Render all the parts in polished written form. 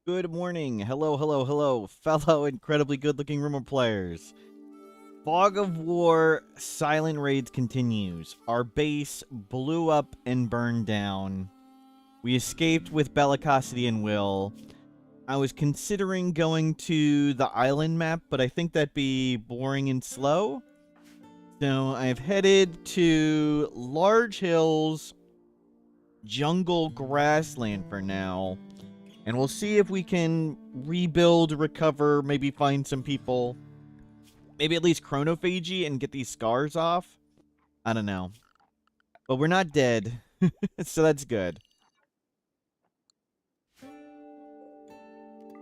Good morning. Hello, hello, hello, fellow incredibly good-looking Rimworld players. Fog of War Silent Raids continues. Our base blew up and burned down. We escaped with Bellicosity and Will. I was considering going to the island map, but I think that'd be boring and slow. So I've headed to Large Hills Jungle Grassland for now. And we'll see if we can rebuild, recover, maybe find some people. Maybe at least chronophagy and get these scars off. I don't know. But we're not dead. So that's good.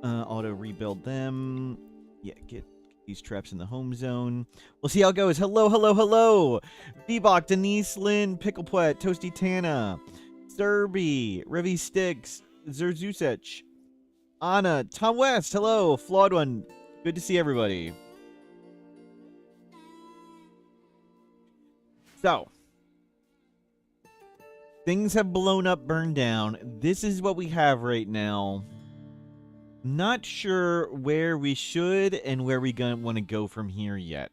Auto rebuild them. Yeah, get these traps in the home zone. We'll see how it goes. Hello, hello, hello. Bebok, Denise, Lynn, Picklepwet, Toasty Tana, Serby, Revy Sticks, Zerzusech, Anna, Tom West, hello, Flawed One. Good to see everybody. So, things have blown up, burned down. This is what we have right now. Not sure where we should and where we want to go from here yet.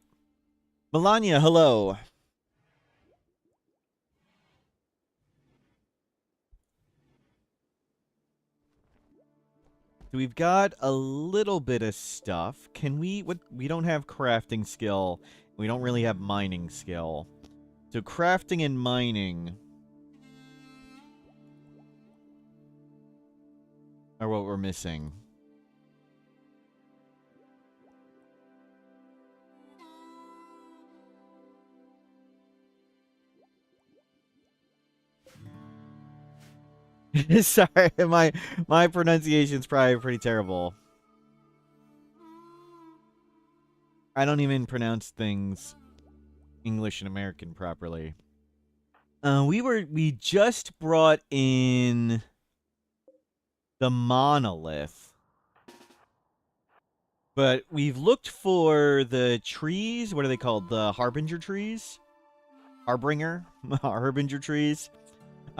Melania, hello. So we've got a little bit of stuff. Can we don't have crafting skill. We don't really have mining skill. So crafting and mining are what we're missing. Sorry, my pronunciation's probably pretty terrible. I don't even pronounce things English and American properly. We just brought in the monolith. But we've looked for the trees. What are they called? The harbinger trees? Harbinger? Harbinger trees.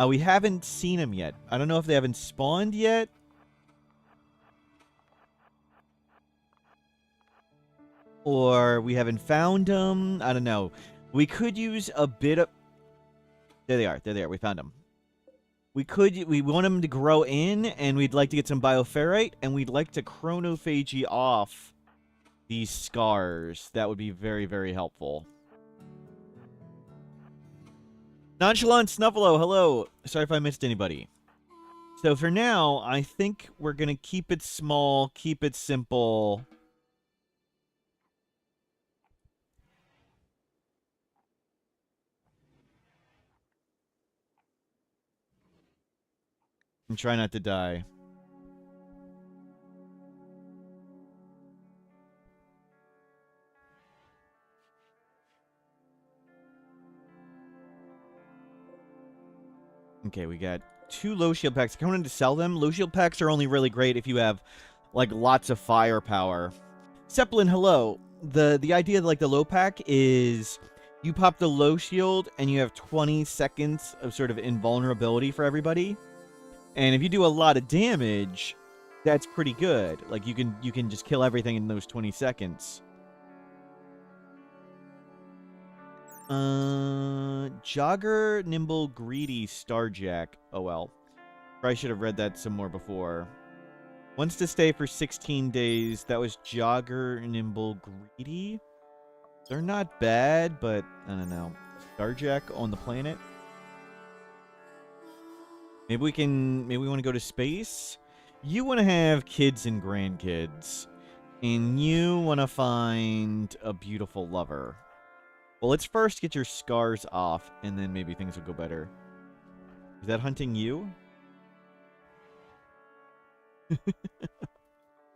We haven't seen them yet. I don't know if they haven't spawned yet. Or we haven't found them. I don't know. We could use a bit of... There they are. There they are. We found them. We want them to grow in, and we'd like to get some bioferrite, and we'd like to chronophagy off these scars. That would be very, very helpful. Nonchalant Snuffalo, hello. Sorry if I missed anybody. So for now, I think we're going to keep it small, keep it simple. And try not to die. Okay, we got 2 low shield packs. I wanted to sell them. Low shield packs are only really great if you have, like, lots of firepower. Zeppelin, hello. The idea of, like, the low pack is you pop the low shield and you have 20 seconds of sort of invulnerability for everybody. And if you do a lot of damage, that's pretty good. Like, you can just kill everything in those 20 seconds. Jogger, Nimble, Greedy, Starjack. Oh well. Probably should have read that some more before. Wants to stay for 16 days. That was Jogger, Nimble, Greedy. They're not bad, but I don't know. Starjack on the planet. Maybe we want to go to space. You want to have kids and grandkids. And you want to find a beautiful lover. Well, let's first get your scars off, and then maybe things will go better. Is that hunting you?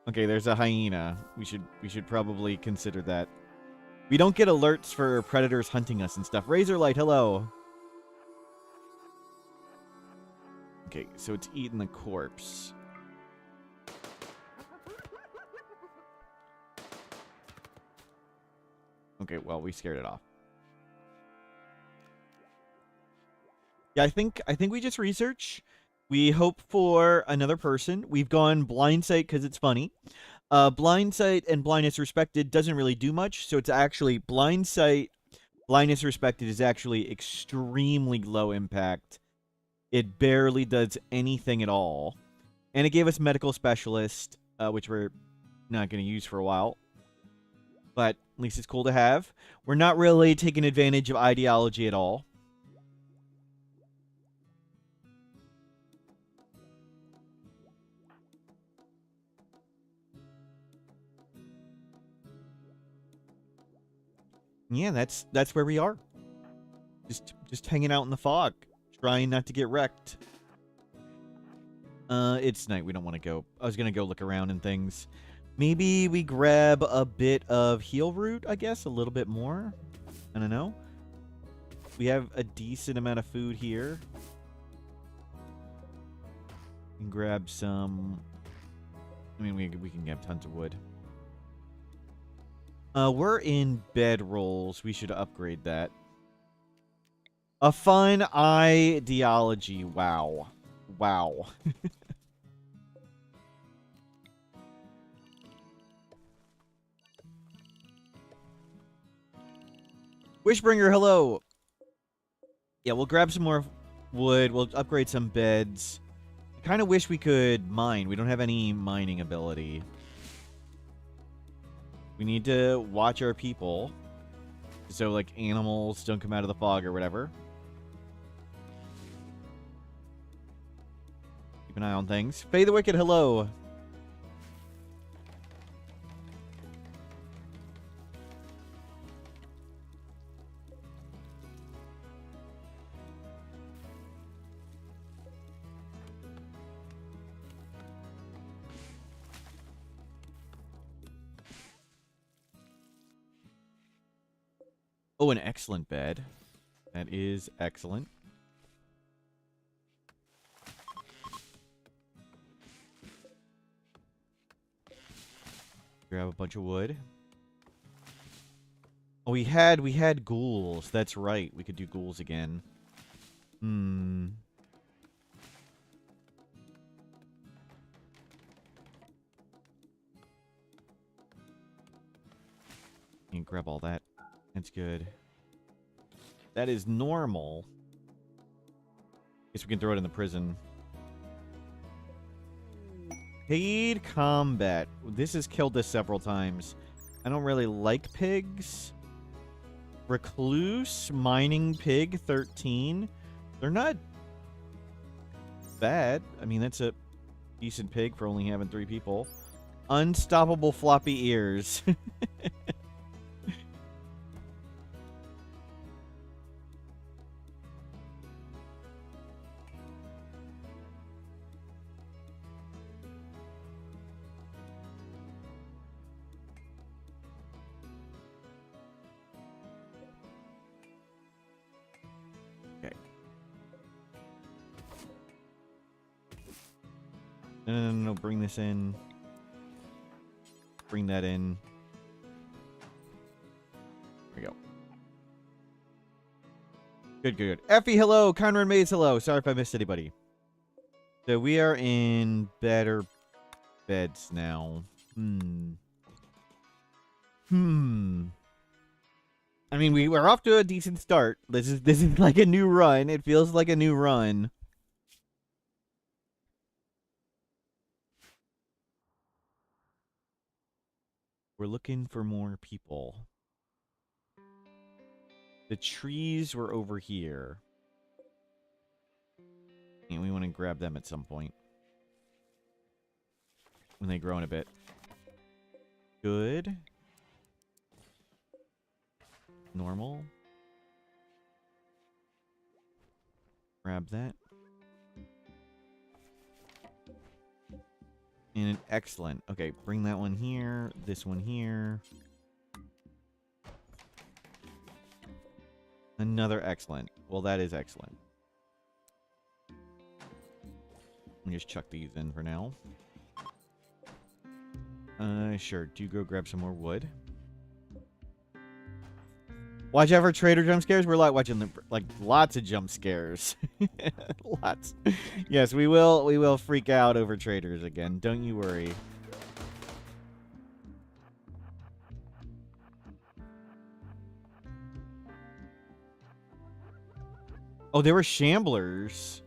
Okay, there's a hyena. We should probably consider that. We don't get alerts for predators hunting us and stuff. Razorlight, hello. Okay, so it's eating the corpse. Okay, well, we scared it off. Yeah, I think we just research. We hope for another person. We've gone blind sight because it's funny. Blind sight and blindness respected doesn't really do much, so it's actually blind sight. Blindness respected is actually extremely low impact. It barely does anything at all. And it gave us medical specialist, which we're not going to use for a while. But at least it's cool to have. We're not really taking advantage of ideology at all. Yeah, that's where we are. Just hanging out in the fog, trying not to get wrecked. It's night. We don't want to go. I was gonna go look around and things. Maybe we grab a bit of heal root, I guess, a little bit more. I don't know. We have a decent amount of food here. We can grab some. I mean, we can get tons of wood. We're in bedrolls. We should upgrade that. A fun ideology. Wow. Wow. Wishbringer, hello. Yeah, we'll grab some more wood. We'll upgrade some beds. I kind of wish we could mine. We don't have any mining ability. We need to watch our people. So, like, animals don't come out of the fog or whatever. Keep an eye on things. Faye the Wicked, hello. Oh, an excellent bed. That is excellent. Grab a bunch of wood. Oh, we had ghouls. That's right. We could do ghouls again. Hmm. You can grab all that. That's good. That is normal. Guess we can throw it in the prison. Paid combat. This has killed us several times. I don't really like pigs. Recluse, mining pig, 13. They're not bad. I mean, that's a decent pig for only having 3 people. Unstoppable floppy ears. No, bring this in. Bring that in. There we go. Good. Effie, hello. Conrad Mays, hello. Sorry if I missed anybody. So we are in better beds now. I mean, we're off to a decent start. This is like a new run. It feels like a new run. We're looking for more people. The trees were over here. And we want to grab them at some point. When they grow in a bit. Good. Normal. Grab that. And an excellent. Okay, bring that one here. This one here. Another excellent. Well, that is excellent. Let me just chuck these in for now. Sure. Do go grab some more wood. Watch out for trader jump scares. We're like watching like lots of jump scares. Lots. Yes, we will. We will freak out over traders again. Don't you worry. Oh, there were shamblers.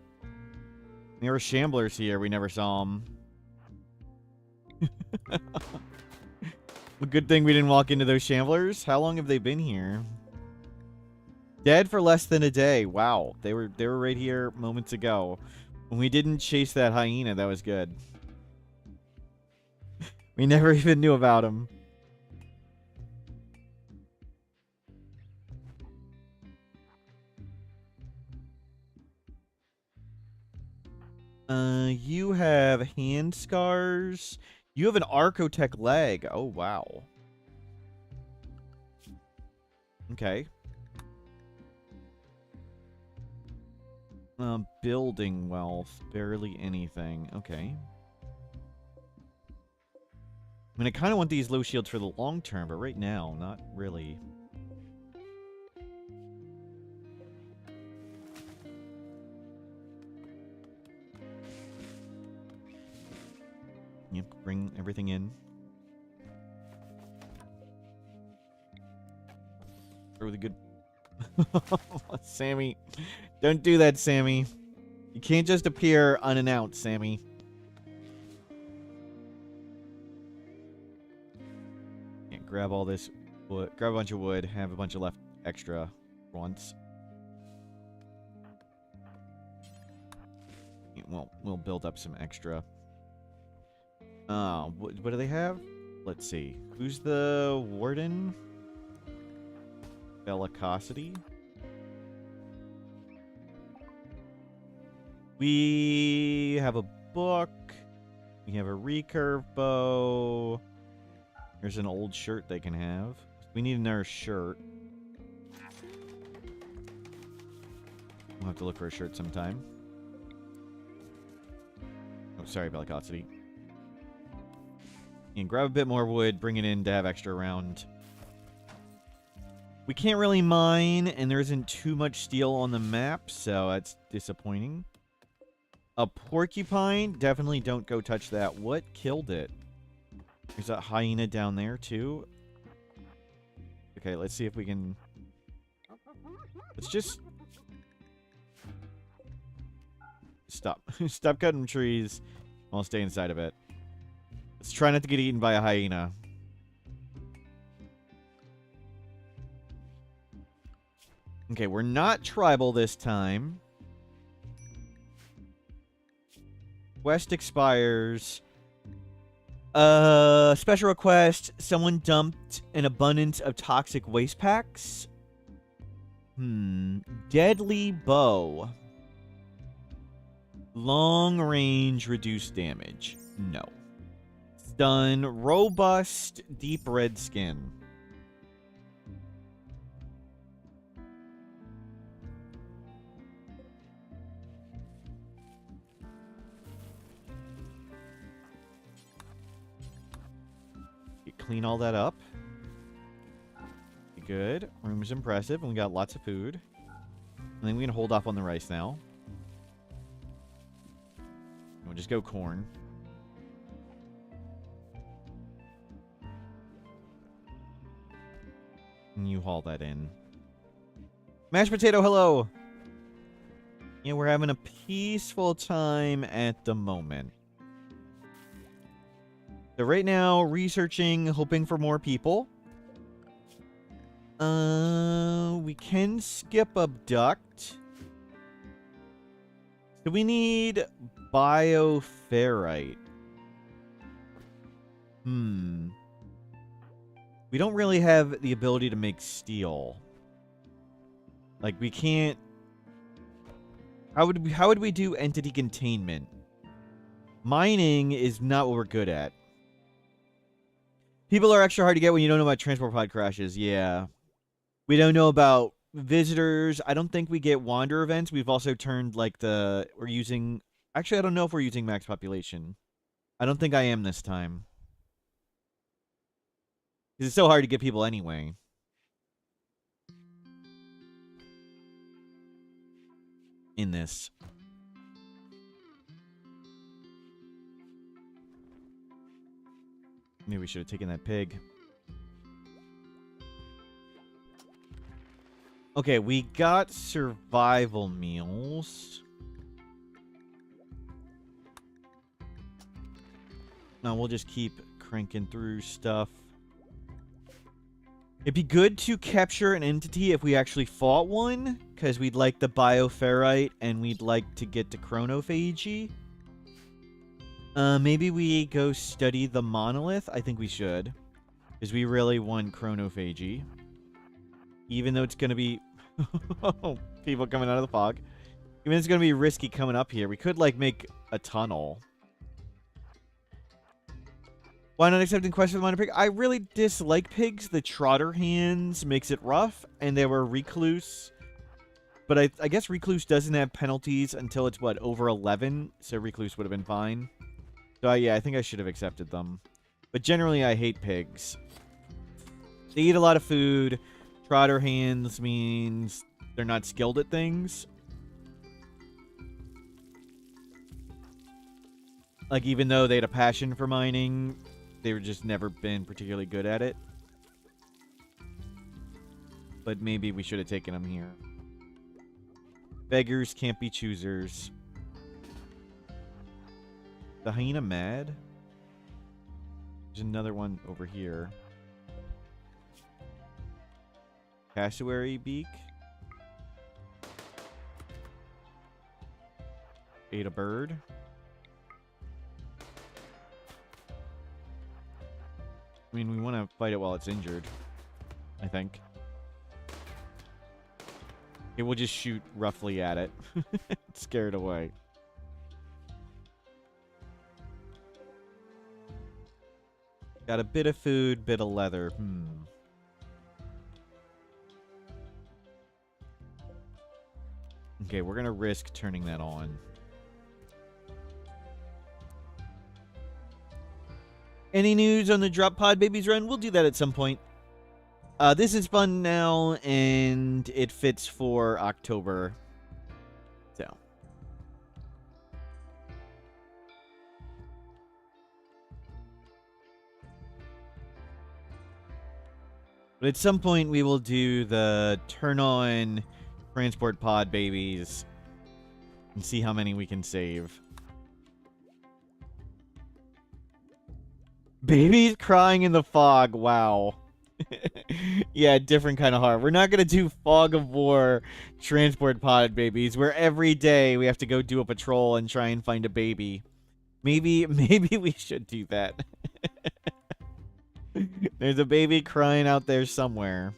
There were shamblers here. We never saw them. A good thing we didn't walk into those shamblers. How long have they been here? Dead for less than a day. Wow. They were right here moments ago. When we didn't chase that hyena, that was good. We never even knew about him. You have hand scars. You have an Archotech leg. Oh, wow. Okay. Building wealth. Barely anything. Okay. I mean, I kind of want these low shields for the long term, but right now, not really. Yep, bring everything in. Really good. Sammy. Don't do that, Sammy. You can't just appear unannounced, Sammy. Can't grab all this wood. Grab a bunch of wood. Have a bunch of left extra once. Yeah, well, we'll build up some extra. What do they have? Let's see. Who's the warden? Bellicosity. We have a book. We have a recurve bow. There's an old shirt they can have. We need another shirt. We'll have to look for a shirt sometime. Oh, sorry, Bellicosity. And grab a bit more wood, bring it in to have extra around. We can't really mine, and there isn't too much steel on the map, so that's disappointing. A porcupine? Definitely don't go touch that. What killed it? There's a hyena down there, too. Okay, let's see if we can... Let's just... Stop. Stop cutting trees. I'll stay inside of it. Let's try not to get eaten by a hyena. Okay, we're not tribal this time. Quest expires. Special request. Someone dumped an abundance of toxic waste packs. Deadly bow. Long range reduced damage. No. Stun. Robust deep red skin. Clean all that up. Good. Room is impressive, and we got lots of food. I think we can hold off on the rice now. We'll just go corn. And you haul that in. Mashed potato, hello! Yeah, we're having a peaceful time at the moment. So right now, researching, hoping for more people. We can skip abduct. So we need bioferrite. We don't really have the ability to make steel. Like, we can't... How would we do entity containment? Mining is not what we're good at. People are extra hard to get when you don't know about transport pod crashes. Yeah. We don't know about visitors. I don't think we get wander events. We've also turned, like, we're using... Actually, I don't know if we're using max population. I don't think I am this time. Because it's so hard to get people anyway. in this. Maybe we should have taken that pig. Okay, we got survival meals. Now we'll just keep cranking through stuff. It'd be good to capture an entity if we actually fought one, because we'd like the bioferrite and we'd like to get to chronophagy. Maybe we go study the monolith. I think we should, because we really want chronophagy. Even though it's going to be... people coming out of the fog. Even though it's going to be risky coming up here. We could, like, make a tunnel. Why not accepting quests for the minor pig? I really dislike pigs. The trotter hands makes it rough, and they were recluse. But I guess recluse doesn't have penalties until it's, what, over 11? So recluse would have been fine. So, yeah, I think I should have accepted them. But generally, I hate pigs. They eat a lot of food. Trotter hands means they're not skilled at things. Like, even though they had a passion for mining, they've just never been particularly good at it. But maybe we should have taken them here. Beggars can't be choosers. The hyena mad? There's another one over here. Cassowary beak. Ate a bird. I mean, we want to fight it while it's injured, I think. It will just shoot roughly at it. Scare it away. Got a bit of food, bit of leather. Okay, we're going to risk turning that on. Any news on the Drop Pod Babies run? We'll do that at some point. This is fun now, and it fits for October. So. But at some point, we will do the turn on transport pod babies and see how many we can save. Babies crying in the fog. Wow. Yeah, different kind of hard. We're not going to do Fog of War transport pod babies where every day we have to go do a patrol and try and find a baby. Maybe we should do that. There's a baby crying out there somewhere.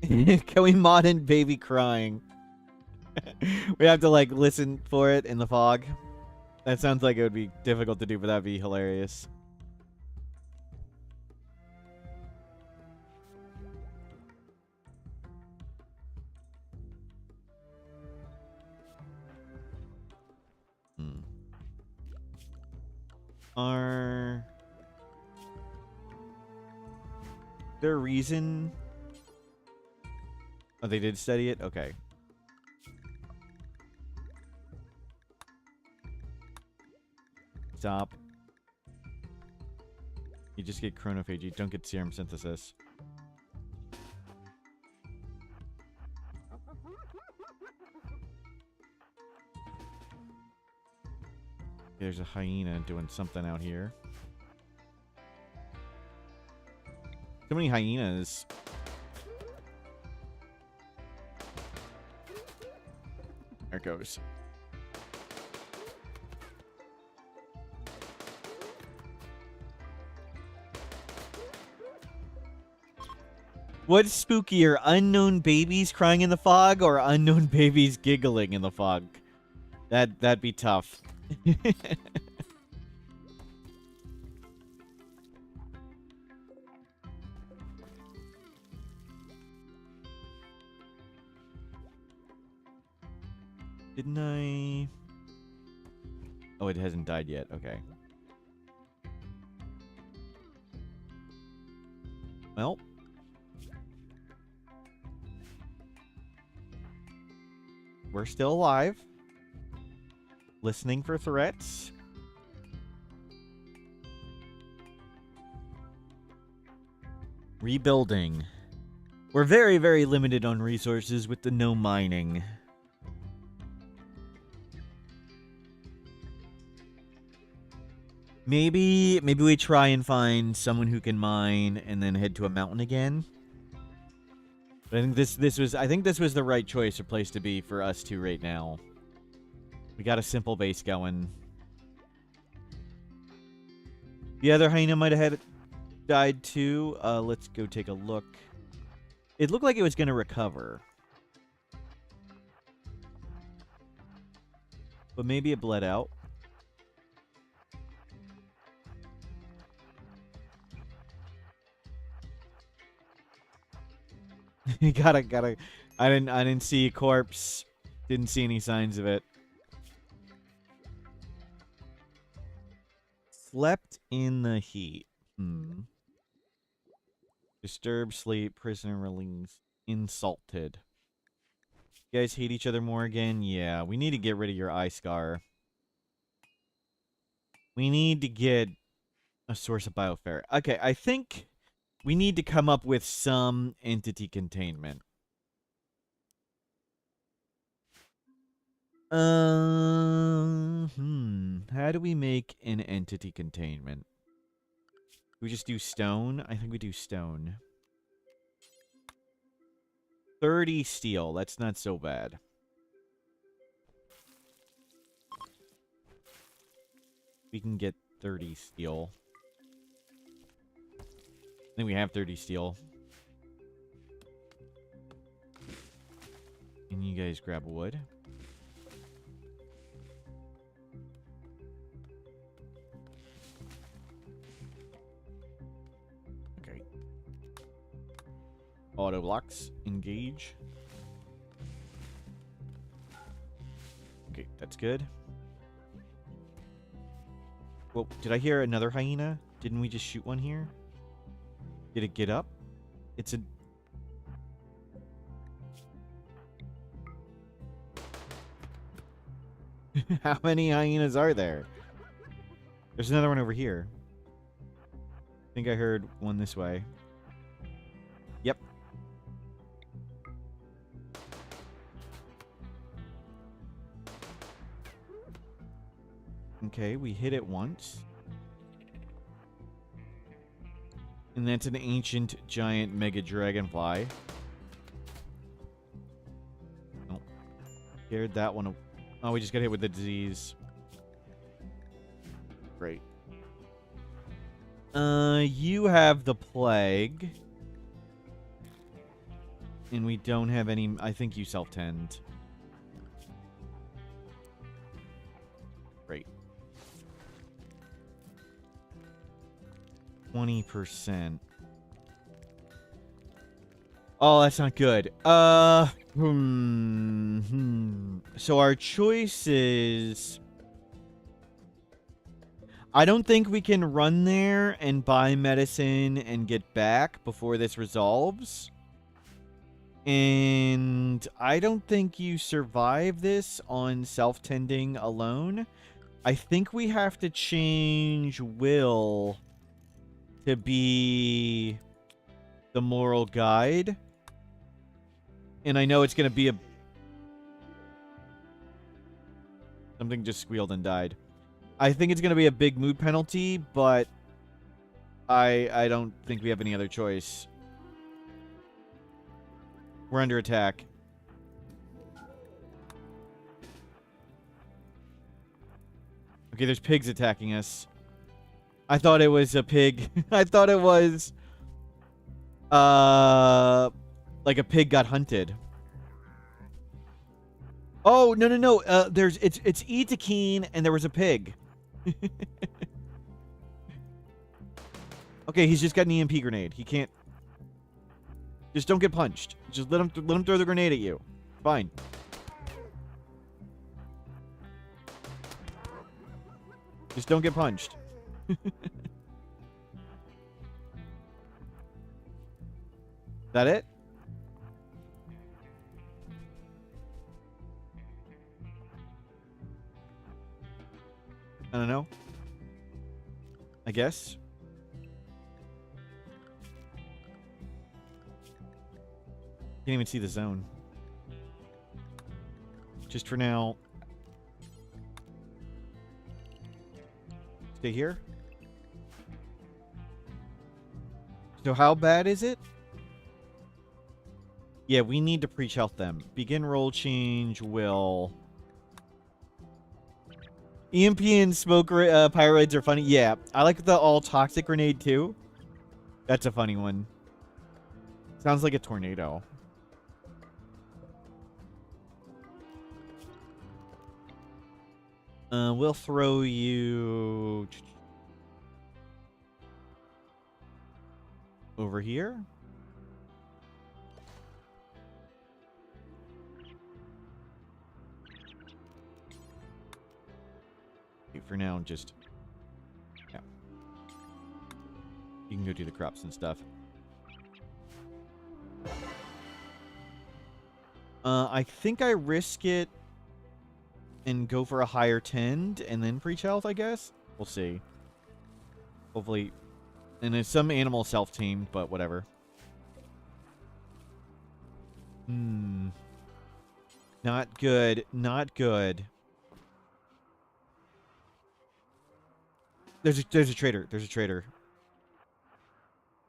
Can we mod in baby crying? We have to, like, listen for it in the fog. That sounds like it would be difficult to do, but that'd be hilarious. Is there a reason? Oh, they did study it? Okay. Stop. You just get chronophagy. Don't get serum synthesis. There's a hyena doing something out here. So many hyenas. There it goes. What's spookier, unknown babies crying in the fog or unknown babies giggling in the fog? That'd be tough. Didn't I? Oh, it hasn't died yet. Okay. Well. We're still alive. Listening for threats. Rebuilding. We're very, very limited on resources with the no mining. Maybe we try and find someone who can mine and then head to a mountain again. But I think this was the right choice or place to be for us two right now. We got a simple base going. The other hyena might have died too. Let's go take a look. It looked like it was going to recover. But maybe it bled out. You gotta. I didn't see a corpse. Didn't see any signs of it. Slept in the heat. Disturbed sleep. Prisoner release. Insulted. You guys hate each other more again? Yeah, we need to get rid of your eye scar. We need to get a source of bioferret. Okay, I think we need to come up with some entity containment. How do we make an entity containment? Do we just do stone? I think we do stone. 30 steel. That's not so bad. We can get 30 steel. I think we have 30 steel. Can you guys grab wood? Okay. Auto blocks. Engage. Okay, that's good. Well, did I hear another hyena? Didn't we just shoot one here? Did it get up? It's a... How many hyenas are there? There's another one over here. I think I heard one this way. Yep. Okay, we hit it once. And that's an ancient giant mega dragonfly. Oh. Scared that one. Oh, we just got hit with the disease. Great. You have the plague. And we don't have any... I think you self-tend. Great. 20%. Oh, that's not good. So our choices... I don't think we can run there and buy medicine and get back before this resolves. And I don't think you survive this on self-tending alone. I think we have to change Will to be the moral guide. And I know it's going to be a... Something just squealed and died. I think it's going to be a big mood penalty, but I don't think we have any other choice. We're under attack. Okay, there's pigs attacking us. I thought it was a pig. I thought it was like a pig got hunted. Oh, no. It's Itakeen and there was a pig. Okay, he's just got an EMP grenade. He can't... Just don't get punched. Just let him throw the grenade at you. Fine. Just don't get punched. Is that it? I don't know. I guess. Can't even see the zone. Just for now. Stay here. So how bad is it? Yeah, we need to pre-health them. Begin roll change will... EMP and smoke pyroids are funny. Yeah, I like the all-toxic grenade too. That's a funny one. Sounds like a tornado. We'll throw you... over here. Okay, for now, just... yeah. You can go do the crops and stuff. I think I risk it and go for a higher tend and then preach health, I guess? We'll see. Hopefully... and it's some animal self-teamed, but whatever. Not good. Not good. There's a traitor. There's a traitor.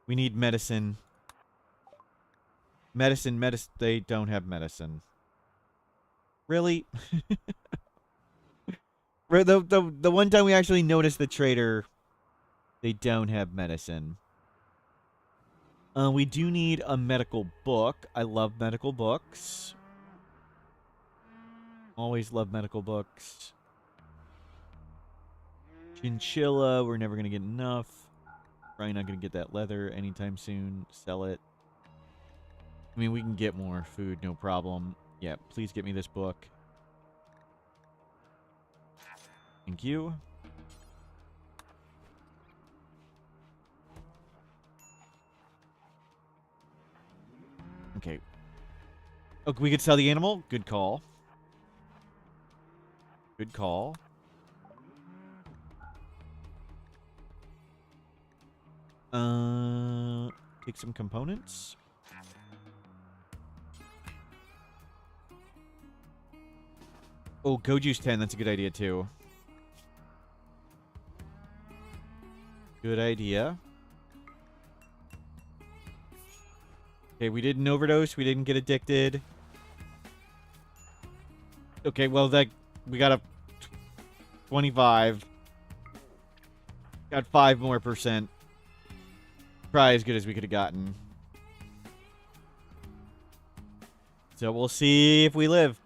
We need medicine. Medicine. They don't have medicine. Really? The one time we actually noticed the traitor, they don't have medicine. We do need a medical book. I love medical books. Always love medical books. Chinchilla, we're never going to get enough. Probably not going to get that leather anytime soon. Sell it. I mean, we can get more food, no problem. Yeah, please get me this book. Thank you. Okay. Oh, we could sell the animal? Good call. Good call. Take some components. Oh, go juice 10. That's a good idea, too. Good idea. Okay, we didn't overdose. We didn't get addicted. Okay, well, that we got a 25. Got 5 more %. Probably as good as we could have gotten. So we'll see if we live.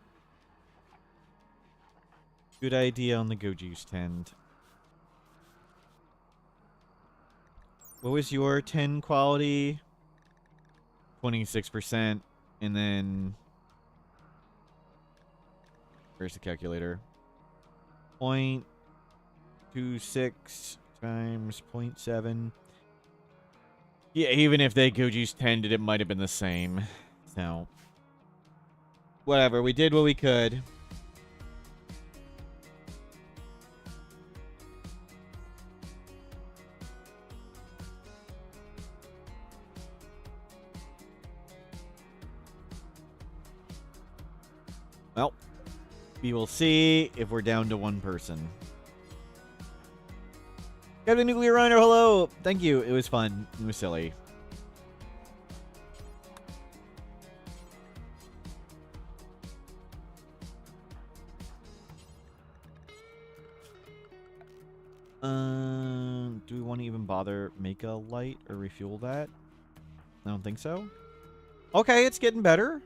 Good idea on the go juice tend. What was your 10 quality? 26%. And then... where's the calculator? 0.26 times 0.7. Yeah, even if they go juice 10, it might have been the same. So... whatever, we did what we could. Well, we will see if we're down to one person. Captain Nuclear Runner, hello! Thank you, it was fun. It was silly. Do we want to even bother make a light or refuel that? I don't think so. Okay, it's getting better.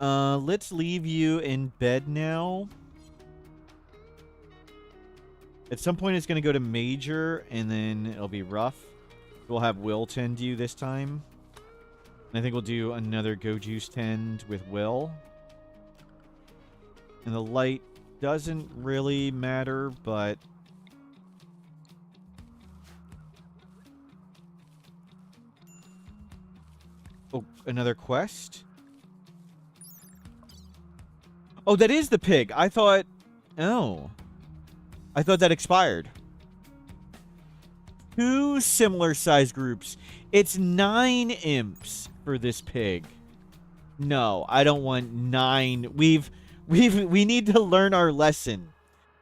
Let's leave you in bed now. At some point, it's going to go to major, and then it'll be rough. We'll have Will tend you this time. And I think we'll do another Go Juice tend with Will. And the light doesn't really matter, but... Oh, another quest? Oh, that is the pig. I thought... Oh. I thought that expired. 2 similar size groups. It's 9 imps for this pig. No, I don't want 9. We need to learn our lesson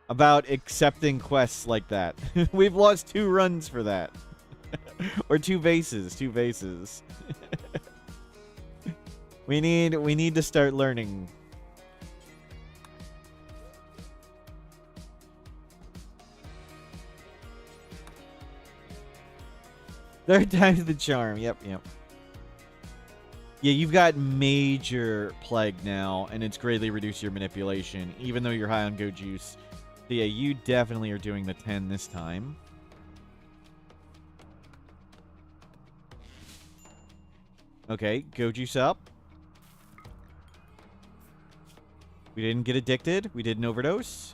about accepting quests like that. We've lost 2 runs for that. Or 2 bases. 2 bases. We need to start learning. Third time's the charm. Yep. Yeah, you've got major plague now, and it's greatly reduced your manipulation, even though you're high on go juice. So yeah, you definitely are doing the 10 this time. Okay, go juice up. We didn't get addicted. We didn't overdose.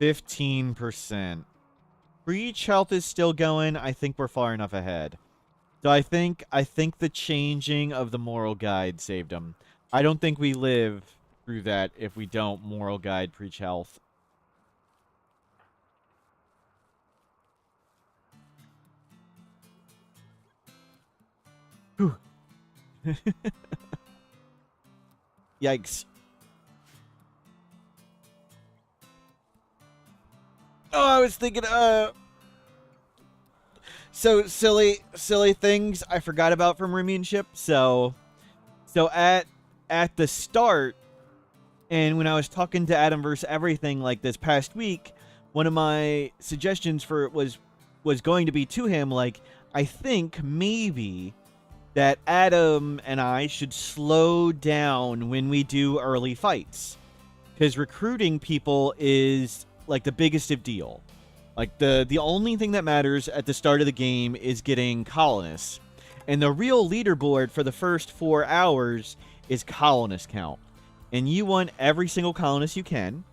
15%. Breach health is still going. I think we're far enough ahead. So I think the changing of the moral guide saved him. I don't think we live through that if we don't moral guide preach health. Whew. Yikes. Oh, I was thinking, so silly things I forgot about from Rimworld. So at the start, and when I was talking to Adam versus everything like this past week, one of my suggestions for it was going to be to him, like, I think maybe that Adam and I should slow down when we do early fights, because recruiting people is like the biggest of deal. Like the only thing that matters at the start of the game is getting colonists, and the real leaderboard for the first 4 hours is colonist count, and you want every single colonist you can.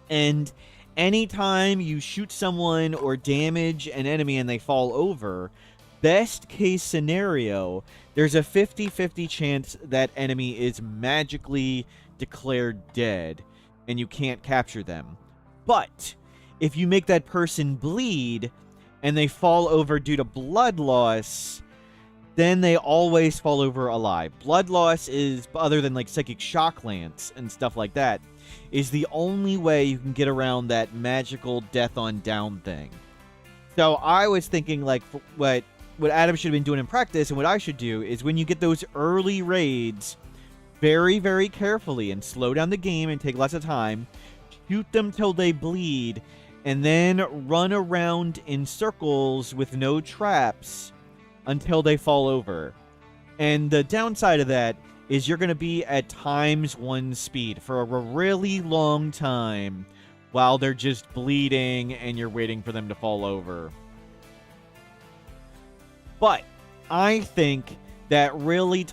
And anytime you shoot someone or damage an enemy and they fall over, best case scenario, there's a 50-50 chance that enemy is magically declared dead and you can't capture them. But if you make that person bleed and they fall over due to blood loss, then they always fall over alive. Blood loss is, other than like psychic shock lance and stuff like that, is the only way you can get around that magical death on down thing. So I was thinking, like, what Adam should have been doing in practice and what I should do is, when you get those early raids, very, very carefully and slow down the game and take lots of time, shoot them till they bleed, and then run around in circles with no traps until they fall over. And the downside of that is you're going to be at ×1 speed for a really long time while they're just bleeding and you're waiting for them to fall over. But I think that really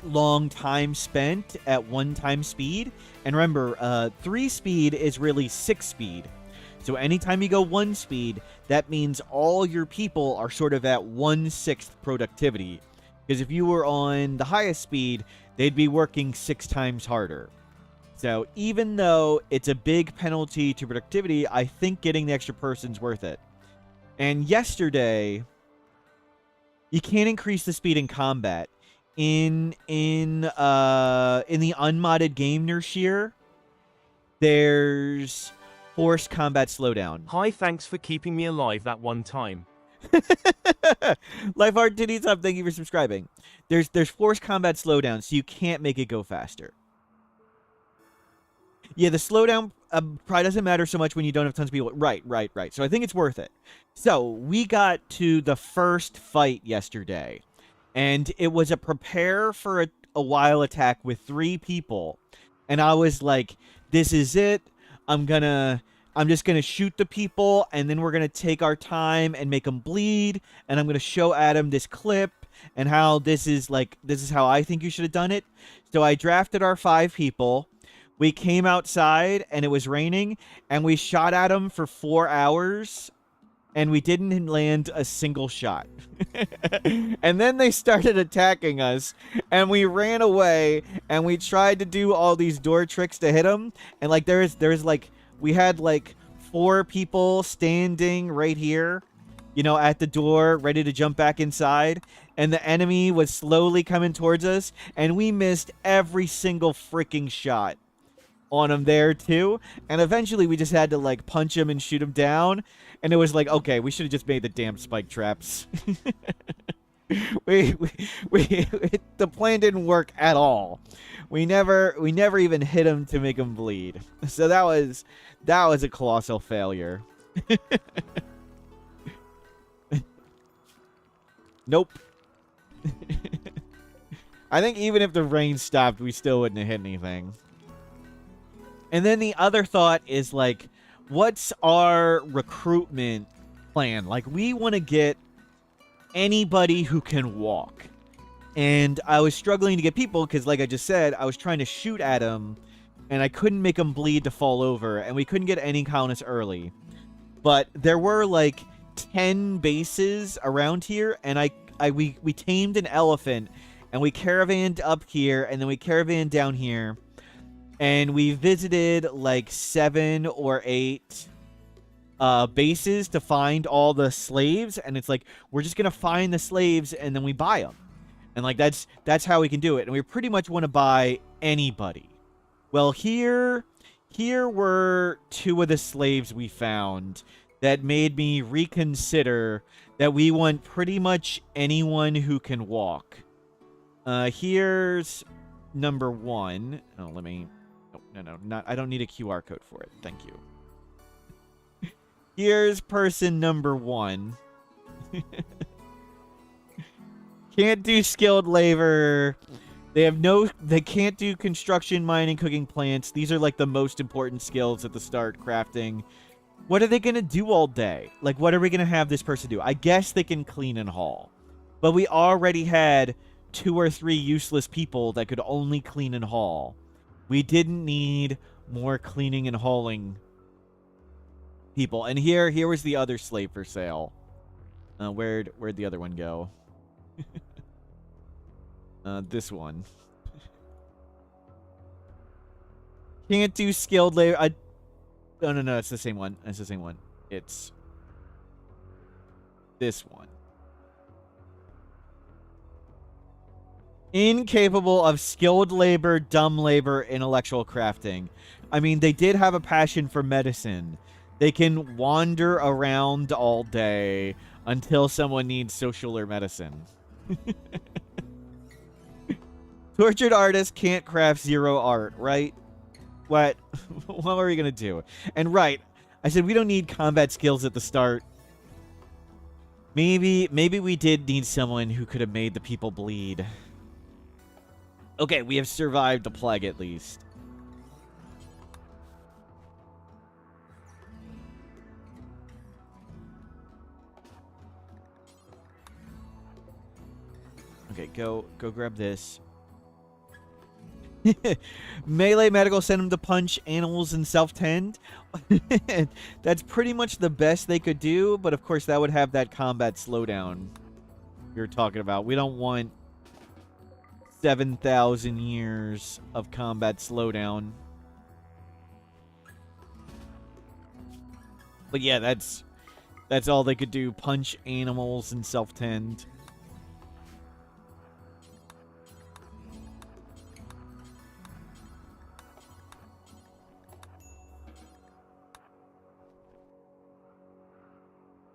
long time spent at 1 time speed, and remember, 3 speed is really 6 speed. So anytime you go 1 speed, that means all your people are sort of at 1/6 productivity. Because if you were on the highest speed, they'd be working 6 times harder. So even though it's a big penalty to productivity, I think getting the extra person's worth it. And yesterday, you can't increase the speed in combat. In the unmodded game Nershir, there's forced combat slowdown. Hi, thanks for keeping me alive that one time. Lifeheart Titties Up, thank you for subscribing. There's forced combat slowdown, so you can't make it go faster. Yeah, the slowdown probably doesn't matter so much when you don't have tons of people. Right. So I think it's worth it. So we got to the first fight yesterday, and it was a prepare for a while attack with 3 people. And I was like, this is it. I'm just gonna shoot the people, and then we're gonna take our time and make them bleed, and I'm gonna show Adam this clip and how this is how I think you should have done it. So I drafted our 5 people. We came outside and it was raining, and we shot at them for 4 hours, and we didn't land a single shot. And then they started attacking us, and we ran away, and we tried to do all these door tricks to hit them. And like there's like we had like 4 people standing right here, you know, at the door, ready to jump back inside. And the enemy was slowly coming towards us, and we missed every single freaking shot on him there too. And eventually we just had to like punch him and shoot him down. And it was like, okay, we should have just made the damn spike traps. we the plan didn't work at all. We never even hit him to make him bleed. So that was a colossal failure. Nope. I think even if the rain stopped, we still wouldn't have hit anything. And then the other thought is like, what's our recruitment plan? Like, we want to get anybody who can walk. And I was struggling to get people because, like I just said, I was trying to shoot at them, and I couldn't make them bleed to fall over, and we couldn't get any colonists early. But there were like 10 bases around here, and we tamed an elephant, and we caravanned up here, and then we caravanned down here. And we visited like 7 or 8 bases to find all the slaves. And it's like, we're just going to find the slaves and then we buy them. And like, that's how we can do it. And we pretty much want to buy anybody. Well, here were 2 of the slaves we found that made me reconsider that we want pretty much anyone who can walk. Here's number 1. Oh, let me... No, not. I don't need a QR code for it. Thank you. Here's person number 1. Can't do skilled labor. They can't do construction, mining, cooking, plants. These are like the most important skills at the start, crafting. What are they going to do all day? Like, what are we going to have this person do? I guess they can clean and haul. But we already had 2 or 3 useless people that could only clean and haul. We didn't need more cleaning and hauling people. And here was the other slave for sale. Where'd the other one go? This one. Can't do skilled labor. No, it's the same one. It's the same one. It's this one. Incapable of skilled labor, dumb labor, intellectual crafting. I mean, they did have a passion for medicine. They can wander around all day until someone needs social or medicine. Tortured artist can't craft 0 art, right? What? What are we going to do? And right, I said we don't need combat skills at the start. Maybe we did need someone who could have made the people bleed. Okay, we have survived the plague at least. Okay, go grab this. Melee medical sent him to punch animals and self-tend. That's pretty much the best they could do, but of course that would have that combat slowdown we were talking about. We don't want 7,000 years of combat slowdown. But yeah, that's all they could do. Punch animals and self-tend.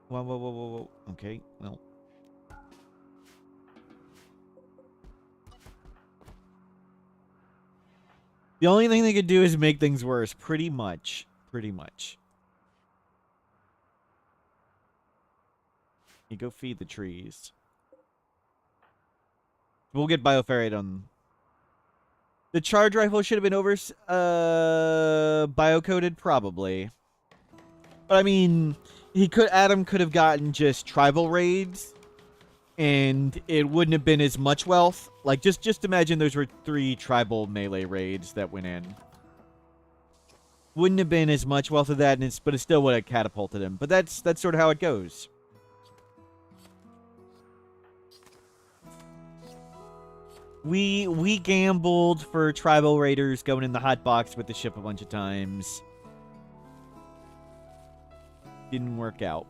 Whoa. Okay, well. The only thing they could do is make things worse. Pretty much. You go feed the trees. We'll get bioferrate on. The charge rifle should have been over biocoded, probably. But I mean, Adam could have gotten just tribal raids and it wouldn't have been as much wealth. Like, just imagine those were 3 tribal melee raids that went in. Wouldn't have been as much wealth of that, but it still would have catapulted him. But that's sort of how it goes. We gambled for tribal raiders going in the hot box with the ship a bunch of times. Didn't work out.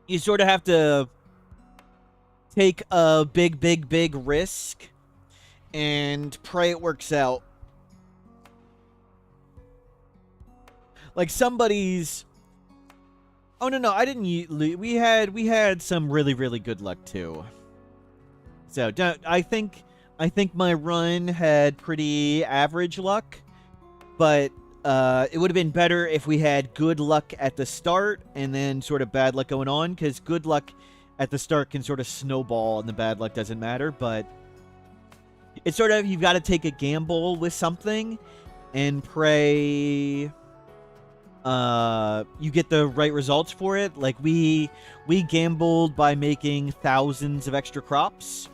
You sort of have to take a big risk and pray it works out. Like somebody's... Oh, no, I didn't... We had some really good luck, too. So, I think my run had pretty average luck, but it would have been better if we had good luck at the start and then sort of bad luck going on, because good luck at the start can sort of snowball and the bad luck doesn't matter, but it's sort of, you've got to take a gamble with something and pray you get the right results for it. Like, we gambled by making thousands of extra crops,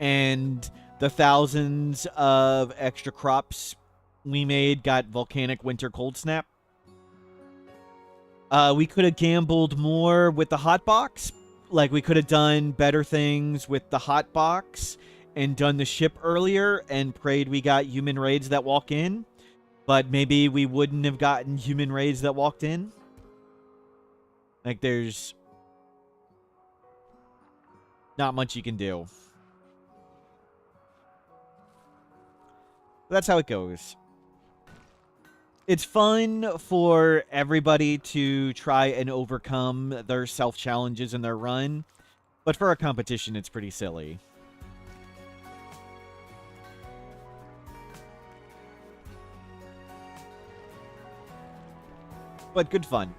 and the thousands of extra crops we made got volcanic winter cold snap. We could have gambled more with the hot box. Like, we could have done better things with the hot box and done the ship earlier and prayed we got human raids that walk in. But maybe we wouldn't have gotten human raids that walked in. Like, there's not much you can do. That's how it goes. It's fun for everybody to try and overcome their self-challenges in their run. But for a competition, it's pretty silly. But good fun.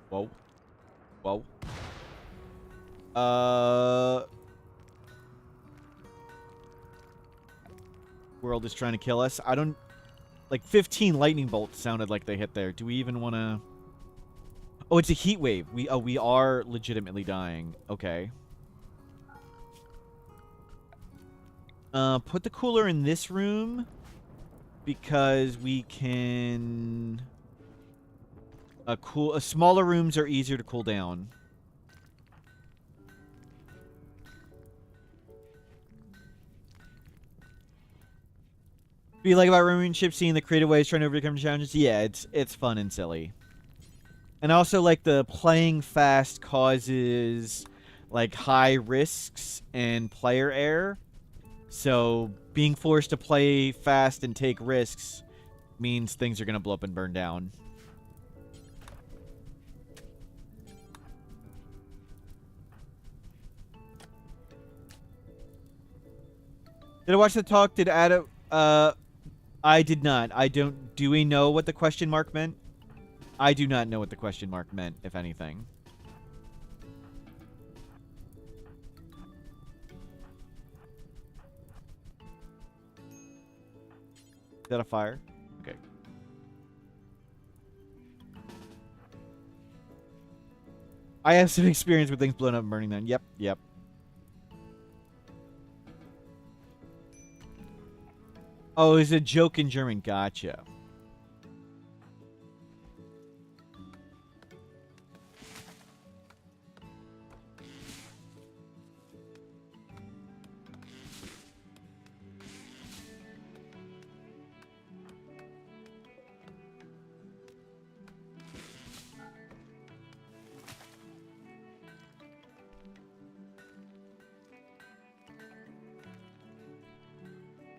Whoa. Whoa. World is trying to kill us. I don't... Like, 15 lightning bolts sounded like they hit there. Do we even want to... Oh, it's a heat wave. We are legitimately dying. Okay. Put the cooler in this room because we can... smaller rooms are easier to cool down. Do you like about roaming ships, seeing the creative ways trying to overcome challenges? Yeah, it's fun and silly. And I also like the playing fast causes like high risks and player error. So being forced to play fast and take risks means things are going to blow up and burn down. Did I watch the talk? Did Adam... I did not. I don't... Do we know what the question mark meant? I do not know what the question mark meant, if anything. Is that a fire? Okay. I have some experience with things blowing up and burning them. Yep. Oh, it's a joke in German. Gotcha.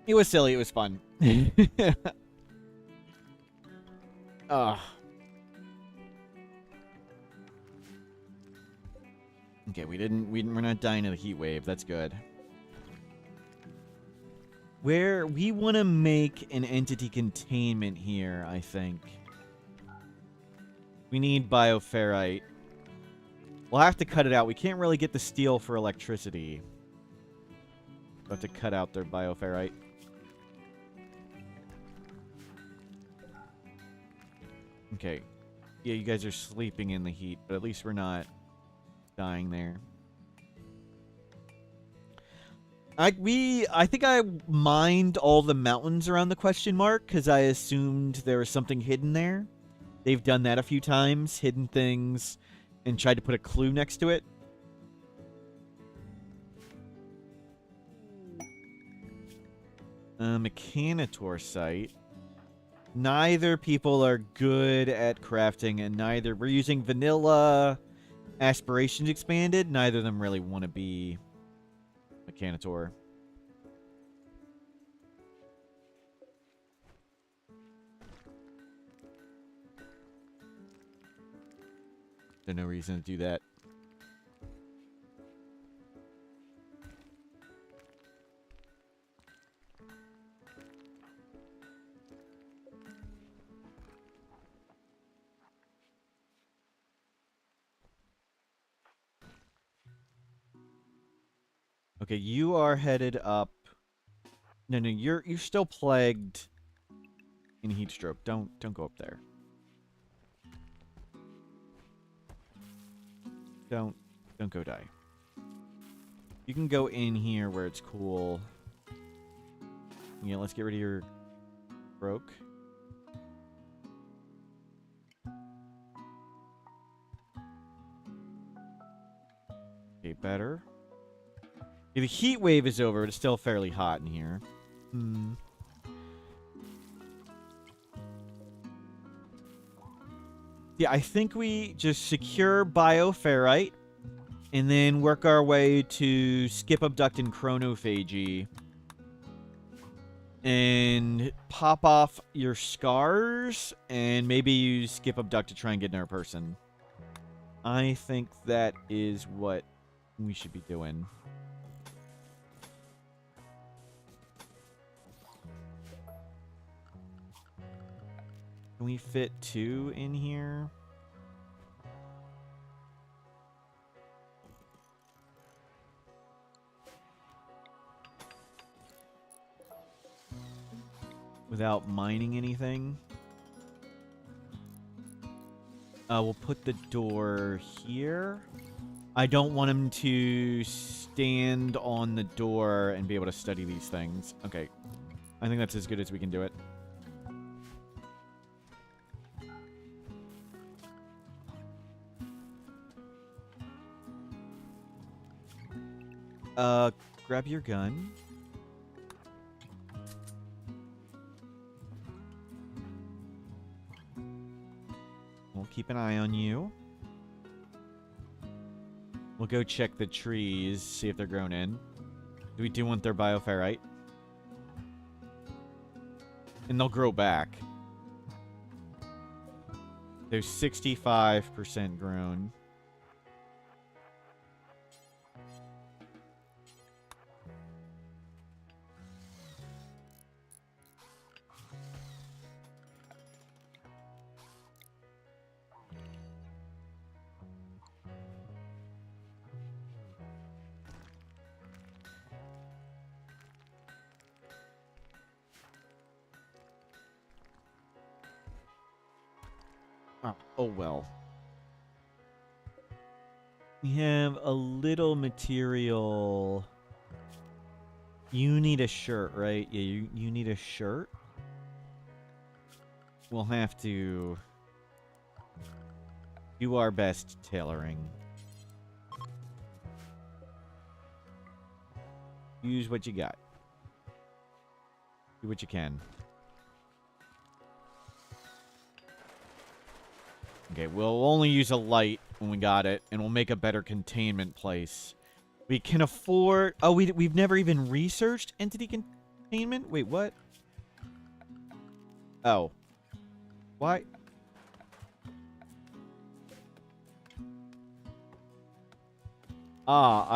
It was silly. It was fun. Ugh. Okay, we're not dying of the heat wave. That's good. Where we want to make an entity containment here, I think. We need bioferrite. We'll have to cut it out. We can't really get the steel for electricity. We'll have to cut out their bioferrite. Okay. Yeah, you guys are sleeping in the heat, but at least we're not dying there. I think I mined all the mountains around the question mark because I assumed there was something hidden there. They've done that a few times, hidden things, and tried to put a clue next to it. Mechanitor site. Neither people are good at crafting, and neither... We're using vanilla Aspirations expanded. Neither of them really want to be Mechanitor. There's no reason to do that. Okay, you are headed up. No, you're still plagued in heat stroke. Don't go up there. Don't go die. You can go in here where it's cool. Yeah, let's get rid of your broke. Okay, better. Yeah, the heat wave is over, but it's still fairly hot in here. Yeah, I think we just secure bioferrite and then work our way to skip abduct and chronophagy and pop off your scars and maybe use skip abduct to try and get another person. I think that is what we should be doing. Can we fit 2 in here? Without mining anything? We'll put the door here. I don't want him to stand on the door and be able to study these things. Okay. I think that's as good as we can do it. Grab your gun. We'll keep an eye on you. We'll go check the trees, see if they're grown in. Do want their bioferrite? And they'll grow back. They're 65% grown. Oh well. We have a little material. You need a shirt, right? Yeah, you need a shirt. We'll have to do our best tailoring. Use what you got. Do what you can. Okay, we'll only use a light when we got it, and we'll make a better containment place. We can afford... Oh, we've never even researched entity containment? Wait, what? Oh. Why? Ah,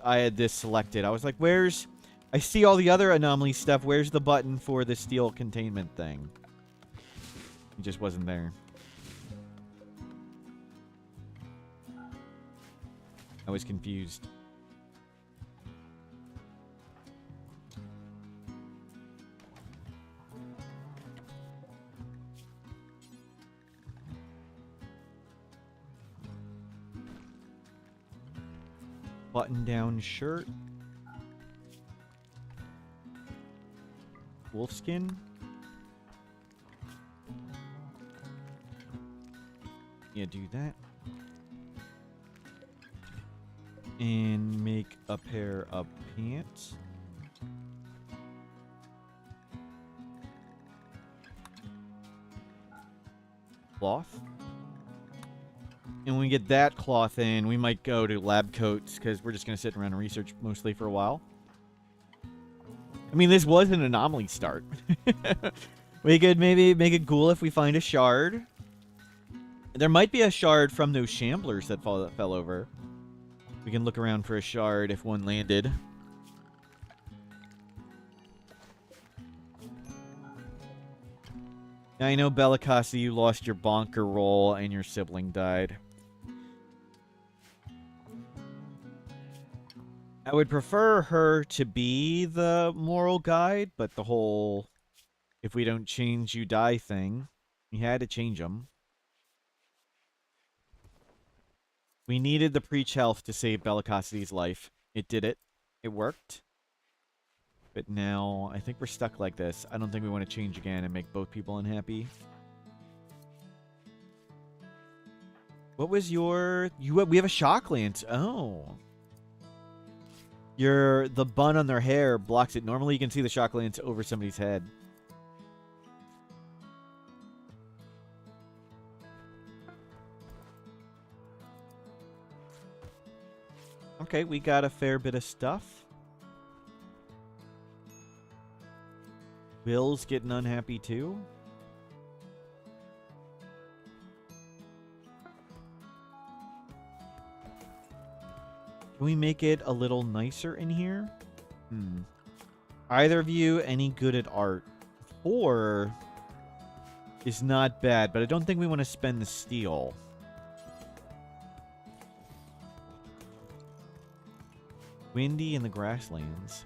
I had this selected. I was like, where's... I see all the other anomaly stuff. Where's the button for the steel containment thing? It just wasn't there. I was confused. Button-down shirt. Wolfskin. Yeah, do that. And make a pair of pants. Cloth. And when we get that cloth in, we might go to lab coats, because we're just going to sit around and research mostly for a while. I mean, this was an anomaly start. We could maybe make it cool if we find a shard. There might be a shard from those shamblers that fell over. We can look around for a shard if one landed. Now, I know, Bellicasi, you lost your bonker roll and your sibling died. I would prefer her to be the moral guide, but the whole if we don't change you die thing, we had to change them. We needed the preach health to save Bellicosity's life. It did it. It worked. But now, I think we're stuck like this. I don't think we want to change again and make both people unhappy. What was your... we have a shock lance. Oh. The bun on their hair blocks it. Normally you can see the shock lance over somebody's head. Okay, we got a fair bit of stuff. Bill's getting unhappy too. Can we make it a little nicer in here? Either of you any good at art? 4 is not bad, but I don't think we want to spend the steel. Windy in the grasslands.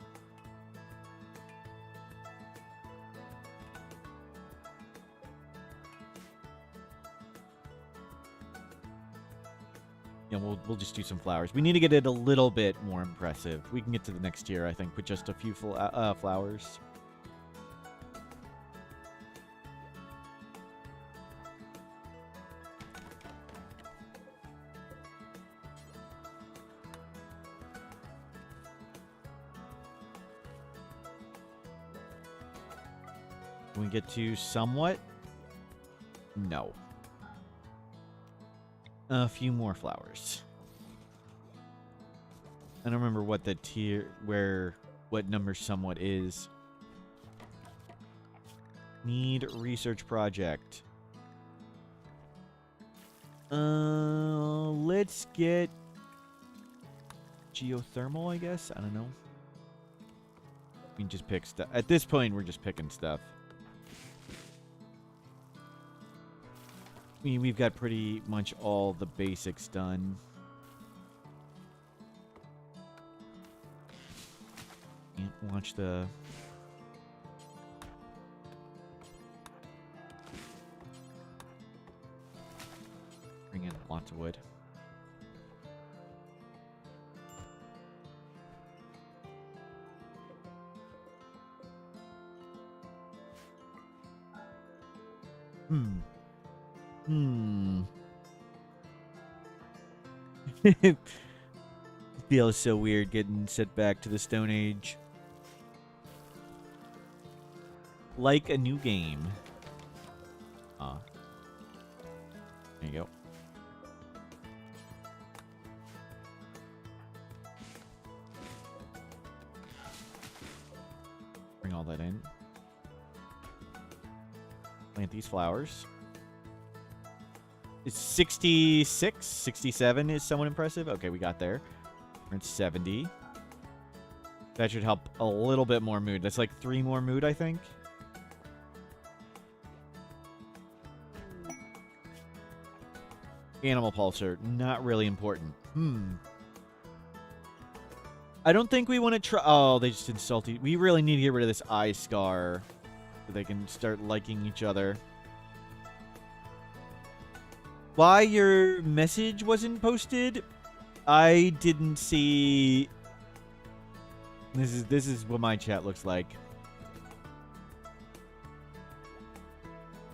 Yeah, we'll just do some flowers. We need to get it a little bit more impressive. We can get to the next tier, I think, with just a few flowers. Can we get to somewhat? No. A few more flowers. I don't remember what the tier, what number somewhat is. Need research project. Let's get geothermal, I guess. I don't know. We can just pick stuff. At this point, we're just picking stuff. I mean, we've got pretty much all the basics done. Can't watch the... Bring in lots of wood. Feels so weird getting set back to the Stone Age. Like a new game. There you go. Bring all that in. Plant these flowers. It's 66? 67 is somewhat impressive. Okay, we got there. We're at 70. That should help a little bit more mood. That's like 3 more mood, I think. Animal pulsar. Not really important. I don't think we want to try. Oh, they just insulted. We really need to get rid of this eye scar so they can start liking each other. Why your message wasn't posted? I didn't see. This is what my chat looks like.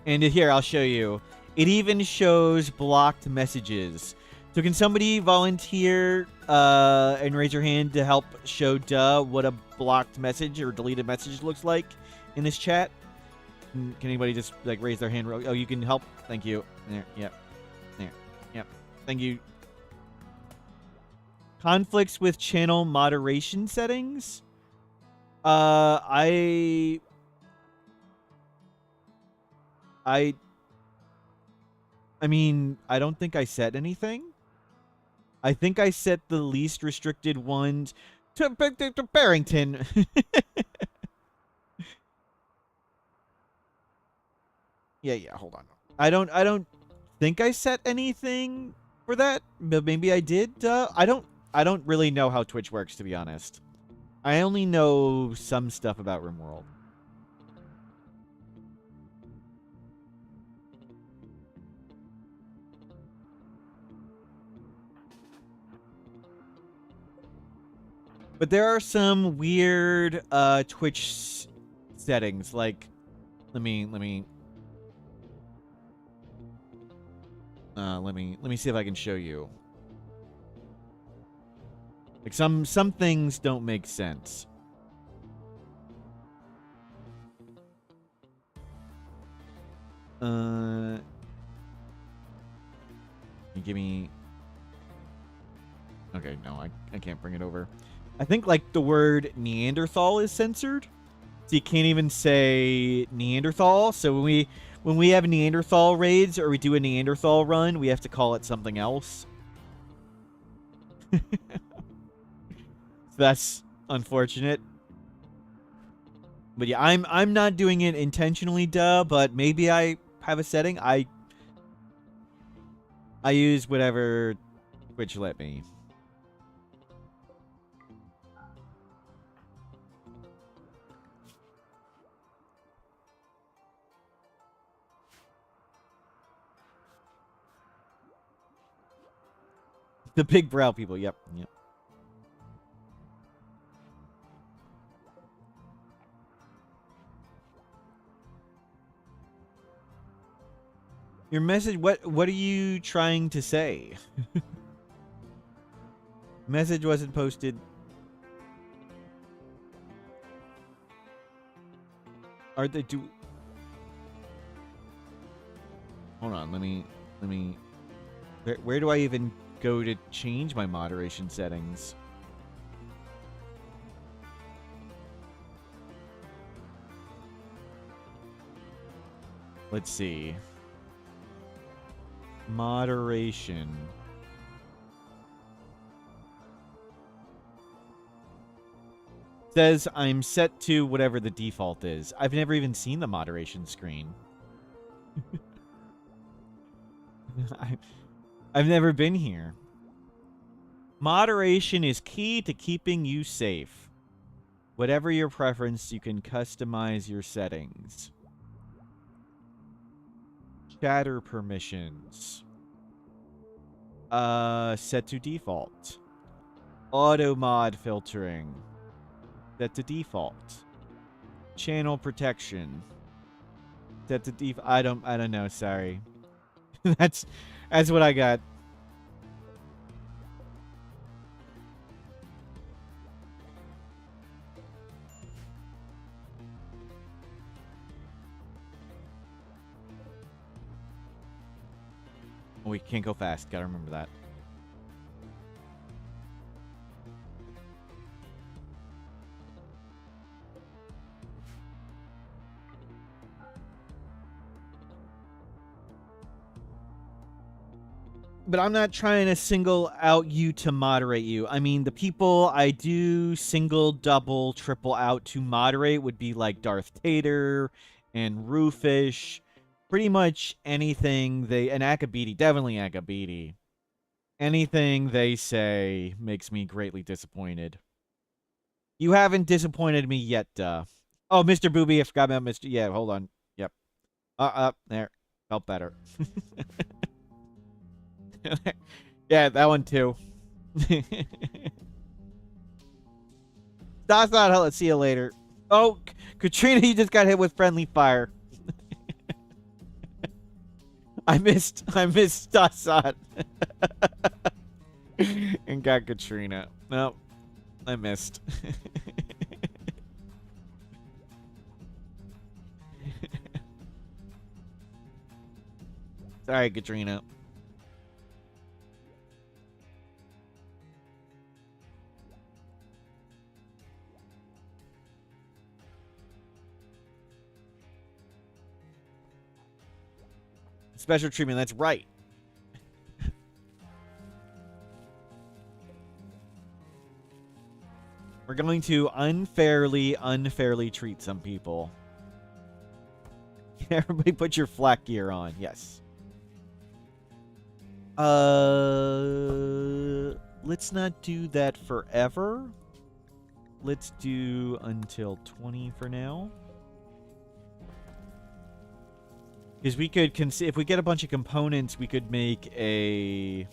And here, I'll show you. It even shows blocked messages. So can somebody volunteer and raise your hand to help show what a blocked message or deleted message looks like in this chat? Can anybody just like raise their hand? Oh, you can help? Thank you. There, yep. There, yep. Thank you. Conflicts with channel moderation settings? I mean, I don't think I set anything. I think I set the least restricted ones to Barrington. Yeah, hold on. I don't think I set anything for that, but maybe I did. I don't really know how Twitch works, to be honest. I only know some stuff about Rimworld. But there are some weird Twitch settings. Like, let me see if I can show you. Like some things don't make sense. You give me. Okay, no, I can't bring it over. I think like the word Neanderthal is censored, so you can't even say Neanderthal. So when we have Neanderthal raids or we do a Neanderthal run, we have to call it something else. So that's unfortunate. But yeah, I'm not doing it intentionally, but maybe I have a setting. I use whatever Twitch let me. The big brow people. Yep. Your message. What are you trying to say? Message wasn't posted. Are they do? Hold on. Let me. Where do I even go to change my moderation settings? Let's see. Moderation. Says I'm set to whatever the default is. I've never even seen the moderation screen. I've never been here. Moderation is key to keeping you safe. Whatever your preference, you can customize your settings. Chatter permissions. Set to default. Auto mod filtering. Set to default. Channel protection. Set to default. I don't know, sorry. That's what I got. Oh, we can't go fast. Gotta remember that. But I'm not trying to single out you to moderate you. I mean, the people I do single, double, triple out to moderate would be like Darth Tater and Roofish. Pretty much anything they... And Akabidi. Definitely Akabidi. Anything they say makes me greatly disappointed. You haven't disappointed me yet, Oh, Mr. Booby, I forgot about Mr. Yeah, hold on. Yep. There. Felt better. Yeah, that one too. That's not hell. Let's see you later. Oh, Katrina, you just got hit with friendly fire. I missed Stassad. And got Katrina. Nope. I missed. Sorry, Katrina. Special treatment, that's right. We're going to unfairly treat some people. Everybody put your flak gear on. Yes. Let's not do that forever. Let's do until 20 for now. Because we could, if we get a bunch of components, we could make a...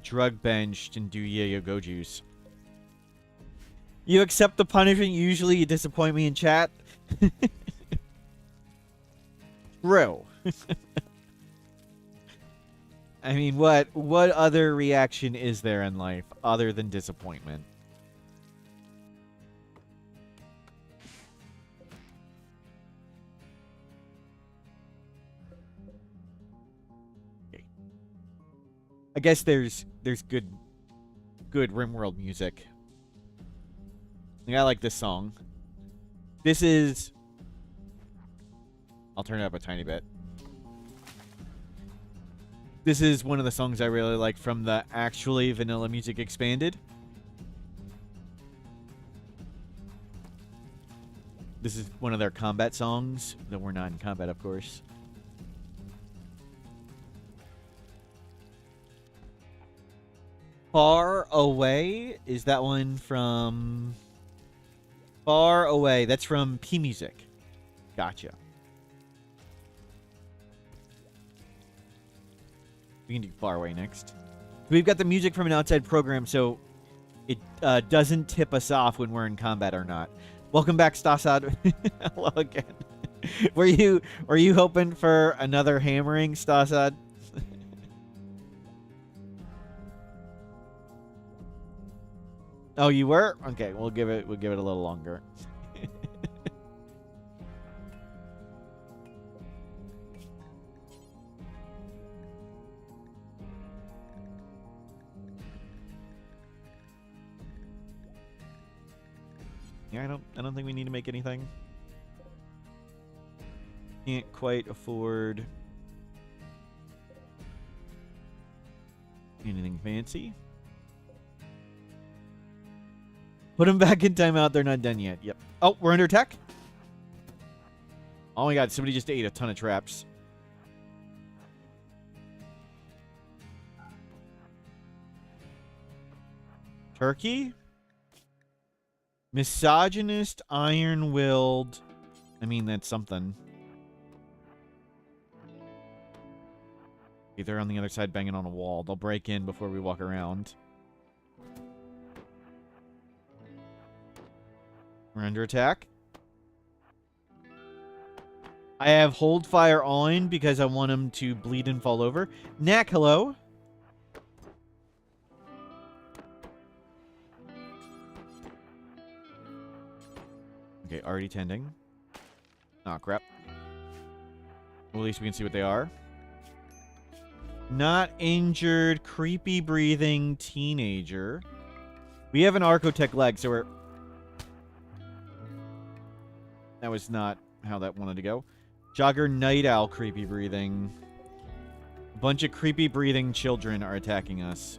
drug benched and do Yayo Go Juice. You accept the punishment, usually you disappoint me in chat. True. I mean, what other reaction is there in life other than disappointment? Okay. I guess there's good Rimworld music. I like this song. This is... I'll turn it up a tiny bit. This is one of the songs I really like from the actually Vanilla Music Expanded. This is one of their combat songs, though we're not in combat, of course. Far Away? Is that one from... Far Away. That's from P-Music. Gotcha. We can do Far Away next. We've got the music from an outside program, so it doesn't tip us off when we're in combat or not. Welcome back, Stassad. Hello again. Were you hoping for another hammering, Stassad? Oh, you were? Okay, we'll give it a little longer. Yeah, I don't think we need to make anything. Can't quite afford anything fancy. Put them back in timeout. They're not done yet. Yep. Oh, we're under attack? Oh my god, somebody just ate a ton of traps. Turkey? Misogynist, iron-willed. I mean, that's something. Okay, they're on the other side banging on a wall. They'll break in before we walk around. We're under attack. I have hold fire on because I want him to bleed and fall over. Knack, hello. Okay, already tending. Oh, crap. Well, at least we can see what they are. Not injured, creepy breathing teenager. We have an Archotech leg, so we're... That was not how that wanted to go. Jogger Night Owl creepy breathing. A bunch of creepy breathing children are attacking us.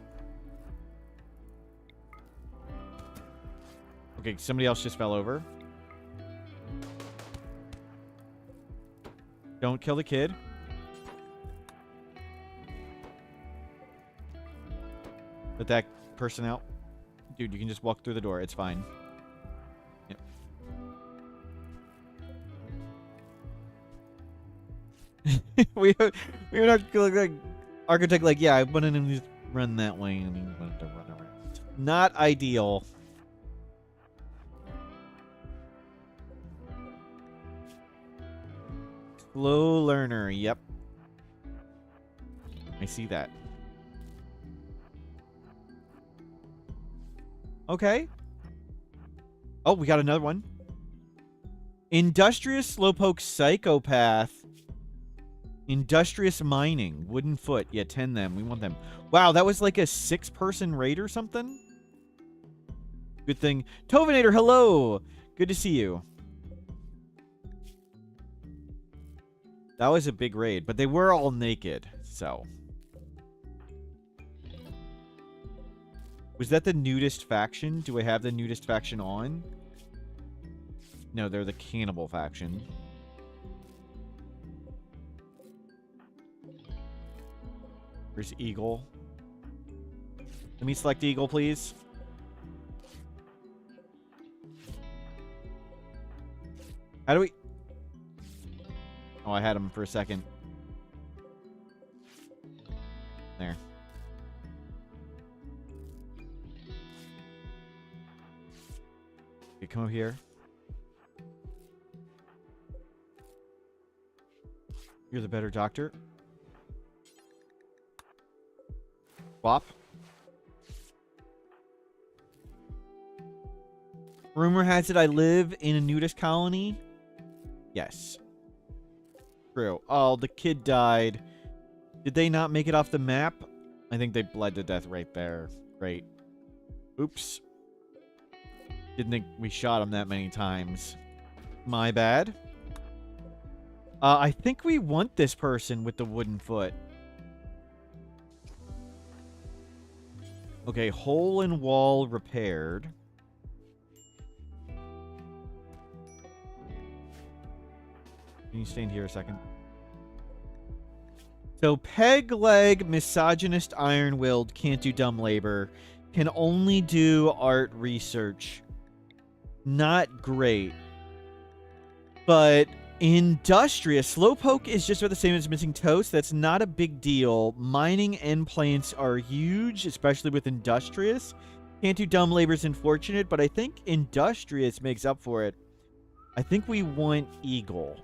Okay, somebody else just fell over. Don't kill the kid. Let that person out. Dude, you can just walk through the door. It's fine. Yep. we're not like architect like, yeah, I wanted him to just run that way and he wanted to run around. Not ideal. Slow learner, yep. I see that. Okay. Oh, we got another one. Industrious Slowpoke Psychopath. Industrious Mining. Wooden Foot. Yeah, 10 them. We want them. Wow, that was like a 6-person raid or something? Good thing. Tovinator, hello! Good to see you. That was a big raid, but they were all naked, so. Was that the nudist faction? Do I have the nudist faction on? No, they're the cannibal faction. Where's Eagle? Let me select Eagle, please. How do we... Oh, I had him for a second. There. Okay, come over here. You're the better doctor. Bop. Rumor has it I live in a nudist colony. Yes. True. Oh, the kid died. Did they not make it off the map? I think they bled to death right there. Great. Oops. Didn't think we shot him that many times. My bad. I think we want this person with the wooden foot. Okay, hole in wall repaired. Can you stand here a second? So, peg leg, misogynist, iron-willed, can't do dumb labor, can only do art research. Not great. But industrious. Slowpoke is just about the same as missing toast. That's not a big deal. Mining end plants are huge, especially with industrious. Can't do dumb labor is unfortunate, but I think industrious makes up for it. I think we want Eagle.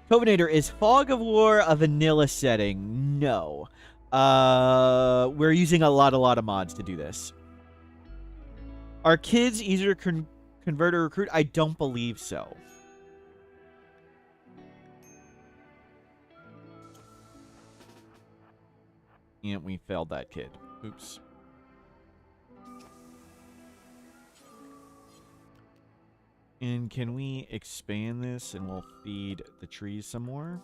Tovinator, is Fog of War a vanilla setting? No. We're using a lot of mods to do this. Are kids easier to convert or recruit? I don't believe so. And we failed that kid. Oops. And can we expand this and we'll feed the trees some more?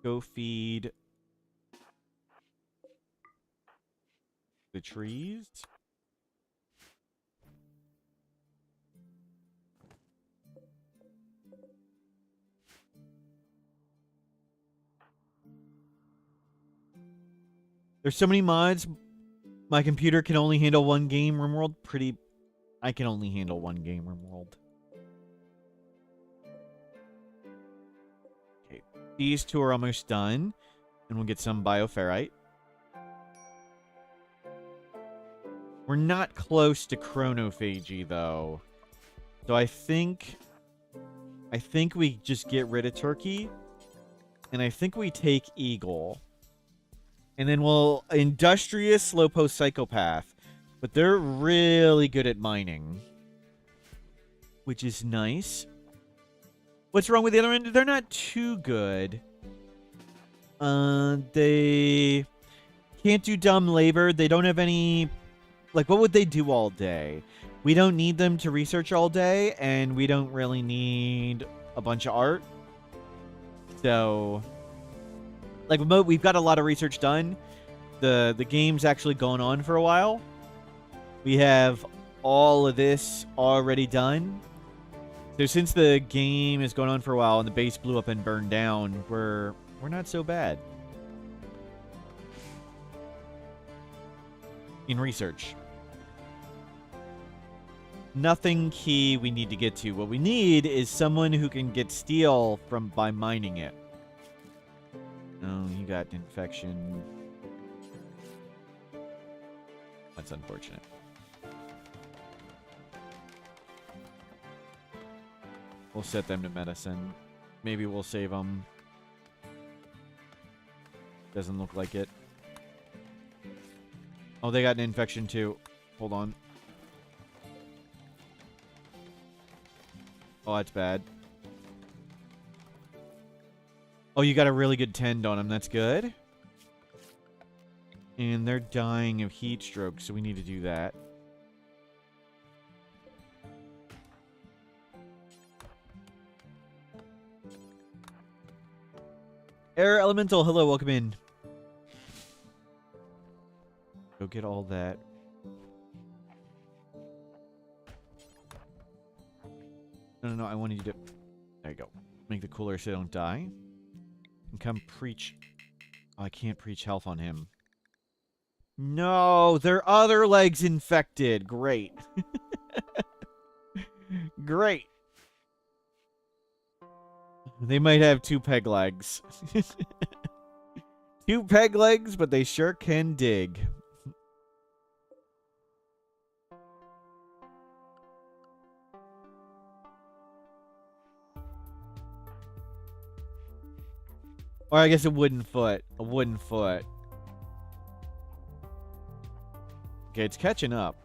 Go feed the trees. There's so many mods. My computer can only handle one game, Rimworld. I can only handle one game, Rimworld. Okay, these two are almost done. And we'll get some bioferrite. We're not close to chronophagy, though. So I think we just get rid of Turkey. And I think we take Eagle. And then we'll Industrious Slowpoke Psychopath. But they're really good at mining. Which is nice. What's wrong with the other end? They're not too good. They can't do dumb labor. They don't have any... Like, what would they do all day? We don't need them to research all day. And we don't really need a bunch of art. So... Like, we've got a lot of research done. The game's actually going on for a while. We have all of this already done. So since the game is going on for a while and the base blew up and burned down, we're not so bad. in research. Nothing key we need to get to. What we need is someone who can get steel by mining it. Oh, you got infection. That's unfortunate. We'll set them to medicine. Maybe we'll save them. Doesn't look like it. Oh, they got an infection too. Hold on. Oh, that's bad. Oh, you got a really good tend on them. That's good. And they're dying of heat stroke, so we need to do that. Air Elemental, hello, welcome in. Go get all that. No, I wanted you to... There you go. Make the cooler so they don't die. And come preach... Oh, I can't preach health on him. No, their other leg's infected. Great. Great. They might have 2 peg legs. 2 peg legs, but they sure can dig. Or I guess a wooden foot. A wooden foot. Okay, it's catching up.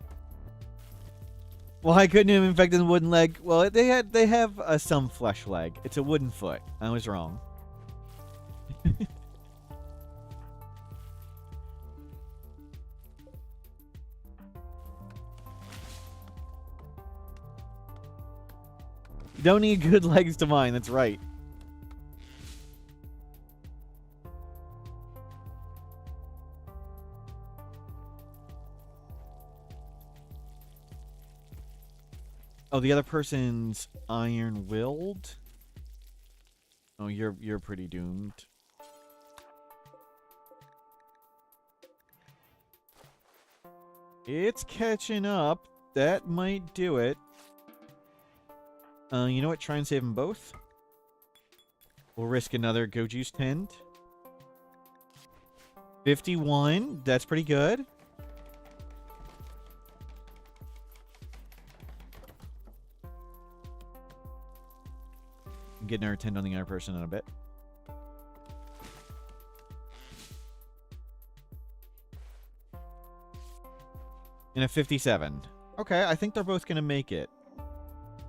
Well, I couldn't have infected the wooden leg. Well, they have some flesh leg. It's a wooden foot. I was wrong. You don't need good legs to mine. That's right. Oh, the other person's iron-willed? Oh, you're pretty doomed. It's catching up. That might do it. You know what? Try and save them both. We'll risk another Go Juice Tend. 51. That's pretty good. Getting our tend on the other person in a bit. And a 57. Okay, I think they're both going to make it.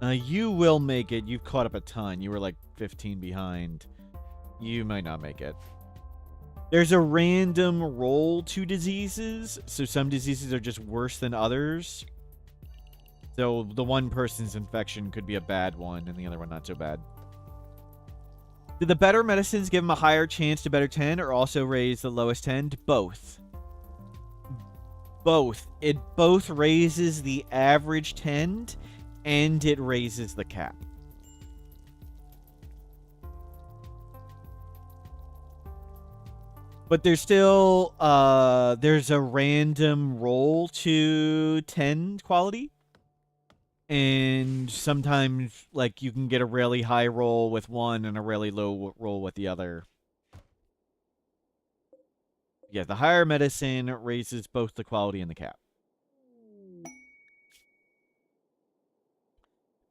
You will make it. You've caught up a ton. You were like 15 behind. You might not make it. There's a random roll to diseases. So some diseases are just worse than others. So the one person's infection could be a bad one and the other one not so bad. Do the better medicines give them a higher chance to better tend or also raise the lowest tend? Both. Both. It both raises the average tend and it raises the cap. But there's still, there's a random roll to tend quality. And sometimes, like, you can get a really high roll with one and a really low roll with the other. Yeah, the higher medicine raises both the quality and the cap.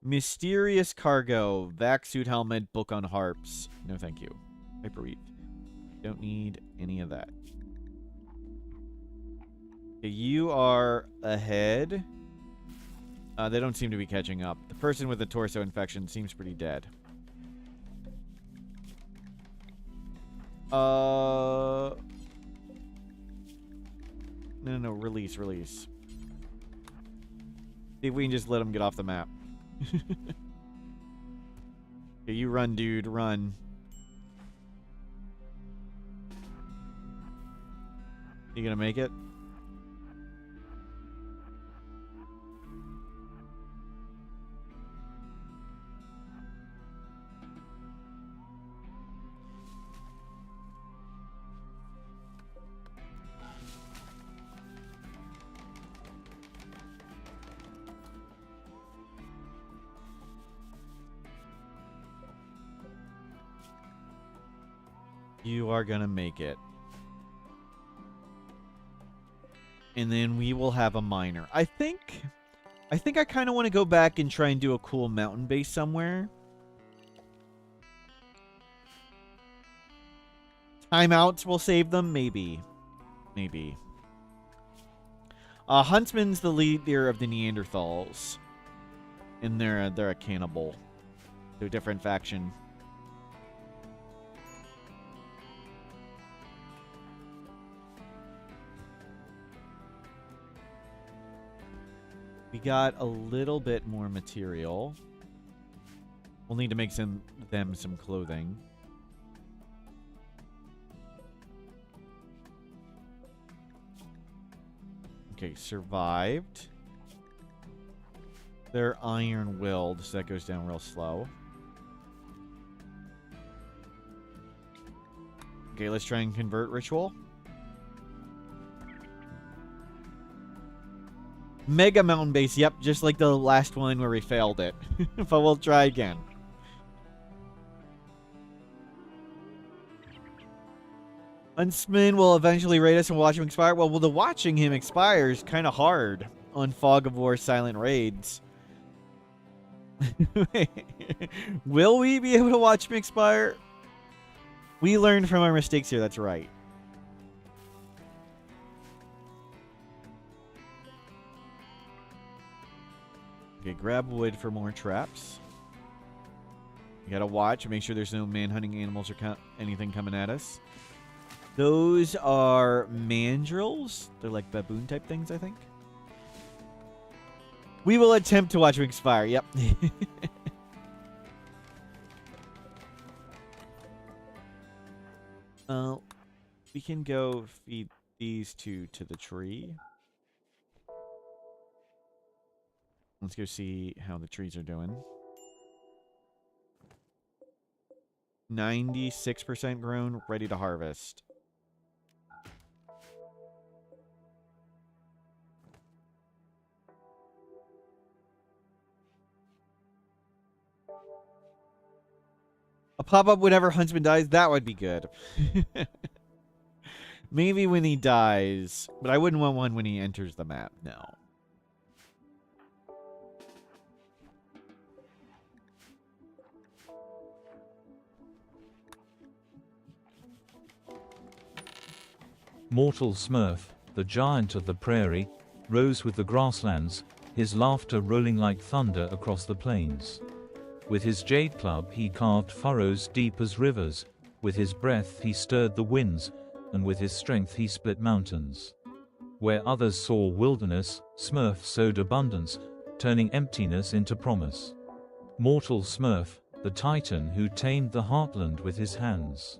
Mysterious cargo, vac suit helmet, book on harps. No, thank you. Hyperweave. Don't need any of that. Okay, you are ahead. They don't seem to be catching up. The person with the torso infection seems pretty dead. No, release. See if we can just let him get off the map. Okay, you run, dude, run. You gonna make it? You are gonna make it. And then we will have a miner. I think I kind of want to go back and try and do a cool mountain base somewhere. Timeouts will save them? Maybe. Maybe. Huntsman's the leader of the Neanderthals. And they're a cannibal. They're a different faction. We got a little bit more material. We'll need to make them some clothing. Okay, survived. They're iron-willed, so that goes down real slow. Okay, let's try and convert ritual. Mega mountain base, yep, just like the last one where we failed it. But we'll try again. Huntsman will eventually raid us and watch him expire. Well, the watching him expire is kind of hard on Fog of War silent raids. Will we be able to watch him expire? We learned from our mistakes here, that's right. Okay, grab wood for more traps. You gotta watch and make sure there's no man-hunting animals or anything coming at us. Those are mandrills. They're like baboon-type things, I think. We will attempt to watch them expire. Yep. We can go feed these two to the tree. Let's go see how the trees are doing. 96% grown, ready to harvest. A pop-up whenever Huntsman dies, that would be good. Maybe when he dies, but I wouldn't want one when he enters the map, no. Mortal Smurf, the giant of the prairie, rose with the grasslands, his laughter rolling like thunder across the plains. With his jade club he carved furrows deep as rivers, with his breath he stirred the winds, and with his strength he split mountains. Where others saw wilderness, Smurf sowed abundance, turning emptiness into promise. Mortal Smurf, the titan who tamed the heartland with his hands.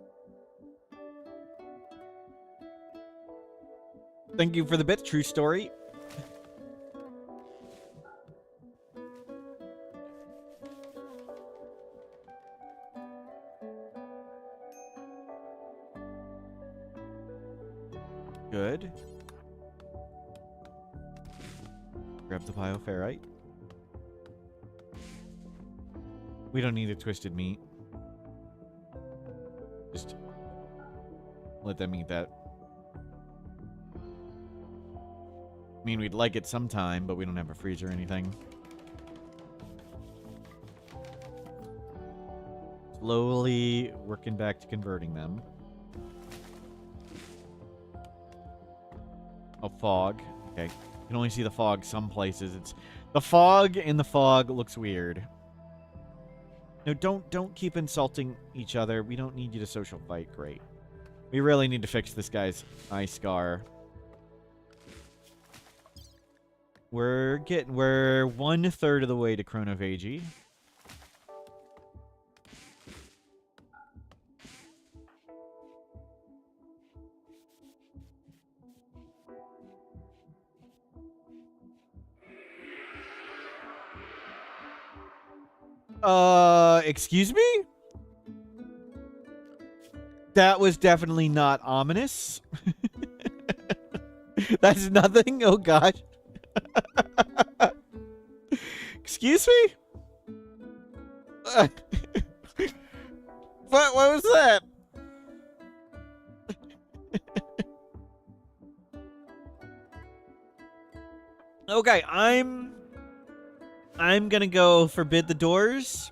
Thank you for the bit, true story. Good. Grab the bioferrite. We don't need a twisted meat. Just let them eat that. I mean, we'd like it sometime, but we don't have a freezer or anything. Slowly working back to converting them. Oh, fog. Okay. You can only see the fog some places. It's the fog in the fog looks weird. No, don't keep insulting each other. We don't need you to social fight. Great. We really need to fix this guy's eye scar. We're 1/3 of the way to chronovagi. Excuse me? That was definitely not ominous. That's nothing. Oh gosh. Excuse me? What was that? Okay, I'm gonna go forbid the doors.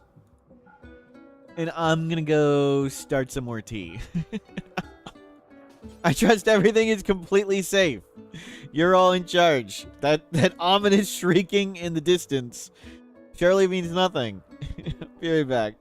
And I'm gonna go start some more tea. I trust everything is completely safe. You're all in charge. That ominous shrieking in the distance surely means nothing. Be right back.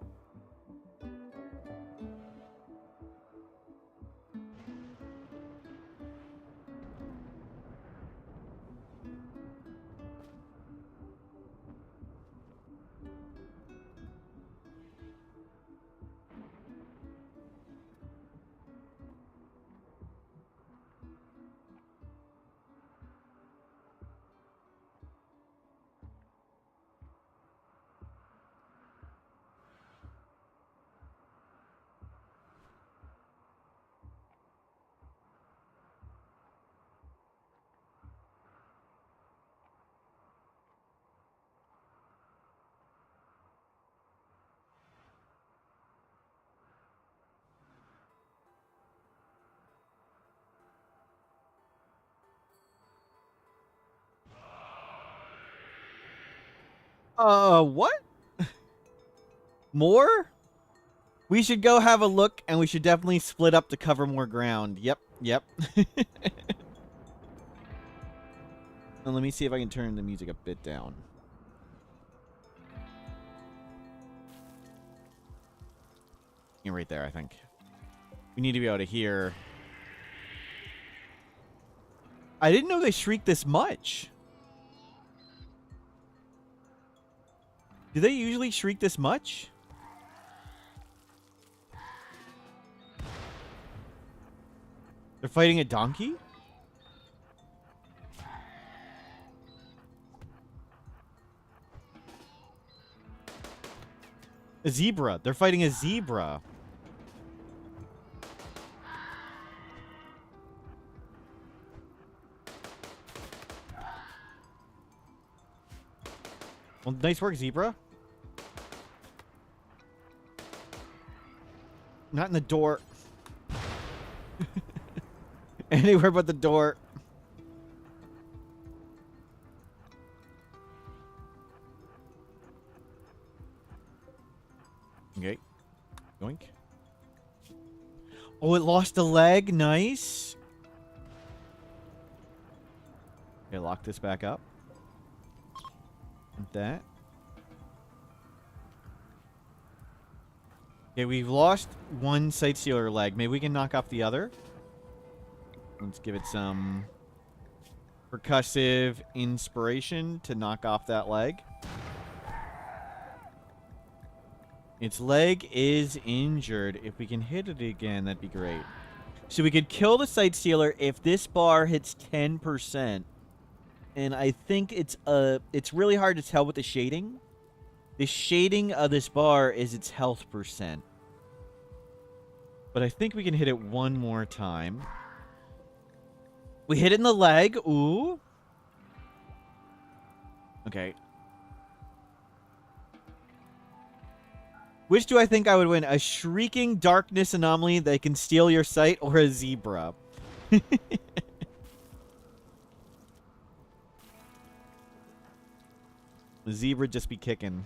What? More? We should go have a look, and we should definitely split up to cover more ground. Yep, yep. And let me see if I can turn the music a bit down. Yeah, right there, I think. We need to be able to hear. I didn't know they shriek this much. Do they usually shriek this much? They're fighting a donkey? A zebra. They're fighting a zebra. Well, nice work, zebra. Not in the door. Anywhere but the door. Okay. Yoink. Oh, it lost a leg. Nice. Okay, lock this back up. Like that. Okay, we've lost one sightseer leg. Maybe we can knock off the other. Let's give it some percussive inspiration to knock off that leg. Its leg is injured. If we can hit it again, that'd be great. So we could kill the sightseer if this bar hits 10%. And I think it's really hard to tell with the shading. The shading of this bar is its health percent. But I think we can hit it one more time. We hit it in the leg. Ooh. Okay. Which do I think I would win? A shrieking darkness anomaly that can steal your sight, or a zebra? The zebra just be kicking.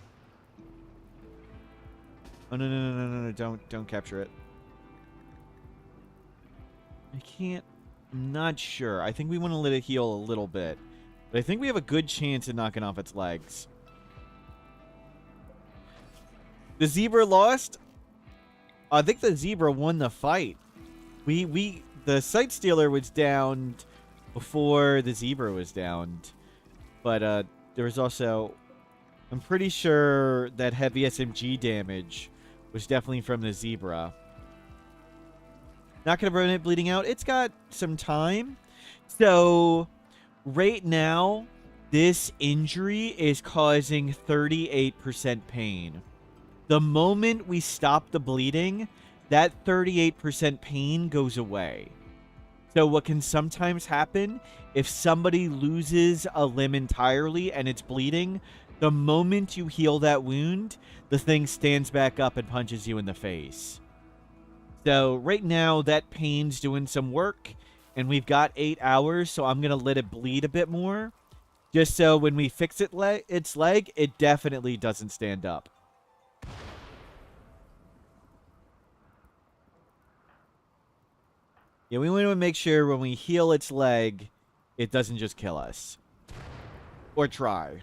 Oh no no no no no no! Don't capture it. I can't. I'm not sure. I think we want to let it heal a little bit, but I think we have a good chance of knocking off its legs. The zebra lost. I think the zebra won the fight. The sightstealer was downed before the zebra was downed, but there was also. I'm pretty sure that heavy SMG damage was definitely from the zebra. Not going to burn it bleeding out. It's got some time. So, right now, this injury is causing 38% pain. The moment we stop the bleeding, that 38% pain goes away. So what can sometimes happen, if somebody loses a limb entirely and it's bleeding, the moment you heal that wound, the thing stands back up and punches you in the face. So right now, that pain's doing some work, and we've got 8 hours, so I'm going to let it bleed a bit more. Just so when we fix its leg, it definitely doesn't stand up. Yeah, we want to make sure when we heal its leg, it doesn't just kill us. Or try.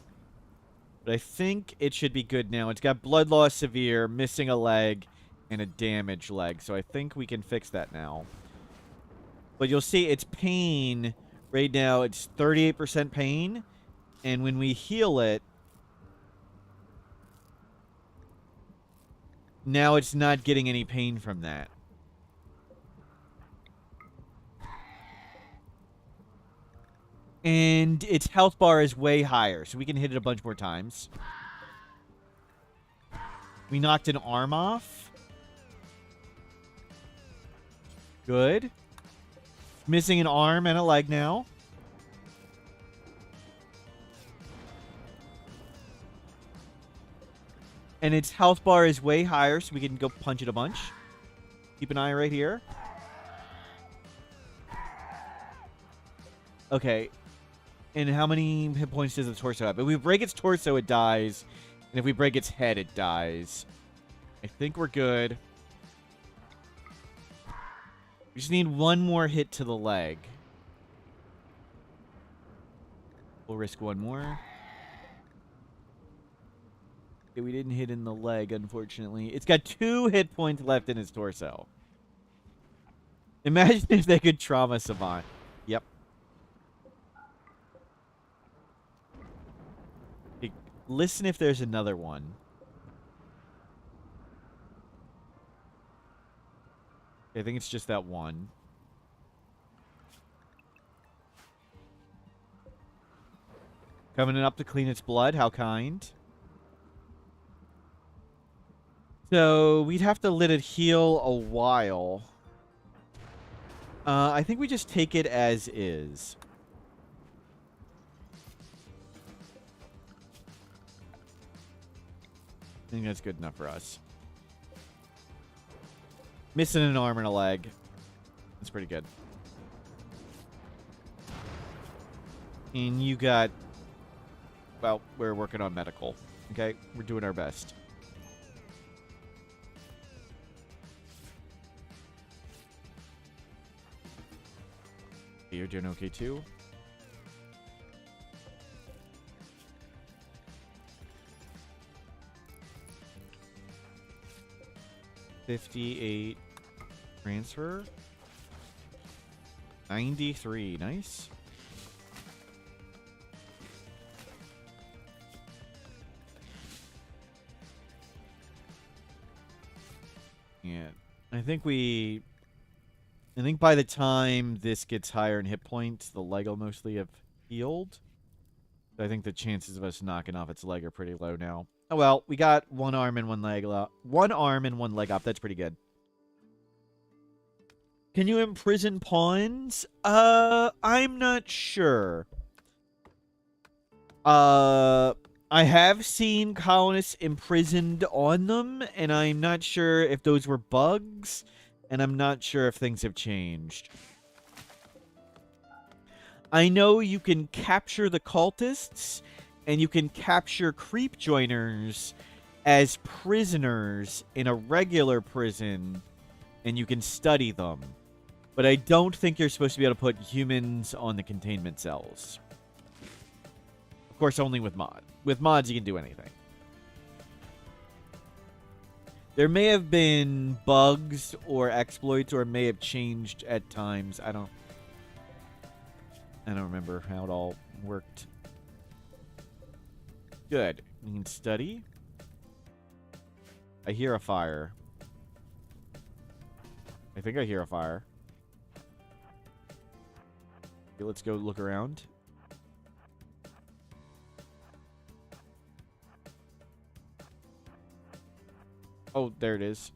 But I think it should be good now. It's got blood loss severe, missing a leg, and a damaged leg. So I think we can fix that now. But you'll see its pain right now, it's 38% pain. And when we heal it, now it's not getting any pain from that. And its health bar is way higher, so we can hit it a bunch more times. We knocked an arm off. Good. Missing an arm and a leg now. And its health bar is way higher, so we can go punch it a bunch. Keep an eye right here. Okay. And how many hit points does the torso have? If we break its torso, it dies. And if we break its head, it dies. I think we're good. We just need one more hit to the leg. We'll risk one more. Okay, we didn't hit in the leg, unfortunately. It's got 2 hit points left in its torso. Imagine if they could trauma savant. Yep. Okay, listen if there's another one. I think it's just that one. Coming up to clean its blood. How kind. So, we'd have to let it heal a while. I think we just take it as is. I think that's good enough for us. Missing an arm and a leg. That's pretty good. And you got... Well, we're working on medical. Okay? We're doing our best. You're doing okay, too. $58 transfer. 93. Nice. Yeah. I think by the time this gets higher in hit points, the leg will mostly have healed. So I think the chances of us knocking off its leg are pretty low now. Oh well, we got one arm and one leg up. One arm and one leg up. That's pretty good. Can you imprison pawns? I'm not sure. I have seen colonists imprisoned on them, and I'm not sure if those were bugs, and I'm not sure if things have changed. I know you can capture the cultists, and you can capture creep joiners as prisoners in a regular prison, and you can study them. But I don't think you're supposed to be able to put humans on the containment cells. Of course, only with mod. With mods, you can do anything. There may have been bugs or exploits, or it may have changed at times. I don't remember how it all worked. Good. We can study. I hear a fire. I think I hear a fire. Okay, let's go look around. Oh, there it is.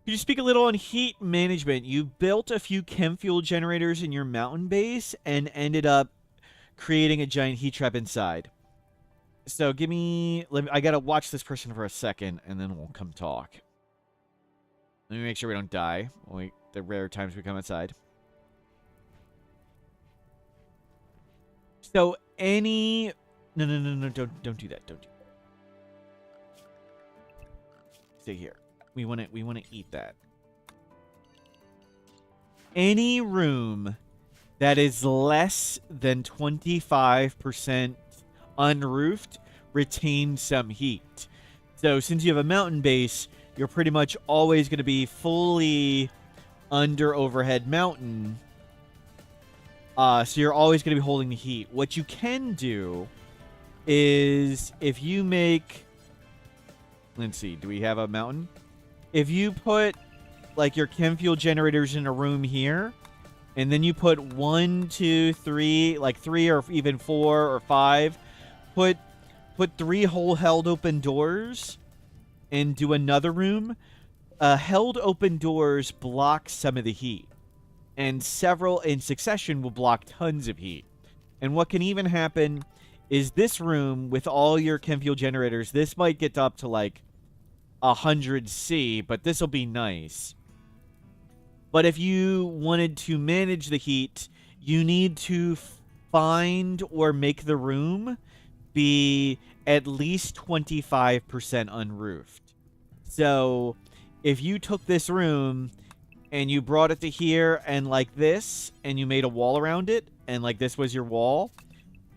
Could you speak a little on heat management? You built a few chem fuel generators in your mountain base and ended up creating a giant heat trap inside. So give me... I gotta watch this person for a second, and then we'll come talk. Let me make sure we don't die. The rare times we come outside. So any... No, don't do that. Don't do that. Stay here. We want to eat that. Any room that is less than 25% unroofed retains some heat. So since you have a mountain base, you're pretty much always going to be fully under overhead mountain. So you're always going to be holding the heat. What you can do is if you make... Let's see. Do we have a mountain? If you put like your chem fuel generators in a room here, and then you put 1, 2, 3, like 3 or even 4 or 5, put 3 whole held open doors and do another room. Held open doors block some of the heat, and several in succession will block tons of heat. And what can even happen is this room with all your chem fuel generators, this might get up to like 100 C, but this will be nice. But if you wanted to manage the heat, you need to find or make the room be at least 25% unroofed. So if you took this room and you brought it to here and like this, and you made a wall around it, and like this was your wall,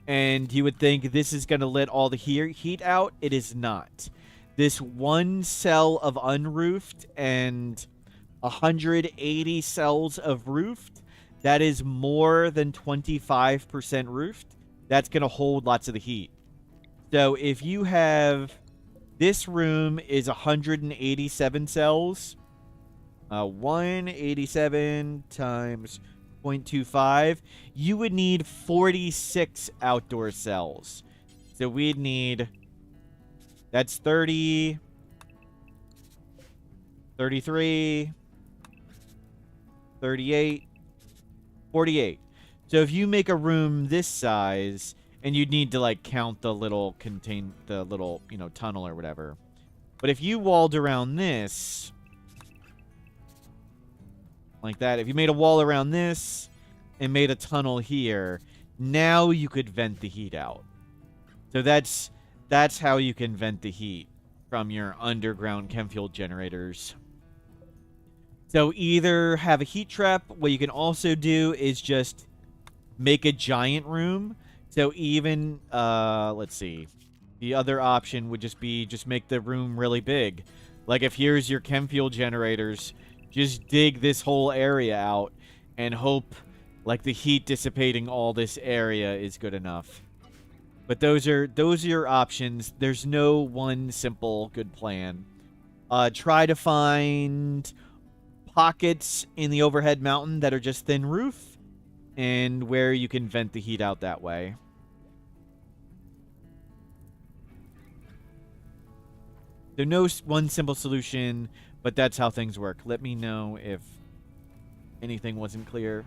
and you would think this is going to let all the heat out, it is not. This one cell of unroofed and 180 cells of roofed, that is more than 25% roofed. That's going to hold lots of the heat. So if you have... This room is 187 cells. 187 times 0.25. You would need 46 outdoor cells. So we'd need... That's 30... 33... 38, 48. So if you make a room this size, and you'd need to like count the little tunnel or whatever. But if you walled around this like that, if you made a wall around this and made a tunnel here, now you could vent the heat out. So that's how you can vent the heat from your underground chem fuel generators. So either have a heat trap. What you can also do is just make a giant room. So even, let's see. The other option would just be make the room really big. Like if here's your chem fuel generators, just dig this whole area out and hope like the heat dissipating all this area is good enough. But those are your options. There's no one simple good plan. Try to find pockets in the overhead mountain that are just thin roof, and where you can vent the heat out that way. There's no one simple solution, but that's how things work. Let me know if anything wasn't clear.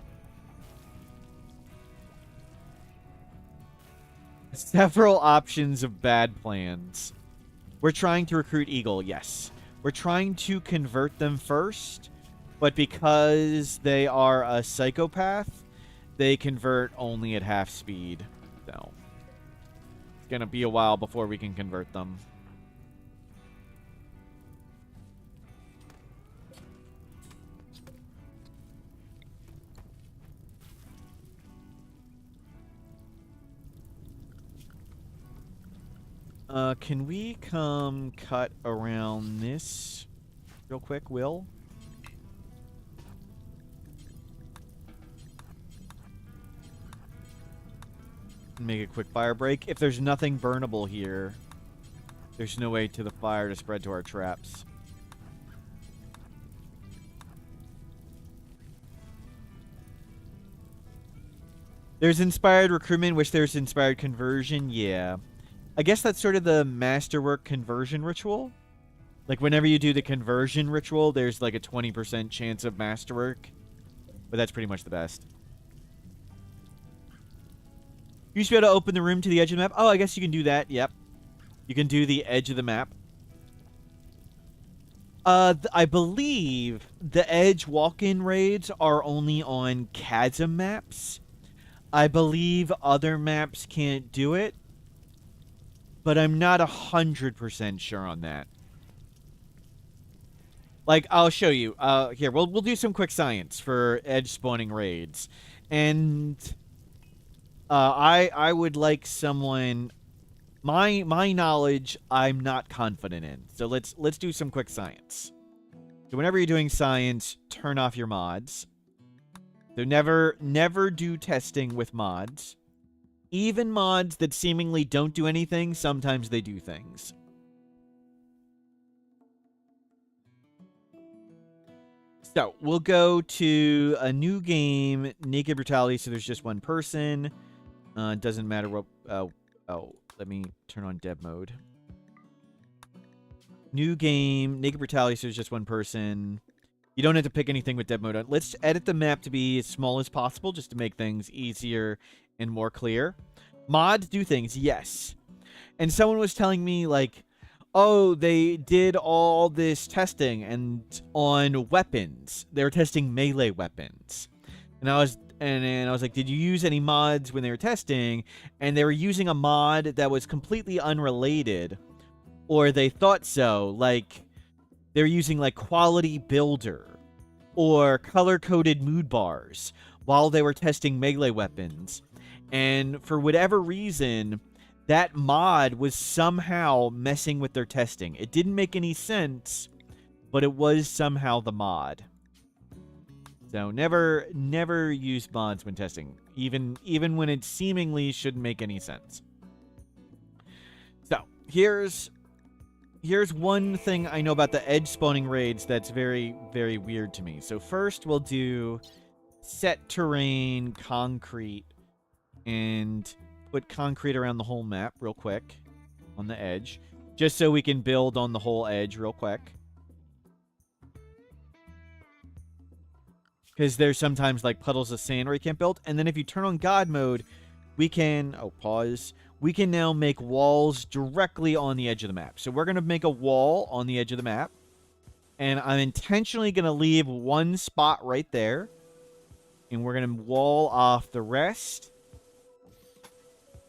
Several options of bad plans. We're trying to recruit Eagle, yes. We're trying to convert them first, but because they are a psychopath, they convert only at half speed. So it's going to be a while before we can convert them. Can we come cut around this real quick, Will? Make a quick fire break. If there's nothing burnable here, there's no way to the fire to spread to our traps. There's inspired recruitment, which there's inspired conversion. Yeah. I guess that's sort of the masterwork conversion ritual. Like, whenever you do the conversion ritual, there's like a 20% chance of masterwork. But that's pretty much the best. You should be able to open the room to the edge of the map. Oh, I guess you can do that. Yep. You can do the edge of the map. I believe the edge walk-in raids are only on chasm maps. I believe other maps can't do it, but I'm not 100% sure on that. Like, I'll show you. Here, we'll do some quick science for edge spawning raids, and I would like someone. My knowledge, I'm not confident in. So let's do some quick science. So whenever you're doing science, turn off your mods. So never do testing with mods. Even mods that seemingly don't do anything, sometimes they do things. So we'll go to a new game, Naked Brutality. So there's just one person. Doesn't matter what. Oh, let me turn on dev mode. New game, Naked Brutality. So there's just one person. You don't have to pick anything with dev mode on. Let's edit the map to be as small as possible just to make things easier and more clear. Mods do things, yes. And someone was telling me, like, oh, they did all this testing and on weapons. They were testing melee weapons. And I was like, did you use any mods when they were testing? And they were using a mod that was completely unrelated. Or they thought so. Like, they're using, like, Quality Builder or color-coded mood bars while they were testing melee weapons. And for whatever reason, that mod was somehow messing with their testing. It didn't make any sense, but it was somehow the mod. So never use mods when testing, even when it seemingly shouldn't make any sense. So here's one thing I know about the edge spawning raids that's very, very weird to me. So first we'll do set terrain concrete and put concrete around the whole map real quick on the edge, just so we can build on the whole edge real quick. Because there's sometimes like puddles of sand where you can't build. And then if you turn on God mode, we can... Oh, pause. We can now make walls directly on the edge of the map. So we're going to make a wall on the edge of the map. And I'm intentionally going to leave one spot right there. And we're going to wall off the rest.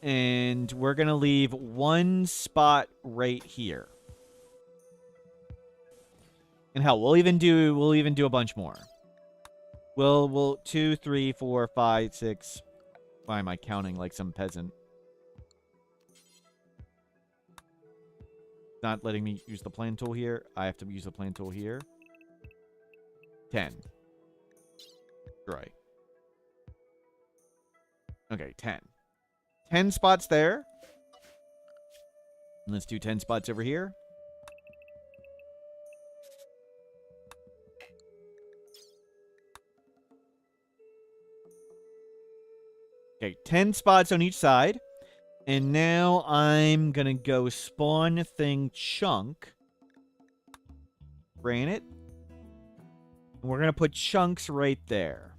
And we're going to leave one spot right here. And hell, we'll even do a bunch more. We'll 2, 3, 4, 5, 6. Why am I counting like some peasant? Not letting me use the plan tool here. I have to use the plan tool here. 10. Right. Okay, 10. 10 spots there. And let's do 10 spots over here. Okay, 10 spots on each side. And now I'm going to go spawn thing chunk. Granite. And we're going to put chunks right there.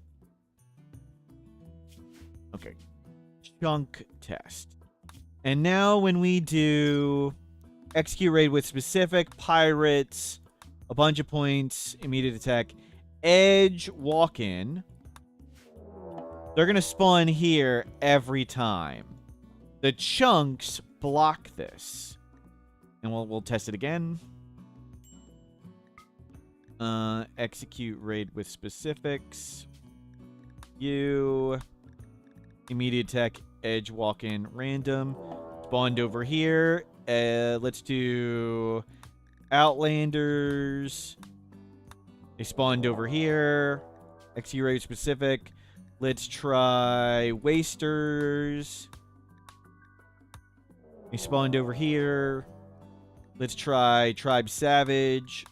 Okay. Chunk test. And now when we do execute raid with specific, pirates, a bunch of points, immediate attack, edge walk-in, they're going to spawn here every time. The chunks block this. And we'll test it again. Execute raid with specifics. Immediate attack, edge walk-in, random. Spawned over here. Let's do Outlanders. They spawned over here. Execute raid specific. Let's try Wasters. They spawned over here. Let's try Tribe Savage.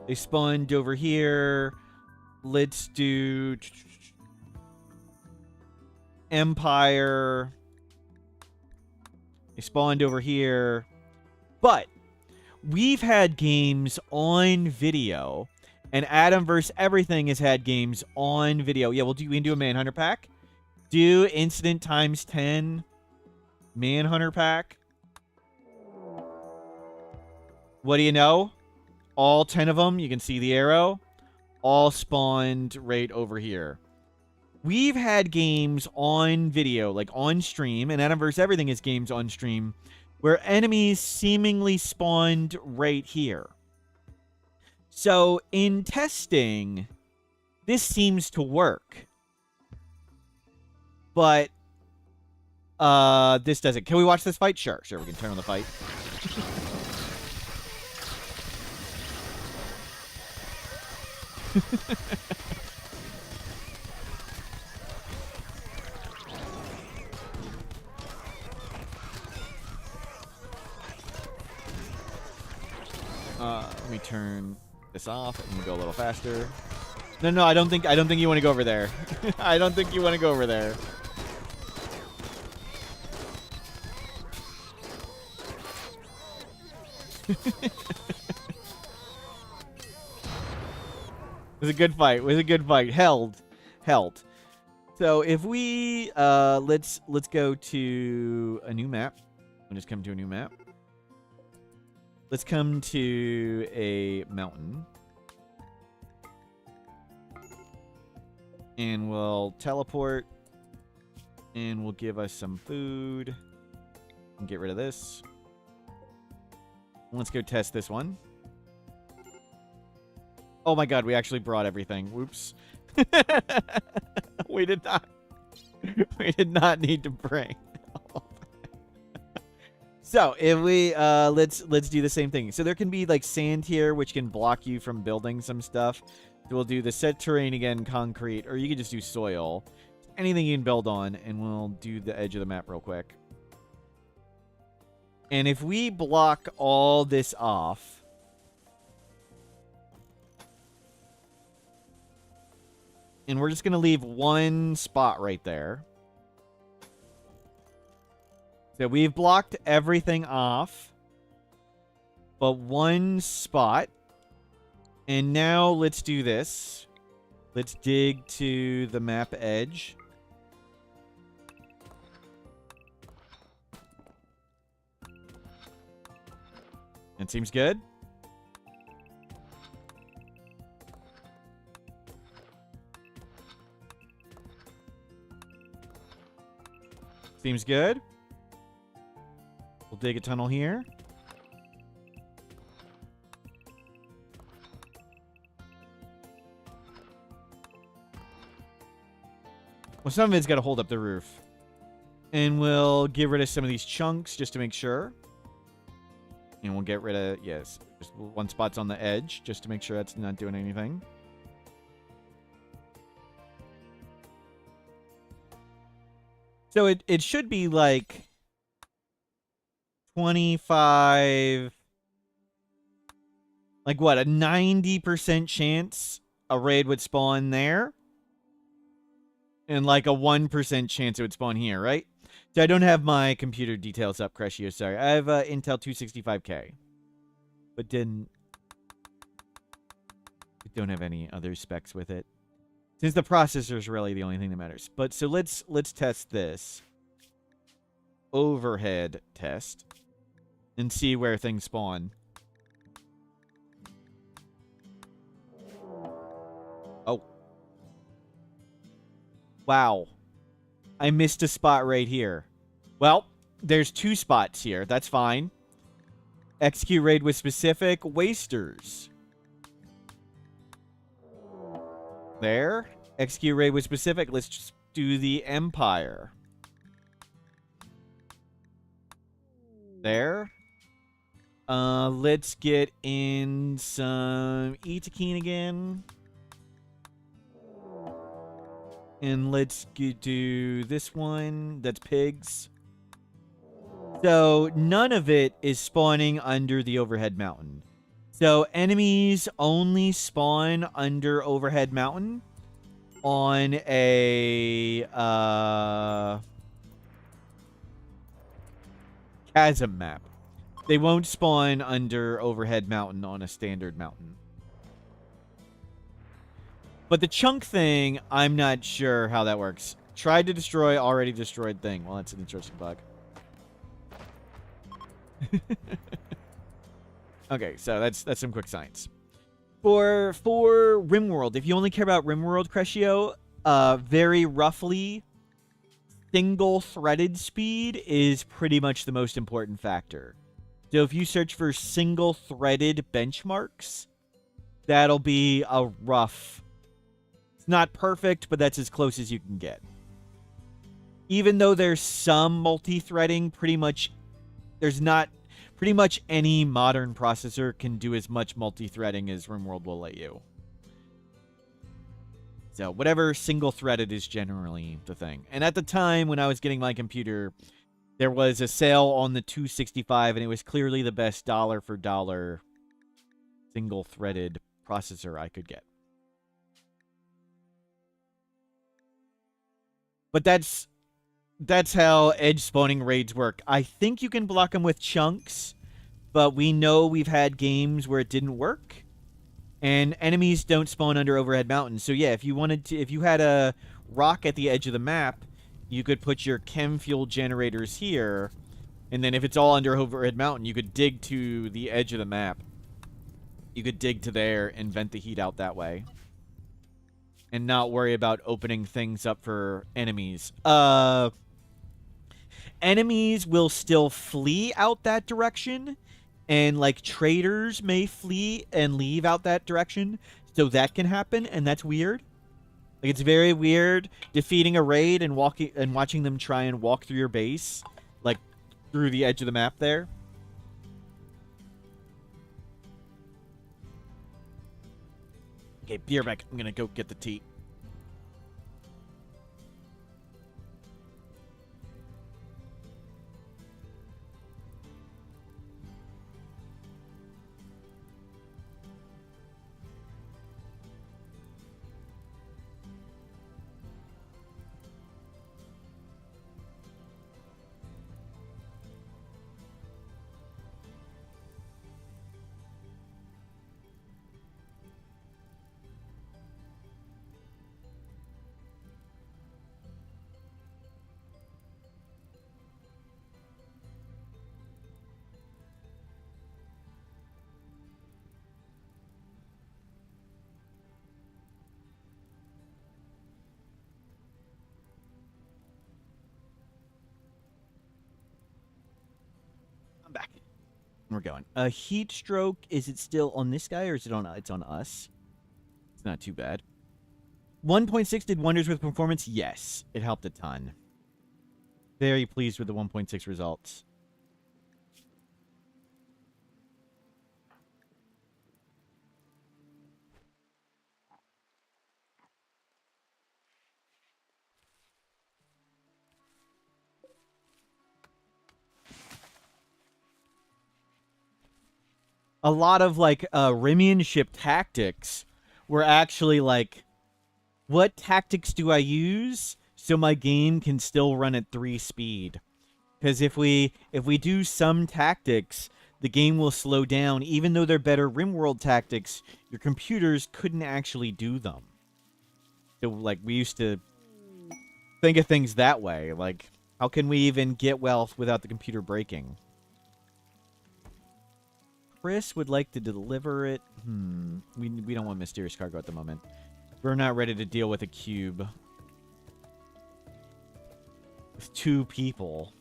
They spawned over here. Let's do Empire. They spawned over here. But we've had games on video, and Adam vs. Everything has had games on video. Yeah, we can do a Manhunter pack. Do incident times 10. Manhunter pack. What do you know? All 10 of them, you can see the arrow, all spawned right over here. We've had games on video, like on stream, and Animverse Everything is games on stream, where enemies seemingly spawned right here. So, in testing, this seems to work. But, this doesn't. Can we watch this fight? Sure, we can turn on the fight. Let me turn this off and go a little faster. No, I don't think you want to go over there. I don't think you want to go over there. It was a good fight. Held. So if we let's go to a new map. We'll just come to a new map. Let's come to a mountain. And we'll teleport. And we'll give us some food. And get rid of this. Let's go test this one. Oh my god, we actually brought everything. Whoops. We did not need to bring. So, if we let's do the same thing. So there can be like sand here which can block you from building some stuff. So we'll do the set terrain again, concrete, or you can just do soil. Anything you can build on, and we'll do the edge of the map real quick. And if we block all this off, and we're just going to leave one spot right there. So we've blocked everything off, but one spot. And now let's do this. Let's dig to the map edge. That seems good. Seems good. We'll dig a tunnel here. Well, some of it's got to hold up the roof. And we'll get rid of some of these chunks just to make sure. And we'll get rid of, yes, just one spot's on the edge just to make sure that's not doing anything. So it should be like 25, like what, a 90% chance a raid would spawn there? And like a 1% chance it would spawn here, right? So I don't have my computer details up, Crescio, sorry. I have Intel 265K. But don't have any other specs with it. Since the processor is really the only thing that matters. But so let's test this. Overhead test. And see where things spawn. Oh. Wow. I missed a spot right here. Well, there's two spots here. That's fine. Execute raid with specific wasters. There. Execute raid with specific. Let's just do the Empire. There. Let's get in some Itakeen again. And let's do this one. That's pigs. So none of it is spawning under the overhead mountain. So enemies only spawn under overhead mountain on a chasm map. They won't spawn under overhead mountain on a standard mountain. But the chunk thing, I'm not sure how that works. Tried to destroy already destroyed thing. Well, that's an interesting bug. Okay, so that's some quick science. For Rimworld, if you only care about Rimworld, Crescio, very roughly, single-threaded speed is pretty much the most important factor. So if you search for single-threaded benchmarks, that'll be a rough... It's not perfect, but that's as close as you can get. Even though there's some multi-threading, pretty much any modern processor can do as much multi-threading as Rimworld will let you. So whatever single-threaded is generally the thing. And at the time when I was getting my computer, there was a sale on the 265, and it was clearly the best dollar for dollar single-threaded processor I could get. But that's how edge spawning raids work. I think you can block them with chunks, but we know we've had games where it didn't work. And enemies don't spawn under overhead mountains. So yeah, if you had a rock at the edge of the map, you could put your chem fuel generators here, and then if it's all under overhead mountain, you could dig to the edge of the map. You could dig to there and vent the heat out that way. And not worry about opening things up for enemies. Enemies will still flee out that direction, and like traders may flee and leave out that direction, so that can happen, and that's weird. Like, it's very weird defeating a raid and watching them try and walk through your base, like through the edge of the map there. Okay, beer back. I'm gonna go get the tea. I'm back. We're going. A heat stroke, is it still on this guy or is it on it's on us? It's not too bad. 1.6 did wonders with performance? Yes. It helped a ton. Very pleased with the 1.6 results. A lot of, like, Rimian ship tactics were actually, like, what tactics do I use so my game can still run at 3 speed? Because if we do some tactics, the game will slow down. Even though they're better Rimworld tactics, your computers couldn't actually do them. So, like, we used to think of things that way. Like, how can we even get wealth without the computer breaking? Chris would like to deliver it. We don't want mysterious cargo at the moment. We're not ready to deal with a cube. With 2 people.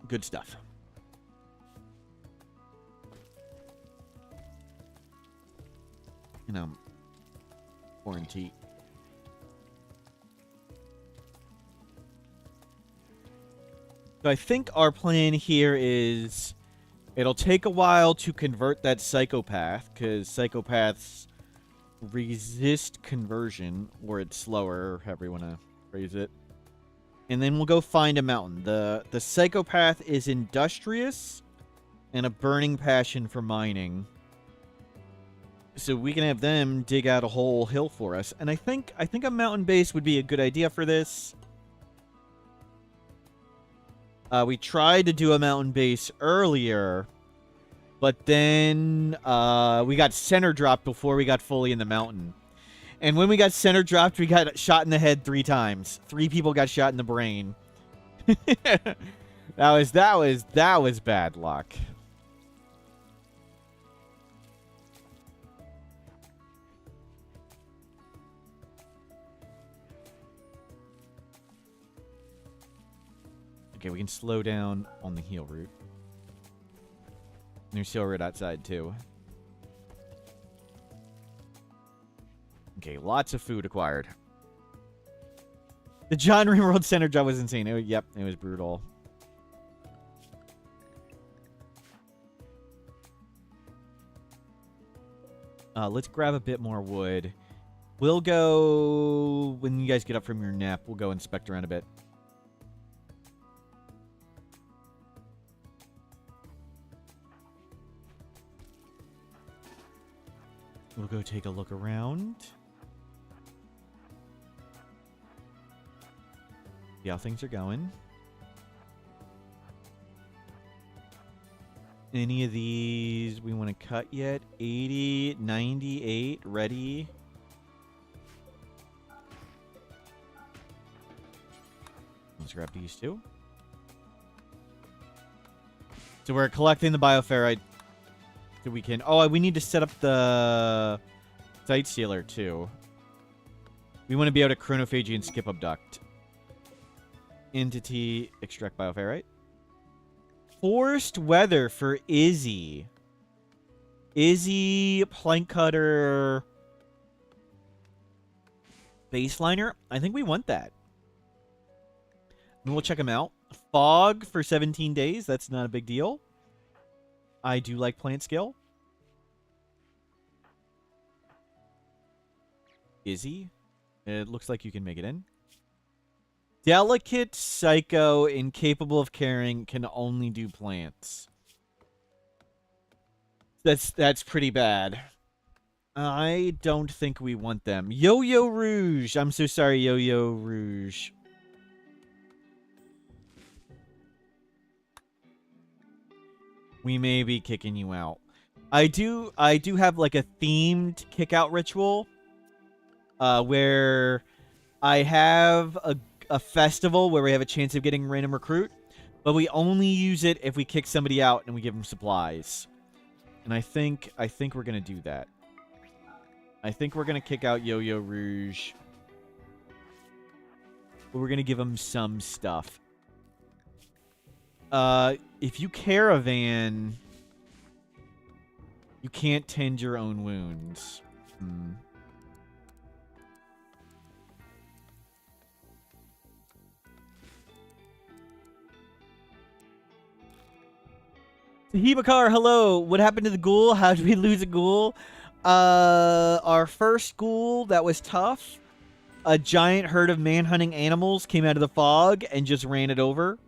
Good stuff. You know, quarantine. So I think our plan here is it'll take a while to convert that psychopath, because psychopaths resist conversion, or it's slower, or however you want to phrase it. And then we'll go find a mountain. The psychopath is industrious and a burning passion for mining. So we can have them dig out a whole hill for us. And I think a mountain base would be a good idea for this. We tried to do a mountain base earlier, but then we got center dropped before we got fully in the mountain. And when we got center dropped, we got shot in the head 3 times. 3 people got shot in the brain. that was bad luck. Okay, we can slow down on the heal route. There's heal route outside too. Okay, lots of food acquired. The John Rimworld center job was insane. Yep, it was brutal. Let's grab a bit more wood. We'll go... When you guys get up from your nap, we'll go inspect around a bit. We'll go take a look around. See how things are going. Any of these we want to cut yet? 80, 98, ready. Let's grab these two. So we're collecting the bioferrite. So we can... Oh, we need to set up the Sight Sealer too. We want to be able to chronophage and skip abduct. Entity, extract bioferrite. Forced weather for Izzy. Izzy, plank cutter, baseliner. I think we want that. And we'll check them out. Fog for 17 days. That's not a big deal. I do like plant skill. Izzy. It looks like you can make it in. Delicate, psycho, incapable of caring, can only do plants. That's pretty bad. I don't think we want them. Yo-Yo Rouge. I'm so sorry, Yo-Yo Rouge. We may be kicking you out. I do have like a themed kick out ritual where I have a festival where we have a chance of getting random recruit, but we only use it if we kick somebody out and we give them supplies. And I think we're gonna do that. I think we're gonna kick out Yo-Yo Rouge, but we're gonna give him some stuff. If you caravan, you can't tend your own wounds. Hibakar, hello. What happened to the ghoul? How did we lose a ghoul? Our first ghoul that was tough. A giant herd of man-hunting animals came out of the fog and just ran it over.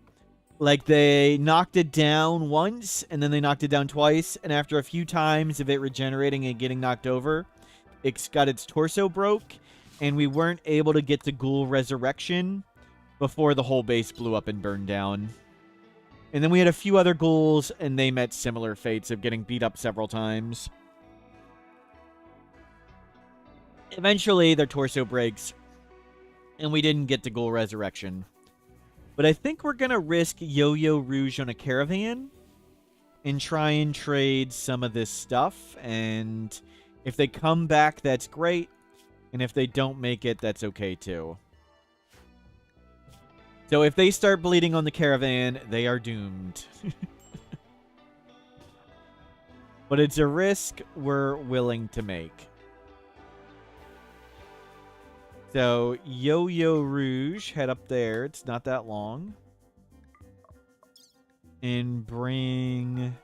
Like, they knocked it down once, and then they knocked it down twice, and after a few times of it regenerating and getting knocked over, it's got its torso broke, and we weren't able to get to ghoul resurrection before the whole base blew up and burned down. And then we had a few other ghouls, and they met similar fates of getting beat up several times. Eventually, their torso breaks, and we didn't get to ghoul resurrection. But I think we're going to risk Yo-Yo Rouge on a caravan and try and trade some of this stuff. And if they come back, that's great. And if they don't make it, that's okay too. So if they start bleeding on the caravan, they are doomed. But it's a risk we're willing to make. So, Yo-Yo Rouge, head up there. It's not that long. And bring...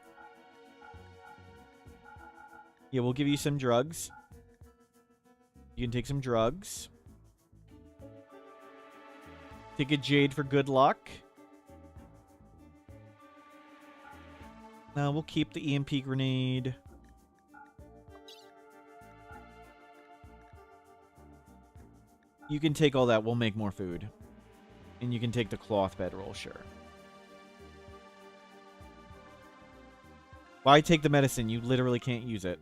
Yeah, we'll give you some drugs. You can take some drugs. Take a jade for good luck. We'll keep the EMP grenade. You can take all that. We'll make more food. And you can take the cloth bedroll, sure. Why take the medicine? You literally can't use it.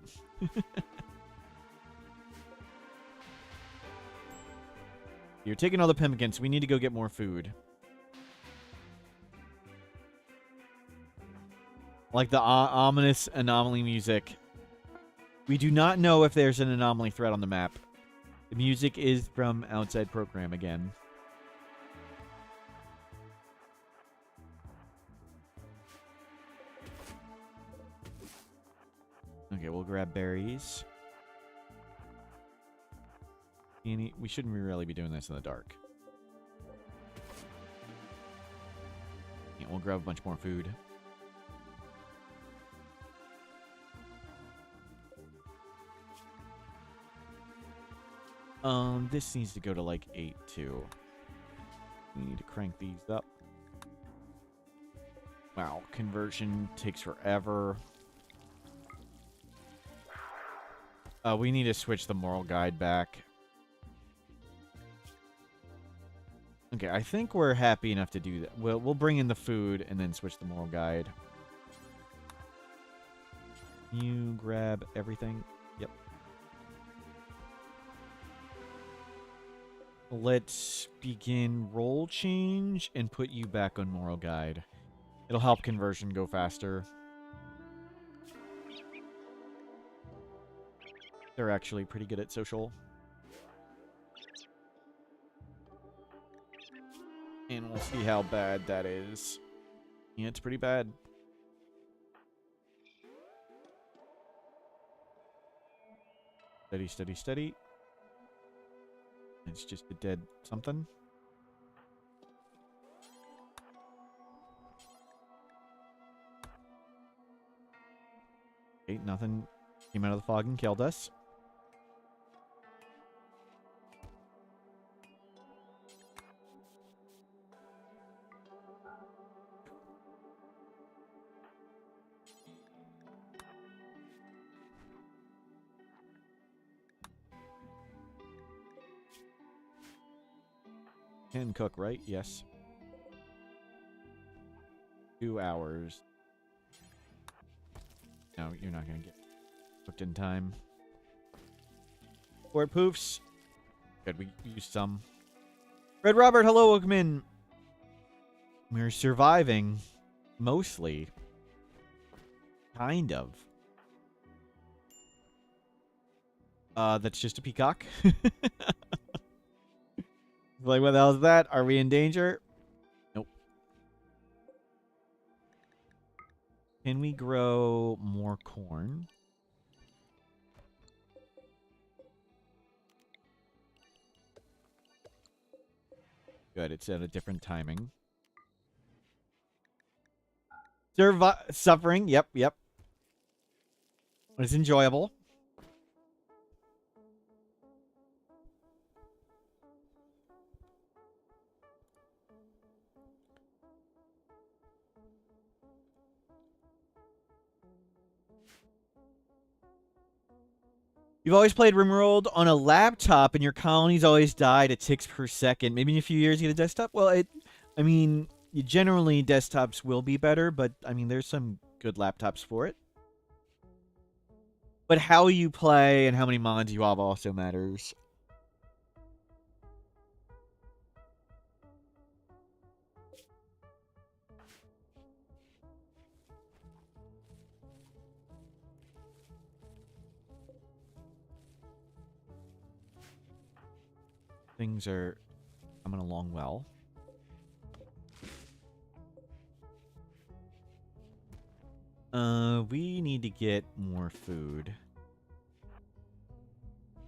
You're taking all the pemmican, so we need to go get more food. Like the ominous anomaly music. We do not know if there's an anomaly threat on the map. The music is from outside program again. Okay, we'll grab berries. We shouldn't really be doing this in the dark. Yeah, we'll grab a bunch more food. This needs to go to like 8 too. We need to crank these up. Wow, conversion takes forever. We need to switch the moral guide back. Okay, I think we're happy enough to do that. We'll bring in the food and then switch the moral guide. You grab everything. Yep. Let's begin roll change and put you back on moral guide. It'll help conversion go faster. They're actually pretty good at social. And we'll see how bad that is. Yeah, it's pretty bad. Steady, steady, steady. It's just a dead something. Okay, nothing came out of the fog and killed us. Can cook, right? Yes. 2 hours. No, you're not going to get cooked in time. 4 poofs. Good, we used some. Red Robert, hello, welcome in. We're surviving. Mostly. Kind of. That's just a peacock. Like, what the hell is that? Are we in danger? Nope. Can we grow more corn? Good, it's at a different timing. Suffering, yep, yep. It's enjoyable. You've always played Rimworld on a laptop, and your colonies always died at ticks per second. Maybe in a few years you get a desktop. Well, I mean, generally desktops will be better, but I mean, there's some good laptops for it. But how you play and how many mods you have also matters. Things are coming along well. We need to get more food.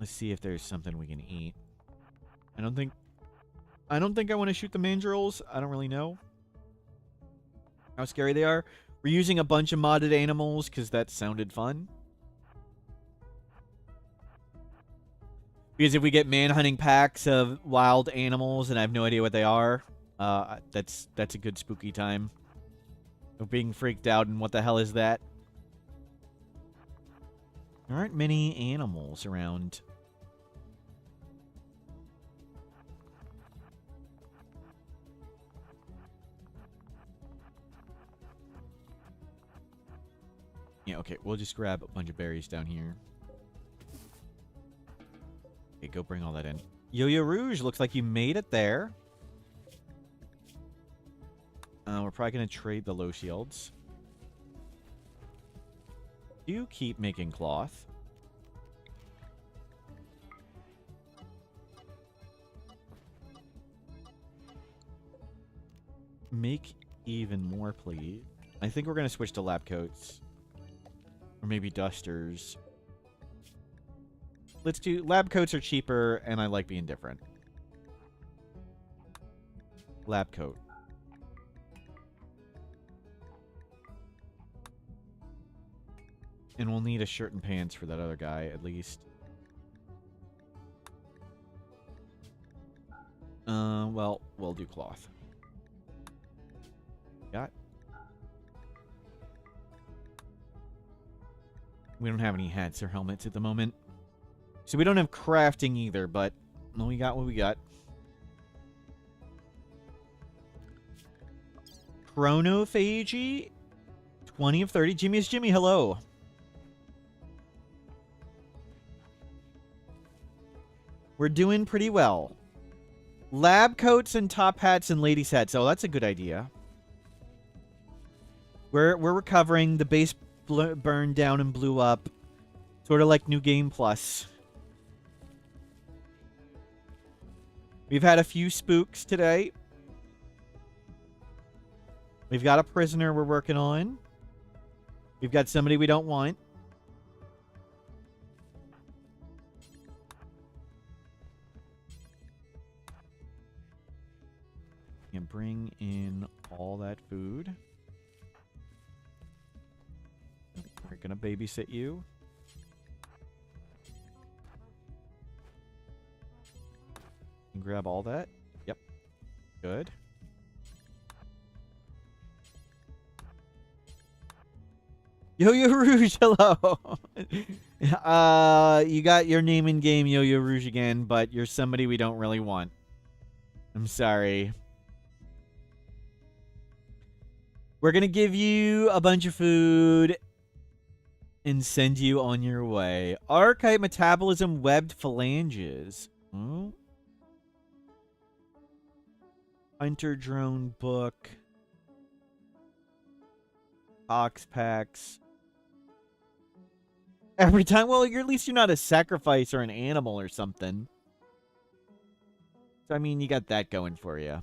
Let's see if there's something we can eat. I don't think I want to shoot the mandrills. I don't really know how scary they are. We're using a bunch of modded animals because that sounded fun. Because if we get man-hunting packs of wild animals and I have no idea what they are, that's a good spooky time. Of being freaked out and what the hell is that? There aren't many animals around. Yeah, okay, we'll just grab a bunch of berries down here. Okay, go bring all that in. Yo-Yo Rouge, looks like you made it there. We're probably going to trade the low shields. You keep making cloth. Make even more, please. I think we're going to switch to lab coats. Or maybe dusters. Let's do... Lab coats are cheaper, and I like being different. Lab coat. And we'll need a shirt and pants for that other guy, at least. Well, we'll do cloth. Got. We don't have any hats or helmets at the moment. So we don't have crafting either, but well, we got what we got. Chronophagy. 20 of 30. Jimmy is Jimmy. Hello. We're doing pretty well. Lab coats and top hats and ladies' hats. Oh, that's a good idea. We're recovering. The base burned down and blew up. Sort of like New Game Plus. We've had a few spooks today. We've got a prisoner we're working on. We've got somebody we don't want. And bring in all that food. We're gonna babysit you. And grab all that. Yep. Good. Yo-Yo Rouge, hello. You got your name in game, Yo-Yo Rouge again, but you're somebody we don't really want. I'm sorry. We're gonna give you a bunch of food and send you on your way. Archetype metabolism, webbed phalanges. Oh. Hunter drone book. Ox packs. Every time, well, at least you're not a sacrifice or an animal or something. So, I mean, you got that going for you.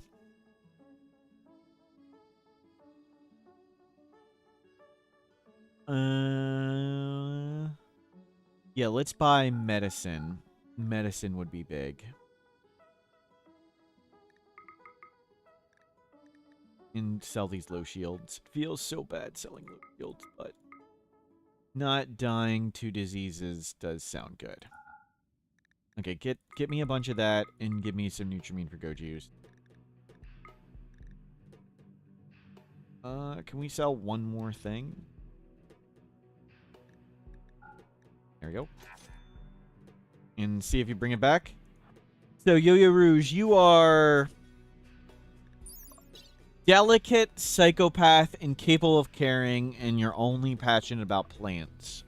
Yeah, let's buy medicine. Medicine would be big. And sell these low shields. Feels so bad selling low shields, but not dying to diseases does sound good. Okay, get me a bunch of that and give me some Nutrimine for Go Juice. Can we sell one more thing? There we go. And see if you bring it back. So, Yo-Yo Rouge, you are delicate, psychopath, incapable of caring, and you're only passionate about plants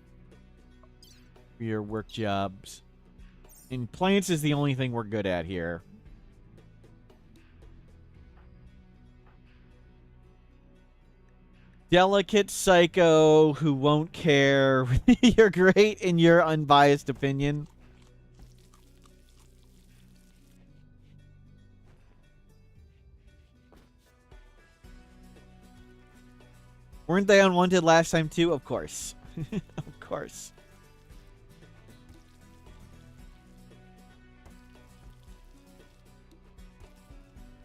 for your work jobs. And plants is the only thing we're good at here. Delicate psycho who won't care. You're great in your unbiased opinion. Weren't they unwanted last time too? Of course. Of course.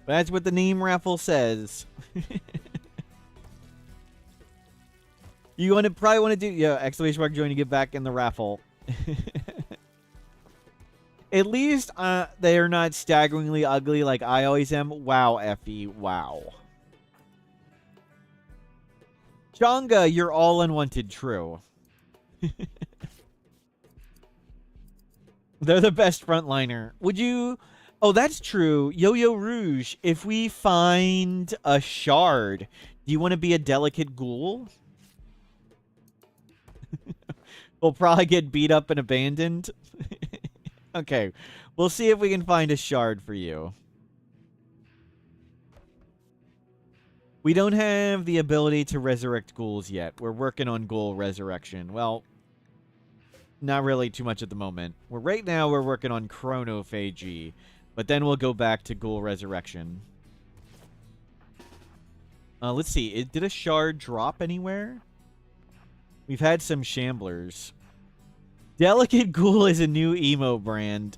That's what the name raffle says. You probably want to do, yeah, exclamation mark join to get back in the raffle. At least they are not staggeringly ugly like I always am. Wow, Effie, wow. Changa, you're all unwanted, true. They're the best frontliner. Would you... Oh, that's true. Yo-Yo Rouge, if we find a shard, do you want to be a delicate ghoul? We'll probably get beat up and abandoned. Okay, we'll see if we can find a shard for you. We don't have the ability to resurrect ghouls yet. We're working on ghoul resurrection. Well, not really too much at the moment. Right now we're working on chronophagy, but then we'll go back to ghoul resurrection. Let's see. Did a shard drop anywhere? We've had some shamblers. Delicate Ghoul is a new emo brand.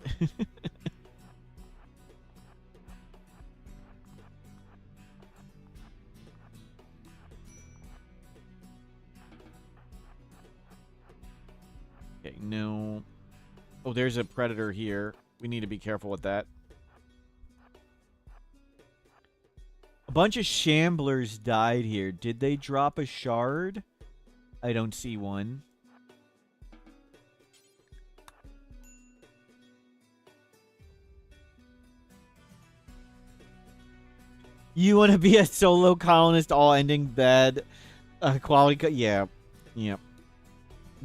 Okay, no. Oh, there's a predator here. We need to be careful with that. A bunch of shamblers died here. Did they drop a shard? I don't see one. You want to be a solo colonist all ending bad quality? Yeah. Yep.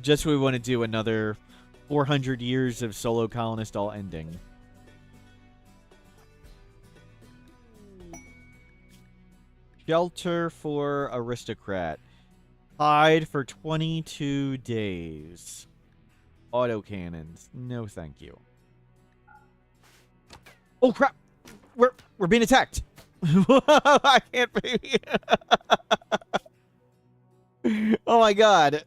Just we want to do another 400 years of solo colonist all ending. Shelter for aristocrat. Hide for 22 days. Autocannons. No, thank you. Oh crap! We're being attacked. I can't be. Oh my god.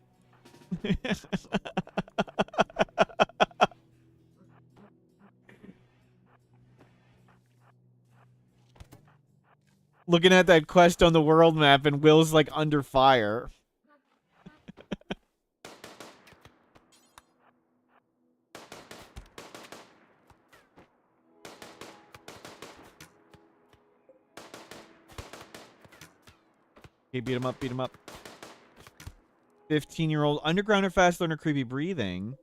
Looking at that quest on the world map and Will's like under fire. Okay, beat him up, beat him up. 15-year-old underground or fast learner creepy breathing.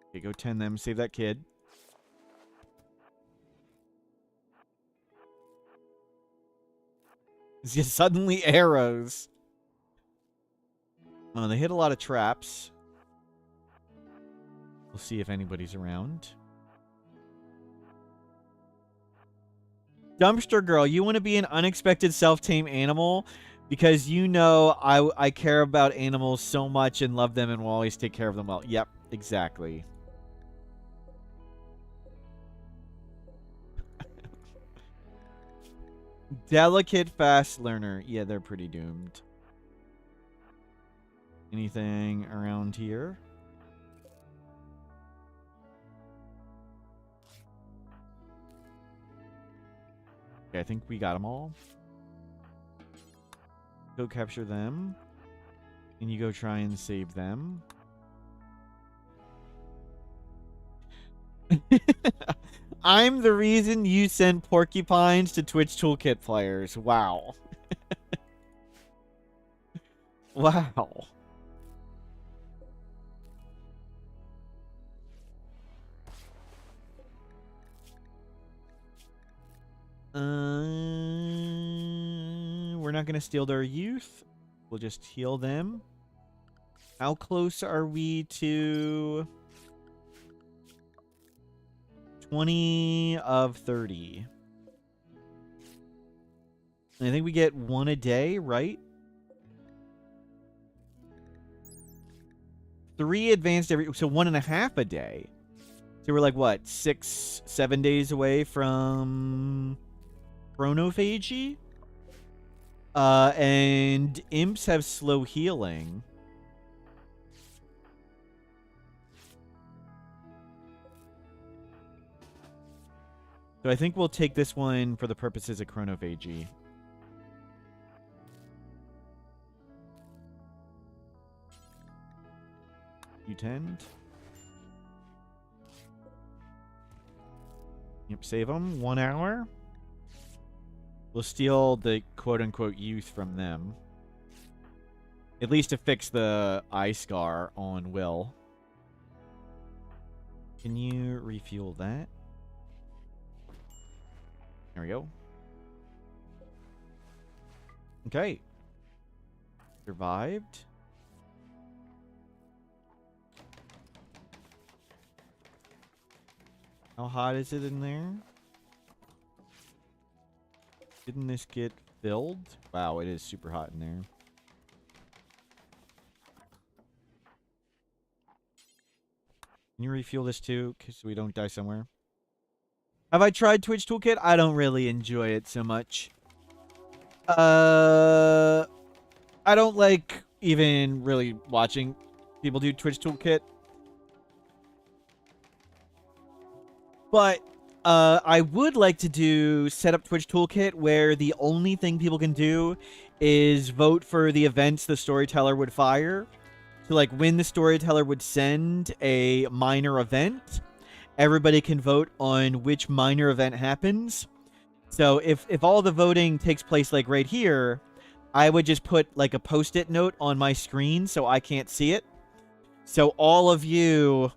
Okay, go 10 them, save that kid. Just suddenly arrows. Oh, they hit a lot of traps. We'll see if anybody's around. Dumpster Girl, you want to be an unexpected self-tame animal? Because you know I care about animals so much and love them and will always take care of them well. Yep, exactly. Delicate fast learner. Yeah, they're pretty doomed. Anything around here? Okay, I think we got them all. Go capture them. And you go try and save them. I'm the reason you send porcupines to Twitch Toolkit players. Wow. Wow. We're not going to steal their youth. We'll just heal them. How close are we to 20 of 30? I think we get one a day, right? 3 advanced every... So 1.5 a day. So we're like, what? 6, 7 days away from chronophagy? And imps have slow healing. So I think we'll take this one for the purposes of chronophagy. You tend. Yep, save them. 1 hour. We'll steal the quote-unquote youth from them. At least to fix the eye scar on Will. Can you refuel that? There we go. Okay. Survived. How hot is it in there? Didn't this get filled? Wow, it is super hot in there. Can you refuel this too, so we don't die somewhere? Have I tried Twitch Toolkit? I don't really enjoy it so much. I don't like even really watching people do Twitch Toolkit. But I would like to set up Twitch Toolkit where the only thing people can do is vote for the events the Storyteller would fire. So, like, when the Storyteller would send a minor event, everybody can vote on which minor event happens. So, if all the voting takes place, like, right here, I would just put, like, a post-it note on my screen so I can't see it. So, all of you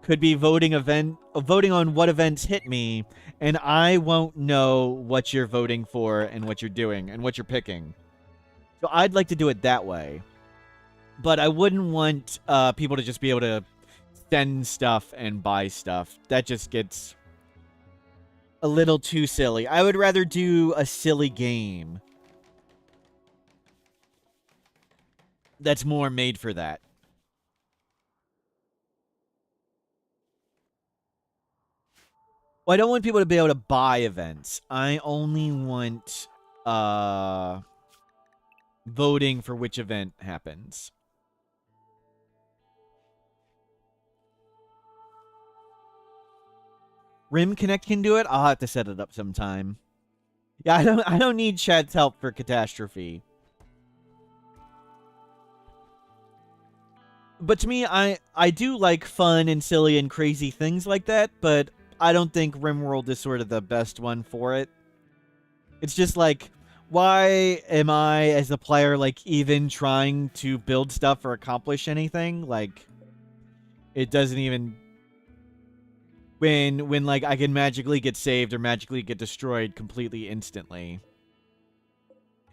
could be voting on what events hit me, and I won't know what you're voting for and what you're doing and what you're picking. So I'd like to do it that way. But I wouldn't want people to just be able to send stuff and buy stuff. That just gets a little too silly. I would rather do a silly game that's more made for that. Well, I don't want people to be able to buy events. I only want voting for which event happens. Rim Connect can do it. I'll have to set it up sometime. Yeah, I don't need Chad's help for catastrophe. But to me, I do like fun and silly and crazy things like that, but I don't think Rimworld is sort of the best one for it. It's just like, why am I, as a player, like, even trying to build stuff or accomplish anything? Like, it doesn't even... When like, I can magically get saved or magically get destroyed completely instantly.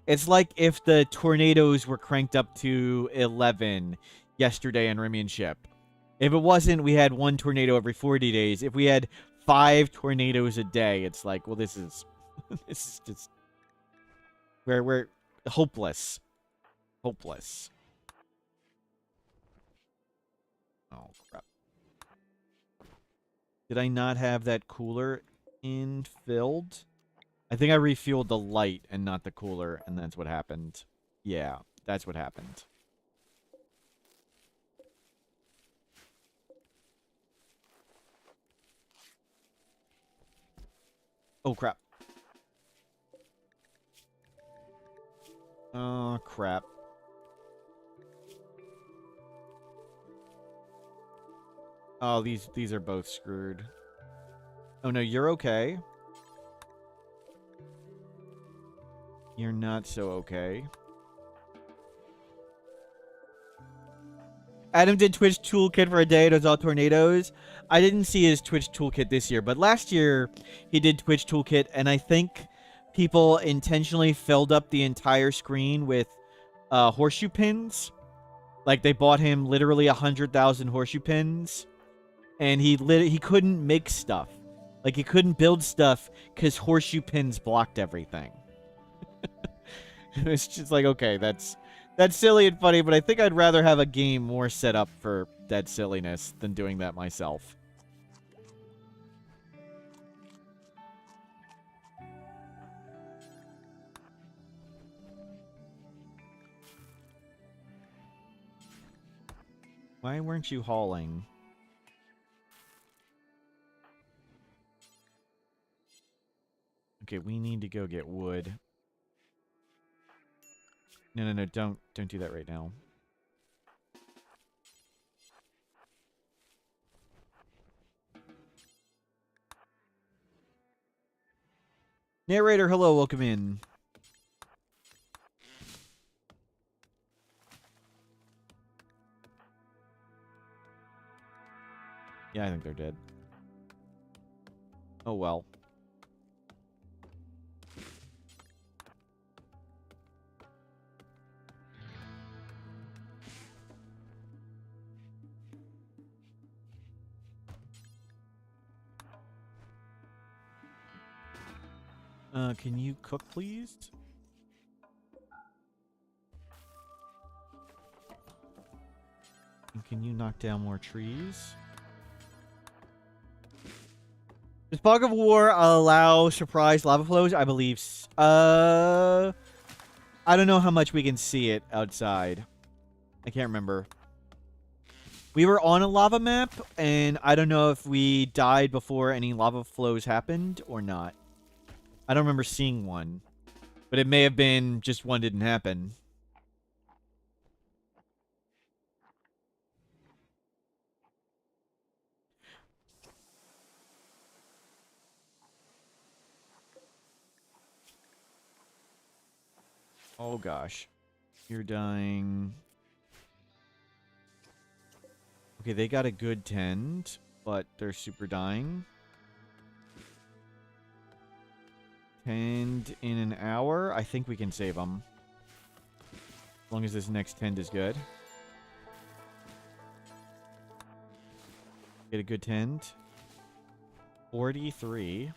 It's like if the tornadoes were cranked up to 11 yesterday in Rimian Ship. If it wasn't, we had one tornado every 40 days. If we had 5 tornadoes a day, it's like, well, this is this is just we're hopeless. Hopeless. Oh crap. Did I not have that cooler filled? I think I refueled the light and not the cooler, and that's what happened. Yeah, that's what happened. Oh, crap. Oh, crap. Oh, these are both screwed. Oh, no, you're okay. You're not so okay. Adam did Twitch Toolkit for a day. It was all tornadoes. I didn't see his Twitch Toolkit this year, but last year he did Twitch Toolkit, and I think people intentionally filled up the entire screen with horseshoe pins. Like, they bought him literally 100,000 horseshoe pins, and he couldn't make stuff. Like, he couldn't build stuff because horseshoe pins blocked everything. It's just like, okay, that's silly and funny, but I think I'd rather have a game more set up for that silliness than doing that myself. Why weren't you hauling? Okay, we need to go get wood. No, don't do that right now. Narrator, hello, welcome in. Yeah, I think they're dead. Oh well. Can you cook, please? And can you knock down more trees? Does Fog of War allow surprise lava flows? I believe. I don't know how much we can see it outside. I can't remember. We were on a lava map, and I don't know if we died before any lava flows happened or not. I don't remember seeing one. But it may have been just one didn't happen. Oh gosh. You're dying. Okay, they got a good tend, but they're super dying. Tend in an hour. I think we can save them. As long as this next tend is good. Get a good tend. 43.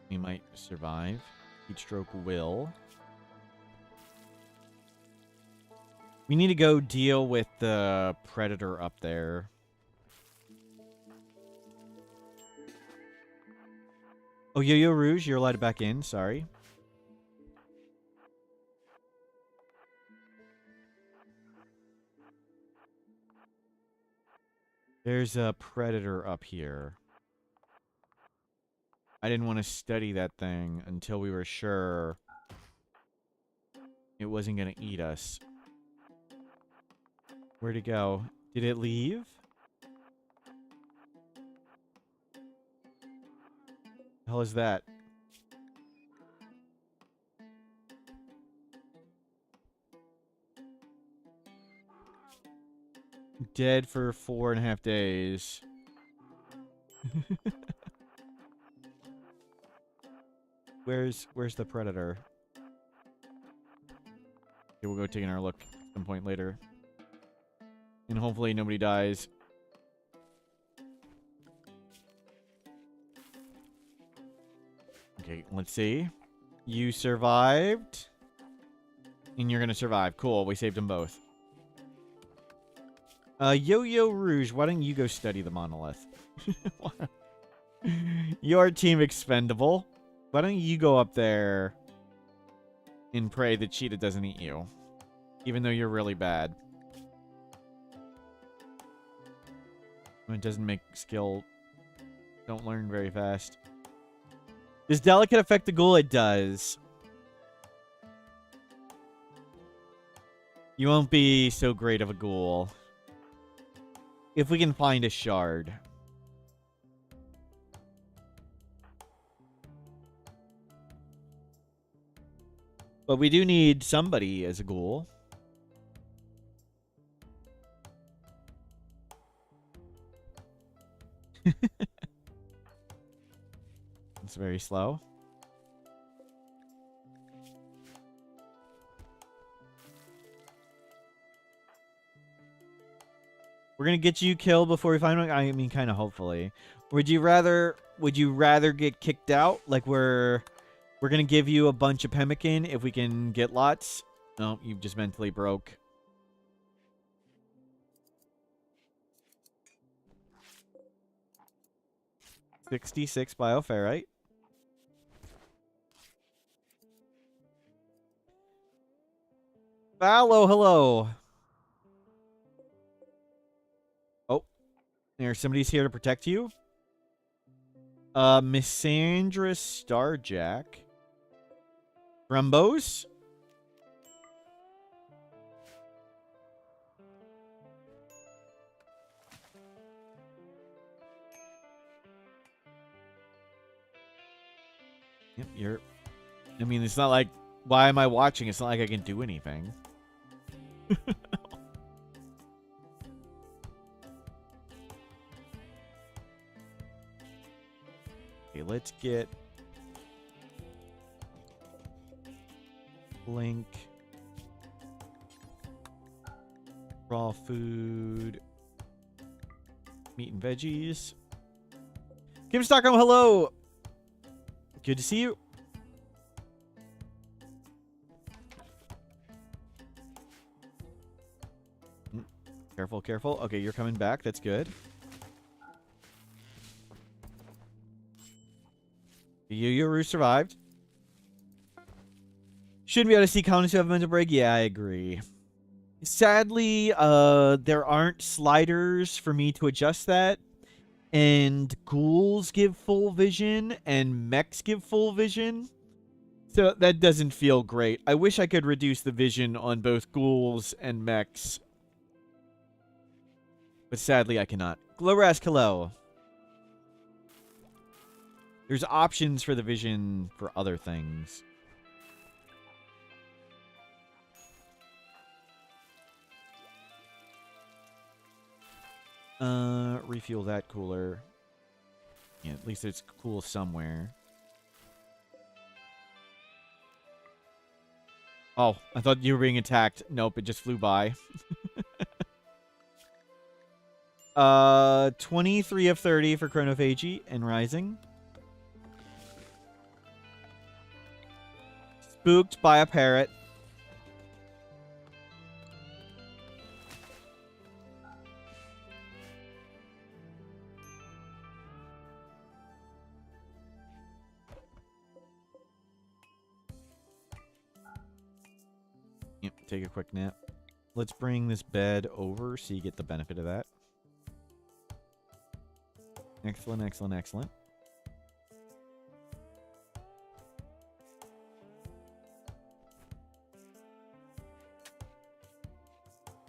We might survive. Heat stroke will. We need to go deal with the predator up there. Oh, Yo-Yo Rouge, you're allowed back in. Sorry. There's a predator up here. I didn't want to study that thing until we were sure it wasn't going to eat us. Where'd it go? Did it leave? The hell is that? Dead for 4.5 days. Where's the predator? Okay, we'll go take another look at some point later. And hopefully nobody dies. Okay, let's see. You survived. And you're gonna survive. Cool, we saved them both. Yo-Yo Rouge, why don't you go study the monolith? Your team expendable. Why don't you go up there and pray that Cheetah doesn't eat you? Even though you're really bad. It doesn't make skill. Don't learn very fast. Does Delicate affect the ghoul? It does. You won't be so great of a ghoul. If we can find a shard. But we do need somebody as a ghoul. It's very slow. We're gonna get you killed before we find one. I mean, kind of hopefully. Would you rather get kicked out? Like we're gonna give you a bunch of pemmican if we can get lots. No, you just mentally broke. $66 bioferrite. Fallow, hello. Oh, there's somebody's here to protect you. Missandra Starjack. Rumbos. Yep, you're... I mean, it's not like... Why am I watching? It's not like I can do anything. Okay, let's get link raw food, meat and veggies. Kim Stockholm, hello. Good to see you. Careful, careful. Okay, you're coming back. That's good. Yoru survived. Shouldn't be able to see colonists who have a mental break. Yeah, I agree. Sadly, there aren't sliders for me to adjust that. And ghouls give full vision, and mechs give full vision. So that doesn't feel great. I wish I could reduce the vision on both ghouls and mechs. But sadly, I cannot. Glorask, hello. There's options for the vision for other things. Refuel that cooler. Yeah, at least it's cool somewhere. Oh, I thought you were being attacked. Nope, it just flew by. 23 of 30 for Chronophagy and Rising. Spooked by a parrot. Yep, take a quick nap. Let's bring this bed over so you get the benefit of that. Excellent, excellent, excellent.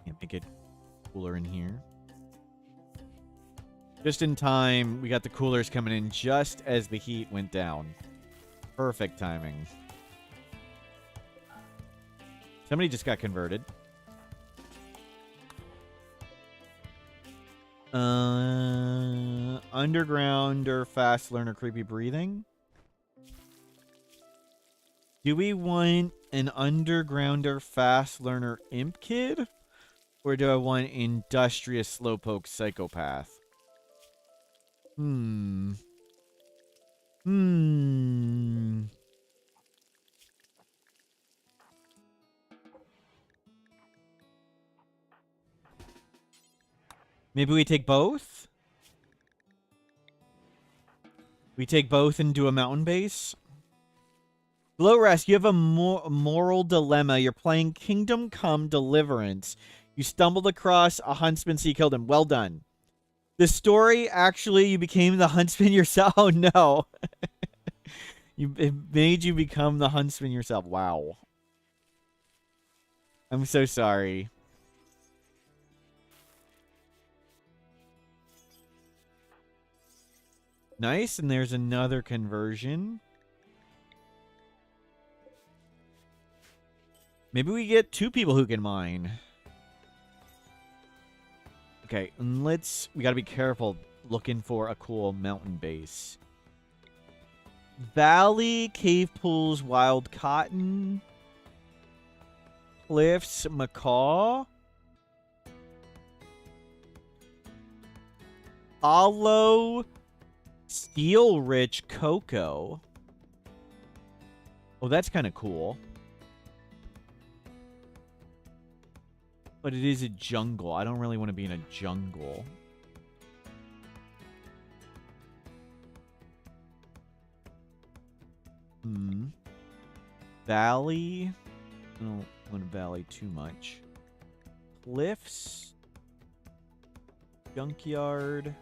Can't make it cooler in here. Just in time, we got the coolers coming in just as the heat went down. Perfect timing. Somebody just got converted. Underground or fast learner creepy breathing? Do we want an undergrounder fast learner imp kid? Or do I want industrious slowpoke psychopath? Maybe we take both? We take both and do a mountain base? Glowrest, you have a moral dilemma. You're playing Kingdom Come Deliverance. You stumbled across a huntsman, so you killed him. Well done. The story, actually, you became the huntsman yourself. Oh, no. It made you become the huntsman yourself. Wow. I'm so sorry. Nice, and there's another conversion. Maybe we get two people who can mine. Okay, and we gotta be careful looking for a cool mountain base. Valley, cave pools, wild cotton, cliffs, macaw, hollow, steel rich cocoa. Oh, that's kind of cool. But it is a jungle. I don't really want to be in a jungle. Valley. I don't want to valley too much. Cliffs. Junkyard.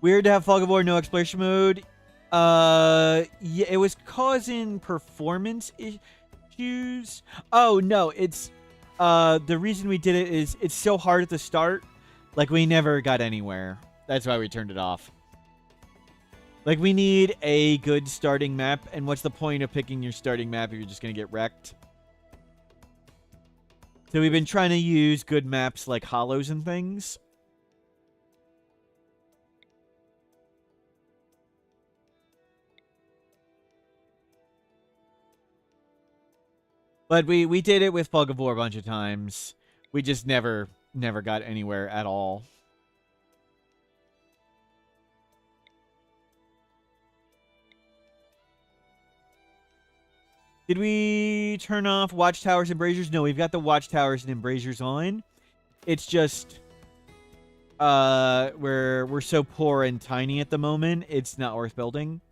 Weird to have Fog of War, no exploration mode. Yeah, it was causing performance issues. Oh, no, it's... the reason we did it is it's so hard at the start. Like, we never got anywhere. That's why we turned it off. Like, we need a good starting map, and what's the point of picking your starting map if you're just gonna get wrecked? So we've been trying to use good maps like Hollows and things. But we did it with Fog of War a bunch of times. We just never got anywhere at all. Did we turn off Watchtowers and Embrasures? No, we've got the Watchtowers and Embrasures on. It's just we're so poor and tiny at the moment, it's not worth building.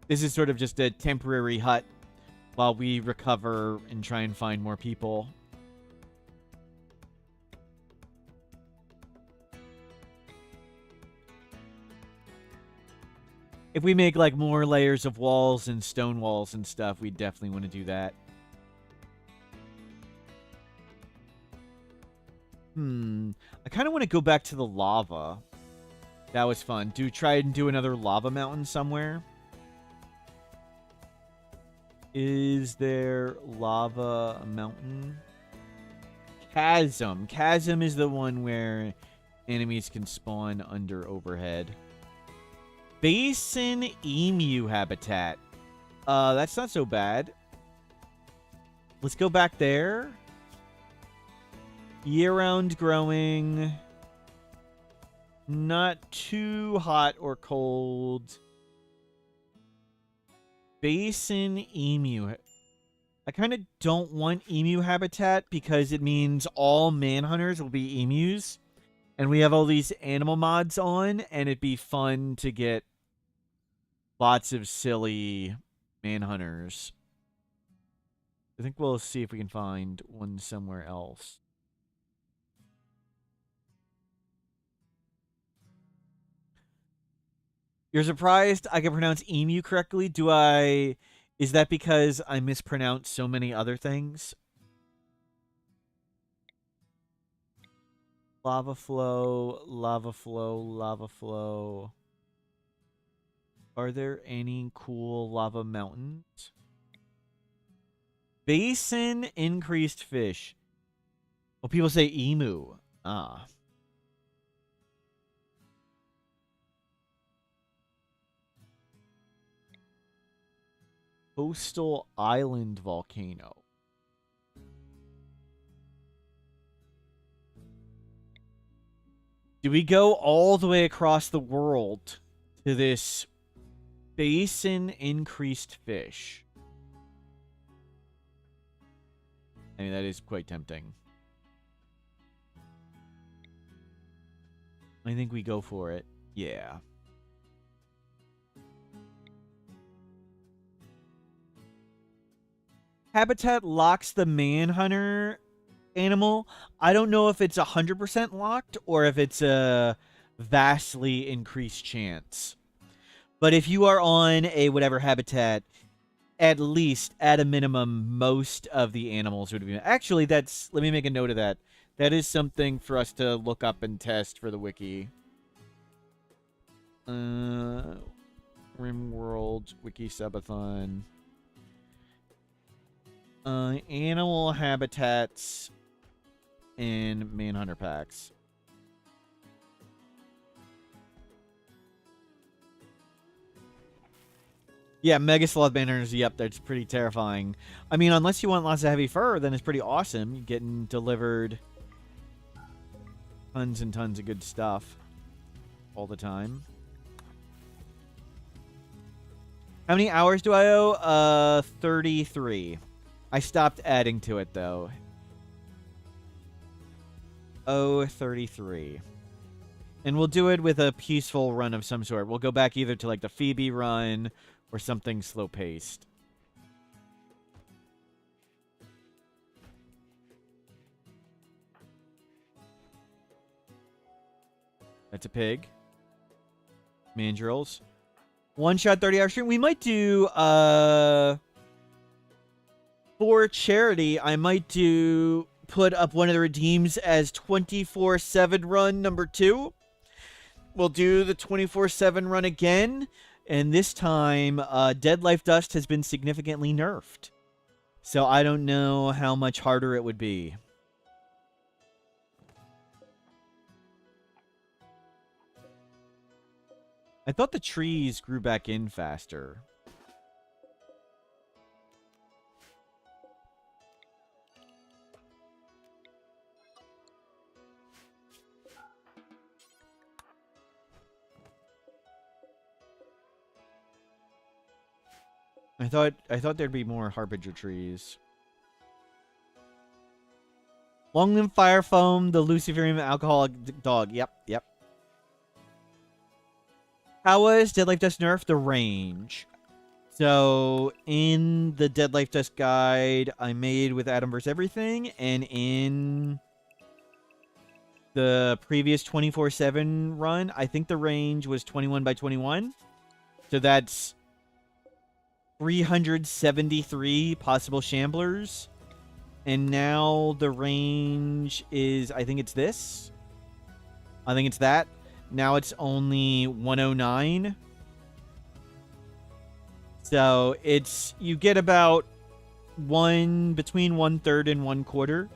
This is sort of just a temporary hut while we recover and try and find more people. If we make, like, more layers of walls and stone walls and stuff, we definitely want to do that. I kind of want to go back to the lava. That was fun. Try and do another lava mountain somewhere. Is there lava mountain? Chasm. Chasm is the one where enemies can spawn under overhead. Basin emu habitat. That's not so bad. Let's go back there. Year-round growing. Not too hot or cold. Basin emu. I kind of don't want emu habitat because it means all manhunters will be emus. And we have all these animal mods on, and it'd be fun to get lots of silly manhunters. I think we'll see if we can find one somewhere else. You're surprised I can pronounce emu correctly? Is that because I mispronounce so many other things? Lava flow, lava flow, lava flow. Are there any cool lava mountains? Basin increased fish. Well, people say emu. Ah. Coastal island volcano. Do we go all the way across the world to this basin increased fish? I mean, that is quite tempting. I think we go for it. Yeah. Habitat locks the manhunter animal. I don't know if it's 100% locked or if it's a vastly increased chance. But if you are on a whatever habitat, at least, at a minimum, most of the animals would be... Actually, let me make a note of that. That is something for us to look up and test for the wiki. Rimworld, wiki subathon. Animal habitats in manhunter packs. Yeah, Mega Sloth Manhunters, yep, that's pretty terrifying. I mean, unless you want lots of heavy fur, then it's pretty awesome. You're getting delivered tons and tons of good stuff all the time. How many hours do I owe? 33. I stopped adding to it, though. Oh, 33. And we'll do it with a peaceful run of some sort. We'll go back either to, like, the Phoebe run or something slow-paced. That's a pig. Mandrills. One-shot 30-hour stream. We might do, for charity, I might put up one of the redeems as 24/7 run number 2. We'll do the 24/7 run again, and this time, Dead Life Dust has been significantly nerfed. So I don't know how much harder it would be. I thought the trees grew back in faster. I thought there'd be more harbinger trees. Long limb fire foam, the Luciferium alcoholic dog. Yep, yep. How was Dead Life Dust nerf? The range. So in the Dead Life Dust guide I made with Adam vs. Everything, and in the previous 24/7 run, I think the range was 21 by 21. So that's 373 possible shamblers. And now the range is, I think it's this. I think it's that. Now it's only 109. So it's, you get about between 1/3 and 1/4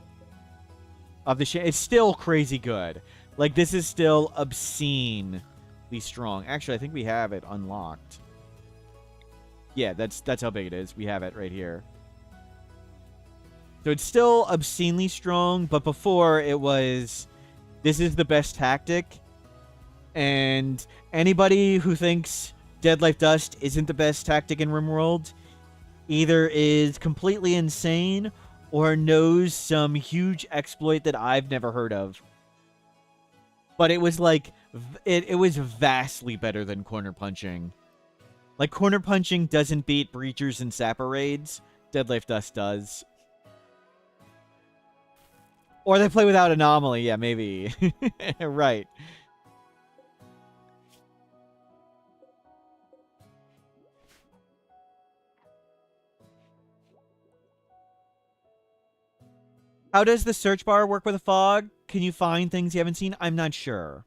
of the it's still crazy good. Like, this is still obscenely strong. Actually, I think we have it unlocked. Yeah, that's how big it is. We have it right here. So it's still obscenely strong, but before it was, this is the best tactic. And anybody who thinks Dead Life Dust isn't the best tactic in Rimworld either is completely insane or knows some huge exploit that I've never heard of. But it was like, it was vastly better than corner punching. Like, corner punching doesn't beat breachers and sapper raids. Dead Life Dust does. Or they play without Anomaly. Yeah, maybe. Right. How does the search bar work with a fog? Can you find things you haven't seen? I'm not sure.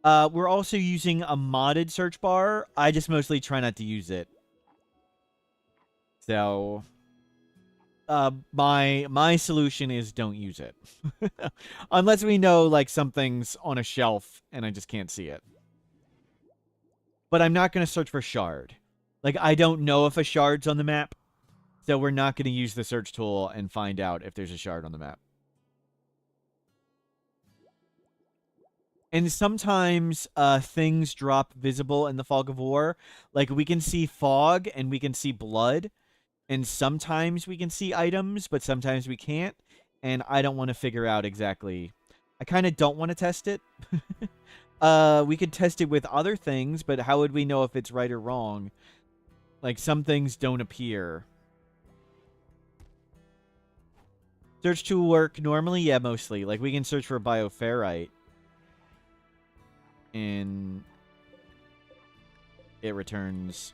We're also using a modded search bar. I just mostly try not to use it. So, my solution is don't use it. Unless we know, like, something's on a shelf and I just can't see it. But I'm not going to search for shard. Like, I don't know if a shard's on the map. So we're not going to use the search tool and find out if there's a shard on the map. And sometimes things drop visible in the fog of war. Like, we can see fog and we can see blood. And sometimes we can see items, but sometimes we can't. And I don't want to figure out exactly. I kind of don't want to test it. We could test it with other things, but how would we know if it's right or wrong? Like, some things don't appear. Search tool work normally? Yeah, mostly. Like, we can search for bioferrite. And it returns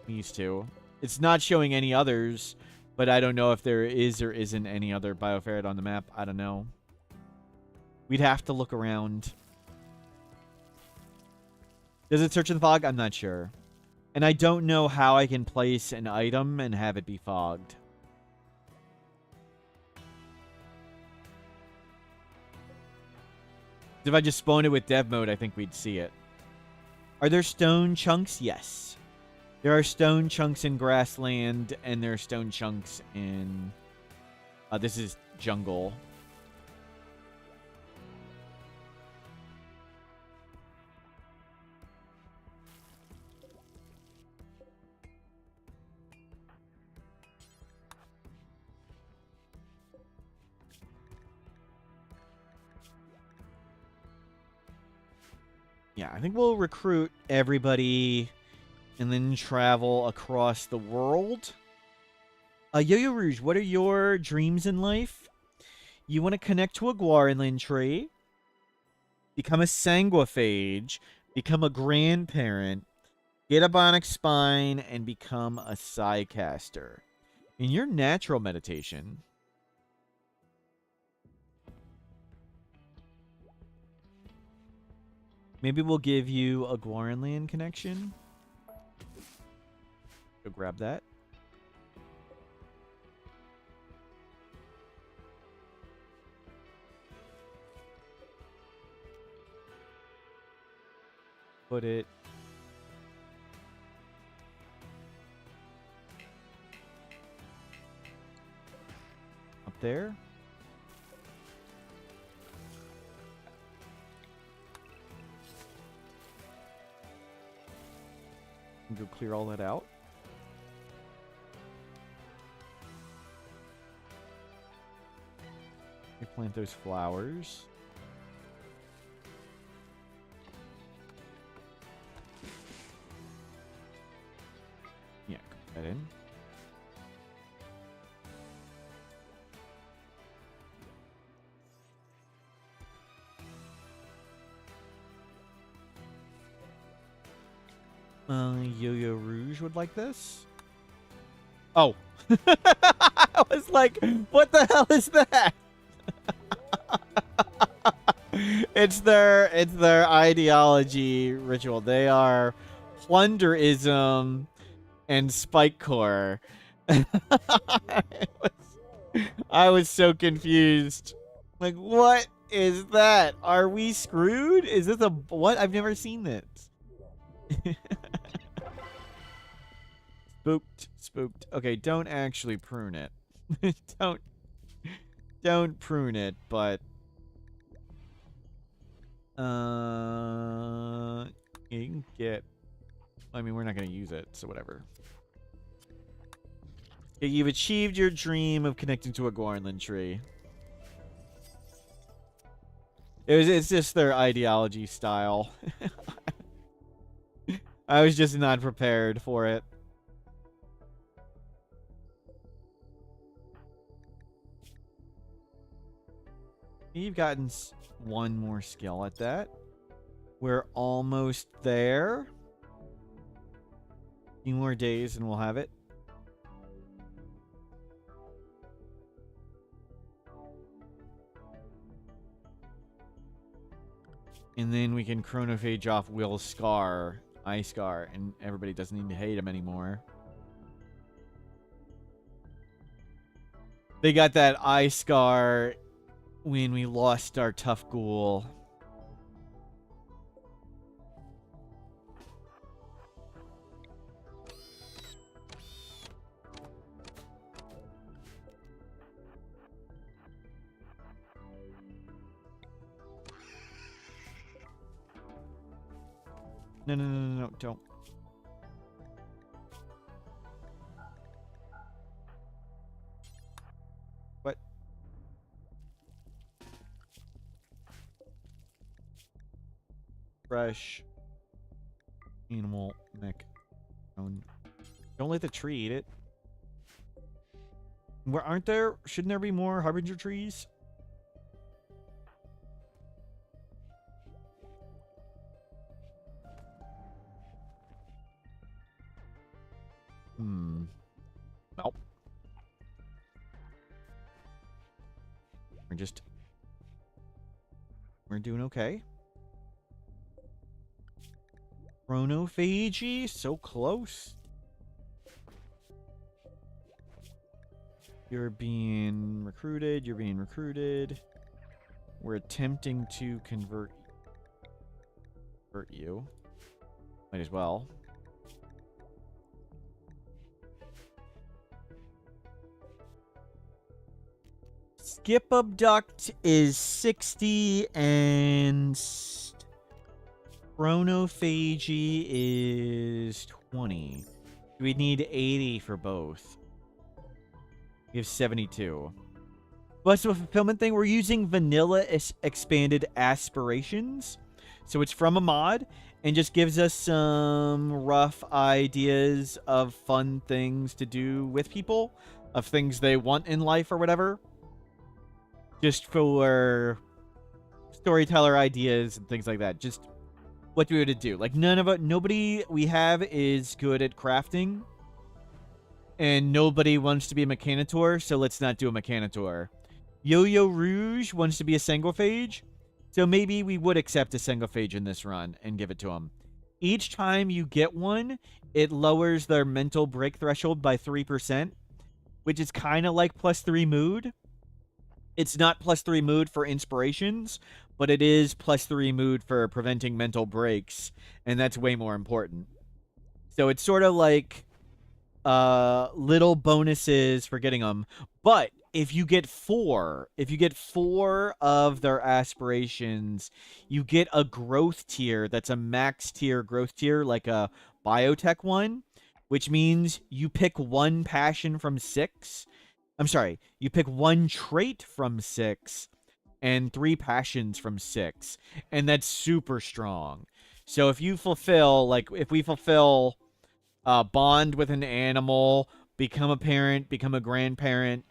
these two. It's not showing any others, but I don't know if there is or isn't any other bioferrite on the map. I don't know. We'd have to look around. Does it search in the fog? I'm not sure. And I don't know how I can place an item and have it be fogged. If I just spawned it with dev mode, I think we'd see it. Are there stone chunks? Yes. There are stone chunks in grassland, and there are stone chunks in... this is jungle. Yeah, I think we'll recruit everybody and then travel across the world. Yo-Yo Rouge, what are your dreams in life? You want to connect to a Guaranland tree, become a sanguiphage, become a grandparent, get a bionic spine, and become a psycaster. In your natural meditation... maybe we'll give you a Guaranland connection. Go grab that. put it up there. And go clear all that out. We plant those flowers. Yeah, put that in. Yo-Yo Rouge would like this. Oh. I was like, what the hell is that? It's their ideology ritual. They are plunderism and spikecore. I was so confused. Like, what is that? Are we screwed? Is this a what? I've never seen this. Spooked. Okay, don't actually prune it. don't prune it, but you can get. I mean, we're not gonna use it, so whatever. Okay, you've achieved your dream of connecting to a Gornland tree. It's just their ideology style. I was just not prepared for it. You've gotten one more skill at that. We're almost there. A few more days and we'll have it. And then we can chronophage off Will's Scar, Eye Scar, and everybody doesn't need to hate him anymore. They got that Eye Scar when we lost our tough ghoul. No, don't. What? Fresh animal neck. Don't let the tree eat it. Where aren't there? Shouldn't there be more harbinger trees? Nope. We're doing okay. Chronophagy, so close. You're being recruited. We're attempting to convert you. Might as well. Skip abduct is 60 and chronophagy is 20. We need 80 for both. We have 72. But the fulfillment thing, we're using vanilla expanded aspirations. So it's from a mod and just gives us some rough ideas of fun things to do with people, of things they want in life or whatever. Just for storyteller ideas and things like that. Just what do we have to do? Like, nobody we have is good at crafting. And nobody wants to be a mechanitor, so let's not do a mechanitor. Yo-Yo Rouge wants to be a sanguiphage, so maybe we would accept a sanguiphage in this run and give it to him. Each time you get one, it lowers their mental break threshold by 3%, which is kind of like +3 mood. It's not +3 mood for inspirations, but it is +3 mood for preventing mental breaks, and that's way more important. So it's sort of like little bonuses for getting them. But if you get four of their aspirations, you get a growth tier that's a max tier growth tier, like a biotech one, which means you pick one passion from 6. I'm sorry, you pick one trait from 6 and 3 passions from 6, and that's super strong. So if you fulfill, like, if we fulfill bond with an animal, become a parent, become a grandparent,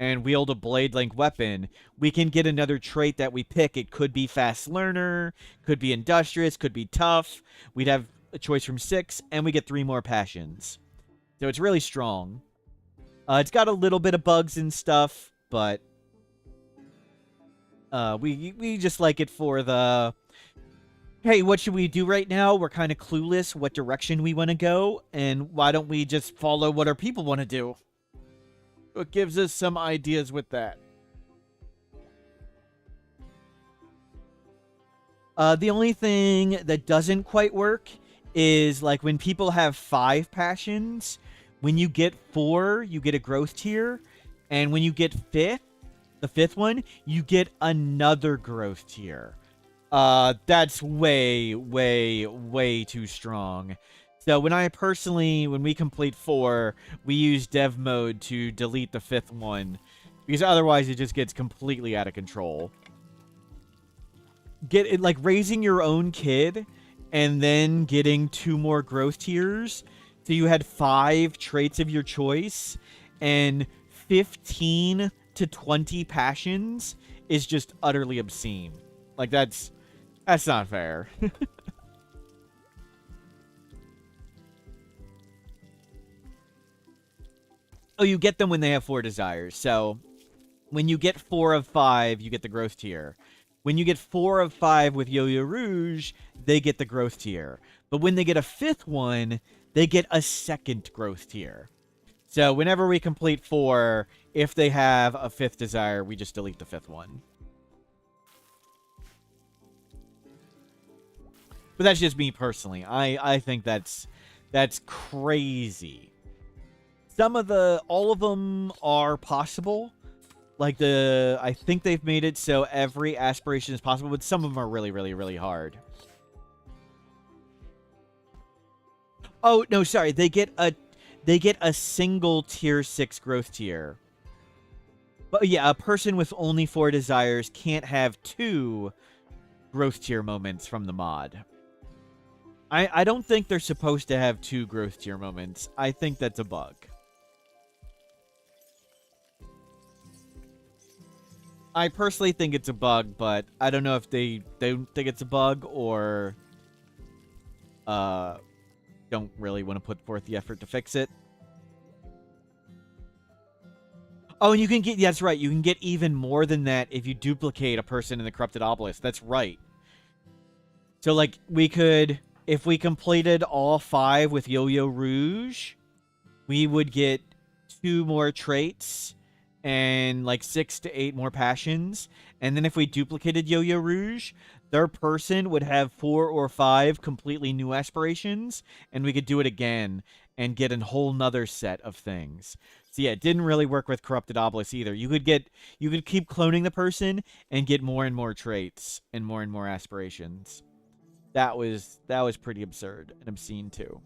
and wield a blade link weapon, we can get another trait that we pick. It could be fast learner, could be industrious, could be tough. We'd have a choice from 6, and we get 3 more passions. So it's really strong. It's got a little bit of bugs and stuff, but we just like it for the, hey, what should we do right now? We're kind of clueless what direction we want to go, and why don't we just follow what our people want to do? It gives us some ideas with that. The only thing that doesn't quite work is, like, when people have 5 passions, when you get 4, you get a growth tier, and when you get the 5th one, you get another growth tier. That's way, way, way too strong. So when we complete 4, we use dev mode to delete the 5th one, because otherwise it just gets completely out of control. Get it, like, raising your own kid and then getting 2 more growth tiers. So you had 5 traits of your choice and 15 to 20 passions is just utterly obscene. Like, that's not fair. Oh, you get them when they have 4 desires. So when you get 4 of 5, you get the growth tier. When you get 4 of 5 with Yo-Yo Rouge, they get the growth tier. But when they get a 5th one, they get a 2nd growth tier. So whenever we complete 4, if they have a 5th desire, we just delete the 5th one. But that's just me personally. I think that's crazy. All of them are possible. Like, I think they've made it so every aspiration is possible, but some of them are really, really, really hard. Oh, no, sorry. They get a single tier 6 growth tier. But yeah, a person with only 4 desires can't have 2 growth tier moments from the mod. I don't think they're supposed to have 2 growth tier moments. I think that's a bug. I personally think it's a bug, but I don't know if they don't think it's a bug or don't really want to put forth the effort to fix it. Oh, and you can get, yeah, that's right, you can get even more than that if you duplicate a person in the Corrupted Obelisk. That's right. So, like, we could, if we completed all 5 with Yo-Yo Rouge, we would get 2 more traits and like 6 to 8 more passions. And then if we duplicated Yo-Yo Rouge, their person would have 4 or 5 completely new aspirations, and we could do it again and get a whole nother set of things. So yeah, it didn't really work with Corrupted Obelisk either. You could keep cloning the person and get more and more traits and more aspirations. That was pretty absurd and obscene too.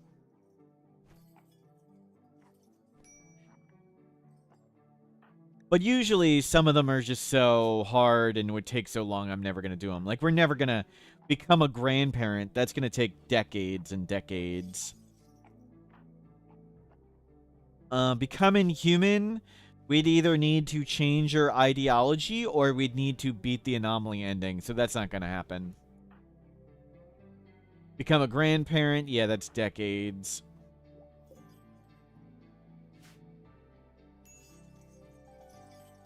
But usually some of them are just so hard and would take so long, I'm never going to do them. Like, we're never going to become a grandparent. That's going to take decades and decades. Becoming human, we'd either need to change our ideology or we'd need to beat the anomaly ending. So that's not going to happen. Become a grandparent, yeah, that's decades.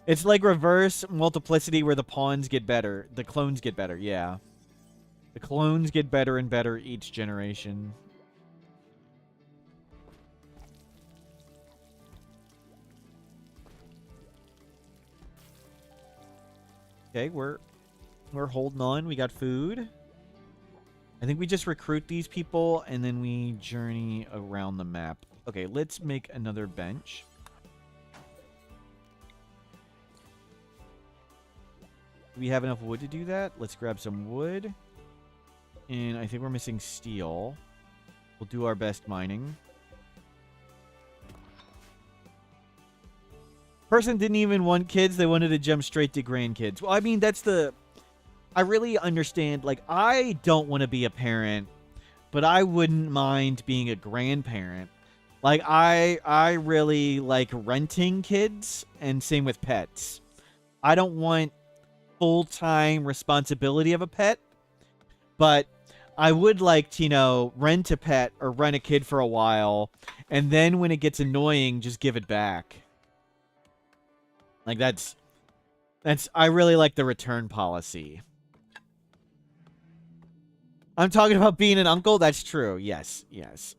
It's like reverse multiplicity where the pawns get better. The clones get better, yeah. The clones get better and better each generation. Okay, we're We're holding on. We got food. I think we just recruit these people, and then we journey around the map. Okay, let's make another bench. Do we have enough wood to do that? Let's grab some wood. And I think we're missing steel. We'll do our best mining. Person didn't even want kids. They wanted to jump straight to grandkids. Well, I mean, that's the... I really understand. Like, I don't want to be a parent, but I wouldn't mind being a grandparent. Like, I really like renting kids, and same with pets. I don't want full-time responsibility of a pet, but I would like to, you know, rent a pet or rent a kid for a while, and then when it gets annoying, just give it back. Like, that's I really like the return policy. I'm talking about being an uncle? That's true. Yes, yes.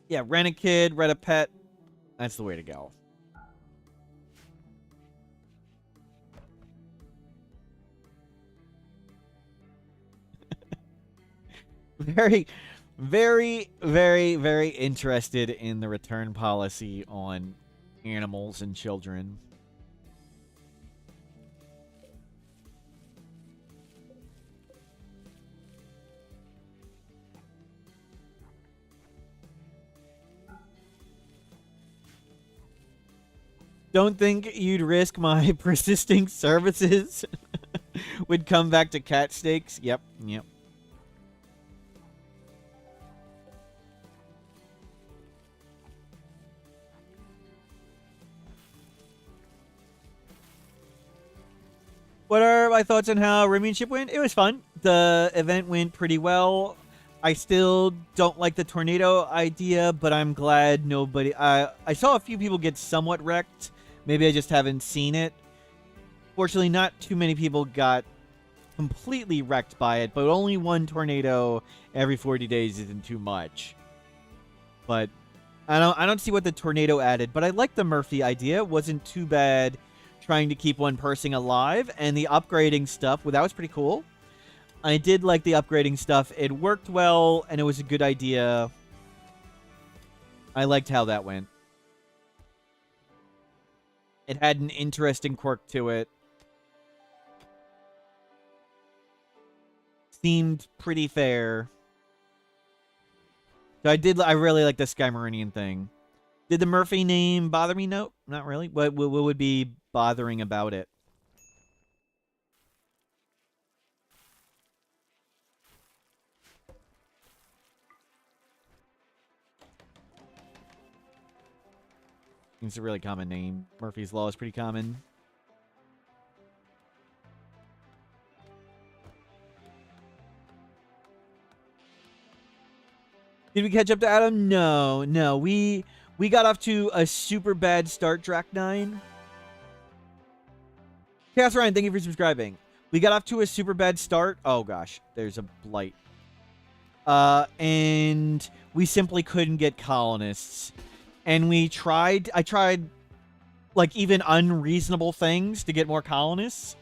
Yeah, rent a kid, rent a pet. That's the way to go. Very, very, very, very interested in the return policy on animals and children. Don't think you'd risk my persisting services would come back to cat steaks. Yep, yep. What are my thoughts on how Rimworld went? It was fun. The event went pretty well. I still don't like the tornado idea, but I'm glad nobody... I saw a few people get somewhat wrecked. Maybe I just haven't seen it. Fortunately, not too many people got completely wrecked by it, but only one tornado every 40 days isn't too much. But I don't see what the tornado added, but I like the Murphy idea. It wasn't too bad trying to keep one person alive, and the upgrading stuff, well, that was pretty cool. I did like the upgrading stuff. It worked well, and it was a good idea. I liked how that went. It had an interesting quirk to it. Seemed pretty fair. So I really like the Sky Marinian thing. Did the Murphy name bother me? No, not really. What would be bothering about it? It's a really common name. Murphy's Law is pretty common. Did we catch up to Adam? No, no. We got off to a super bad start, Drac9. Chaos Ryan, thank you for subscribing. We got off to a super bad start. Oh, gosh. There's a blight. And we simply couldn't get colonists. And I tried, like, even unreasonable things to get more colonists.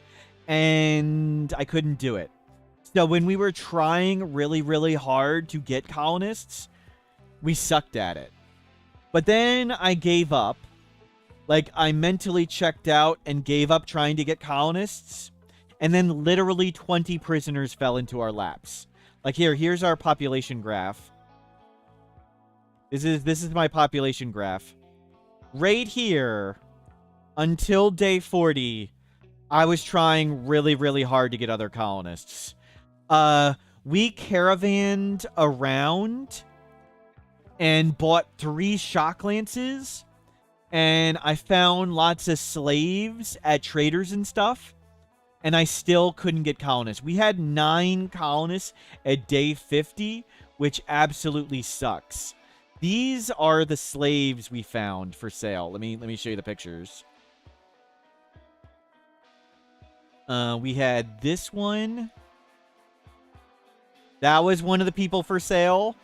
And I couldn't do it. So when we were trying really, really hard to get colonists, we sucked at it. But then I gave up. Like, I mentally checked out and gave up trying to get colonists. And then literally 20 prisoners fell into our laps. Like, here's our population graph. This is my population graph. Right here, until day 40, I was trying really, really hard to get other colonists. We caravanned around and bought 3 shock lances, and I found lots of slaves at traders and stuff, and I still couldn't get colonists. We had 9 colonists at day 50, which absolutely sucks. These are the slaves we found for sale. Let me show you the pictures. We had this one. That was one of the people for sale.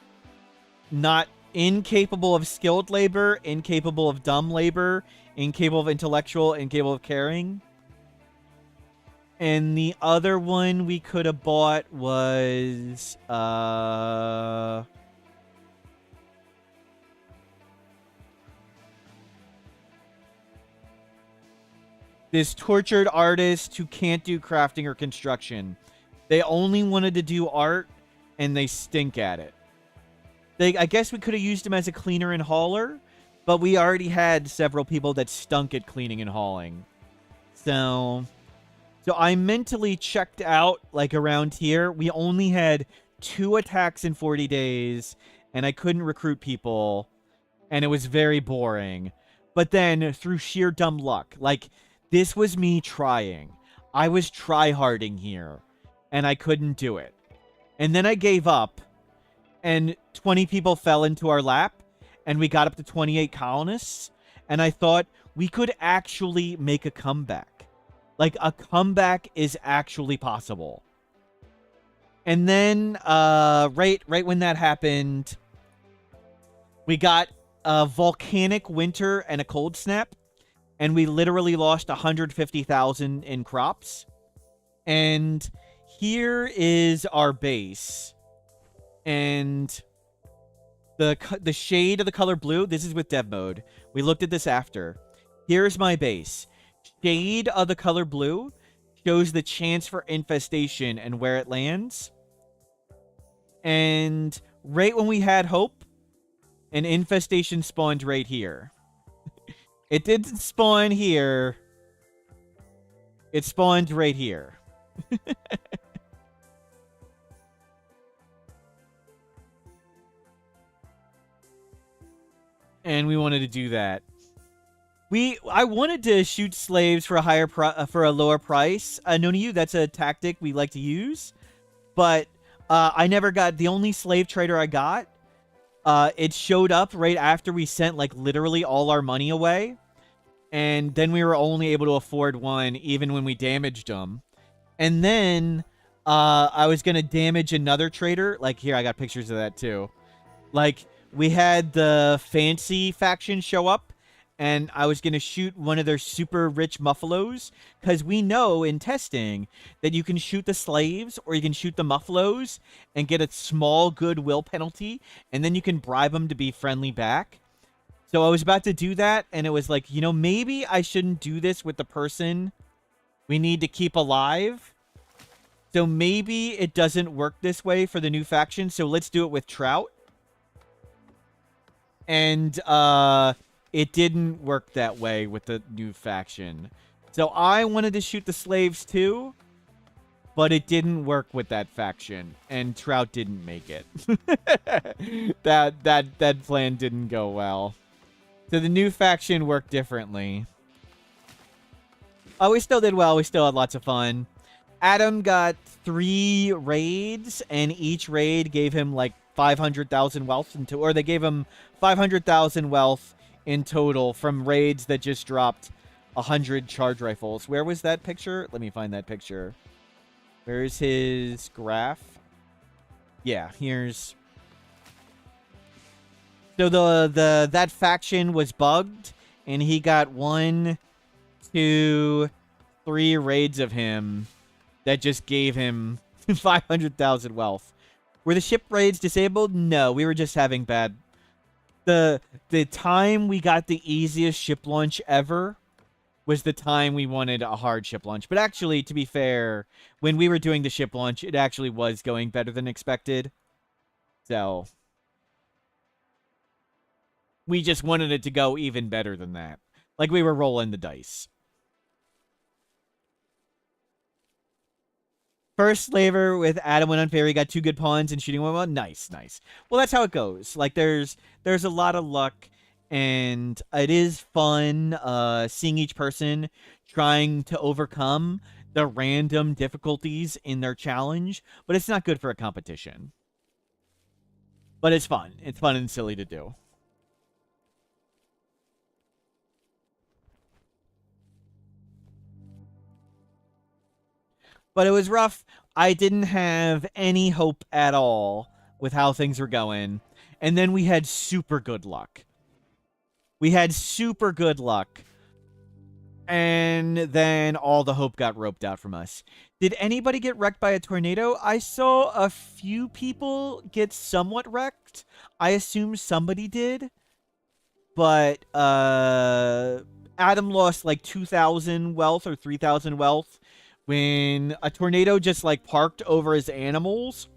Not incapable of skilled labor, incapable of dumb labor, incapable of intellectual, incapable of caring. And the other one we could have bought was this tortured artist who can't do crafting or construction. They only wanted to do art, and they stink at it. I guess we could have used him as a cleaner and hauler, but we already had several people that stunk at cleaning and hauling. So I mentally checked out, like, around here. We only had 2 attacks in 40 days, and I couldn't recruit people, and it was very boring. But then, through sheer dumb luck, like, this was me trying. I was try-harding here, and I couldn't do it. And then I gave up, and 20 people fell into our lap, and we got up to 28 colonists, and I thought we could actually make a comeback. Like, a comeback is actually possible. And then, right when that happened, we got a volcanic winter and a cold snap, and we literally lost 150,000 in crops. And here is our base. And the shade of the color blue, this is with dev mode. We looked at this after. Here's my base. Shade of the color blue shows the chance for infestation and where it lands. And right when we had hope, an infestation spawned right here. It didn't spawn here. It spawned right here. And we wanted to do that. I wanted to shoot slaves for a lower price. Known to you, that's a tactic we like to use. But I never got the only slave trader I got. It showed up right after we sent, like, literally all our money away. And then we were only able to afford one, even when we damaged them. And then I was going to damage another trader. Like, here, I got pictures of that, too. Like, we had the fancy faction show up, and I was going to shoot one of their super rich muffalos, because we know in testing that you can shoot the slaves or you can shoot the muffalos and get a small goodwill penalty, and then you can bribe them to be friendly back. So I was about to do that, and it was like, you know, maybe I shouldn't do this with the person we need to keep alive. So maybe it doesn't work this way for the new faction, so let's do it with Trout. And it didn't work that way with the new faction. So I wanted to shoot the slaves too, but it didn't work with that faction, and Trout didn't make it. that plan didn't go well. So the new faction worked differently. Oh, we still did well. We still had lots of fun. Adam got 3 raids, and each raid gave him like 500,000 wealth or they gave him 500,000 wealth in total from raids that just dropped 100 charge rifles. Where was that picture? Let me find that picture. Where's his graph? Yeah, here's. So that faction was bugged, and he got 1, 2, 3 raids of him that just gave him 500,000 wealth. Were the ship raids disabled? No, we were just having bad. The time we got the easiest ship launch ever was the time we wanted a hard ship launch. But actually, to be fair, when we were doing the ship launch, it actually was going better than expected. So we just wanted it to go even better than that. Like we were rolling the dice. First slaver with Adam went unfair. He got 2 good pawns and shooting 1 well. Nice, nice. Well, that's how it goes. Like, there's a lot of luck, and it is fun seeing each person trying to overcome the random difficulties in their challenge, but it's not good for a competition. But it's fun. It's fun and silly to do. But it was rough. I didn't have any hope at all with how things were going. And then we had super good luck. We had super good luck And then all the hope got roped out from us. Did anybody get wrecked by a tornado? I saw a few people get somewhat wrecked. I assume somebody did. But Adam lost like 2,000 wealth or 3,000 wealth when a tornado just like parked over his animals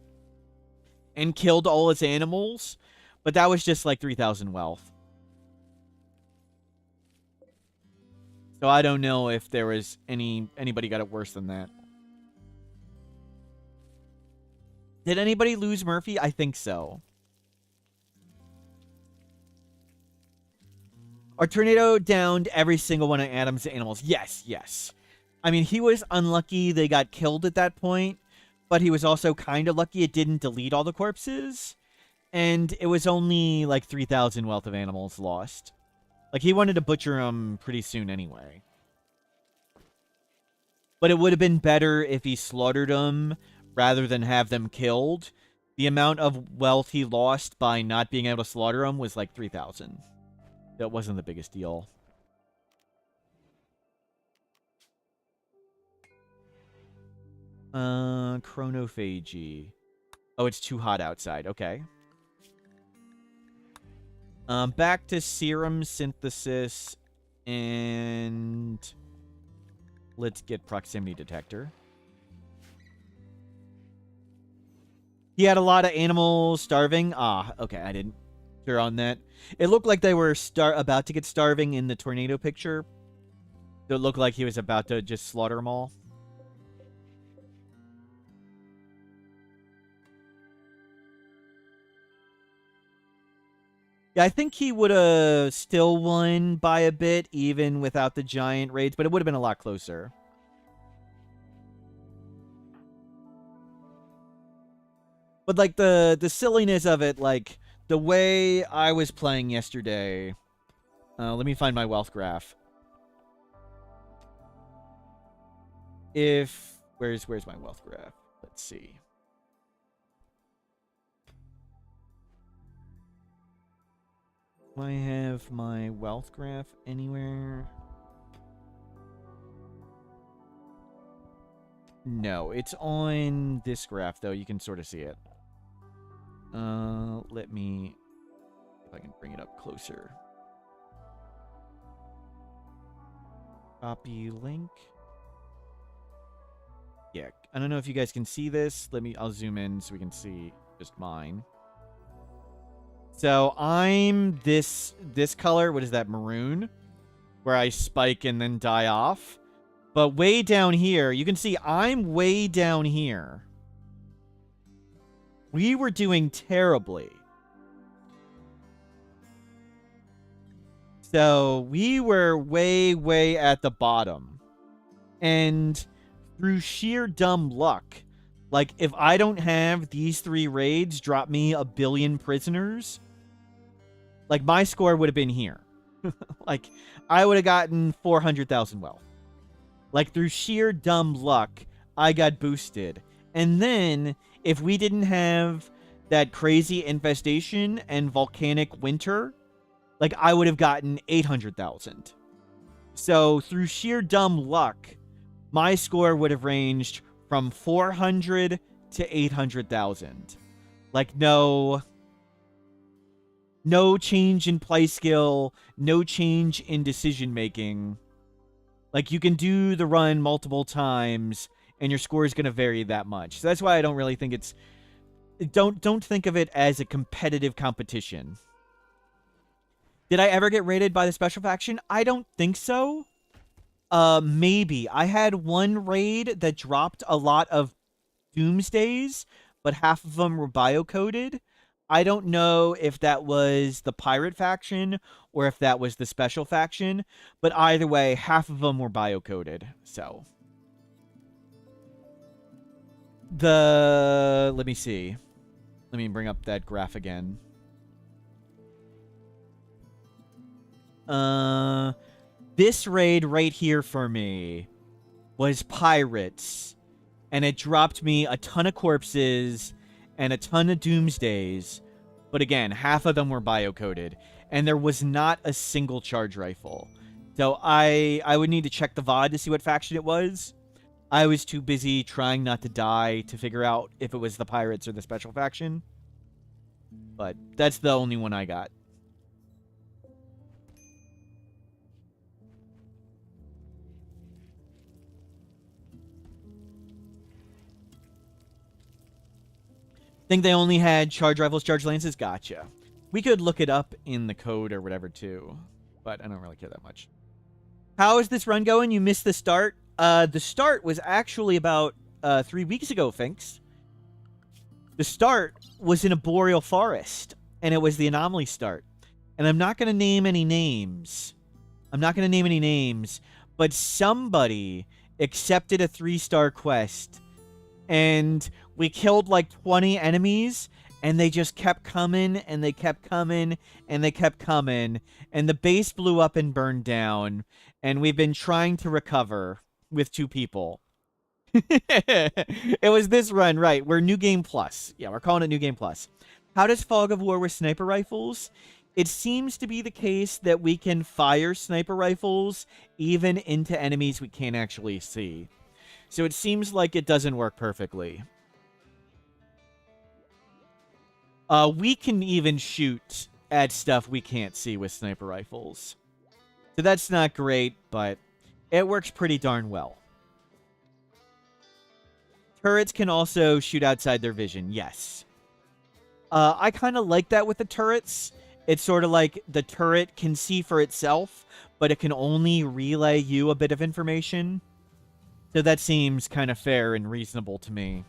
and killed all his animals. But that was just like 3,000 wealth. So I don't know if there was anybody got it worse than that. Did anybody lose Murphy? I think so. Our tornado downed every single one of Adam's animals. Yes, yes. I mean, he was unlucky they got killed at that point, but he was also kind of lucky it didn't delete all the corpses. And it was only like 3,000 wealth of animals lost. Like, he wanted to butcher them pretty soon anyway. But it would have been better if he slaughtered them rather than have them killed. The amount of wealth he lost by not being able to slaughter them was like 3,000. That wasn't the biggest deal. Chronophagy. Oh, it's too hot outside. Okay. Back to serum synthesis, and let's get proximity detector. He had a lot of animals starving. Ah, okay, I didn't sure on that. It looked like they were about to get starving in the tornado picture. It looked like he was about to just slaughter them all. Yeah, I think he would have still won by a bit, even without the giant raids, but it would have been a lot closer. But, like, the silliness of it, like, the way I was playing yesterday... let me find my wealth graph. Where's my wealth graph? Let's see. Do I have my wealth graph anywhere? No, it's on this graph, though. You can sort of see it. Let me... if I can bring it up closer. Copy link. Yeah, I don't know if you guys can see this. I'll zoom in so we can see just mine. So I'm this color. What is that? Maroon, where I spike and then die off. But way down here, you can see I'm way down here. We were doing terribly. So we were way, way at the bottom. And through sheer dumb luck, like, if I don't have these 3 raids drop me 1 billion prisoners, like, my score would have been here. Like, I would have gotten 400,000 wealth. Like, through sheer dumb luck, I got boosted. And then, if we didn't have that crazy infestation and volcanic winter, like, I would have gotten 800,000. So, through sheer dumb luck, my score would have ranged from 400 to 800,000. Like, no change in play skill, no change in decision making. Like, you can do the run multiple times, and your score is going to vary that much. So that's why I don't really think it's... Don't think of it as a competitive competition. Did I ever get raided by the special faction? I don't think so. Maybe. I had one raid that dropped a lot of doomsdays, but half of them were biocoded. I don't know if that was the pirate faction or if that was the special faction, but either way, half of them were biocoded. So let me see. Let me bring up that graph again. This raid right here for me was pirates, and it dropped me a ton of corpses and a ton of doomsdays, but again, half of them were biocoded, and there was not a single charge rifle. So I would need to check the VOD to see what faction it was. I was too busy trying not to die to figure out if it was the pirates or the special faction. But that's the only one I got. Think they only had charge rifles, charge lances? Gotcha. We could look it up in the code or whatever too, but I don't really care that much. How is this run going? You missed the start. The start was actually about 3 weeks ago, Finks. The start was in a boreal forest, and it was the Anomaly start. And I'm not going to name any names. But somebody accepted a 3-star quest, and we killed like 20 enemies, and they just kept coming, and they kept coming, and they kept coming, and the base blew up and burned down, and we've been trying to recover with 2 people. It was this run, right? We're New Game Plus. Yeah, we're calling it New Game Plus. How does Fog of War with sniper rifles? It seems to be the case that we can fire sniper rifles even into enemies we can't actually see. So it seems like it doesn't work perfectly. We can even shoot at stuff we can't see with sniper rifles. So that's not great, but it works pretty darn well. Turrets can also shoot outside their vision, yes. I kind of like that with the turrets. It's sort of like the turret can see for itself, but it can only relay you a bit of information. So that seems kind of fair and reasonable to me.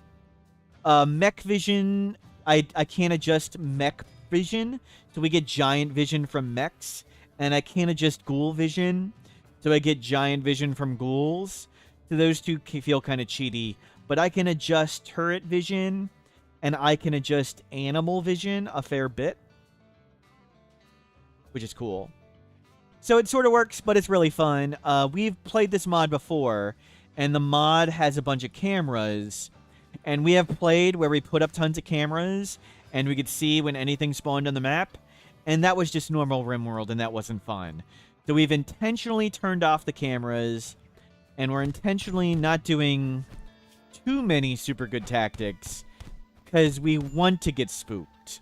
Mech vision, I can't adjust mech vision, so we get giant vision from mechs. And I can't adjust ghoul vision, so I get giant vision from ghouls. So those two feel kind of cheaty. But I can adjust turret vision, and I can adjust animal vision a fair bit, which is cool. So it sort of works, but it's really fun. We've played this mod before, and the mod has a bunch of cameras. And we have played where we put up tons of cameras, and we could see when anything spawned on the map. And that was just normal Rimworld, and that wasn't fun. So we've intentionally turned off the cameras, and we're intentionally not doing too many super good tactics, because we want to get spooked.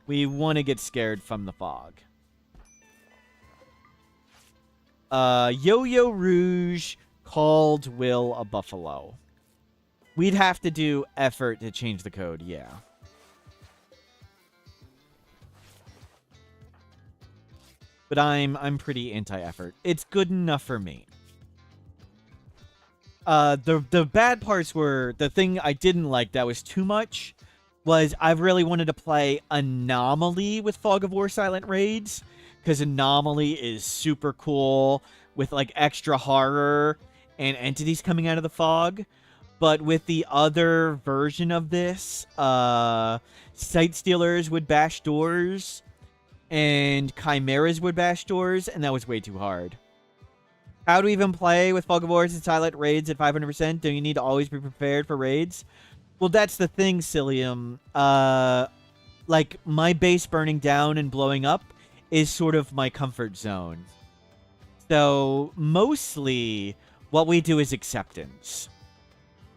We want to get scared from the fog. Yo-Yo Rouge called Will a buffalo. We'd have to do effort to change the code, yeah. But I'm pretty anti-effort. It's good enough for me. The bad parts were, the thing I didn't like that was too much, was I really wanted to play Anomaly with Fog of War Silent Raids, because Anomaly is super cool, with like extra horror and entities coming out of the fog. But with the other version of this, Sight Stealers would bash doors, and Chimeras would bash doors, and that was way too hard. How do we even play with Fog of Wars and Silent Raids at 500%? Do you need to always be prepared for raids? Well, that's the thing, Cilium. Like, my base burning down and blowing up is sort of my comfort zone. So, mostly, what we do is acceptance.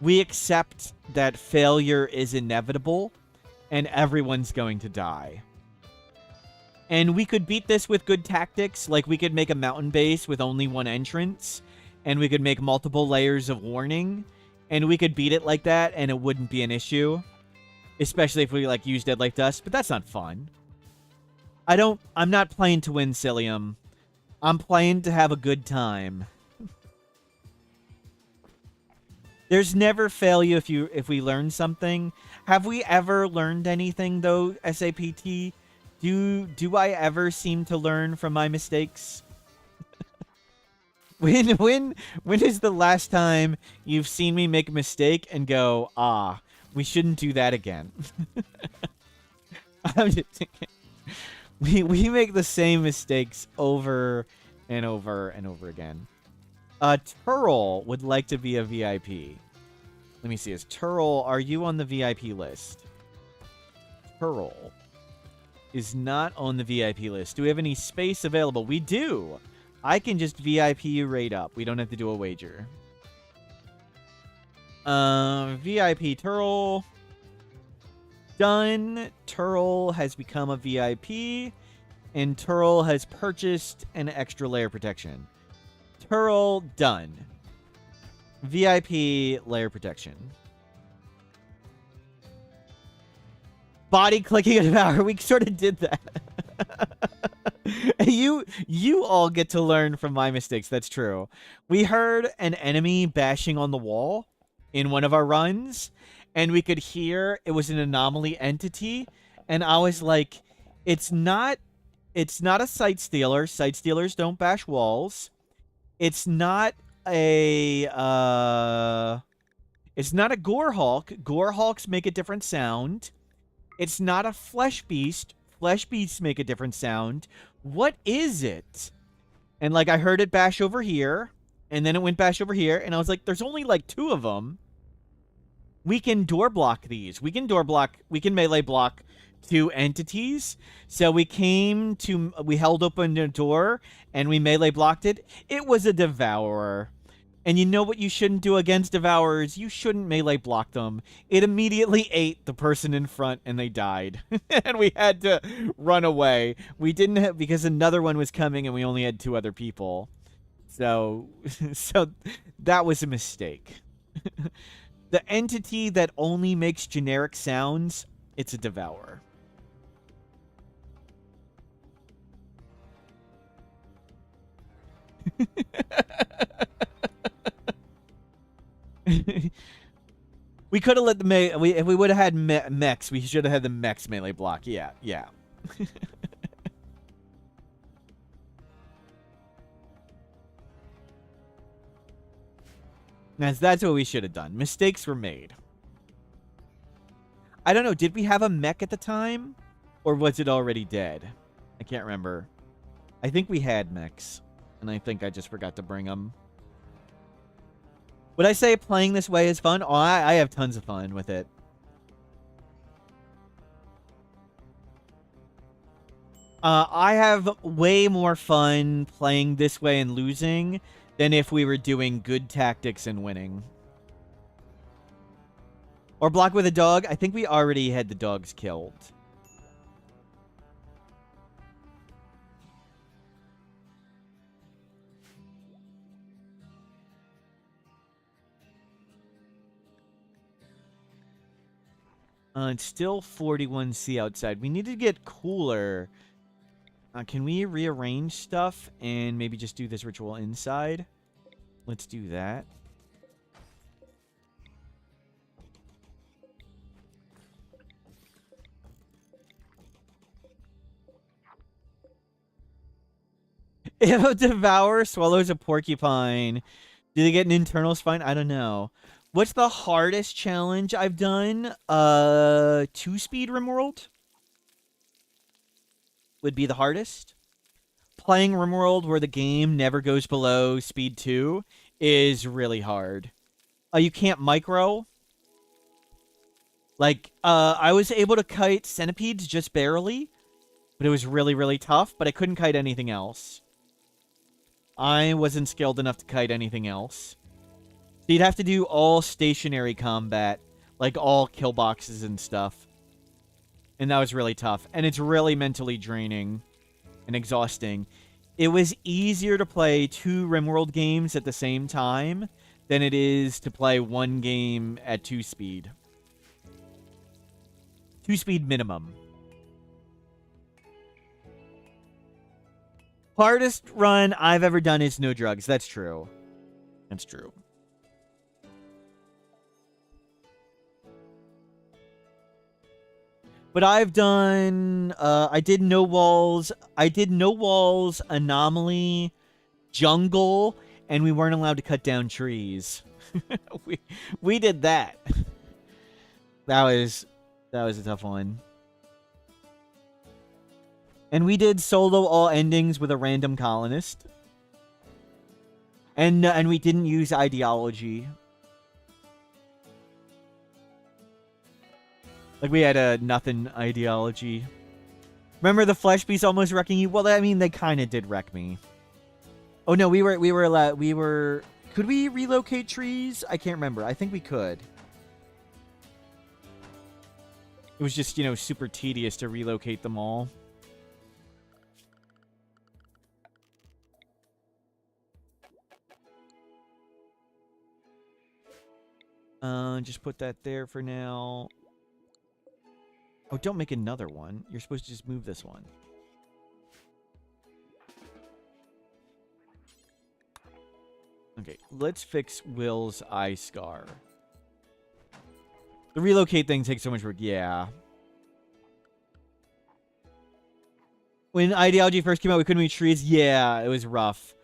We accept that failure is inevitable, and everyone's going to die. And we could beat this with good tactics, like we could make a mountain base with only one entrance, and we could make multiple layers of warning, and we could beat it like that, and it wouldn't be an issue. Especially if we, like, use Dead Like Dust, but that's not fun. I'm not playing to win, Cilium. I'm playing to have a good time. There's never failure if we learn something. Have we ever learned anything, though, SAPT? Do I ever seem to learn from my mistakes? When is the last time you've seen me make a mistake and go, ah, we shouldn't do that again? I'm just thinking, we make the same mistakes over and over and over again. Turl would like to be a VIP. Let me see. Turl, are you on the VIP list? Turl is not on the VIP list. Do we have any space available? We do. I can just VIP you right up. We don't have to do a wager. VIP Turl. Done. Turl has become a VIP. And Turl has purchased an extra layer protection. Turl, done. VIP layer protection. Body clicking at Devour. We sort of did that. You all get to learn from my mistakes. That's true. We heard an enemy bashing on the wall in one of our runs, and we could hear it was an anomaly entity, and I was like, it's not a sight stealer. Sight stealers don't bash walls. It's not a gore hulk. Gore hulks make a different sound. It's not a flesh beast. Flesh beasts make a different sound. What is it? And like I heard it bash over here, and then it went bash over here, and I was like, there's only like 2 of them. We can door block these. We can melee block 2 entities. So we held open the door and we melee blocked it. It was a devourer. And you know what you shouldn't do against devourers? You shouldn't melee block them. It immediately ate the person in front and they died. And we had to run away. We didn't have, because another one was coming and we only had 2 other people. So that was a mistake. The entity that only makes generic sounds, it's a devourer. We could have let the if we would have had mechs, we should have had the mechs melee block. Yeah. That's what we should have done. Mistakes were made. I don't know. Did we have a mech at the time? Or was it already dead? I can't remember. I think we had mechs. And I think I just forgot to bring them. Would I say playing this way is fun? Oh, I have tons of fun with it. I have way more fun playing this way and losing than if we were doing good tactics and winning. Or block with a dog. I think we already had the dogs killed. It's still 41C outside. We need to get cooler. Can we rearrange stuff and maybe just do this ritual inside? Let's do that. If a devourer swallows a porcupine, do they get an internal spine? I don't know. What's the hardest challenge I've done? 2-speed Rimworld would be the hardest. Playing Rimworld where the game never goes below speed 2 is really hard. You can't micro. Like, I was able to kite centipedes just barely, but it was really, really tough, but I couldn't kite anything else. I wasn't skilled enough to kite anything else. So you'd have to do all stationary combat, like all kill boxes and stuff. And that was really tough. And it's really mentally draining and exhausting. It was easier to play 2 Rimworld games at the same time than it is to play 1 game at 2-speed. 2-speed minimum. Hardest run I've ever done is no drugs. That's true. That's true. But I've done, I did No Walls, Anomaly, Jungle, and we weren't allowed to cut down trees. we did that. That was a tough one. And we did solo all endings with a random colonist. And we didn't use ideology. Like, we had a nothing ideology. Remember the flesh beast almost wrecking you? Well, I mean, they kind of did wreck me. Oh no, we were allowed. We were. Could we relocate trees? I can't remember. I think we could. It was just, you know, super tedious to relocate them all. Just put that there for now. Oh, don't make another one. You're supposed to just move this one. Okay, let's fix Will's eye scar. The relocate thing takes so much work. Yeah. When ideology first came out, we couldn't move trees. Yeah, it was rough.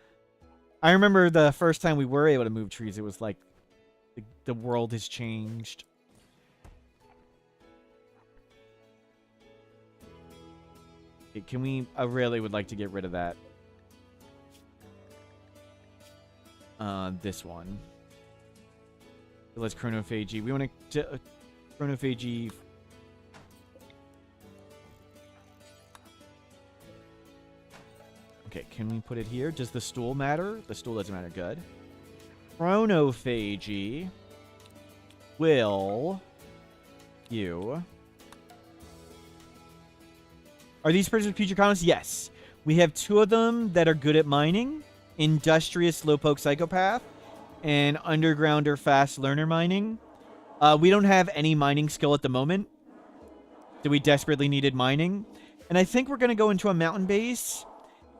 I remember the first time we were able to move trees, it was like the world has changed. Okay, can we... I really would like to get rid of that. This one. Let's chronophagy. We want to chronophagy. Okay, can we put it here? Does the stool matter? The stool doesn't matter. Good. Chronophagy will you. Are these persons future colonists? Yes. We have 2 of them that are good at mining. Industrious slowpoke psychopath and undergrounder fast learner mining. We don't have any mining skill at the moment, so we desperately needed mining. And I think we're going to go into a mountain base,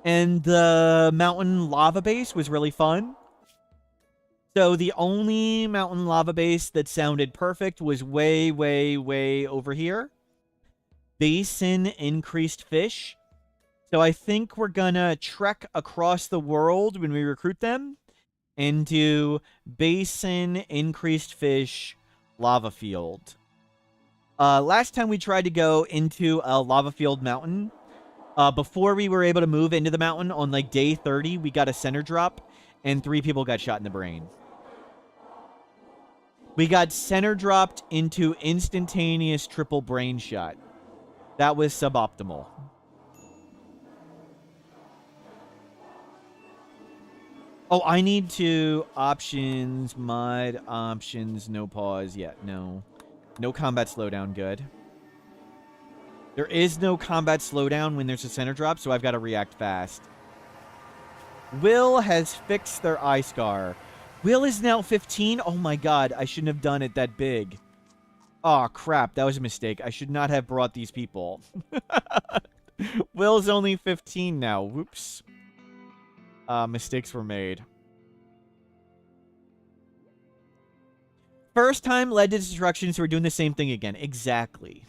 and the mountain lava base was really fun. So the only mountain lava base that sounded perfect was way, way, way over here. Basin increased fish. So I think we're gonna trek across the world when we recruit them and do basin, increased fish, lava field. Last time we tried to go into a lava field mountain, before we were able to move into the mountain on like day 30, we got a center drop and 3 people got shot in the brain. We got center dropped into instantaneous triple brain shot. That was suboptimal. Oh, I need to options, mod, options, no pause. Yeah, no. No combat slowdown, good. There is no combat slowdown when there's a center drop, so I've got to react fast. Will has fixed their eye scar. Will is now 15? Oh my god, I shouldn't have done it that big. Oh crap, that was a mistake. I should not have brought these people. Will's only 15 now. Whoops. Mistakes were made. First time led to destruction, so we're doing the same thing again. Exactly.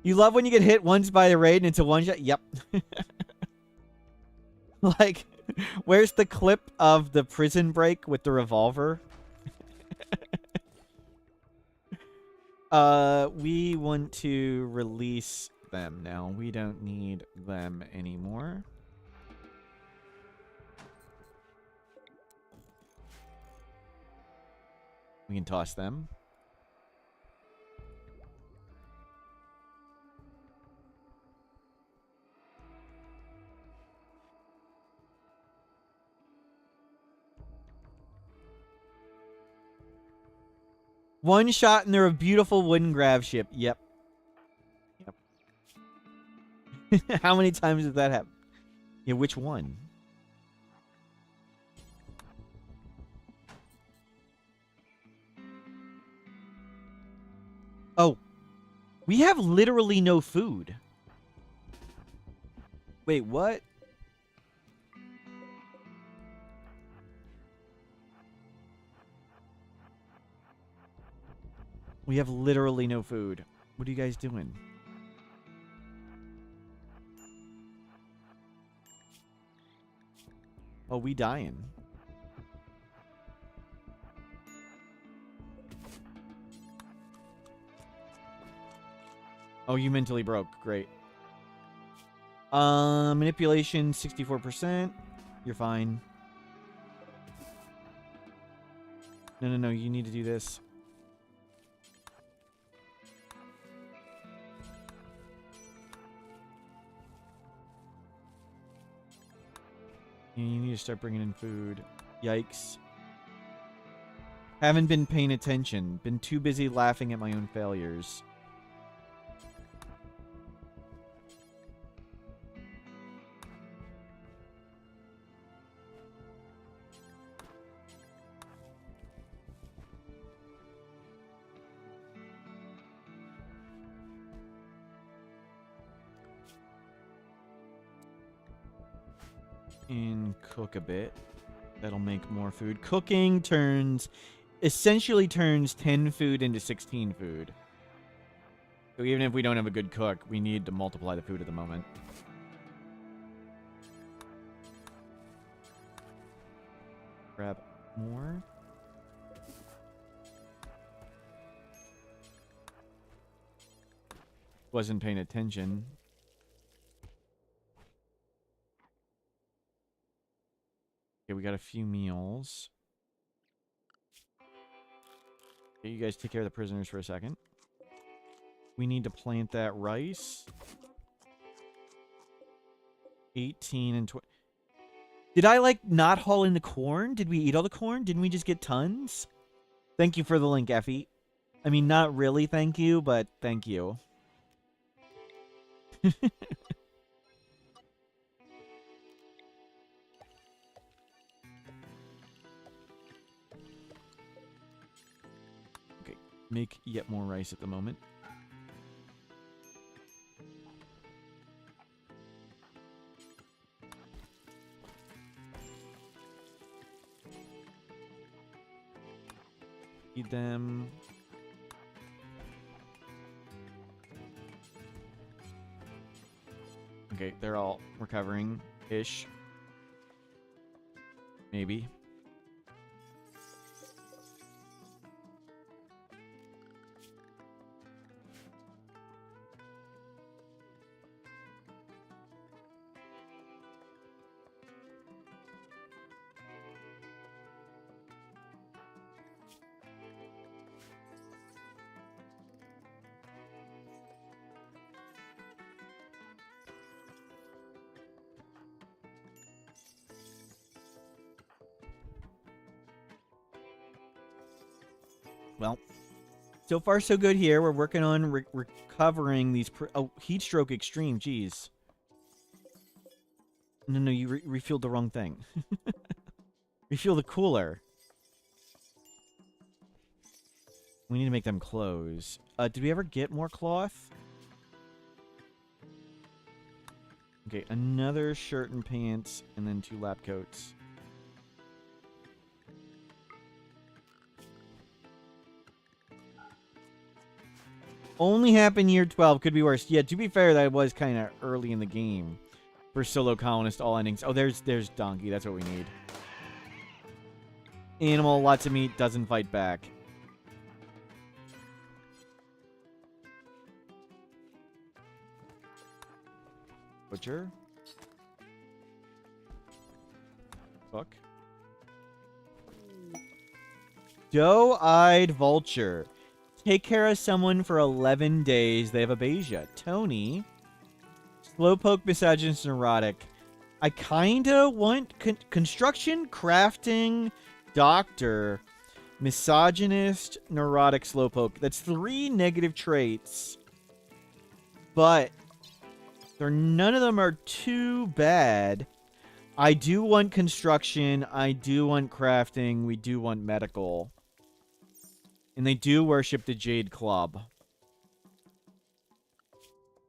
You love when you get hit once by the raid and it's a one-shot? Yep. Like, where's the clip of the prison break with the revolver? We want to release them now. We don't need them anymore. We can toss them. One shot and they're a beautiful wooden grav ship. Yep. Yep. How many times did that happen? Yeah, which one? Oh. We have literally no food. Wait, what? We have literally no food. What are you guys doing? Oh, we dying. Oh, you mentally broke. Great. Manipulation, 64%. You're fine. No. You need to do this. You need to start bringing in food. Yikes. Haven't been paying attention. Been too busy laughing at my own failures. And cook a bit. That'll make more food. Cooking essentially turns 10 food into 16 food. So even if we don't have a good cook, we need to multiply the food at the moment. Grab more. Wasn't paying attention. Okay, we got a few meals. Okay, you guys take care of the prisoners for a second. We need to plant that rice. 18 and 20. Did I, like, not haul in the corn? Did we eat all the corn? Didn't we just get tons? Thank you for the link, Effie. I mean, not really thank you, but thank you. Okay, make yet more rice at the moment. Feed them. Okay, they're all recovering-ish. Maybe. Well, so far so good here. We're working on recovering these... oh, heat stroke extreme. Jeez. No, you refueled the wrong thing. Refuel the cooler. We need to make them close. Did we ever get more cloth? Okay, another shirt and pants, and then 2 lab coats. Only happened year 12. Could be worse. Yeah, to be fair, that was kind of early in the game. For solo colonist, all endings. Oh, there's donkey. That's what we need. Animal, lots of meat, doesn't fight back. Butcher. Fuck. Doe-eyed vulture. Take care of someone for 11 days. They have aphasia. Tony. Slowpoke, misogynist, neurotic. I kinda want construction, crafting, doctor, misogynist, neurotic, slowpoke. That's 3 negative traits. But none of them are too bad. I do want construction. I do want crafting. We do want medical. And they do worship the Jade Club.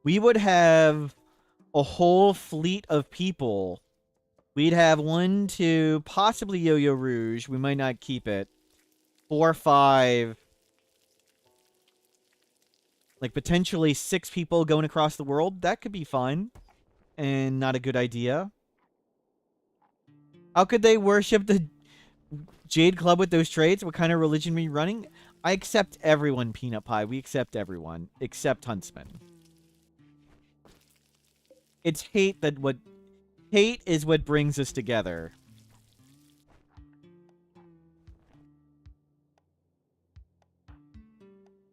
We would have a whole fleet of people. We'd have 1, 2, possibly Yo-Yo Rouge. We might not keep it. 4, 5. Like, potentially 6 people going across the world. That could be fun. And not a good idea. How could they worship the Jade Club with those traits? What kind of religion are we running? I accept everyone, Peanut Pie. We accept everyone. Except Huntsman. It's hate that what... Hate is what brings us together.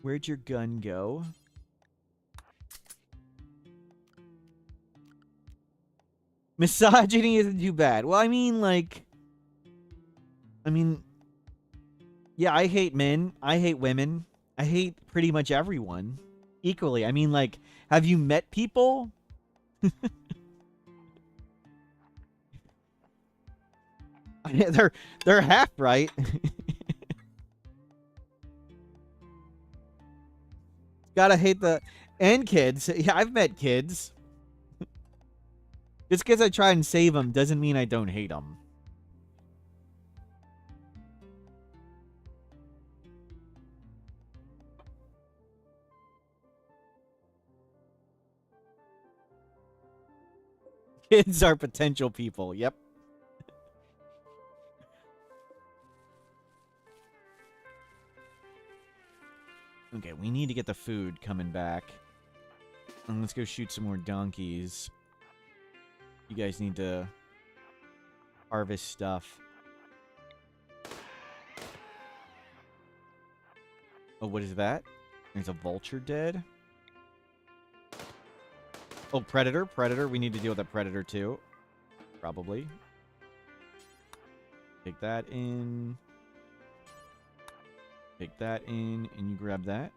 Where'd your gun go? Misogyny isn't too bad. Well, I mean, like... I mean... Yeah, I hate men. I hate women. I hate pretty much everyone. Equally. I mean, like, have you met people? they're half right. Gotta hate the... And kids. Yeah, I've met kids. Just because I try and save them doesn't mean I don't hate them. Kids are potential people. Yep. Okay, we need to get the food coming back. And let's go shoot some more donkeys. You guys need to harvest stuff. Oh, what is that? There's a vulture dead. Oh, predator. Predator. We need to deal with that predator too. Probably. Take that in. Take that in, and you grab that.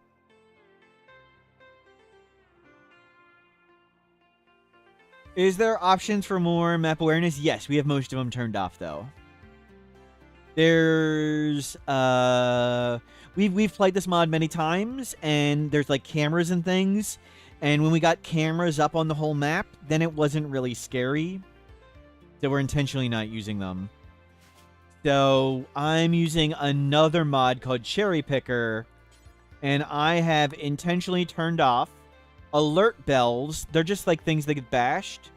Is there options for more map awareness? Yes, we have most of them turned off though. There's we've played this mod many times, and there's like cameras and things. And when we got cameras up on the whole map, then it wasn't really scary. So we're intentionally not using them. So I'm using another mod called Cherry Picker, and I have intentionally turned off alert bells. They're just like things that get bashed.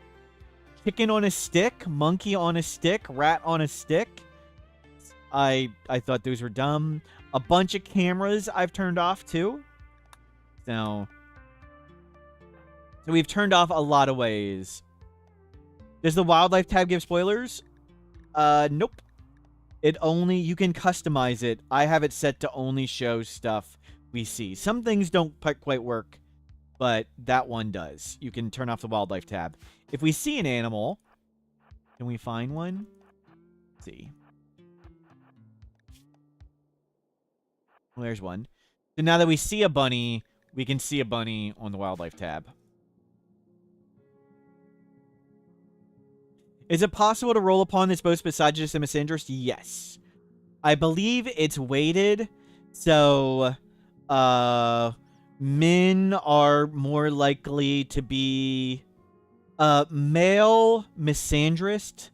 Chicken on a stick, monkey on a stick, rat on a stick. I thought those were dumb. A bunch of cameras I've turned off too. So we've turned off a lot of ways. Does the wildlife tab give spoilers? Nope. It only, you can customize it. I have it set to only show stuff we see. Some things don't quite work, but that one does. You can turn off the wildlife tab. If we see an animal, can we find one? Let's see. Well, there's one. So now that we see a bunny, we can see a bunny on the wildlife tab. Is it possible to roll upon this both misogynist and misandrist? Yes. I believe it's weighted, so men are more likely to be a male misandrist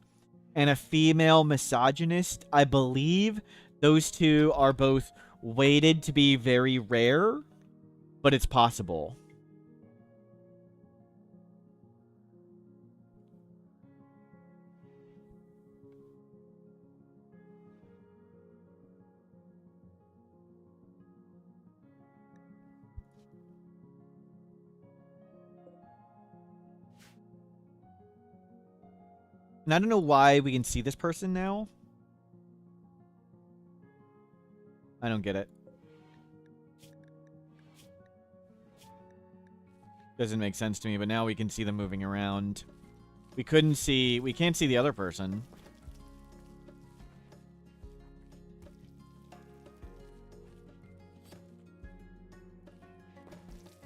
and a female misogynist. I believe those two are both weighted to be very rare, but it's possible. And I don't know why we can see this person now. I don't get it. Doesn't make sense to me, but now we can see them moving around. We can't see the other person.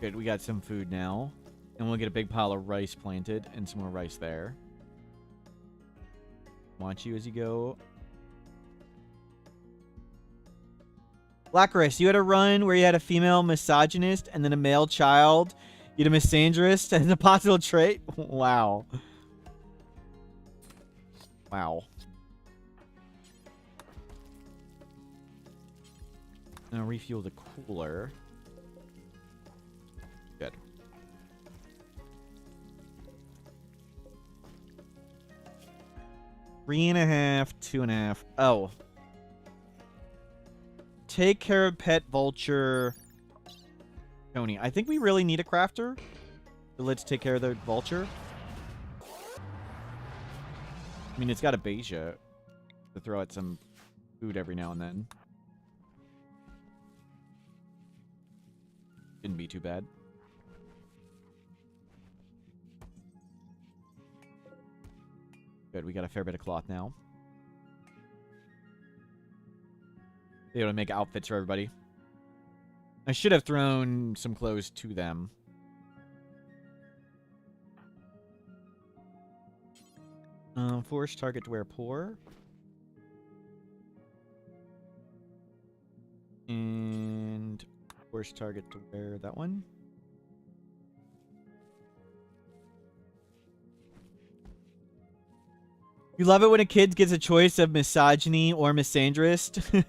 Good, we got some food now. And we'll get a big pile of rice planted and some more rice there. Want you as you go. Blackris, you had a run where you had a female misogynist and then a male child. You had a misandrist and a possible trait. Wow. Wow. Now refuel the cooler. Good. Three and a half, 2.5. Oh. Take care of pet vulture. Tony, I think we really need a crafter. So let's take care of the vulture. I mean, it's got a Beja to throw out some food every now and then. Didn't be too bad. Good, we got a fair bit of cloth now. Be able to make outfits for everybody. I should have thrown some clothes to them. Force target to wear poor. And force target to wear that one. You love it when a kid gets a choice of misogyny or misandrist.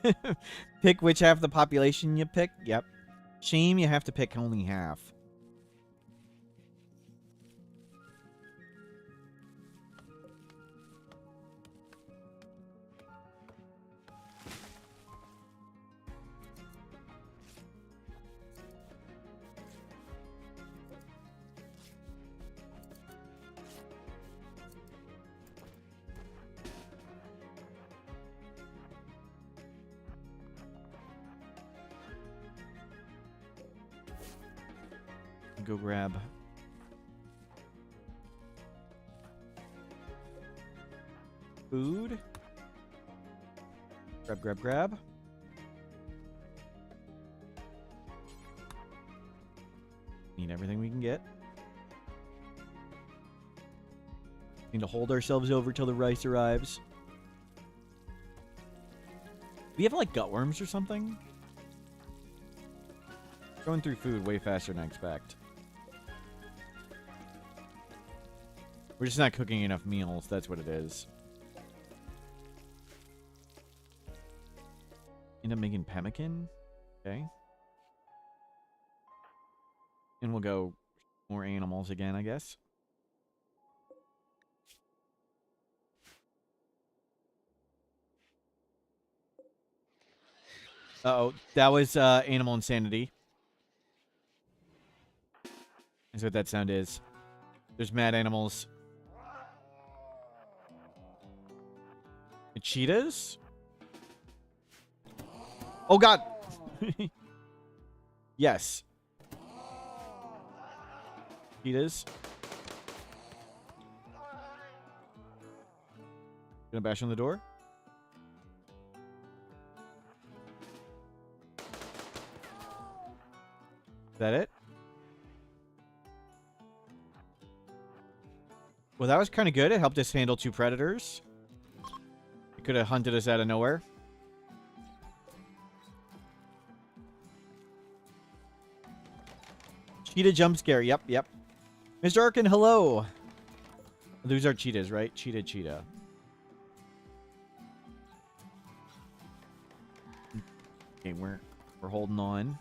Pick which half of the population you pick. Yep. Shame you have to pick only half. Go grab food. Grab. Need everything we can get. Need to hold ourselves over till the rice arrives. Do we have like gutworms or something? Going through food way faster than I expect. We're just not cooking enough meals. That's what it is. End up making pemmican. Okay. And we'll go more animals again, I guess. Uh-oh. That was animal insanity. That's what that sound is. There's mad animals. Cheetahs? Oh god! Yes. Cheetahs. Gonna bash on the door? Is that it? Well, that was kind of good. It helped us handle 2 predators. It could have hunted us out of nowhere. Cheetah jump scare. Yep. Mr. Arkin, hello. Those are cheetahs, right? Cheetah. Okay, we're holding on.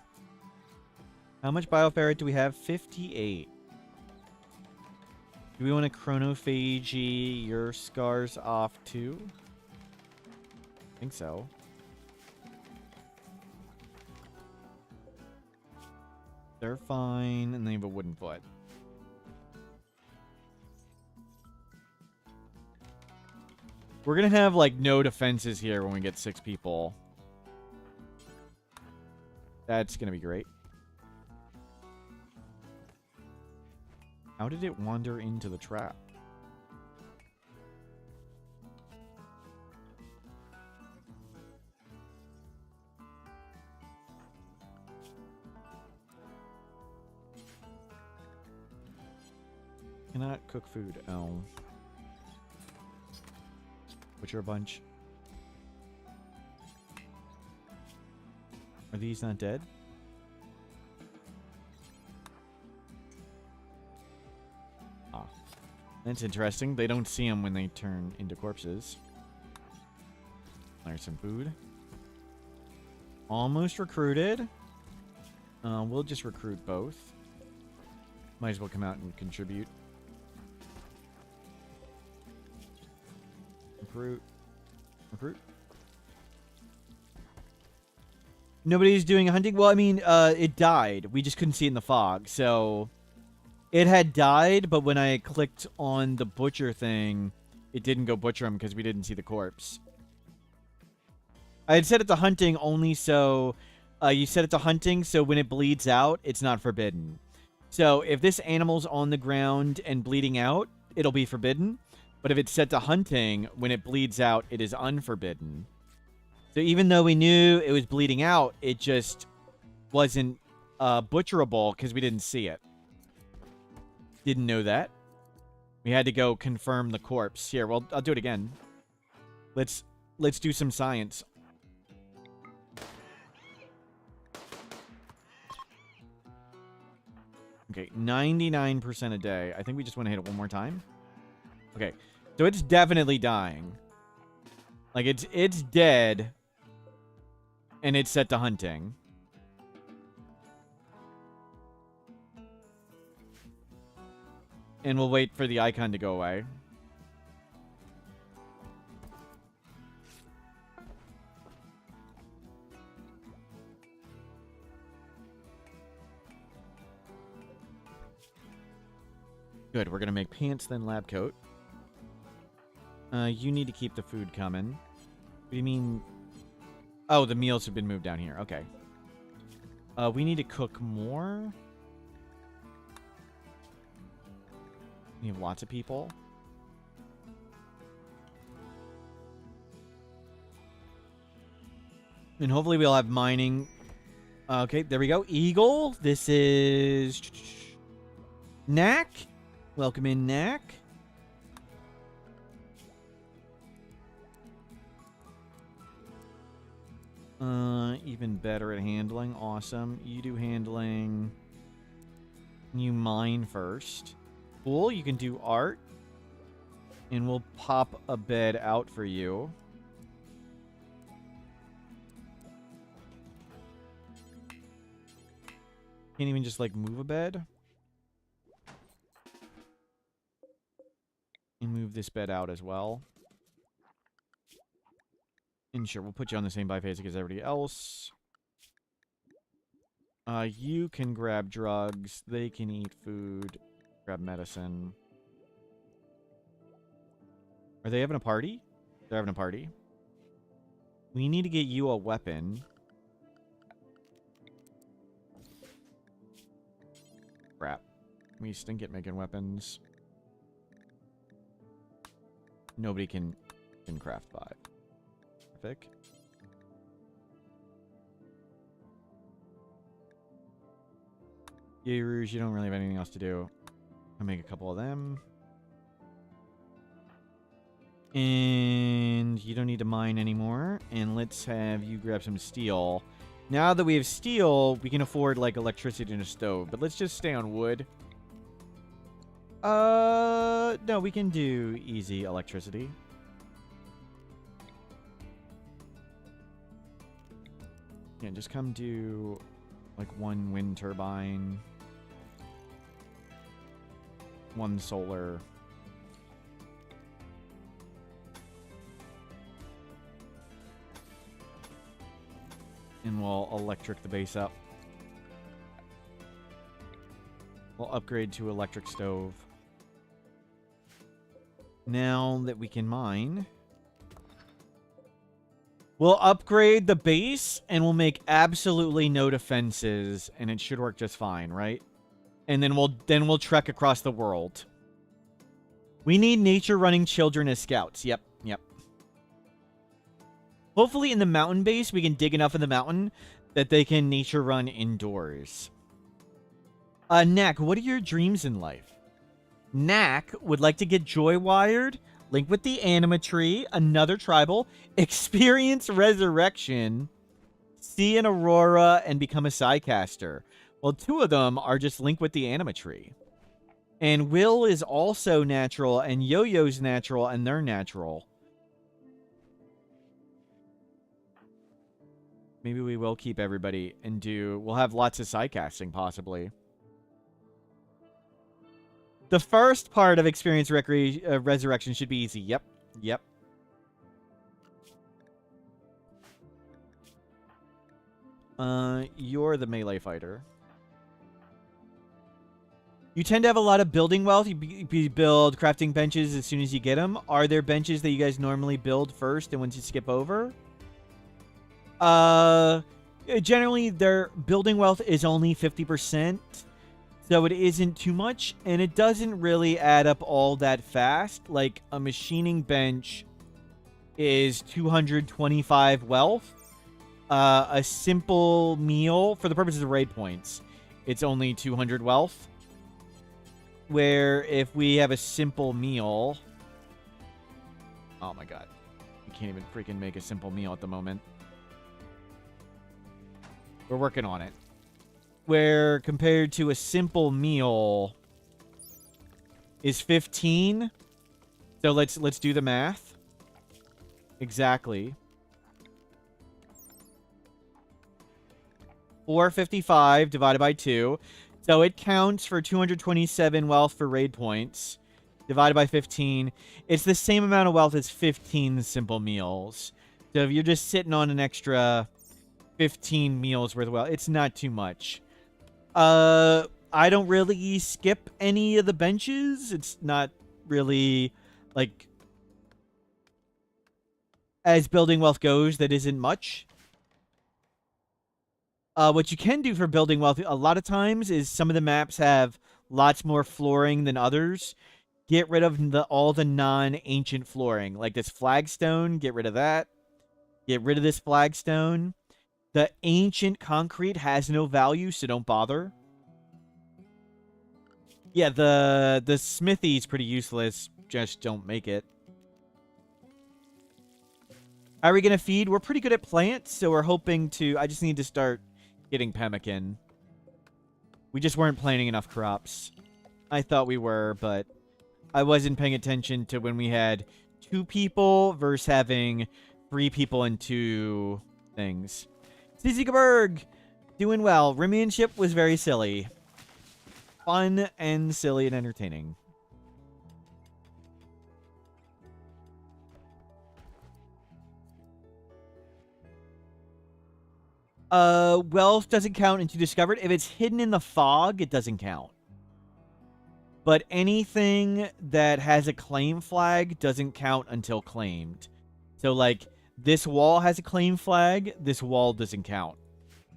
How much bioferret do we have? 58. Do we want to chronophagy your scars off too? I think so. They're fine, and they have a wooden foot. We're gonna have, like, no defenses here when we get 6 people. That's gonna be great. How did it wander into the trap? Cannot cook food. Oh. Butcher a bunch. Are these not dead? Ah. That's interesting. They don't see them when they turn into corpses. There's some food. Almost recruited. We'll just recruit both. Might as well come out and contribute. Recruit. Nobody's doing hunting? Well, I mean, it died. We just couldn't see it in the fog. So, it had died, but when I clicked on the butcher thing, it didn't go butcher him because we didn't see the corpse. I had set it to hunting only so... you set it to hunting, so when it bleeds out, it's not forbidden. So, if this animal's on the ground and bleeding out, it'll be forbidden. But if it's set to hunting, when it bleeds out, it is unforbidden. So even though we knew it was bleeding out, it just wasn't butcherable because we didn't see it. Didn't know that. We had to go confirm the corpse. Here, well, I'll do it again. Let's do some science. Okay, 99% a day. I think we just want to hit it one more time. Okay, so it's definitely dying. Like, it's dead. And it's set to hunting. And we'll wait for the icon to go away. Good, we're gonna make pants, then lab coat. You need to keep the food coming. What do you mean? Oh, the meals have been moved down here. Okay. We need to cook more. We have lots of people. And hopefully we'll have mining. Okay, there we go. Eagle. This is... Knack. Welcome in, Knack. Even better at handling. Awesome. You do handling. You mine first. Cool. You can do art. And we'll pop a bed out for you. Can't even just, like, move a bed. And move this bed out as well. And sure, we'll put you on the same biphasic as everybody else. You can grab drugs. They can eat food. Grab medicine. Are they having a party? They're having a party. We need to get you a weapon. Crap. We stink at making weapons. Nobody can craft 5. Perfect. Yay, Rouge, you don't really have anything else to do. I'll make a couple of them. And you don't need to mine anymore. And let's have you grab some steel. Now that we have steel, we can afford, like, electricity and a stove. But let's just stay on wood. No, we can do easy electricity. Yeah, just come do, like, 1 wind turbine. 1 solar. And we'll electric the base up. We'll upgrade to electric stove. Now that we can mine, we'll upgrade the base and we'll make absolutely no defenses, and it should work just fine, right? And then we'll trek across the world. We need nature running children as scouts. Yep. Hopefully in the mountain base we can dig enough in the mountain that they can nature run indoors. Knack, what are your dreams in life? Knack would like to get joy wired, link with the anima tree, another tribal, experience resurrection, see an aurora, and become a psycaster. Well, 2 of them are just link with the anima tree. And Will is also natural, and Yo-Yo's natural, and they're natural. Maybe we will keep everybody and we'll have lots of psycasting, possibly. The first part of Experience Resurrection should be easy. Yep. You're the melee fighter. You tend to have a lot of building wealth. You build crafting benches as soon as you get them. Are there benches that you guys normally build first and once you skip over? Generally, their building wealth is only 50%. So it isn't too much, and it doesn't really add up all that fast. Like, a machining bench is 225 wealth. A simple meal, for the purposes of raid points, it's only 200 wealth. Where if we have a simple meal... Oh my god. We can't even freaking make a simple meal at the moment. We're working on it. Where compared to a simple meal is 15. So let's do the math. Exactly. 455 divided by 2. So it counts for 227 wealth for raid points. Divided by 15. It's the same amount of wealth as 15 simple meals. So if you're just sitting on an extra 15 meals worth of wealth, it's not too much. I don't really skip any of the benches. It's not really, like, as building wealth goes, that isn't much. What you can do for building wealth a lot of times is some of the maps have lots more flooring than others. Get rid of all the non-ancient flooring. Like this flagstone, get rid of that. Get rid of this flagstone. The ancient concrete has no value, so don't bother. Yeah, the smithy's pretty useless. Just don't make it. How are we going to feed? We're pretty good at plants, so we're hoping to... I just need to start getting pemmican. We just weren't planting enough crops. I thought we were, but I wasn't paying attention to when we had 2 people versus having 3 people and 2 things. Zizikaberg! Doing well. Remianship was very silly. Fun and silly and entertaining. Wealth doesn't count until discovered. If it's hidden in the fog, it doesn't count. But anything that has a claim flag doesn't count until claimed. So, like, this wall has a claim flag. This wall doesn't count.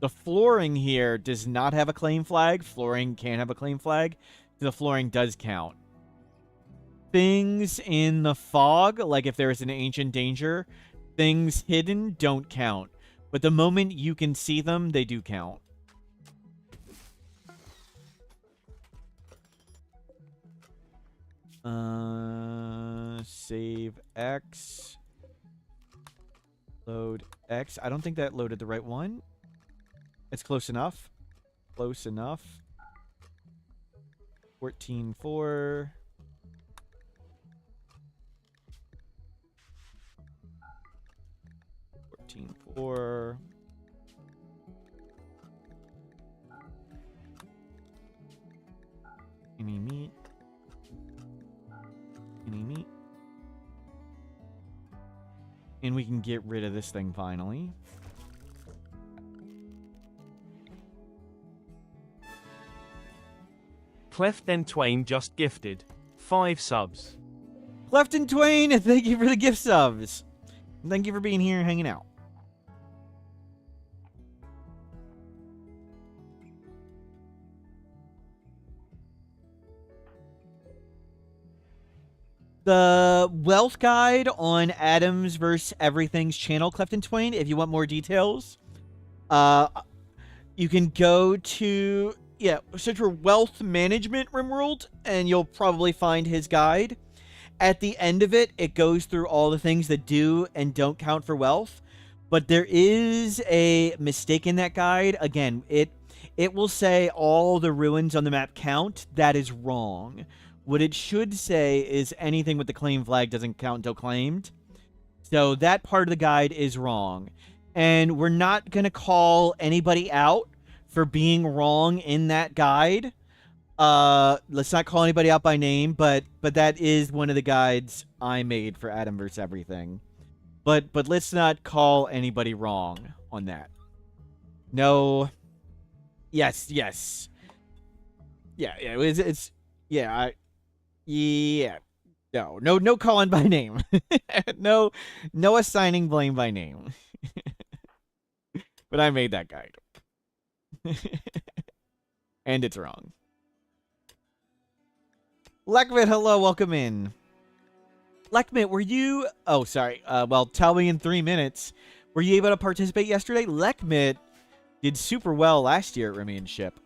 The flooring here does not have a claim flag. Flooring can't have a claim flag. So the flooring does count. Things in the fog, like if there is an ancient danger, things hidden don't count. But the moment you can see them, they do count. Save X. Load X. I don't think that loaded the right one. It's close enough. Close enough. 14.4. 14.4. Any meat? Any meat? And we can get rid of this thing finally. Cleft and Twain just gifted 5 subs. Cleft and Twain, thank you for the gift subs. Thank you for being here and hanging out. The wealth guide on Adams vs. Everything's channel, Cleft and Twain, if you want more details, you can go to... Yeah, search for Wealth Management Rimworld, and you'll probably find his guide. At the end of it, it goes through all the things that do and don't count for wealth. But there is a mistake in that guide. Again, it will say all the ruins on the map count. That is wrong. What it should say is anything with the claim flag doesn't count until claimed. So that part of the guide is wrong. And we're not going to call anybody out for being wrong in that guide. Let's not call anybody out by name, but that is one of the guides I made for Adam vs. Everything. But let's not call anybody wrong on that. No. Yes. Yeah, it's yeah, yeah. No calling by name. no assigning blame by name. But I made that guide. And it's wrong. Lekmit, hello, welcome in. Lekmit, were you... Oh, sorry. Well, tell me in 3 minutes. Were you able to participate yesterday? Lekmit did super well last year at Remy Ship.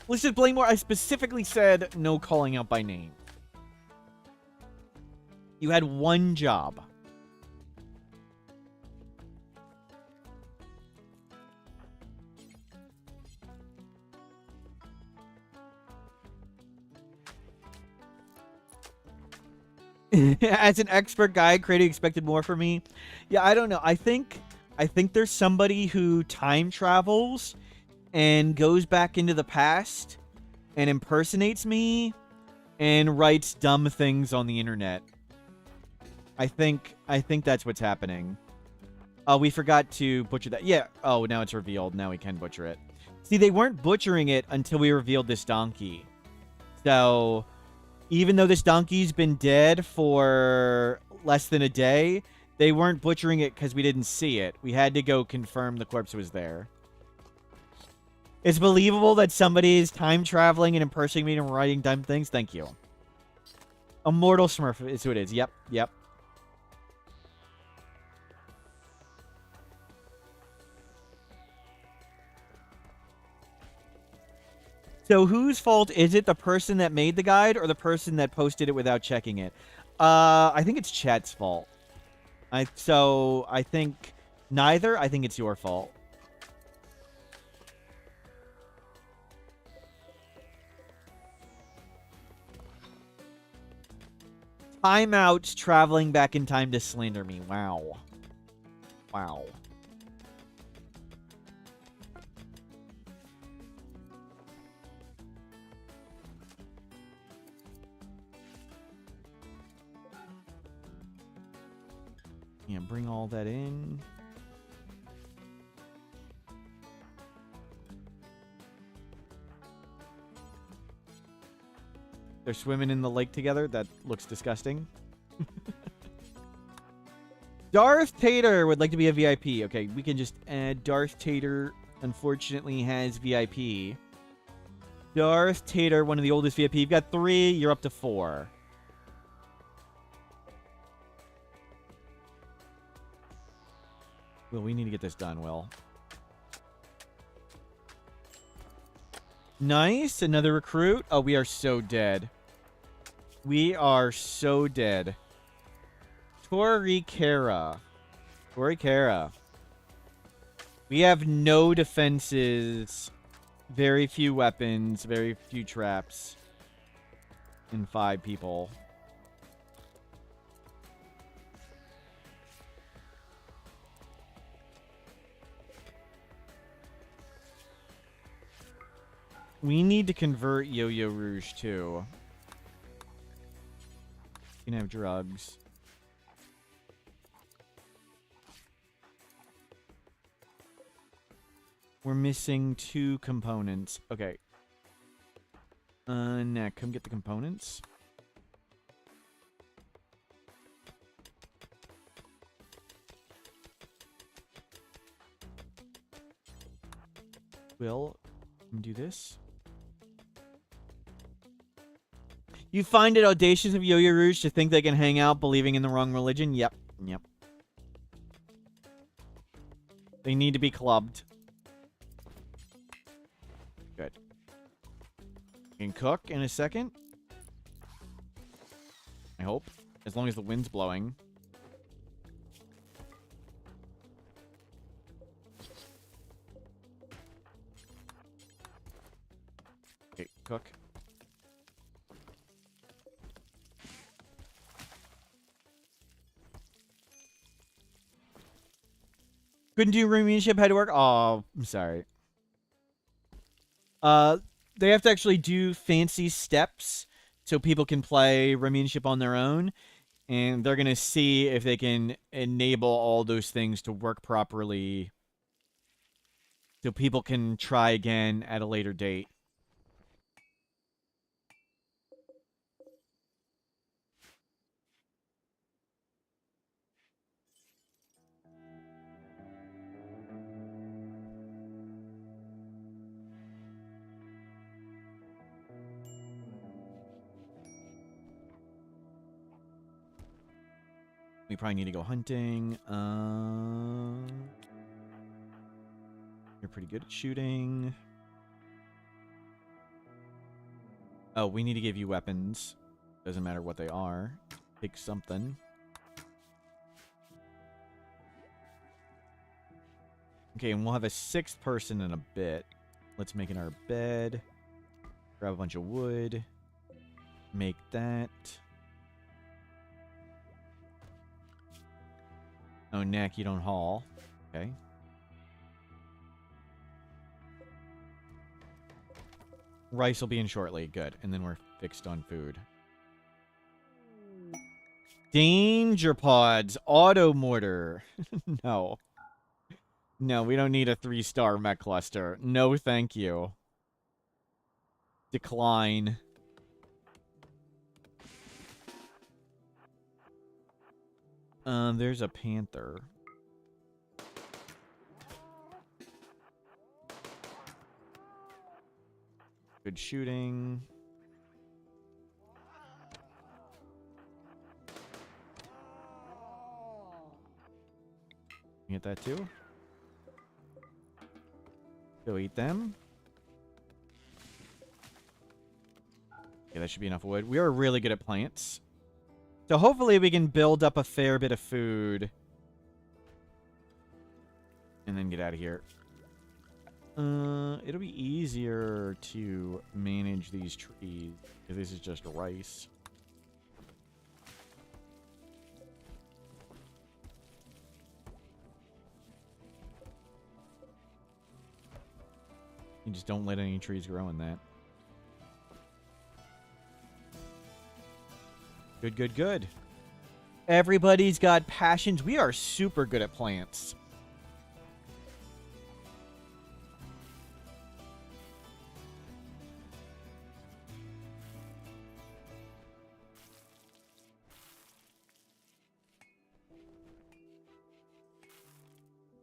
Listen, Blaymore, I specifically said no calling out by name. You had one job. As an expert guide, creating expected more from me. Yeah, I don't know. I think there's somebody who time travels and goes back into the past and impersonates me and writes dumb things on the internet. I think that's what's happening. Oh, we forgot to butcher that. Yeah. Oh, now it's revealed. Now we can butcher it. See, they weren't butchering it until we revealed this donkey. So, even though this donkey's been dead for less than a day, they weren't butchering it because we didn't see it. We had to go confirm the corpse was there. It's believable that somebody is time traveling and impersonating me and writing dumb things. Thank you. Immortal Smurf is who it is. Yep, yep. So whose fault is it? The person that made the guide or the person that posted it without checking it? I think it's Chet's fault. So I think neither. I think it's your fault. Timeouts traveling back in time to slander me. Wow. Wow. Yeah, bring all that in. They're swimming in the lake together. That looks disgusting. Darth Tater would like to be a VIP. Okay, we can just add Darth Tater. Unfortunately, has VIP. Darth Tater, one of the oldest VIP. You've got 3. You're up to 4. Will, we need to get this done, Will. Nice. Another recruit. Oh, we are so dead. We are so dead. Torikara. We have no defenses. Very few weapons. Very few traps. And 5 people. We need to convert Yo-Yo Rouge, too. You can have drugs. We're missing 2 components. Okay. Now, come get the components. Will, do this. You find it audacious of Yo-Yo Rouge to think they can hang out believing in the wrong religion? Yep. Yep. They need to be clubbed. Good. You can cook in a second. I hope. As long as the wind's blowing. Okay, cook. Couldn't do Ruminship, had to work. Oh, I'm sorry. They have to actually do fancy steps so people can play Ruminship on their own. And they're going to see if they can enable all those things to work properly so people can try again at a later date. We probably need to go hunting. You're pretty good at shooting. Oh, we need to give you weapons. Doesn't matter what they are. Pick something. Okay, and we'll have a 6th person in a bit. Let's make it our bed. Grab a bunch of wood. Make that. Oh, neck, you don't haul. Okay. Rice will be in shortly. Good. And then we're fixed on food. Danger pods. Auto mortar. No. No, we don't need a 3-star mech cluster. No, thank you. Decline. There's a panther. Good shooting. You get that too? Go eat them. Okay, that should be enough wood. We are really good at plants. So hopefully we can build up a fair bit of food. And then get out of here. It'll be easier to manage these trees. Because this is just rice. You just don't let any trees grow in that. Good, good, good. Everybody's got passions. We are super good at plants.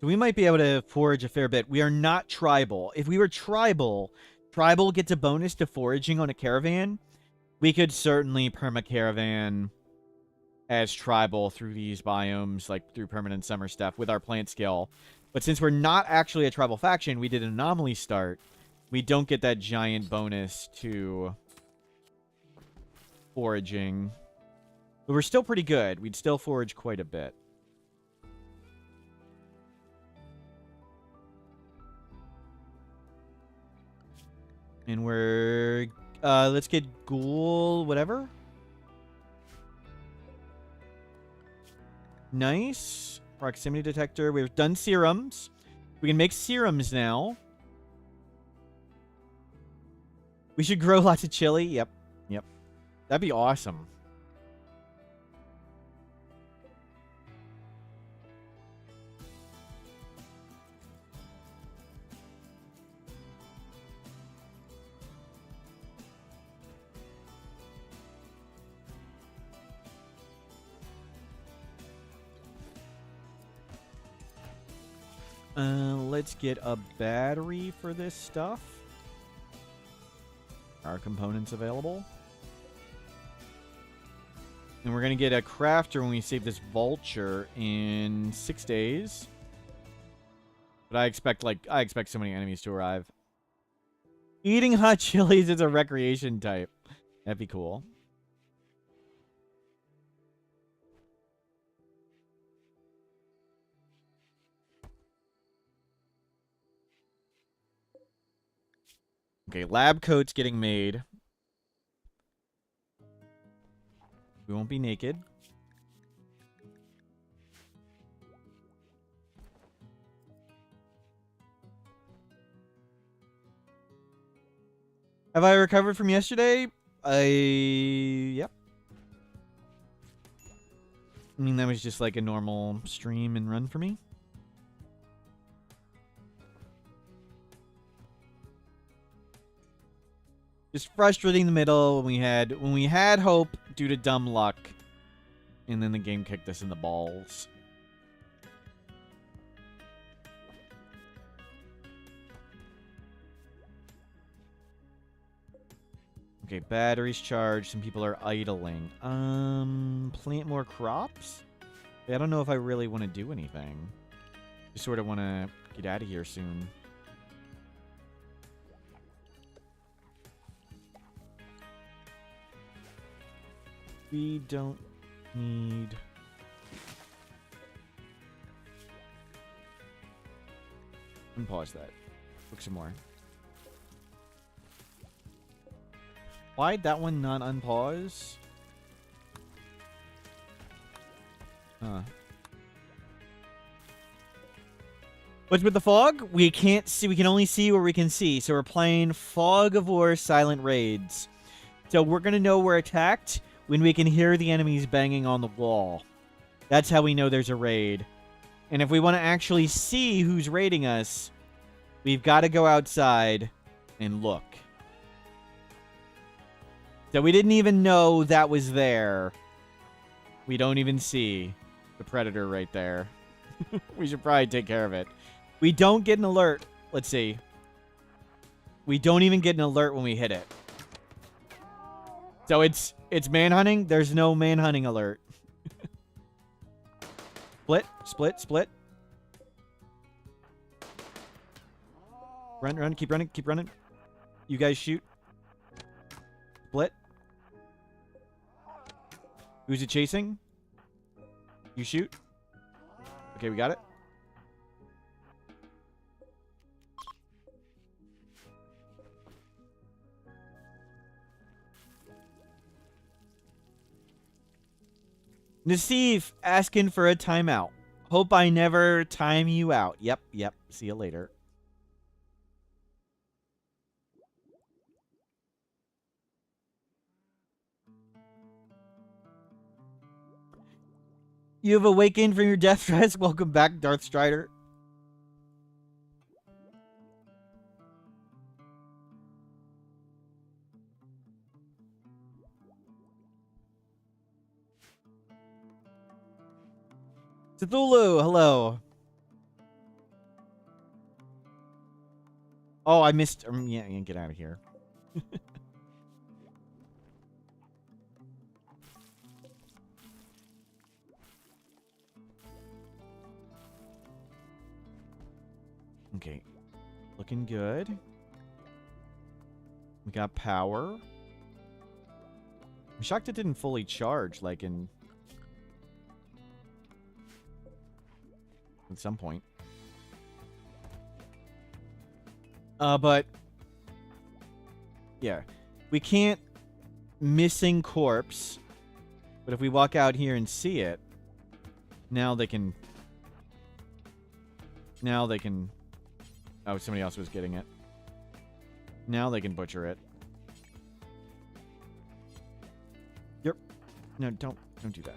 So we might be able to forage a fair bit. We are not tribal. If we were tribal, tribal gets a bonus to foraging on a caravan. We could certainly perma-caravan as tribal through these biomes, like through permanent summer stuff with our plant skill. But since we're not actually a tribal faction, we did an anomaly start. We don't get that giant bonus to foraging. But we're still pretty good. We'd still forage quite a bit. And we're... let's get ghoul, whatever. Nice. Proximity detector. We've done serums. We can make serums now. We should grow lots of chili. Yep. Yep. That'd be awesome. Let's get a battery for this stuff. Are components available? And we're going to get a crafter when we save this vulture in 6 days. But I expect so many enemies to arrive. Eating hot chilies is a recreation type. That'd be cool. Okay, lab coat's getting made. We won't be naked. Have I recovered from yesterday? Yep. I mean, that was just like a normal stream and run for me. Just frustrating the middle when we had hope due to dumb luck. And then the game kicked us in the balls. Okay, batteries charged. Some people are idling. Plant more crops? I don't know if I really want to do anything. Just sort of want to get out of here soon. We don't need... Unpause that. Look some more. Why'd that one not unpause? Huh. What's with the fog? We can't see. We can only see where we can see. So we're playing Fog of War Silent Raids. So we're going to know we're attacked when we can hear the enemies banging on the wall. That's how we know there's a raid. And if we want to actually see who's raiding us, we've got to go outside and look. So we didn't even know that was there. We don't even see the predator right there. We should probably take care of it. We don't get an alert. Let's see. We don't even get an alert when we hit it. So it's manhunting. There's no manhunting alert. Split, split, split. Run, run, keep running, keep running. You guys shoot. Split. Who's it chasing? You shoot. Okay, we got it. Nassif asking for a timeout. Hope I never time you out. Yep, yep. See you later. You have awakened from your death threats. Welcome back, Darth Strider. Cthulhu, hello. Oh, I missed. Yeah, get out of here. Okay, looking good. We got power. I'm shocked it didn't fully charge, like in... at some point. But... yeah. We can't missing corpse. But if we walk out here and see it, now they can... now they can... oh, somebody else was getting it. Now they can butcher it. Yep. No, don't do that.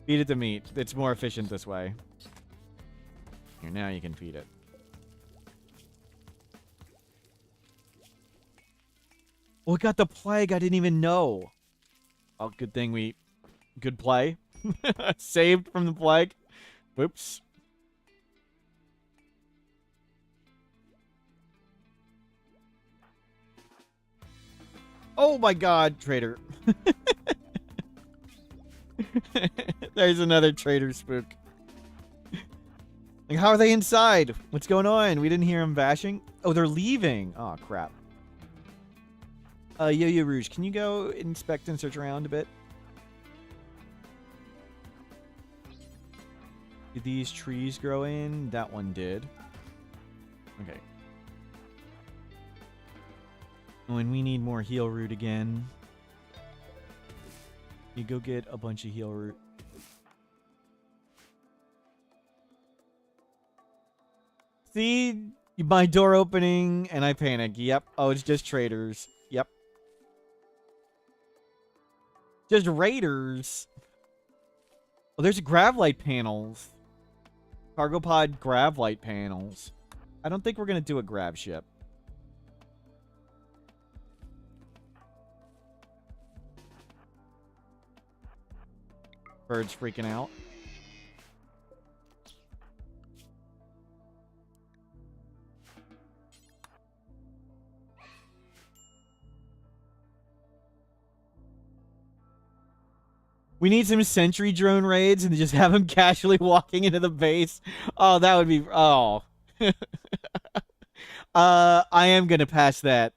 Feed it the meat. It's more efficient this way. Here, now you can feed it. Oh, it got the plague. I didn't even know. Oh, good thing we... good play. Saved from the plague. Whoops. Oh my god, traitor. There's another traitor spook. Like, how are they inside? What's going on? We didn't hear them bashing. Oh, they're leaving. Oh, crap. Yo-Yo Rouge, can you go inspect and search around a bit? Did these trees grow in? That one did. Okay. Oh, and we need more heal root again. You go get a bunch of heal root. See? My door opening and I panic. Yep. Oh, it's just traders. Yep. Just raiders. Oh, there's gravlight panels. Cargo pod gravlight panels. I don't think we're going to do a grav ship. Bird's freaking out. We need some sentry drone raids and just have him casually walking into the base. Oh, that would be... Oh. I am going to pass that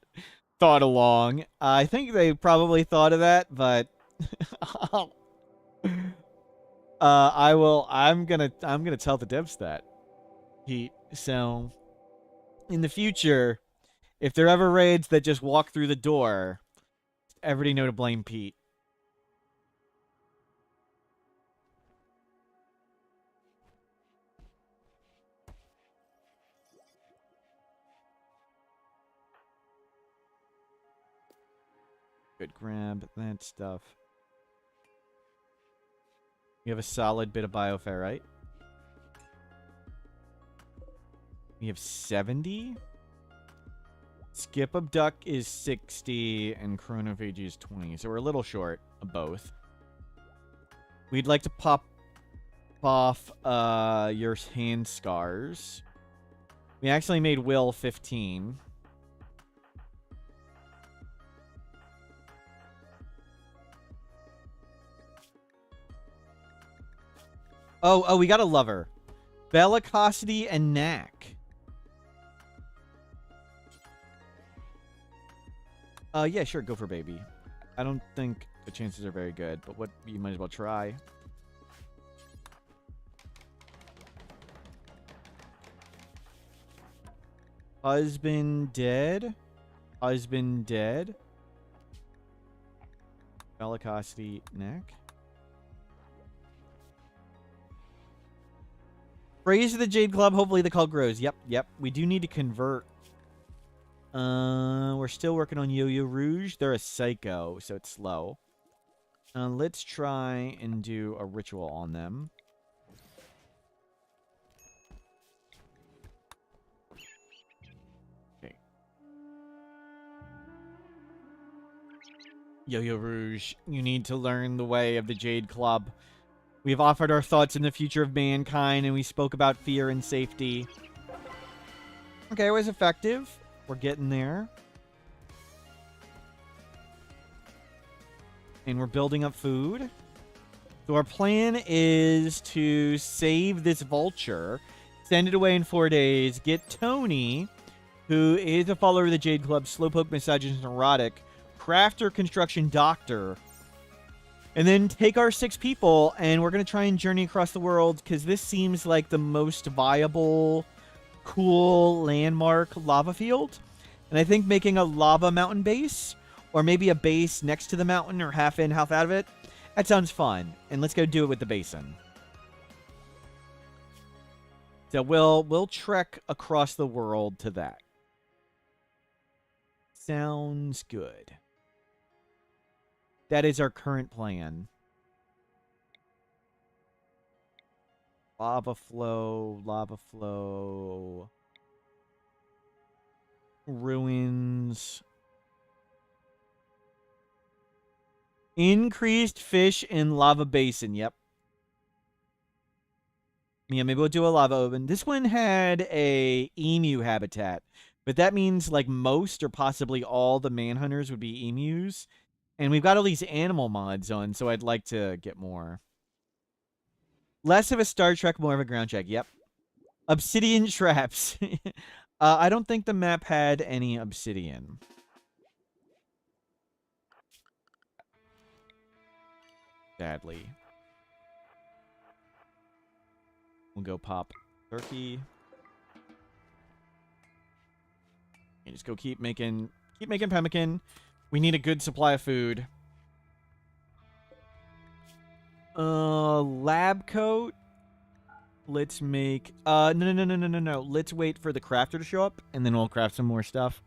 thought along. I think they probably thought of that, but... I'm gonna tell the devs that. So, in the future, if there are ever raids that just walk through the door, everybody know to blame Pete. Good, grab that stuff. You have a solid bit of bioferrite. We have 70. Skip Abduct is 60 and Chronophage is 20. So we're a little short of both. We'd like to pop off your hand scars. We actually made Will 15. Oh, we got a lover. Bellicosity and Knack. Yeah, sure, go for baby. I don't think the chances are very good, but what you might as well try. Husband dead. Husband dead. Bellicosity, Knack. Praise to the Jade Club. Hopefully the cult grows. Yep. We do need to convert. We're still working on Yo-Yo Rouge. They're a psycho, so it's slow. Let's try and do a ritual on them. Okay. Yo-Yo Rouge, you need to learn the way of the Jade Club. We have offered our thoughts in the future of mankind, and we spoke about fear and safety. Okay, it was effective. We're getting there. And we're building up food. So our plan is to save this vulture, send it away in 4 days, get Tony, who is a follower of the Jade Club, slowpoke, misogynist, neurotic, crafter, construction, doctor, and then take our 6 people, and we're going to try and journey across the world, because this seems like the most viable, cool landmark lava field. And I think making a lava mountain base, or maybe a base next to the mountain, or half in, half out of it, that sounds fun. And let's go do it with the basin. So we'll trek across the world to that. Sounds good. That is our current plan. Lava flow, lava flow. Ruins. Increased fish in lava basin. Yep. Yeah, maybe we'll do a lava oven. This one had a emu habitat, but that means like most or possibly all the manhunters would be emus. And we've got all these animal mods on, so I'd like to get more. Less of a Star Trek, more of a ground check. Yep. Obsidian traps. I don't think the map had any obsidian. Sadly. We'll go pop turkey. And just go keep making pemmican. We need a good supply of food. Lab coat. Let's make no. Let's wait for the crafter to show up and then we'll craft some more stuff.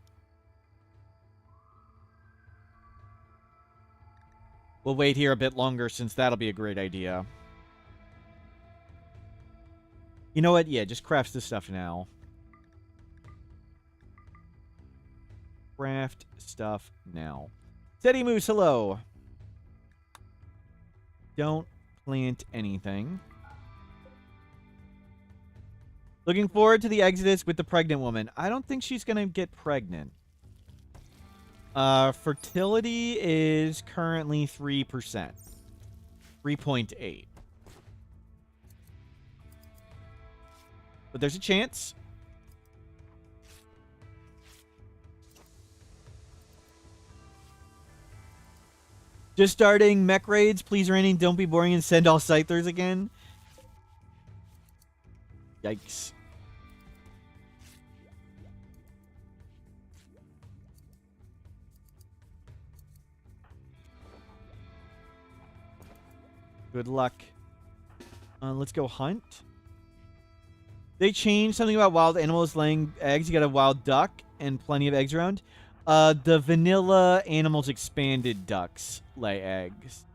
We'll wait here a bit longer since that'll be a great idea. You know what? Yeah, just craft this stuff now. Craft stuff now. Teddy Moose, hello. Don't plant anything. Looking forward to the Exodus with the pregnant woman. I don't think she's going to get pregnant. Fertility is currently 3%. 3.8. But there's a chance. Just starting mech raids. Please raining. Don't be boring and send all scythers again. Yikes. Good luck. Let's go hunt. They changed something about wild animals laying eggs. You got a wild duck and plenty of eggs around. The vanilla animals expanded ducks lay eggs.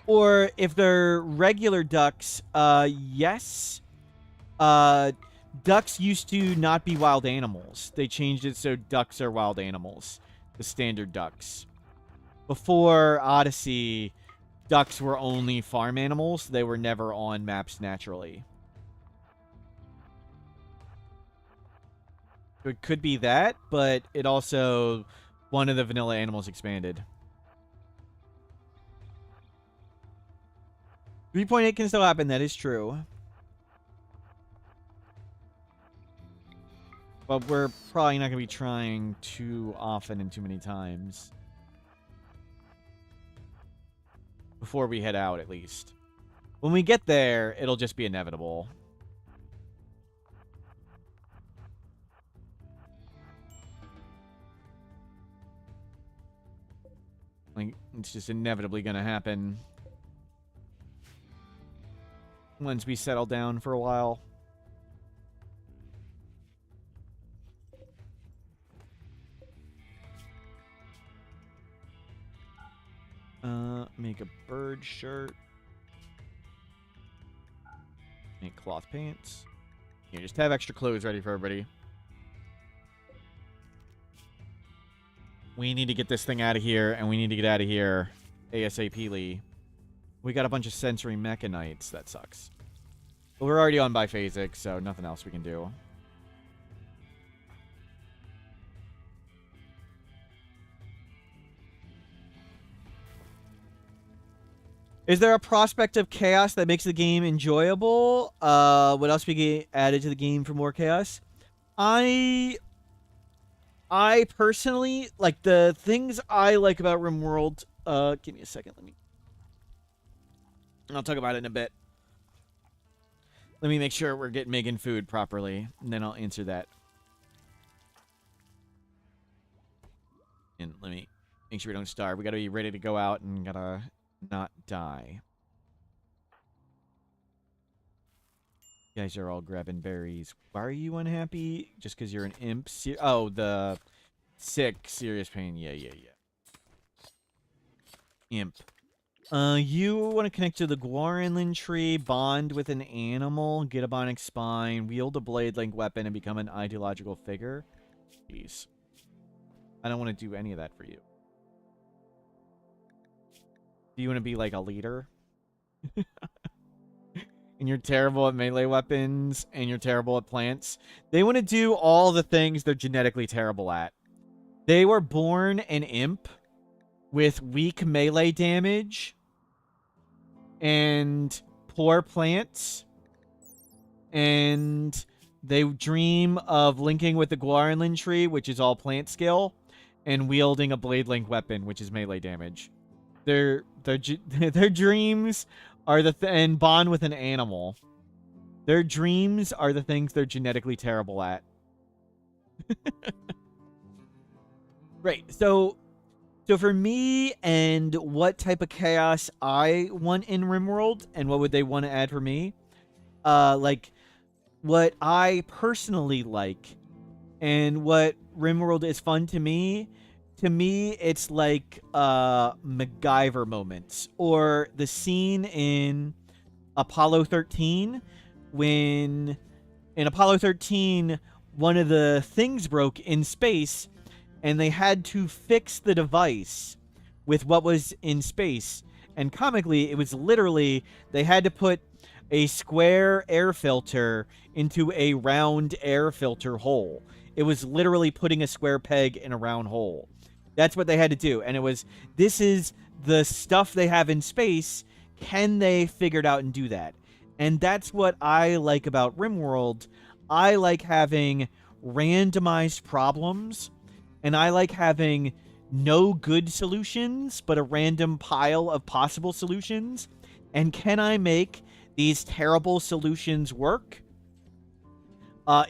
Or if they're regular ducks, yes. Ducks used to not be wild animals. They changed it so ducks are wild animals. The standard ducks. Before Odyssey, ducks were only farm animals. They were never on maps naturally. So it could be that, but it also... one of the vanilla animals expanded. 3.8 can still happen. That is true. But we're probably not going to be trying too often and too many times. Before we head out, at least. When we get there, it'll just be inevitable. Like, it's just inevitably going to happen. Once we settle down for a while. Make a bird shirt. Make cloth pants. You just have extra clothes ready for everybody. We need to get this thing out of here, and we need to get out of here ASAP-ly. We got a bunch of sensory mechanites. That sucks. But we're already on biphasic, so nothing else we can do. Is there a prospect of chaos that makes the game enjoyable? What else we get added to the game for more chaos? I personally, like, the things I like about Rimworld... give me a second, I'll talk about it in a bit. Let me make sure we're getting Megan food properly, and then I'll answer that. And let me make sure we don't starve. We gotta be ready to go out and gotta not die. You guys are all grabbing berries. Why are you unhappy? Just because you're an imp? Oh, the sick, serious pain. Yeah. Imp. You want to connect to the Guaranlin tree, bond with an animal, get a bionic spine, wield a blade-link weapon, and become an ideological figure? Jeez. I don't want to do any of that for you. Do you want to be like a leader? And you're terrible at melee weapons, and you're terrible at plants. They want to do all the things they're genetically terrible at. They were born an imp with weak melee damage and poor plants, and they dream of linking with the Guaranlin tree, which is all plant skill, and wielding a blade-link weapon, which is melee damage. Their dreams are and bond with an animal. Their dreams are the things they're genetically terrible at. Right. So for me, and what type of chaos I want in Rimworld, and what would they want to add for me? Like, what I personally like, and what Rimworld is fun to me, it's like MacGyver moments, or the scene in Apollo 13 when in Apollo 13 one of the things broke in space and they had to fix the device with what was in space. And comically, it was literally they had to put a square air filter into a round air filter hole. It was literally putting a square peg in a round hole. That's what they had to do. And it was, this is the stuff they have in space. Can they figure it out and do that? And that's what I like about Rimworld. I like having randomized problems, and I like having no good solutions, but a random pile of possible solutions. And can I make these terrible solutions work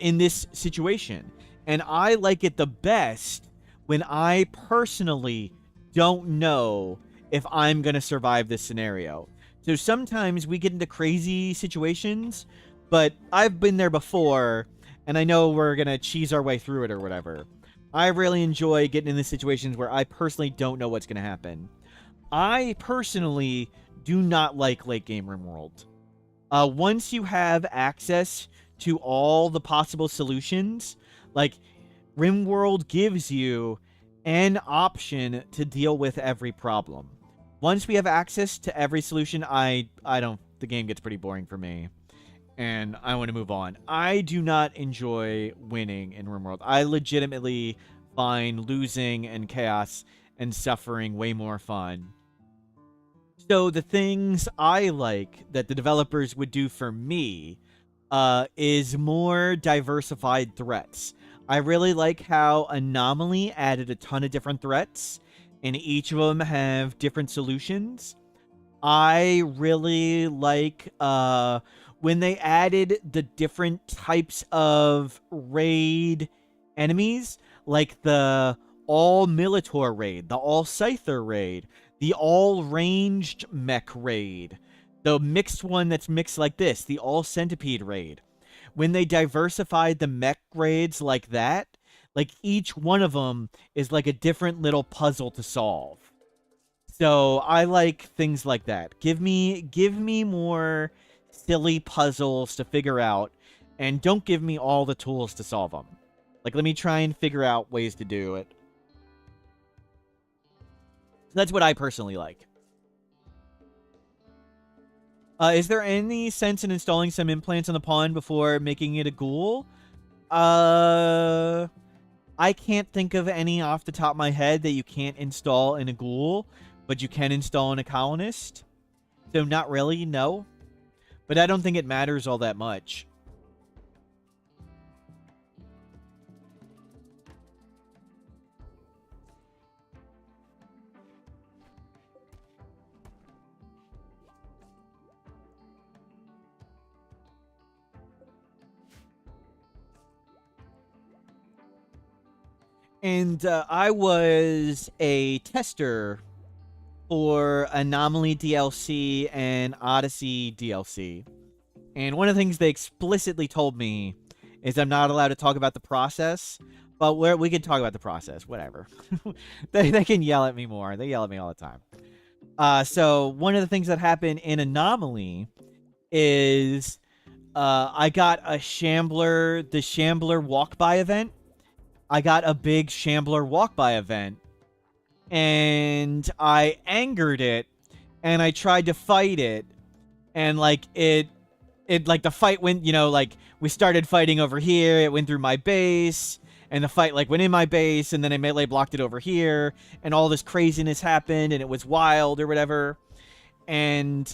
in this situation? And I like it the best when I personally don't know if I'm going to survive this scenario. So sometimes we get into crazy situations, but I've been there before, and I know we're going to cheese our way through it or whatever. I really enjoy getting in the situations where I personally don't know what's going to happen. I personally do not like late game Rimworld. Once you have access to all the possible solutions, like Rimworld gives you an option to deal with every problem. Once we have access to every solution, I don't, the game gets pretty boring for me, and I want to move on. I do not enjoy winning in Rimworld. I legitimately find losing and chaos and suffering way more fun. So the things I like that the developers would do for me is more diversified threats. I really like how Anomaly added a ton of different threats, and each of them have different solutions. I really like when they added the different types of raid enemies, like the all-Militor raid, the all-Scyther raid, the all-ranged mech raid, the mixed one that's mixed like this, the all-Centipede raid. When they diversified the mech raids like that, like each one of them is like a different little puzzle to solve. So I like things like that. Give me more silly puzzles to figure out, and don't give me all the tools to solve them. Like, let me try and figure out ways to do it. So that's what I personally like. Is there any sense in installing some implants on the pawn before making it a ghoul? I can't think of any off the top of my head that you can't install in a ghoul, but you can install in a colonist. So not really, no. But I don't think it matters all that much. And I was a tester for Anomaly DLC and Odyssey DLC. And one of the things they explicitly told me is I'm not allowed to talk about the process, but we can talk about the process, whatever. they can yell at me more. They yell at me all the time. So one of the things that happened in Anomaly is I got a Shambler, the Shambler walk-by event. I got a big Shambler walk-by event, and I angered it, and I tried to fight it, and like it like the fight went, you know, like we started fighting over here, it went through my base, and the fight like went in my base, and then I melee blocked it over here, and all this craziness happened, and it was wild or whatever. And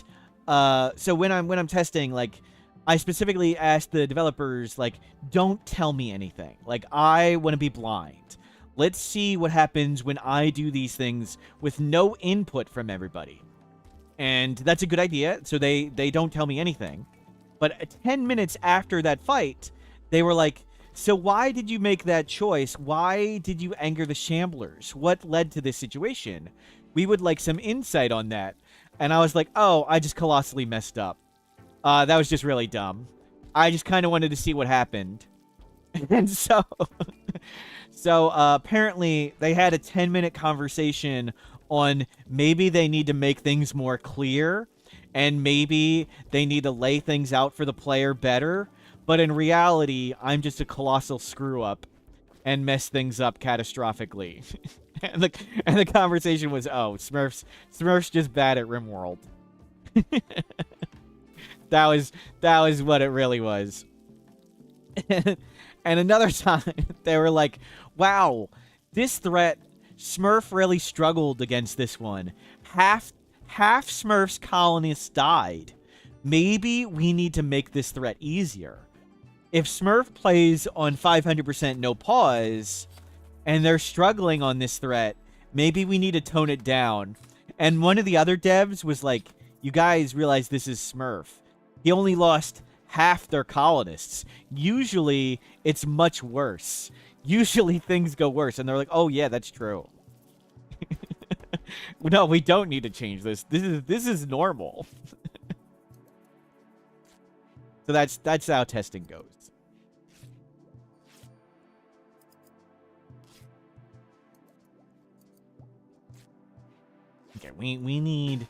so when I'm testing, like, I specifically asked the developers, like, don't tell me anything. Like, I want to be blind. Let's see what happens when I do these things with no input from everybody. And that's a good idea, so they don't tell me anything. But 10 minutes after that fight, they were like, so why did you make that choice? Why did you anger the Shamblers? What led to this situation? We would like some insight on that. And I was like, oh, I just colossally messed up. That was just really dumb. I just kind of wanted to see what happened. And so... so, apparently, they had a 10-minute conversation on maybe they need to make things more clear, and maybe they need to lay things out for the player better. But in reality, I'm just a colossal screw-up and mess things up catastrophically. and the conversation was, oh, Smurf's just bad at Rimworld. That was what it really was. And another time, they were like, wow, this threat Smurf really struggled against this one. Half Smurf's colonists died. Maybe we need to make this threat easier. If Smurf plays on 500% no pause, and they're struggling on this threat, maybe we need to tone it down. And one of the other devs was like, you guys realize this is Smurf. He only lost half their colonists. Usually, it's much worse. Usually, things go worse. And they're like, oh, yeah, that's true. No, we don't need to change this. This is normal. So that's how testing goes. Okay, we need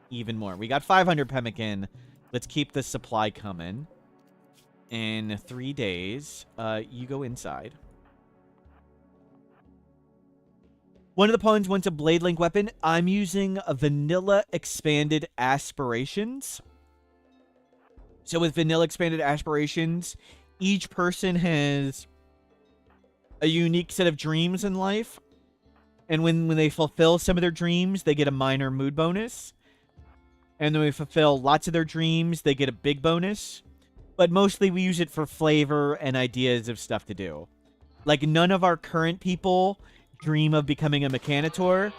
even more. We got 500 pemmican. Let's keep the supply coming. In 3 days, you go inside. One of the pawns wants a blade link weapon. I'm using a vanilla expanded aspirations. So with vanilla expanded aspirations, each person has a unique set of dreams in life. And when they fulfill some of their dreams, they get a minor mood bonus. And when we fulfill lots of their dreams, they get a big bonus. But mostly we use it for flavor and ideas of stuff to do. Like, none of our current people dream of becoming a Mechanitor,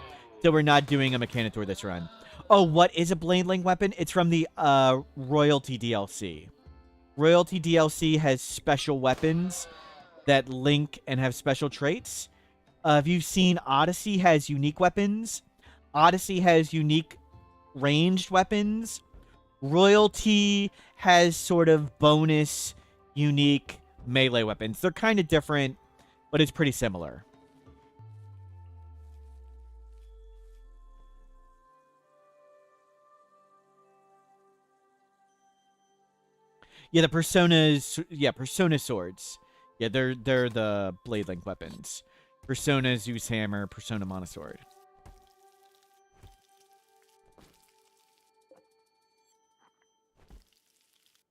so we're not doing a Mechanitor this run. Oh, what is a Blade Link weapon? It's from the Royalty DLC. Royalty DLC has special weapons that link and have special traits. If you've seen Odyssey has unique weapons. Odyssey has unique ranged weapons. Royalty has sort of bonus, unique melee weapons. They're kind of different, but it's pretty similar. Yeah, the Personas... Yeah, Persona swords. Yeah, they're the Blade Link weapons. Persona Zeus Hammer, Persona Monosword.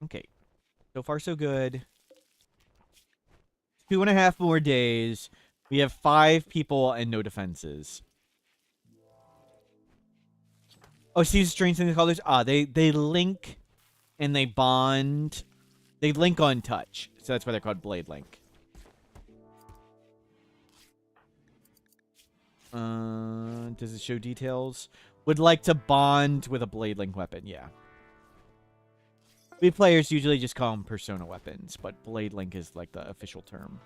Okay. So far, so good. 2.5 more days. We have 5 people and no defenses. Oh, see the strange thing colors? Ah, they link and they bond. They link on touch. So that's why they're called Blade Link. Does it show details? Would like to bond with a Blade Link weapon, yeah. We players usually just call them Persona weapons, but Blade Link is like the official term.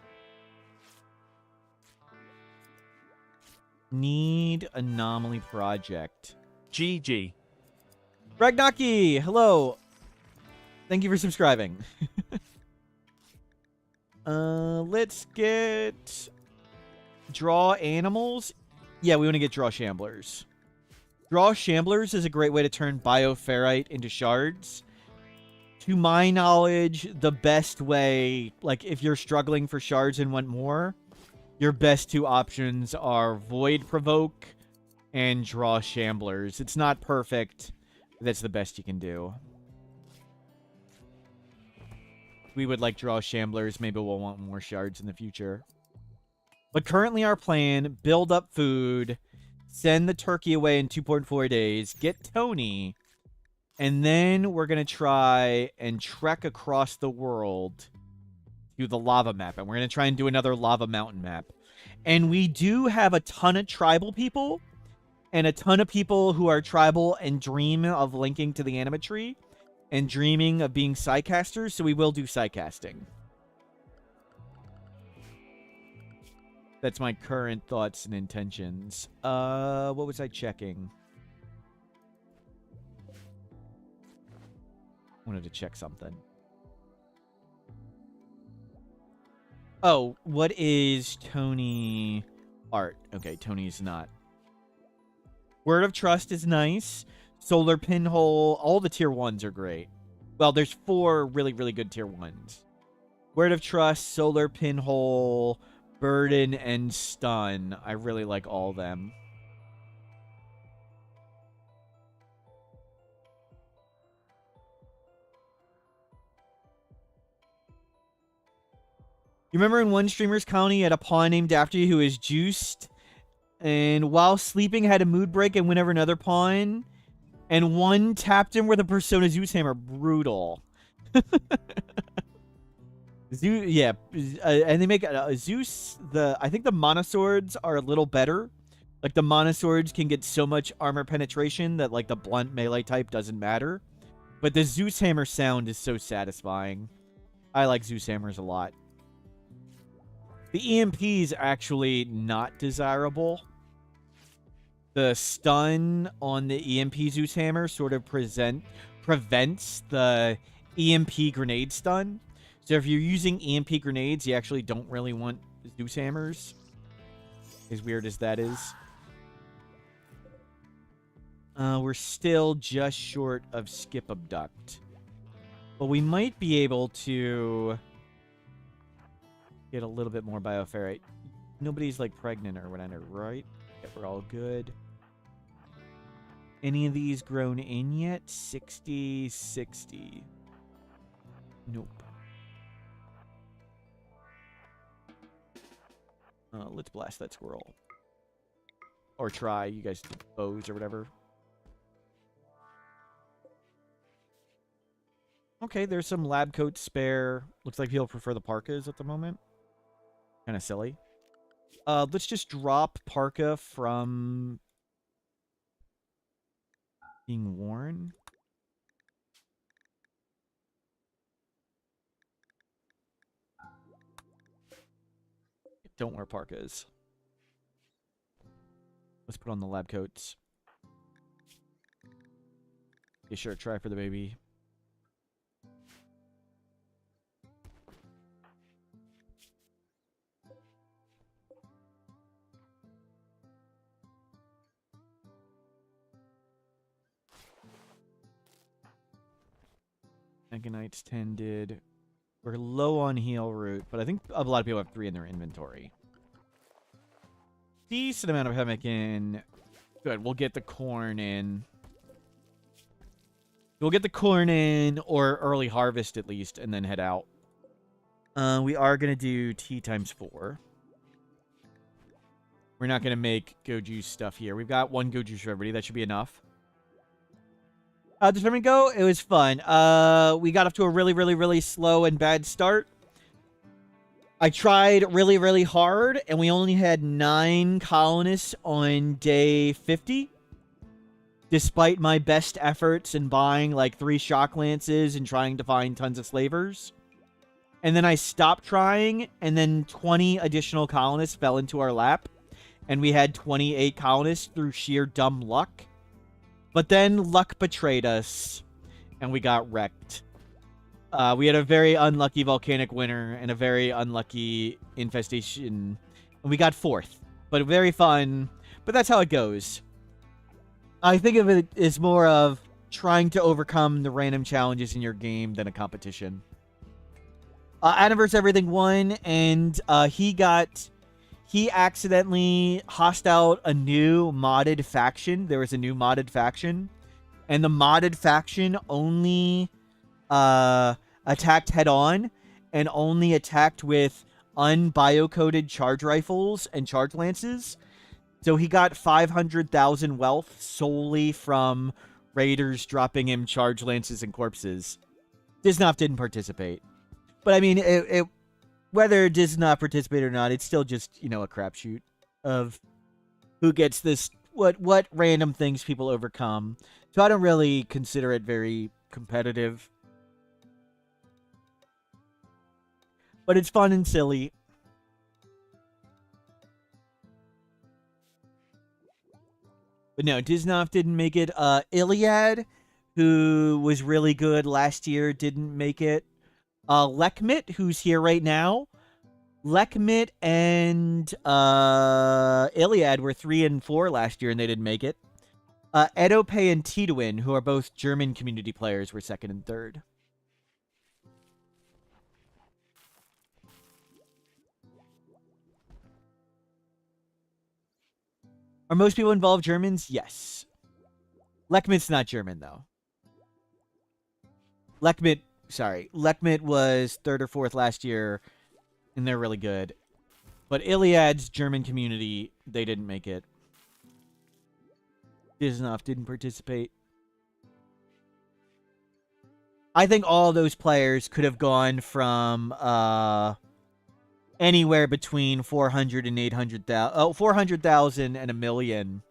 Need Anomaly project. GG. Ragnaki, hello. Thank you for subscribing. Let's get draw animals. Yeah, we want to get draw shamblers. Draw shamblers is a great way to turn bioferrite into shards. To my knowledge, the best way, like if you're struggling for shards and want more, your best 2 options are Void Provoke and Draw Shamblers. It's not perfect, but that's the best you can do. We would like Draw Shamblers. Maybe we'll want more shards in the future. But currently our plan, build up food, send the turkey away in 2.4 days, get Tony, and then we're going to try and trek across the world to the lava map. And we're going to try and do another lava mountain map. And we do have a ton of tribal people and a ton of people who are tribal and dream of linking to the Animatree and dreaming of being Psycasters. So we will do Psycasting. That's my current thoughts and intentions. What was I checking? Wanted to check something. Oh, what is Tony art? Okay, Tony's not. Word of Trust is nice. Solar Pinhole. All the tier 1s are great. Well, there's 4 really, really good tier 1s. Word of Trust, Solar Pinhole, Burden, and Stun. I really like all of them. You remember in one streamer's colony you had a pawn named after you who is juiced And while sleeping, had a mood break and went over another pawn. And one tapped him with a Persona Zeus Hammer. Brutal. Yeah. And they make Zeus, I think the Mana Swords are a little better. Like, the Mana Swords can get so much armor penetration that, like, the blunt melee type doesn't matter. But the Zeus Hammer sound is so satisfying. I like Zeus Hammers a lot. The EMP's actually not desirable. The stun on the EMP Zeus Hammer sort of prevents the EMP grenade stun. So if you're using EMP grenades, you actually don't really want Zeus Hammers. As weird as that is. We're still just short of Skip Abduct. But we might be able to get a little bit more Bioferrite. Nobody's, like, pregnant or whatever, right? Yeah, we're all good. Any of these grown in yet? 60, 60. Nope. Let's blast that squirrel. Or try. You guys do bows or whatever. Okay, there's some lab coats spare. Looks like people prefer the parkas at the moment. Kind of silly. Let's just drop parka from being worn. Don't wear parkas. Let's put on the lab coats. Yeah, sure, try for the baby. Meganites tended. We're low on heal root, but I think a lot of people have 3 in their inventory. Decent amount of Hemic in. Good, we'll get the corn in. We'll get the corn in, or early harvest at least, and then head out. We are going to do T times 4. We're not going to make Go Juice stuff here. We've got 1 Go Juice for everybody. That should be enough. The tournament go, it was fun. We got off to a really, really, really slow and bad start. I tried really, really hard, and we only had 9 colonists on day 50. Despite my best efforts in buying like 3 shock lances and trying to find tons of slavers. And then I stopped trying, and then 20 additional colonists fell into our lap. And we had 28 colonists through sheer dumb luck. But then luck betrayed us, and we got wrecked. We had a very unlucky volcanic winter and a very unlucky infestation. And we got 4th. But very fun. But that's how it goes. I think of it as more of trying to overcome the random challenges in your game than a competition. Aniverse Everything won, and he accidentally hossed out a new modded faction. There was a new modded faction, and the modded faction only attacked head-on and only attacked with unbiocoded charge rifles and charge lances. So he got 500,000 wealth solely from raiders dropping him charge lances and corpses. Disnoff didn't participate. But I mean, whether Disnoff participated or not, it's still just, you know, a crapshoot of who gets this, what random things people overcome. So I don't really consider it very competitive. But it's fun and silly. But no, Disnoff didn't make it. Iliad, who was really good last year, didn't make it. Lekmit, who's here right now. Lekmit and Iliad were 3 and 4 last year, and they didn't make it. Edope and Tituin, who are both German community players, were 2nd and 3rd. Are most people involved Germans? Yes. Lekmit's not German, though. Lekmit was 3rd or 4th last year, and they're really good. But Iliad's German community, they didn't make it. Disney didn't participate. I think all those players could have gone from anywhere between 400 and 800,000, 400,000 and 1 million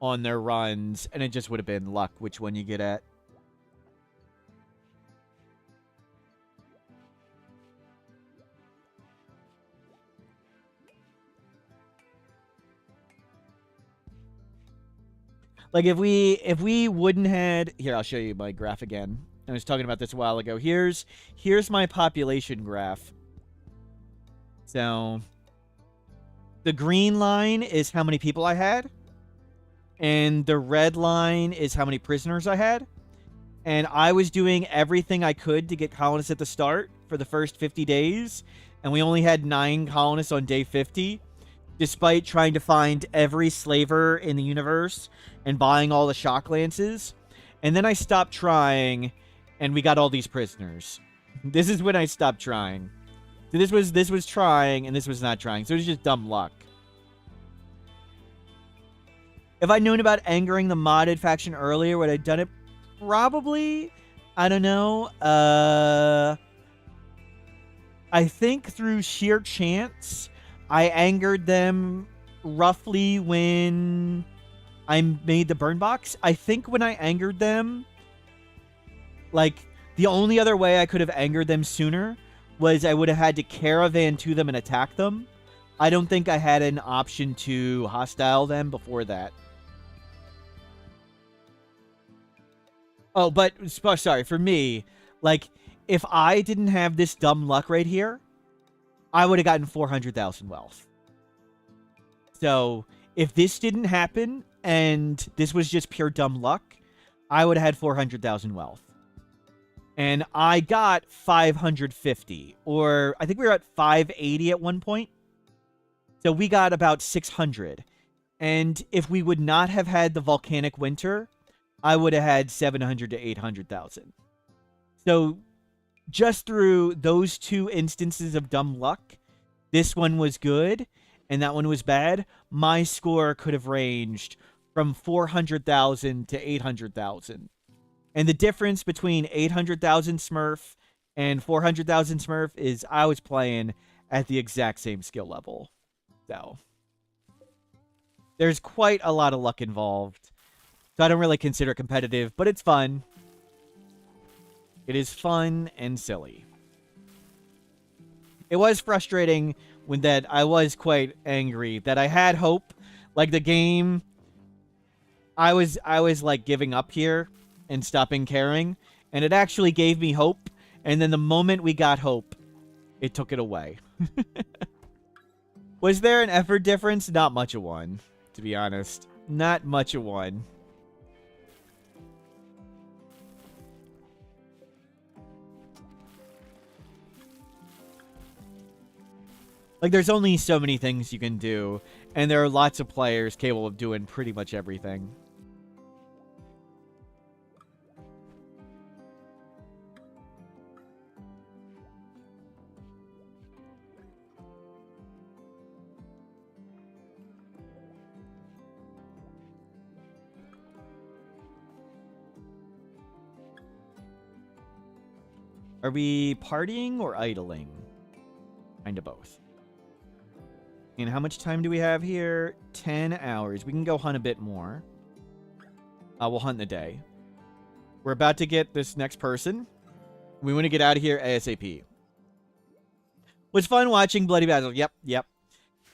on their runs, and it just would have been luck which one you get at. Like if we wouldn't had here, I'll show you my graph again. I was talking about this a while ago. Here's my population graph. So the green line is how many people I had, and the red line is how many prisoners I had. And I was doing everything I could to get colonists at the start for the first 50 days, and we only had 9 colonists on day 50, despite trying to find every slaver in the universe and buying all the shock lances. And then I stopped trying, and we got all these prisoners. This is when I stopped trying. So this was trying, and this was not trying. So it was just dumb luck. If I'd known about angering the modded faction earlier, would I have done it? Probably. I don't know. I think through sheer chance, I angered them roughly when I made the burn box. I think when I angered them, like, the only other way I could have angered them sooner was I would have had to caravan to them and attack them. I don't think I had an option to hostile them before that. Oh, but, sorry, for me, like, if I didn't have this dumb luck right here, I would have gotten 400,000 wealth. So, if this didn't happen, and this was just pure dumb luck, I would have had 400,000 wealth. And I got 550, or I think we were at 580 at one point. So we got about 600. And if we would not have had the volcanic winter, I would have had 700 to 800,000. So just through those two instances of dumb luck, this one was good and that one was bad, my score could have ranged from 400,000 to 800,000. And the difference between 800,000 Smurf and 400,000 Smurf is I was playing at the exact same skill level. So there's quite a lot of luck involved. So I don't really consider it competitive, but it's fun. It is fun and silly. It was frustrating when that I was quite angry that I had hope. Like the game, I was like giving up here and stopping caring, and it actually gave me hope. And then the moment we got hope, it took it away. Was there an effort difference? Not much of one, to be honest. Not much of one. Like, there's only so many things you can do, and there are lots of players capable of doing pretty much everything. Are we partying or idling? Kind of both. And how much time do we have here? 10 hours. We can go hunt a bit more. We'll hunt the day. We're about to get this next person. We want to get out of here ASAP. Was fun watching Bloody Basil. Yep.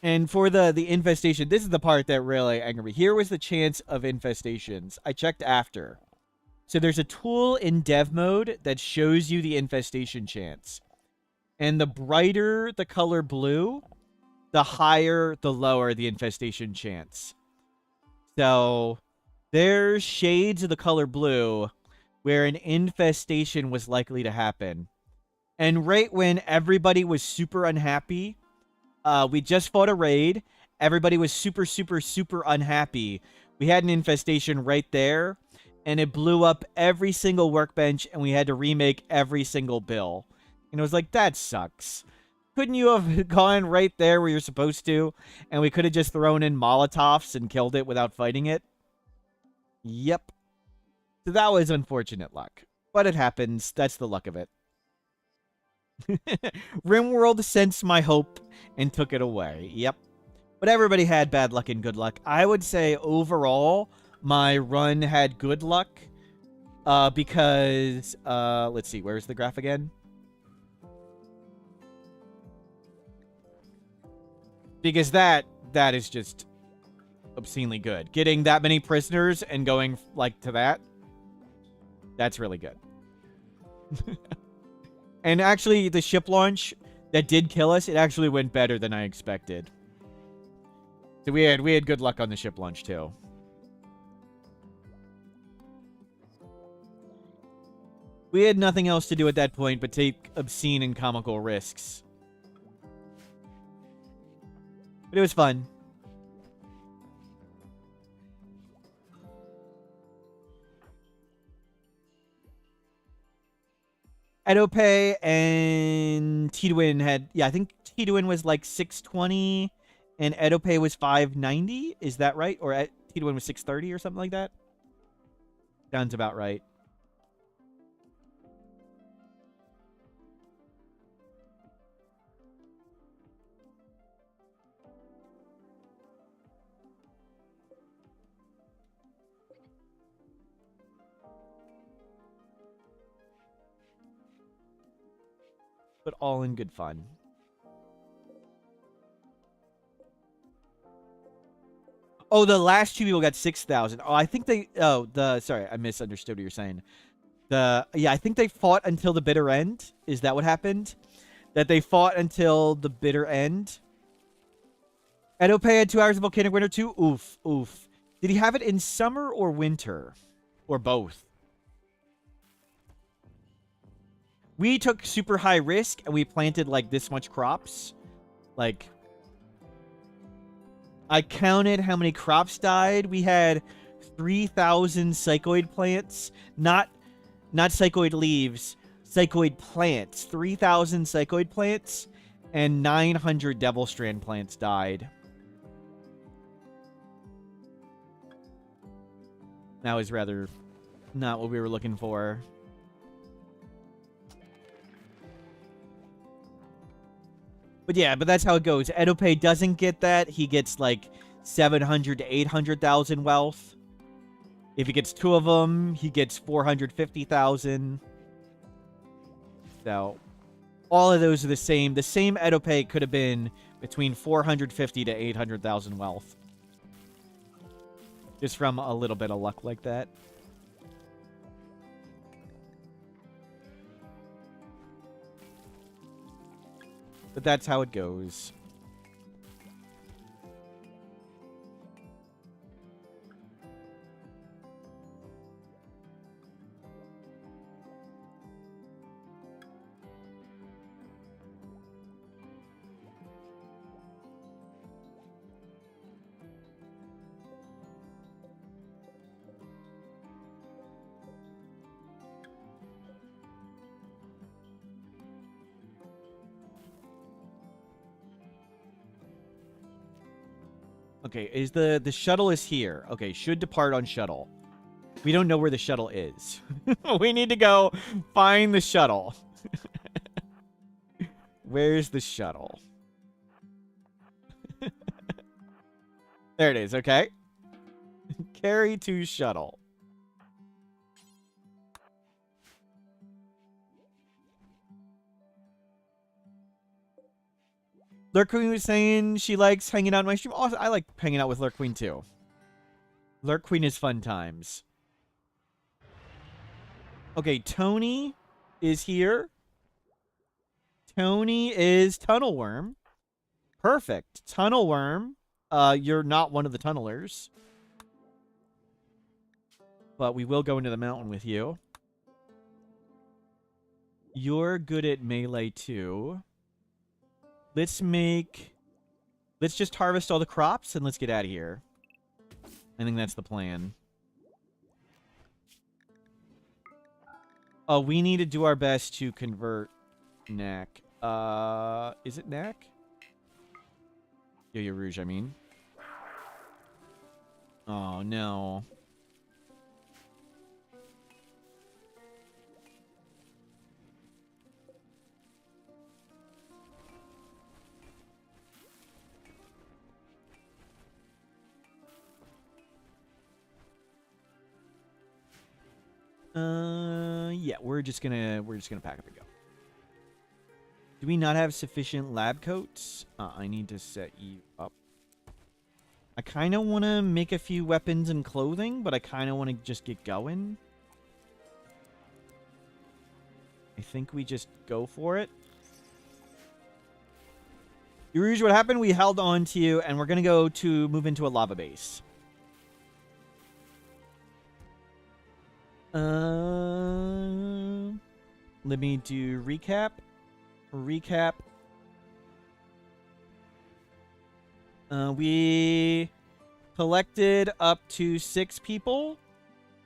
And for the infestation, this is the part that really angered me. Here was the chance of infestations. I checked after. So there's a tool in dev mode that shows you the infestation chance. And the brighter the color blue, the higher, the lower the infestation chance. So there's shades of the color blue where an infestation was likely to happen. And right when everybody was super unhappy, we just fought a raid. Everybody was super unhappy. We had an infestation right there. And it blew up every single workbench, and we had to remake every single bill. And it was like, that sucks. couldn't you have gone right there where you're supposed to, and we could have just thrown in Molotovs and killed it without fighting it? Yep. So that was unfortunate luck. But it happens. That's the luck of it. Rimworld sensed my hope and took it away. Yep. But everybody had bad luck and good luck. I would say overall, my run had good luck. Because, let's see, where's the graph again? Because that is just obscenely good. Getting that many prisoners and going, like, to that, that's really good. And actually, the ship launch that did kill us, it actually went better than I expected. So we had good luck on the ship launch, too. We had nothing else to do at that point but take obscene and comical risks. But it was fun. Edope and Tidwin had... Yeah, I think Tidwin was like 620 and Edope was 590. Is that right? Or Tidwin was 630 or something like that? Sounds about right. But all in good fun. Oh, the last two people got 6,000. Oh, I think they... Oh, sorry, I misunderstood what you're saying. Yeah, I think they fought until the bitter end. Is that what happened? That they fought until the bitter end? Edope had 2 hours of Volcanic Winter too? Oof, oof. Did he have it in summer or winter? Or both? We took super high risk, and we planted, like, this much crops. Like, I counted how many crops died. We had 3,000 psychoid plants. Not psychoid leaves. Psychoid plants. 3,000 psychoid plants. And 900 Devil Strand plants died. That was rather not what we were looking for. But yeah, but that's how it goes. Edope doesn't get that. He gets like 700 to 800,000 wealth. If he gets 2 of them, he gets 450,000. So all of those are the same. The same Edope could have been between 450 to 800,000 wealth. Just from a little bit of luck like that. But that's how it goes. Okay, is the shuttle is here. Okay, should depart on shuttle. We don't know where the shuttle is. We need to go find the shuttle. Where's the shuttle? There it is, okay. Carry to shuttle. Lurk Queen was saying she likes hanging out in my stream. Also, I like hanging out with Lurk Queen too. Lurk Queen is fun times. Okay, Tony is here. Tony is Tunnel Worm. Perfect. Tunnel Worm. You're not one of the tunnelers. But we will go into the mountain with you. You're good at melee too. Let's just harvest all the crops and let's get out of here. I think that's the plan. Oh, we need to do our best to convert Knack. Is it Knack? Yo-Yo Rouge, I mean. Oh, no. Yeah, we're just gonna pack up and go. Do we not have sufficient lab coats? I need to set you up. I kind of want to make a few weapons and clothing, but I kind of want to just get going. I think we just go for it. Rouge, what happened? We held on to you, and we're gonna go to move into a lava base. Let me do recap. We collected up to 6 people.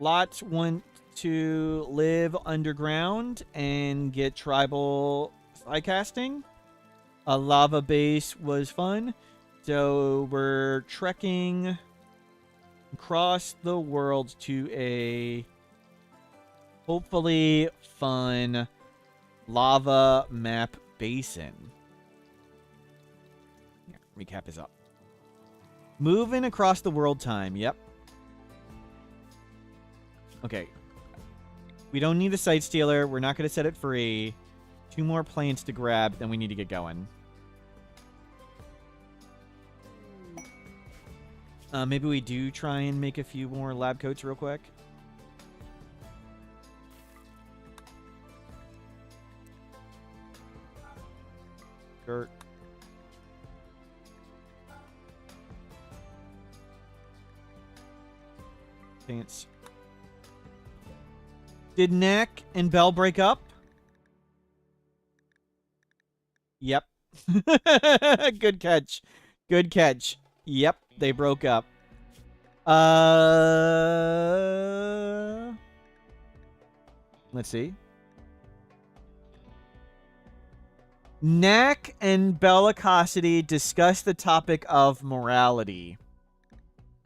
Lots want to live underground and get tribal spycasting. A lava base was fun. So we're trekking across the world to a hopefully fun lava map basin. Yeah, recap is up. Moving across the world time. Yep. Okay. We don't need the Site Stealer. We're not going to set it free. 2 more planes to grab, then we need to get going. Maybe we do try and make a few more lab coats real quick. Dirt. Pants. Did Knack and Bell break up? Yep. Good catch. Good catch. Yep, they broke up. Let's see. Knack and Bellicosity discussed the topic of morality.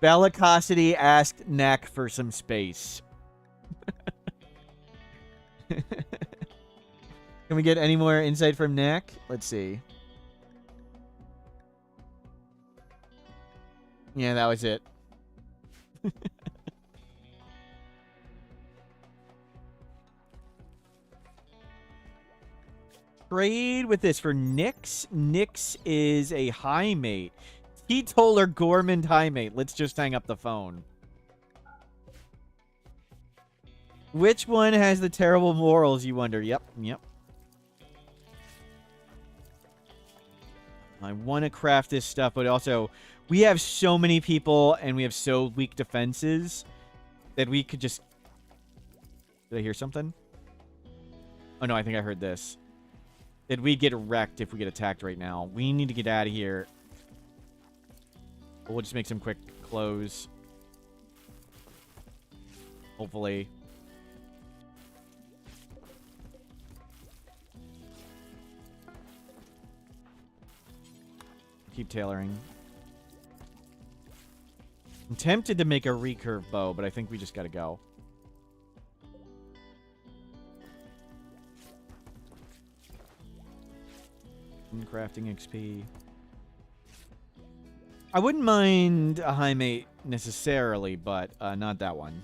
Bellicosity asked Knack for some space. Can we get any more insight from Knack? Let's see. Yeah, that was it. Trade with this for Nyx. Nyx is a high mate. Teetotaler Gormand high mate. Let's just hang up the phone. Which one has the terrible morals, you wonder? Yep, yep. I want to craft this stuff, but also we have so many people and we have so weak defenses that we could just... Did I hear something? Oh, no, I think I heard this. That we get wrecked if we get attacked right now. We need to get out of here. We'll just make some quick close. Hopefully. Keep tailoring. I'm tempted to make a recurve bow, but I think we just gotta go. Crafting XP. I wouldn't mind a high mate necessarily, but not that one.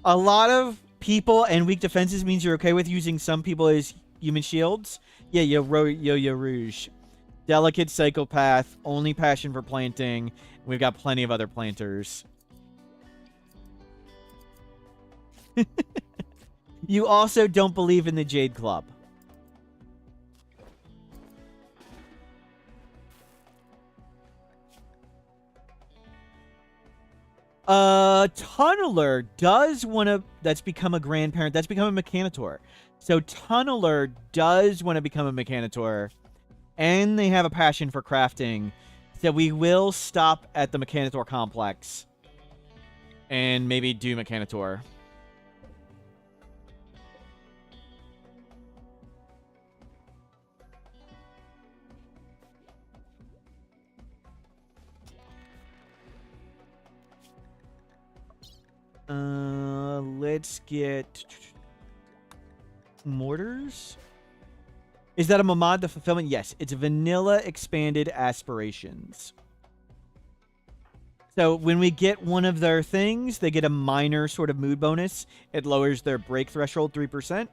A lot of people and weak defenses means you're okay with using some people as human shields. Yeah, Yo-Yo Rouge. Delicate psychopath, only passion for planting. We've got plenty of other planters. You also don't believe in the Jade Club. Tunneler does want to... That's become a grandparent. That's become a Mechanitor. So Tunneler does want to become a Mechanitor. And they have a passion for crafting. So we will stop at the Mechanitor complex. And maybe do Mechanitor. Let's get mortars. Is that a mod to fulfillment? Yes, it's vanilla expanded aspirations. So when we get one of their things, they get a minor sort of mood bonus. It lowers their break threshold 3%.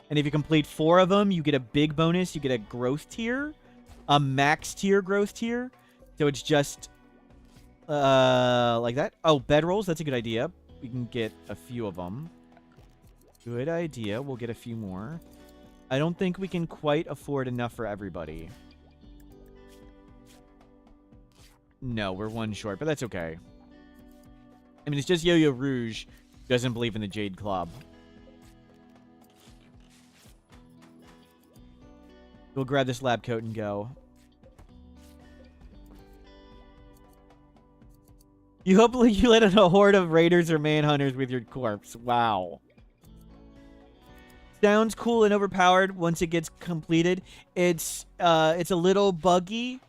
And if you complete 4 of them, you get a big bonus. You get a growth tier, a max tier growth tier. So it's just like that. Oh, bedrolls. That's a good idea. We can get a few of them. Good idea. We'll get a few more. I don't think we can quite afford enough for everybody. No, we're 1 short, but that's okay. I mean, it's just Yo-Yo Rouge who doesn't believe in the Jade Club. We'll grab this lab coat and go. You hopefully you let out a horde of raiders or manhunters with your corpse. Wow. Sounds cool and overpowered once it gets completed. It's a little buggy.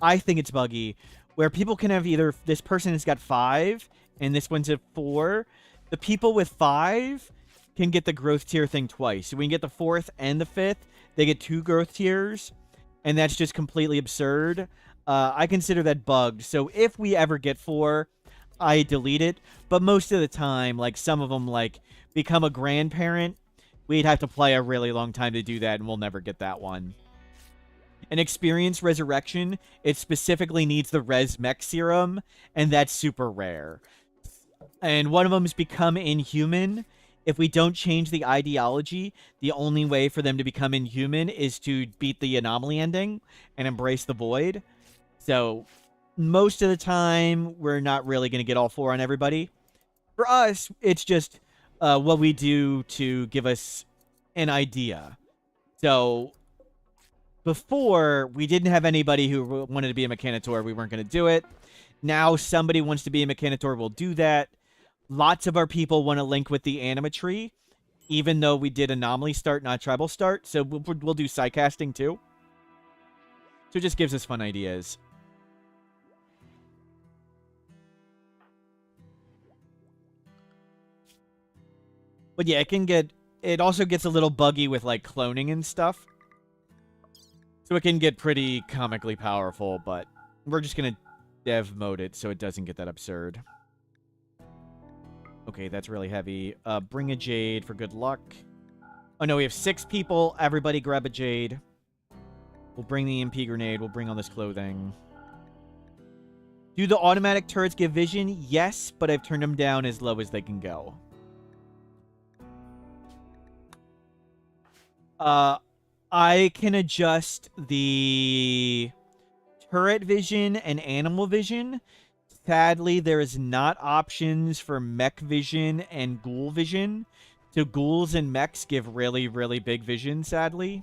I think it's buggy. Where people can have either, this person has got 5, and this one's at 4. The people with 5 can get the growth tier thing twice. So we can get the 4th and the 5th. They get 2 growth tiers, and that's just completely absurd. I consider that bugged. So if we ever get 4, I delete it. But most of the time, like some of them, like become a grandparent, we'd have to play a really long time to do that, and we'll never get that one. An experience resurrection, it specifically needs the res mech serum, and that's super rare. And one of them is become inhuman. If we don't change the ideology, the only way for them to become inhuman is to beat the anomaly ending and embrace the void. So most of the time, we're not really going to get all 4 on everybody. For us, it's just what we do to give us an idea. So before, we didn't have anybody who wanted to be a Mechanitor. We weren't going to do it. Now somebody wants to be a Mechanitor. We'll do that. Lots of our people want to link with the Animatry, even though we did Anomaly start, not Tribal start. So we'll do Psycasting too. So it just gives us fun ideas. But yeah, it also gets a little buggy with like cloning and stuff. So it can get pretty comically powerful, but we're just going to dev mode it so it doesn't get that absurd. Okay, that's really heavy. Bring a Jade for good luck. Oh no, we have 6 people. Everybody grab a Jade. We'll bring the MP grenade. We'll bring all this clothing. Do the automatic turrets give vision? Yes, but I've turned them down as low as they can go. I can adjust the turret vision and animal vision. Sadly, there is not options for mech vision and ghoul vision. So ghouls and mechs give really, really big vision, sadly.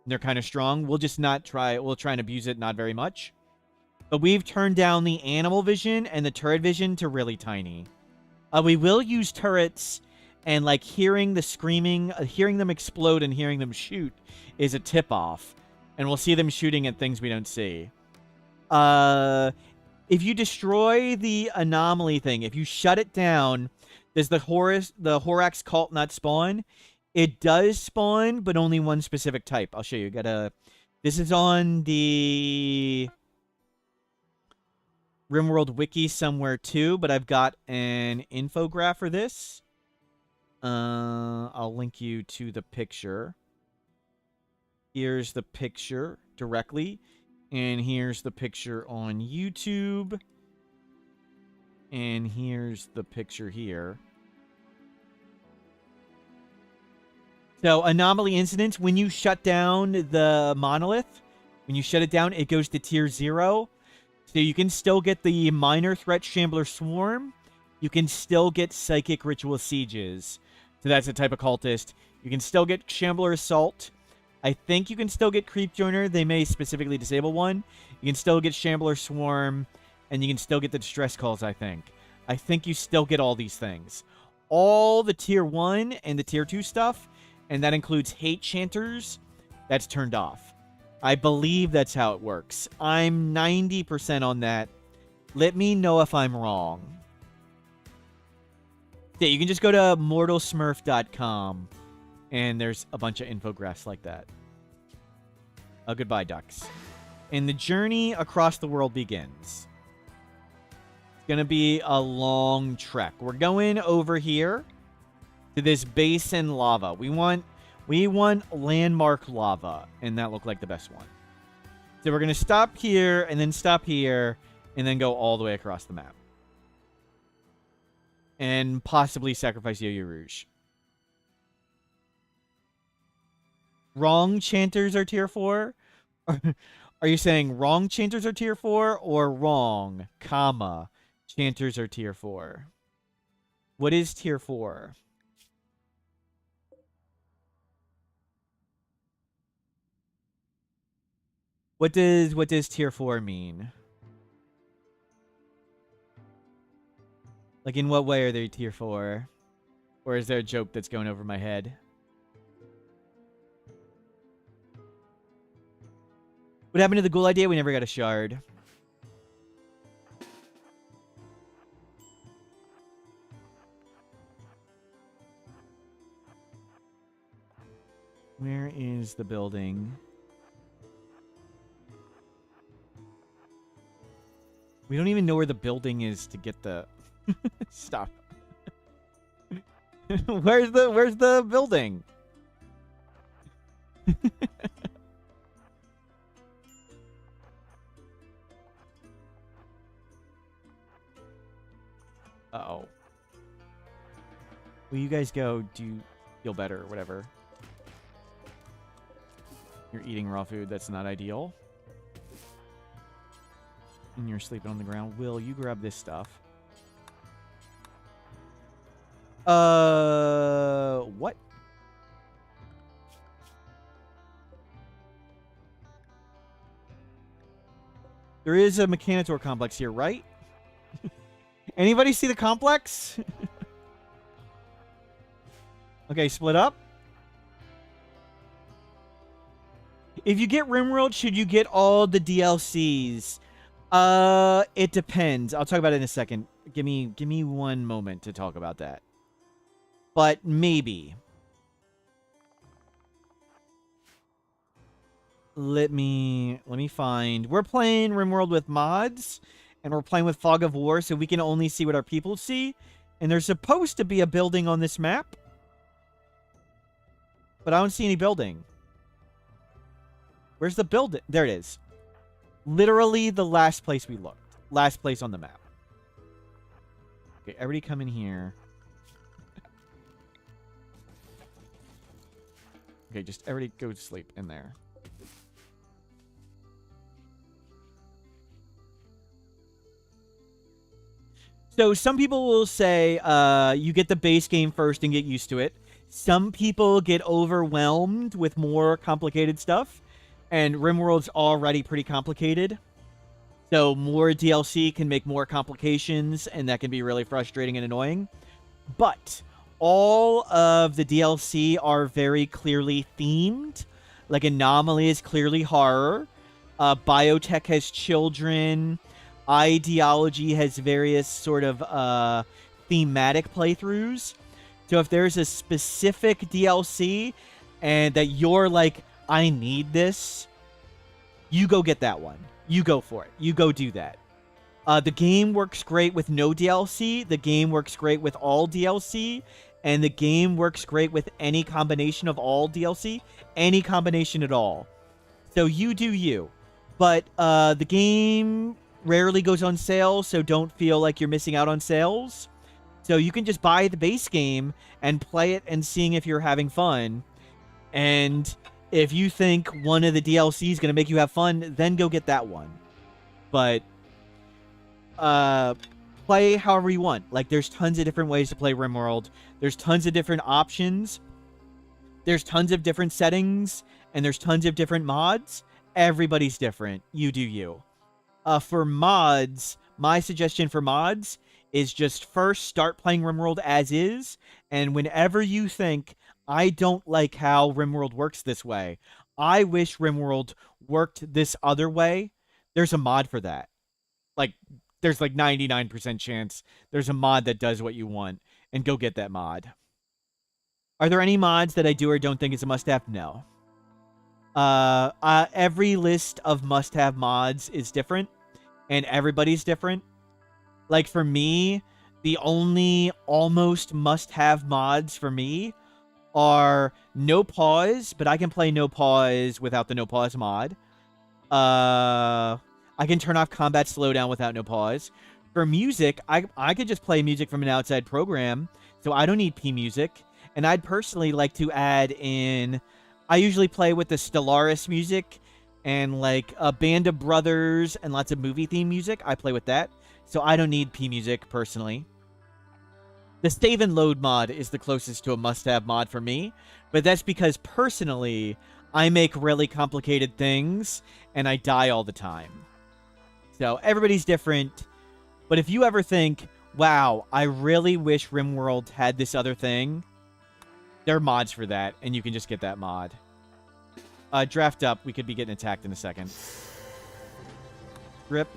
They're kind of strong. We'll just not try. We'll try and abuse it, not very much. But we've turned down the animal vision and the turret vision to really tiny. We will use turrets, and like hearing the screaming, hearing them explode and hearing them shoot is a tip-off. And we'll see them shooting at things we don't see. If you destroy the anomaly thing, if you shut it down, does the Horax cult not spawn? It does spawn, but only one specific type. I'll show you. This is on the Rimworld wiki somewhere too, but I've got an infograph for this. I'll link you to the picture. Here's the picture directly. And here's the picture on YouTube. And here's the picture here. So, anomaly incidents, when you shut down the monolith, when you shut it down, it goes to tier 0. So you can still get the minor threat Shambler Swarm. You can still get Psychic Ritual Sieges. So that's a type of cultist. You can still get Shambler Assault. I think you can still get Creep Joiner. They may specifically disable one. You can still get Shambler Swarm. And you can still get the Distress Calls, I think. I think you still get all these things. All the tier 1 and the tier 2 stuff, and that includes Hate Chanters, that's turned off. I believe that's how it works. I'm 90% on that. Let me know if I'm wrong. Yeah, you can just go to mortalsmurf.com, and there's a bunch of infographics like that. Goodbye, ducks. And the journey across the world begins. It's going to be a long trek. We're going over here to this basin lava. We want landmark lava, and that looked like the best one. So we're going to stop here, and then stop here, and then go all the way across the map. And possibly sacrifice Yo-Yo Rouge. Wrong chanters are tier 4? Are you saying wrong chanters are tier 4 or wrong, comma, chanters are tier 4? What is tier 4? What does tier 4 mean? Like, in what way are they tier 4? Or is there a joke that's going over my head? What happened to the ghoul idea? We never got a shard. Where is the building? We don't even know where the building is to get the... Stop. Where's the building? Uh-oh. Will you guys go do feel better or whatever? You're eating raw food. That's not ideal. And you're sleeping on the ground. Will, you grab this stuff. What? There is a Mechanitor complex here, right? Anybody see the complex? Okay, split up. If you get Rimworld, should you get all the DLCs? It depends. I'll talk about it in a second. Give me one moment to talk about that. But maybe. Let me find. We're playing Rimworld with mods, and we're playing with Fog of War, so we can only see what our people see. And there's supposed to be a building on this map, but I don't see any building. Where's the building? There it is. Literally the last place we looked. Last place on the map. Okay, everybody come in here. Okay, just everybody go to sleep in there. So some people will say you get the base game first and get used to it. Some people get overwhelmed with more complicated stuff. And Rimworld's already pretty complicated. So more DLC can make more complications, and that can be really frustrating and annoying. But all of the DLC are very clearly themed. Like, Anomaly is clearly horror. Biotech has children. Ideology has various sort of thematic playthroughs. So if there's a specific DLC and that you're like, I need this, you go get that one. You go for it. You go do that. The game works great with no DLC. The game works great with all DLC. And the game works great with any combination of all DLC. Any combination at all. So you do you. But the game rarely goes on sale, so don't feel like you're missing out on sales. So you can just buy the base game and play it and seeing if you're having fun. And if you think one of the DLC is going to make you have fun, then go get that one. But play however you want. Like, there's tons of different ways to play Rimworld. There's tons of different options. There's tons of different settings. And there's tons of different mods. Everybody's different. You do you. For mods, my suggestion for mods is just first start playing Rimworld as is. And whenever you think, I don't like how Rimworld works this way, I wish Rimworld worked this other way, there's a mod for that. Like, there's like 99% chance there's a mod that does what you want, and go get that mod. Are there any mods that I do or don't think is a must-have? No. Every list of must-have mods is different, and everybody's different. Like, for me, the only almost must-have mods for me are NoPause, but I can play NoPause without the NoPause mod. I can turn off combat slowdown without NoPause. For music, I could just play music from an outside program, so I don't need P music. And I'd personally like to add in... I usually play with the Stellaris music and like a Band of Brothers and lots of movie theme music. I play with that, so I don't need P music personally. The save and load mod is the closest to a must-have mod for me, but that's because personally I make really complicated things and I die all the time. So everybody's different, but if you ever think, wow, I really wish Rimworld had this other thing, there are mods for that, and you can just get that mod. Draft up. We could be getting attacked in a second. Rip.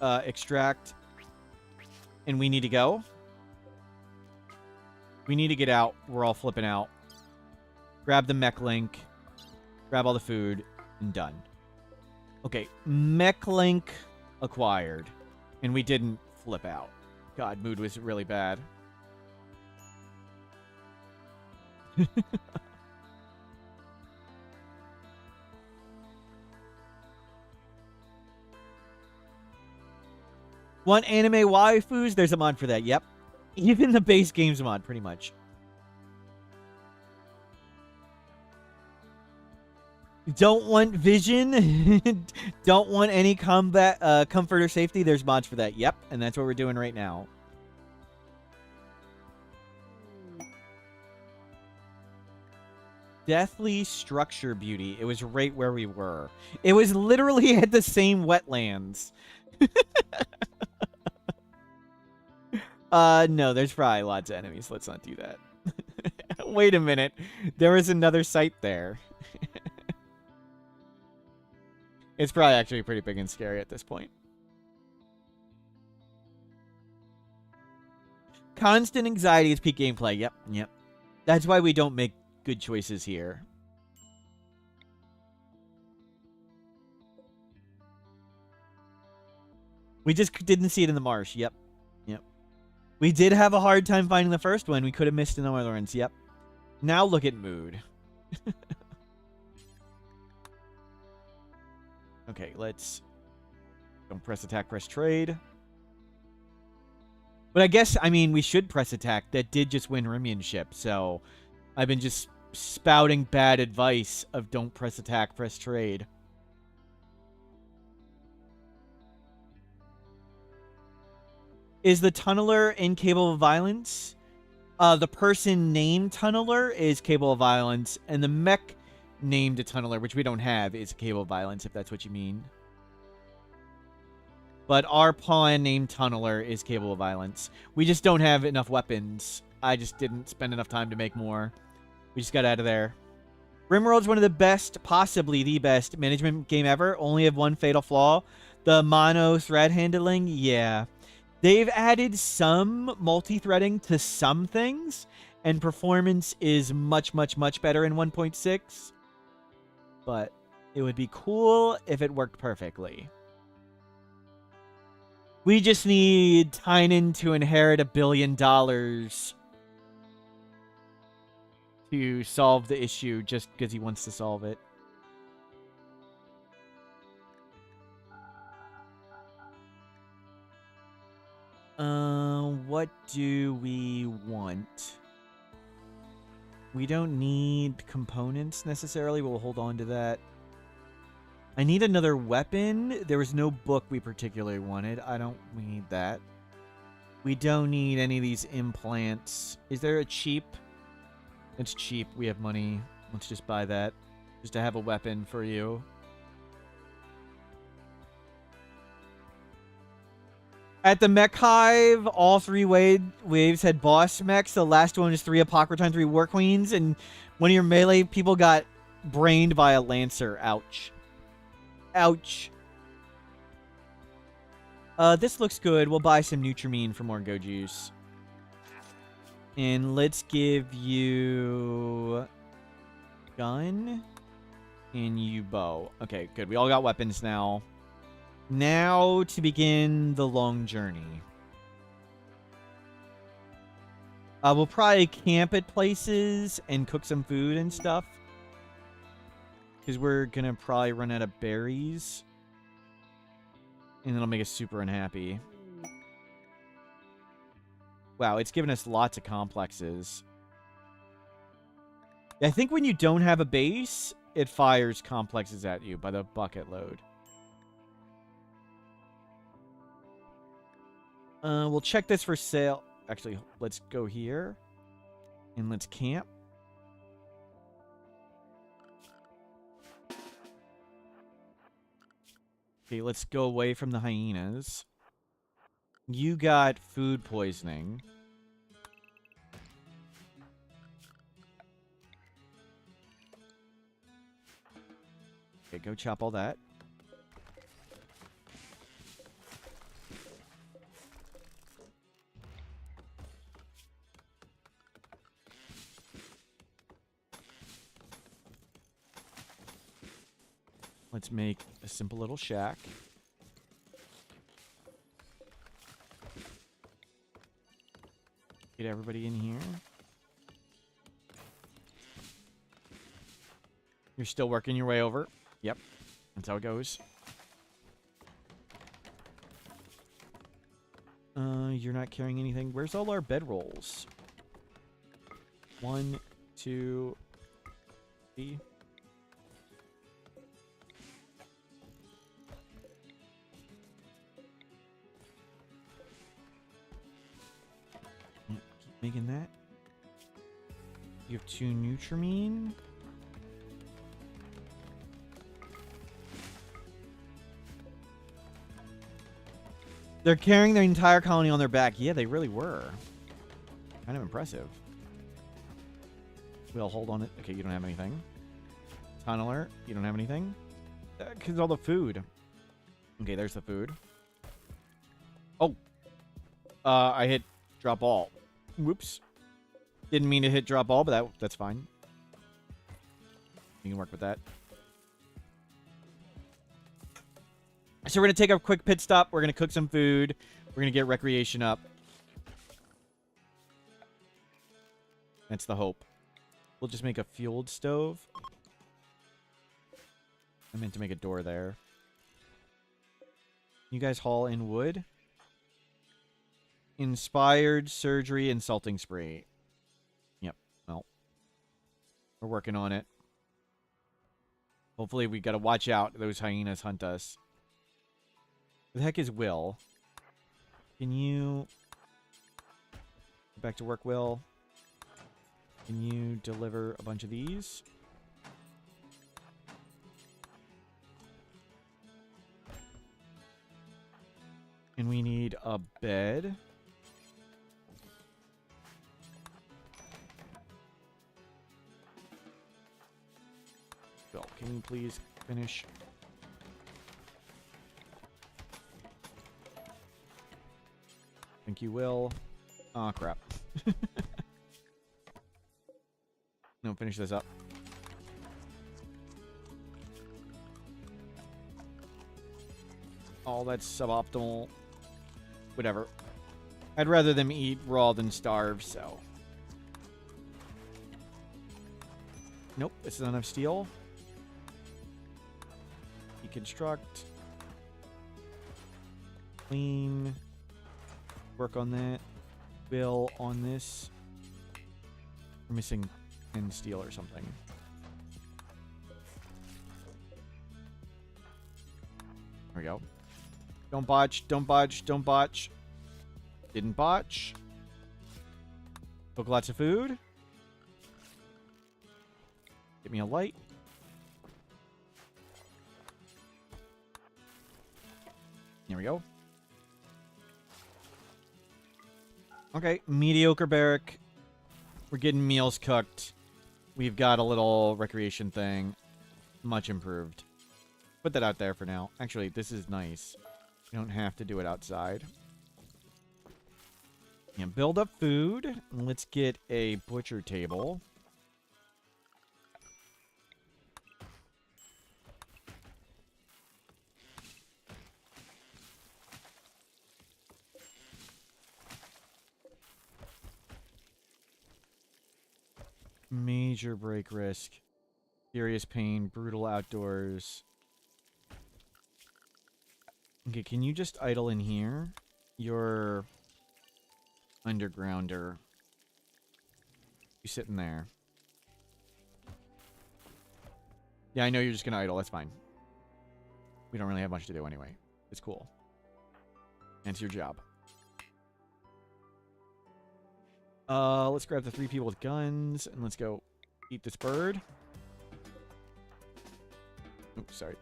Extract. And we need to go. We need to get out. We're all flipping out. Grab the mech link. Grab all the food. And done. Okay. Mech link acquired. And we didn't flip out. God, mood was really bad. Want anime waifus? There's a mod for that. Yep. Even the base game's mod, pretty much. Don't want vision. Don't want any combat, comfort or safety. There's mods for that. Yep. And that's what we're doing right now. Deathly Structure Beauty. It was right where we were. It was literally at the same wetlands. No, there's probably lots of enemies. Let's not do that. Wait a minute. There is another site there. It's probably actually pretty big and scary at this point. Constant anxiety is peak gameplay. Yep, yep. That's why we don't make good choices here. We just didn't see it in the marsh. Yep. Yep. We did have a hard time finding the first one. We could have missed another one. Yep. Now look at mood. Okay, let's... Don't press attack, press trade. But I guess, I mean, we should press attack. That did just win Rimionship, so... I've been just spouting bad advice of don't press attack, press trade. Is the tunneler incapable of violence? The person named tunneler is capable of violence, and the mech named a tunneler, which we don't have, is capable of violence, if that's what you mean. But our pawn named tunneler is capable of violence. We just don't have enough weapons. I just didn't spend enough time to make more. We just got out of there. Rimworld's one of the best, possibly the best, management game ever. Only have one fatal flaw. The mono thread handling, yeah. They've added some multi-threading to some things, and performance is much, much, much better in 1.6. But it would be cool if it worked perfectly. We just need Tynan to inherit $1 billion to solve the issue just because he wants to solve it. What do we want? We don't need components necessarily. We'll hold on to that. I need another weapon. There was no book we particularly wanted. We need that. We don't need any of these implants. Is there a cheap? It's cheap. We have money. Let's just buy that. Just to have a weapon for you. At the Mech Hive, all 3 waves had boss mechs. The last one was 3 Apocryton, 3 War Queens, and one of your melee people got brained by a Lancer. Ouch. Ouch. This looks good. We'll buy some Nutrimine for more Go Juice. And let's give you gun and you bow. Okay, good. We all got weapons now. Now to begin the long journey. We'll probably camp at places and cook some food and stuff. Because we're going to probably run out of berries. And it'll make us super unhappy. Wow, it's given us lots of complexes. I think when you don't have a base, it fires complexes at you by the bucket load. We'll check this for sale. Actually, let's go here. And let's camp. Okay, let's go away from the hyenas. You got food poisoning. Okay, go chop all that. Let's make a simple little shack. Get everybody in here. You're still working your way over. Yep. That's how it goes. You're not carrying anything. Where's all our bedrolls? 1, 2, 3. Keep making that. You have 2 Nutrimine. They're carrying their entire colony on their back. Yeah, they really were. Kind of impressive. We'll hold on it. Okay, you don't have anything. Tunneler, you don't have anything. Because all the food. Okay, there's the food. Oh. I hit drop all. Whoops. Didn't mean to hit drop all, but that's fine. You can work with that. So we're going to take a quick pit stop. We're going to cook some food. We're going to get recreation up. That's the hope. We'll just make a fueled stove. I meant to make a door there. You guys haul in wood. Inspired surgery and salting spree. Yep. Well, we're working on it. Hopefully we got to watch out. Those hyenas hunt us. Who the heck is Will? Can you... Get back to work, Will. Can you deliver a bunch of these? And we need a bed. Bill, can you please finish? Think you will. Aw, crap. No, finish this up. Oh, that's suboptimal. Whatever. I'd rather them eat raw than starve, so. Nope, this is not enough steel. Deconstruct. Clean. Work on that. Bill on this. We're missing 10 steel or something. There we go. Don't botch, don't botch, don't botch. Didn't botch. Cook lots of food. Get me a light. There we go. Okay, mediocre barrack. We're getting meals cooked. We've got a little recreation thing. Much improved. Put that out there for now. Actually, this is nice. You don't have to do it outside. And build up food. Let's get a butcher table. Major break risk. Serious pain. Brutal outdoors. Okay, can you just idle in here? You're undergrounder. You sitting there. Yeah, I know you're just gonna idle. That's fine. We don't really have much to do anyway. It's cool. And it's your job. Let's grab the 3 people with guns and let's go eat this bird. Oops, sorry.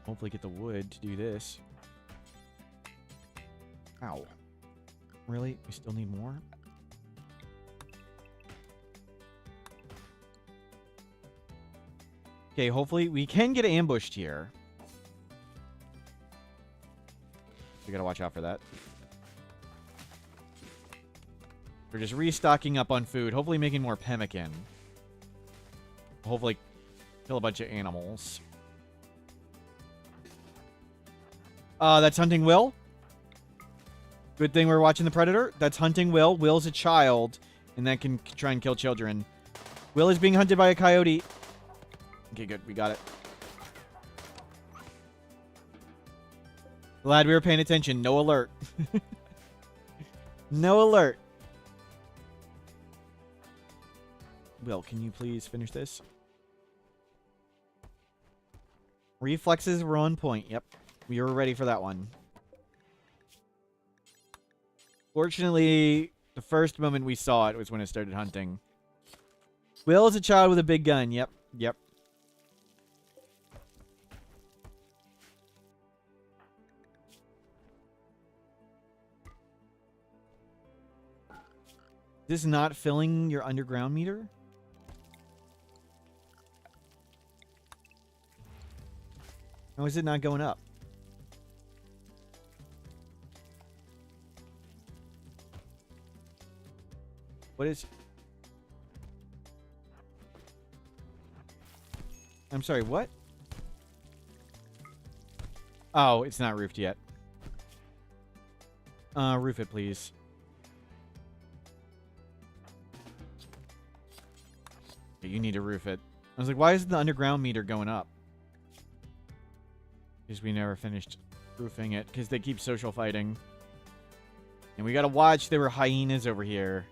Hopefully get the wood to do this. Ow. Really? We still need more? Okay, hopefully we can get ambushed here. We gotta watch out for that. We're just restocking up on food. Hopefully making more pemmican. Hopefully kill a bunch of animals. That's Hunting Will. Good thing we're watching the Predator. That's Hunting Will. Will's a child, and that can try and kill children. Will is being hunted by a coyote. Okay, good. We got it. Glad we were paying attention. No alert. No alert. Will, can you please finish this? Reflexes were on point. Yep. We were ready for that one. Fortunately, the first moment we saw it was when it started hunting. Will is a child with a big gun. Yep. Yep. This is not filling your underground meter? How is it not going up? What is... I'm sorry, what? Oh, it's not roofed yet. Roof it, please. Okay, you need to roof it. I was like, why isn't the underground meter going up? Because we never finished roofing it. Because they keep social fighting. And we gotta watch, there were hyenas over here.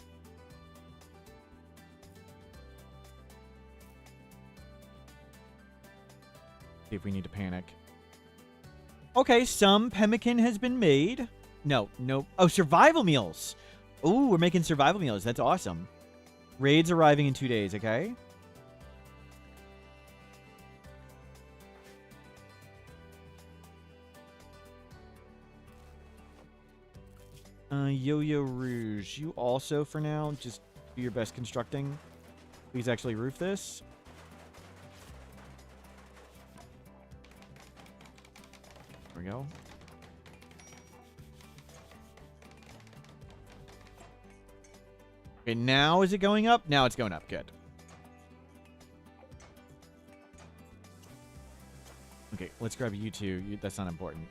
See if we need to panic. Okay, some pemmican has been made. No. Oh, survival meals. Ooh, we're making survival meals. That's awesome. Raids arriving in 2 days, okay? Yo-Yo Rouge. You also, for now, just do your best constructing. Please actually roof this. There we go. Okay, now is it going up? Now it's going up. Good. Okay, let's grab you two. That's not important.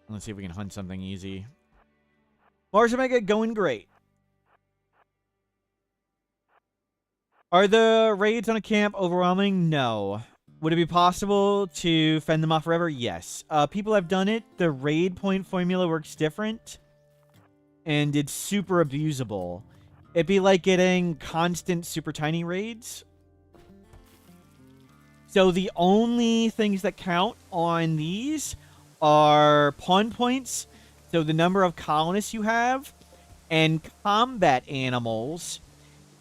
Let's see if we can hunt something easy. Mars Omega going great. Are the raids on a camp overwhelming? No. Would it be possible to fend them off forever? Yes. People have done it. The raid point formula works different. And it's super abusable. It'd be like getting constant super tiny raids. So the only things that count on these are pawn points, so the number of colonists you have, and combat animals,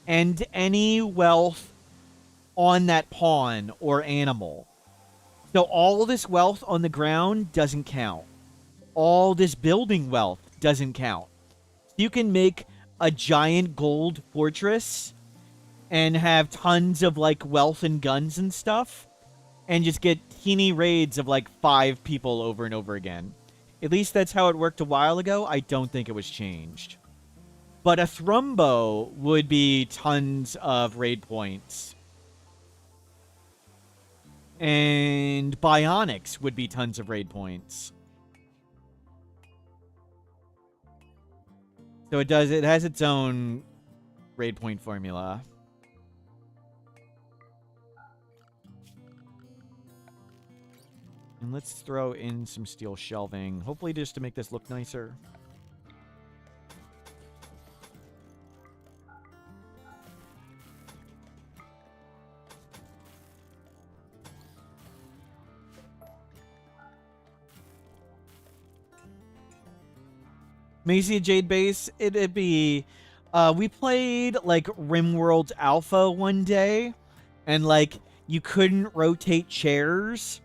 and any wealth on that pawn or animal. So all this wealth on the ground doesn't count. All this building wealth doesn't count. You can make a giant gold fortress and have tons of, like, wealth and guns and stuff, and just get teeny raids of, like, 5 people over and over again. At least that's how it worked a while ago. I don't think it was changed. But a Thrumbo would be tons of raid points. And Bionics would be tons of raid points. So it has its own raid point formula. And let's throw in some steel shelving, hopefully just to make this look nicer. Macy Jade Base, it'd be... we played, like, Rimworld Alpha one day, and, like, you couldn't rotate chairs,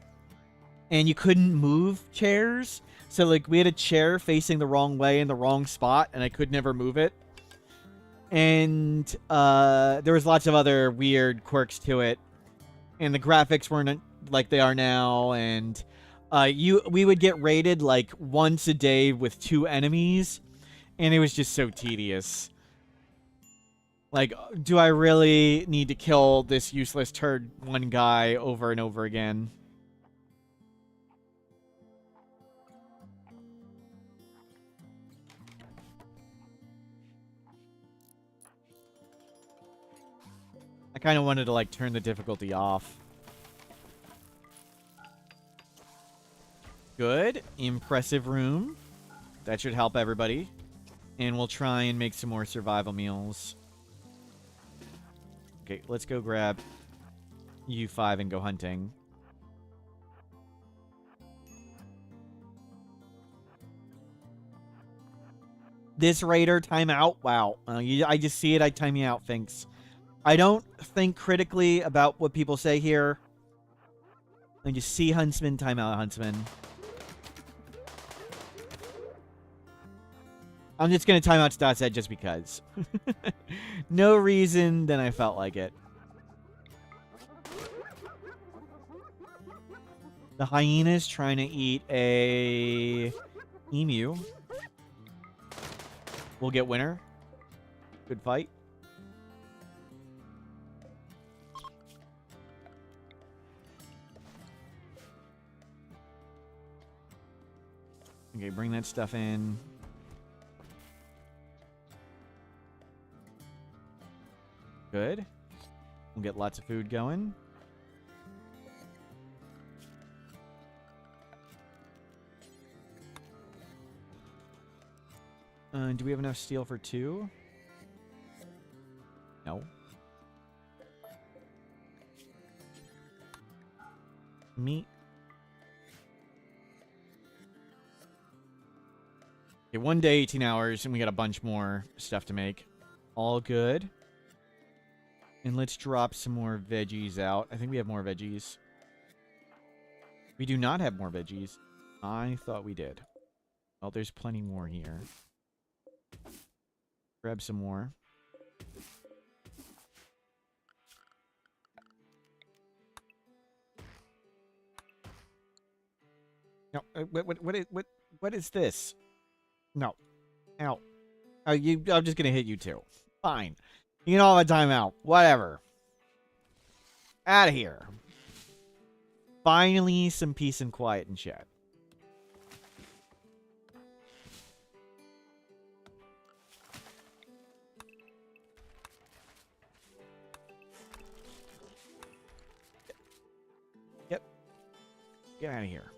and you couldn't move chairs. So, like, we had a chair facing the wrong way in the wrong spot, and I could never move it. And there was lots of other weird quirks to it, and the graphics weren't like they are now, and... we would get raided like once a day with 2 enemies, and it was just so tedious. Like, do I really need to kill this useless turd one guy over and over again? I kind of wanted to, like, turn the difficulty off. Good. Impressive room. That should help everybody. And we'll try and make some more survival meals. Okay, let's go grab U5 and go hunting. This raider timeout? Wow. I just see it, I time you out, thanks. I don't think critically about what people say here. I just see Huntsman, timeout, Huntsman. I'm just going to time out StatSet just because. No reason, then I felt like it. The hyena's trying to eat a emu. We'll get winner. Good fight. Okay, bring that stuff in. Good. We'll get lots of food going. Do we have enough steel for 2? No. Meat. Okay, one day, 18 hours, and we got a bunch more stuff to make. All good. And let's drop some more veggies out. I think we have more veggies. We do not have more veggies. I thought we did. Well, there's plenty more here. Grab some more. No, what is this? No. Ow. Oh, I'm just gonna hit you too. Fine. You know, have a timeout. Whatever. Out of here. Finally, some peace and quiet and chat. Yep. Get out of here.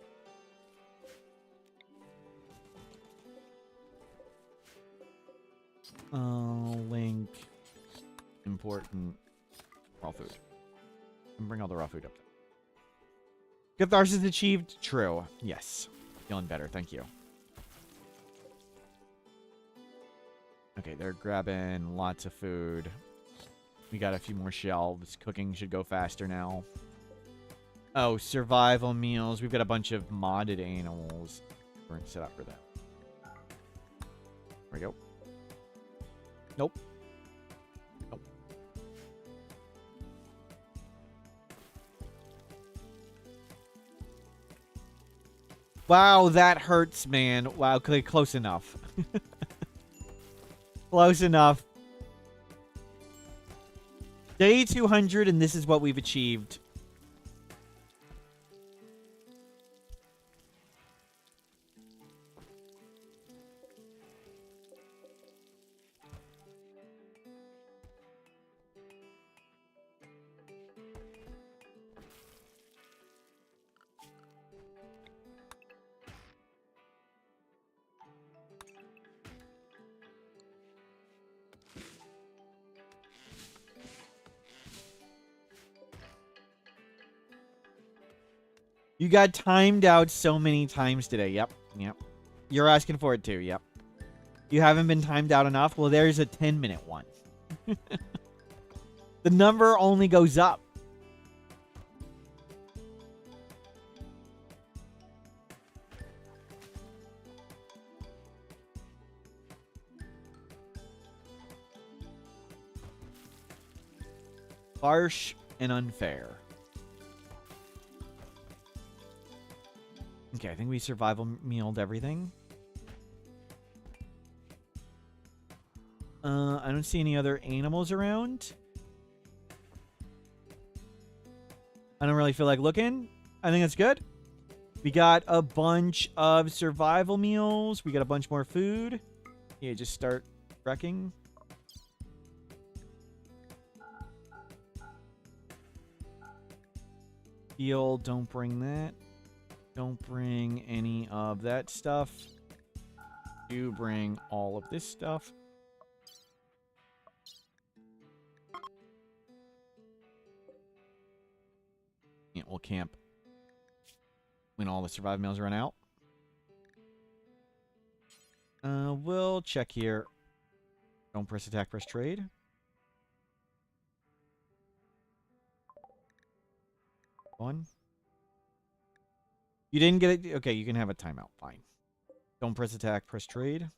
Link. Important raw food. And bring all the raw food up there. Catharsis achieved? True. Yes. Feeling better. Thank you. Okay, they're grabbing lots of food. We got a few more shelves. Cooking should go faster now. Oh, survival meals. We've got a bunch of modded animals. We're set up for that. There we go. Nope. Nope. Wow, that hurts, man. Wow, okay, close enough. Close enough. Day 200, and this is what we've achieved. You got timed out so many times today. Yep. Yep. You're asking for it too. Yep. You haven't been timed out enough? Well, there's a 10-minute one. The number only goes up. Harsh and unfair. Okay, I think we survival mealed everything. I don't see any other animals around. I don't really feel like looking. I think that's good. We got a bunch of survival meals. We got a bunch more food. Yeah, just start wrecking. Fuel, don't bring that. Don't bring any of that stuff. You bring all of this stuff. Yeah, we'll camp when all the survival meals run out. We'll check here. Don't press attack, press trade. One. You didn't get it? Okay, you can have a timeout. Fine. Don't press attack, press trade.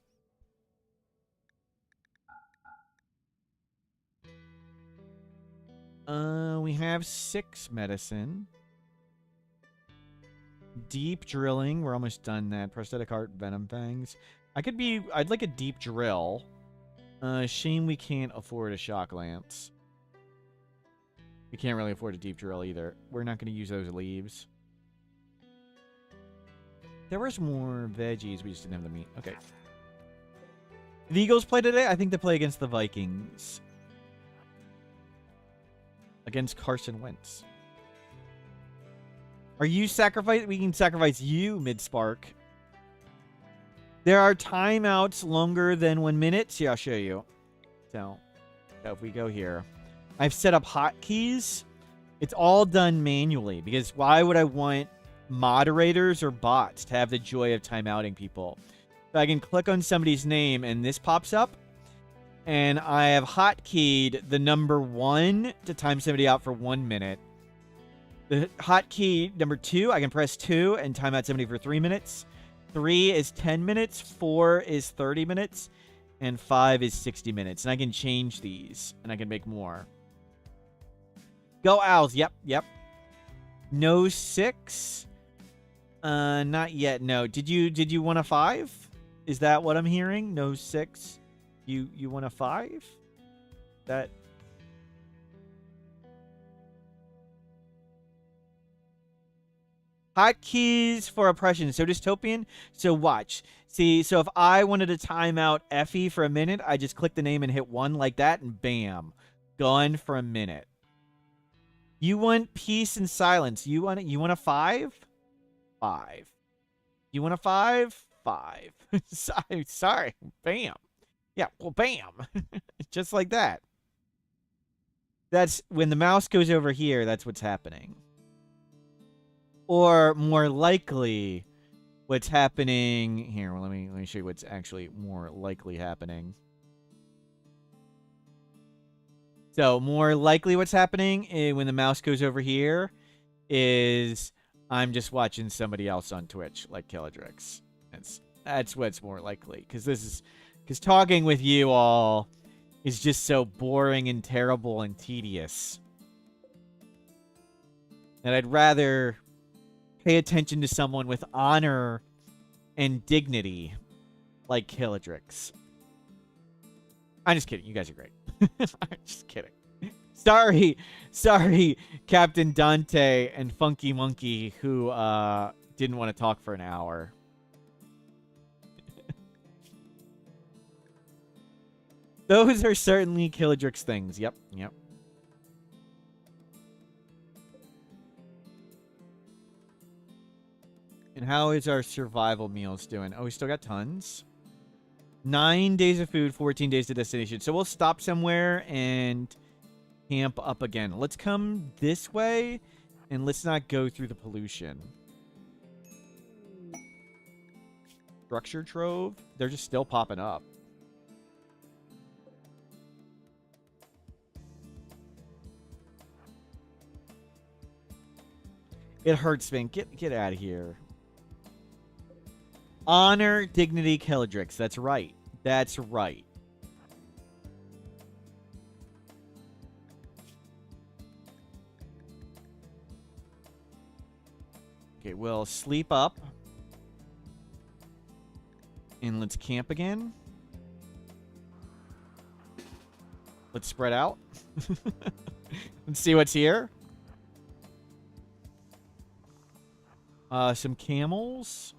We have 6 medicine. Deep drilling. We're almost done that. Prosthetic heart, venom fangs. I'd like a deep drill. Shame we can't afford a shock lance. We can't really afford a deep drill either. We're not going to use those leaves. There was more veggies. We just didn't have the meat. Okay. The Eagles play today? I think they play against the Vikings. Against Carson Wentz. Are you sacrifice? We can sacrifice you, mid-spark. There are timeouts longer than 1 minute. Yeah, I'll show you. So if we go here. I've set up hotkeys. It's all done manually. Because why would I want moderators or bots to have the joy of timeouting people? So I can click on somebody's name and this pops up. And I have hotkeyed the number 1 to time somebody out for 1 minute. The hotkey number 2, I can press 2 and time out somebody for 3 minutes. 3 is 10 minutes. 4 is 30 minutes. And 5 is 60 minutes. And I can change these. And I can make more. Go Owls. Yep, yep. No 6. Not yet. No. Did you want a 5? Is that what I'm hearing? No 6. You want a 5? That... Hotkeys for oppression. So dystopian. So watch. See, so if I wanted to time out Effie for a minute, I just click the name and hit 1 like that, and bam. Gone for a minute. You want peace and silence. You want a 5? 5. You want a 5? 5. Sorry. Bam. Yeah, well, bam. Just like that. That's when the mouse goes over here, that's what's happening. Or more likely, what's happening here. Well, let me show you what's actually more likely happening. So, more likely what's happening when the mouse goes over here is I'm just watching somebody else on Twitch, like Killadrix. That's what's more likely. Because talking with you all is just so boring and terrible and tedious. And I'd rather pay attention to someone with honor and dignity like Killadrix. I'm just kidding. You guys are great. I'm just kidding. Sorry, Captain Dante and Funky Monkey, who didn't want to talk for an hour. Those are certainly Killadrix things. Yep. And how is our survival meals doing? Oh, we still got tons. 9 days of food, 14 days to destination. So we'll stop somewhere and camp up again. Let's come this way, and let's not go through the pollution. Structure trove? They're just still popping up. It hurts, man. Get out of here. Honor, dignity, Killadrix. That's right. That's right. Okay, we'll sleep up. And let's camp again. Let's spread out. Let's see what's here. Some camels.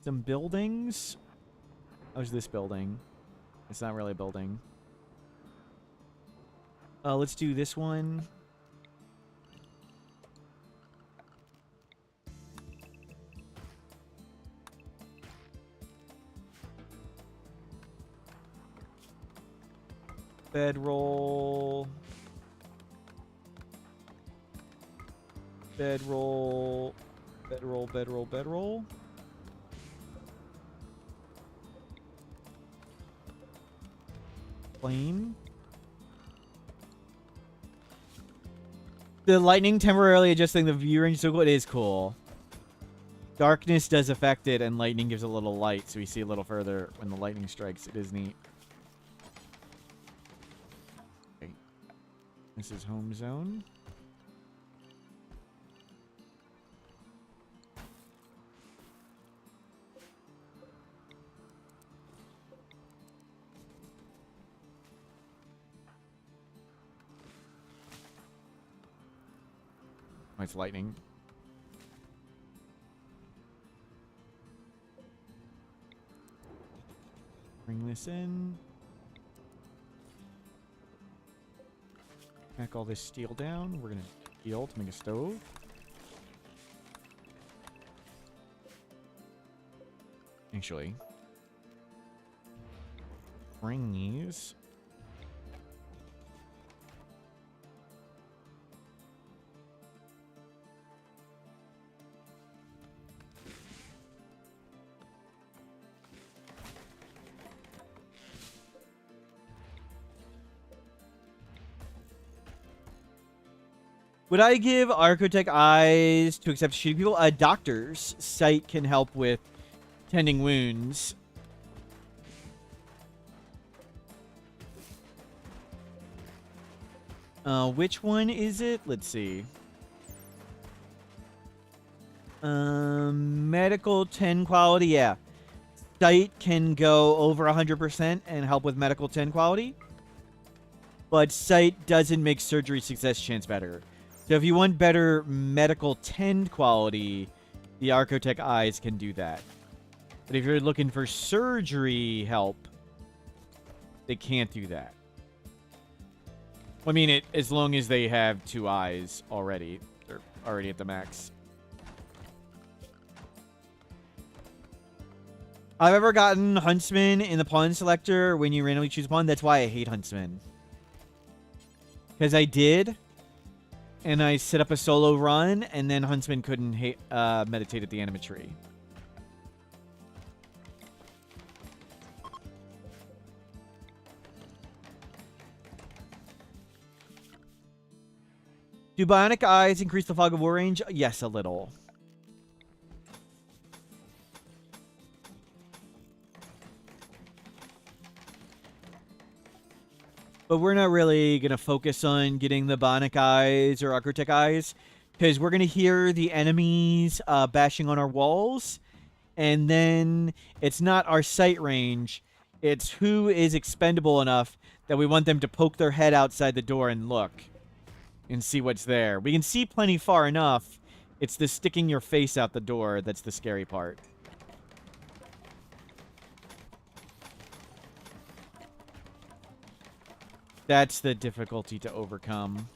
Some buildings. How's this building? It's not really a building. Let's do this one. Bedroll. Bedroll. Bedroll, bedroll, bedroll. Plane. The lightning temporarily adjusting the view range so it is cool. Darkness does affect it, and lightning gives a little light, so we see a little further when the lightning strikes. It is neat. Okay. This is home zone. Oh, it's lightning. Bring this in. Pack all this steel down. We're gonna steel to make a stove. Actually, bring these. Would I give Archotech eyes to accept shooting people? Doctor's sight can help with tending wounds. Which one is it? Let's see. Medical 10 quality, yeah. Sight can go over 100% and help with medical 10 quality. But sight doesn't make surgery success chance better. So if you want better medical 10 quality, the Archotech eyes can do that. But if you're looking for surgery help, they can't do that. I mean, as long as they have 2 eyes already. They're already at the max. I've ever gotten Huntsman in the pawn selector when you randomly choose a pawn. That's why I hate Huntsman. Because I did, and I set up a solo run, and then Huntsman couldn't meditate at the animatree. Do bionic eyes increase the fog of war range? Yes, a little. But we're not really going to focus on getting the bionic eyes or Archotech eyes. Because we're going to hear the enemies bashing on our walls. And then it's not our sight range. It's who is expendable enough that we want them to poke their head outside the door and look. And see what's there. We can see plenty far enough. It's the sticking your face out the door that's the scary part. That's the difficulty to overcome.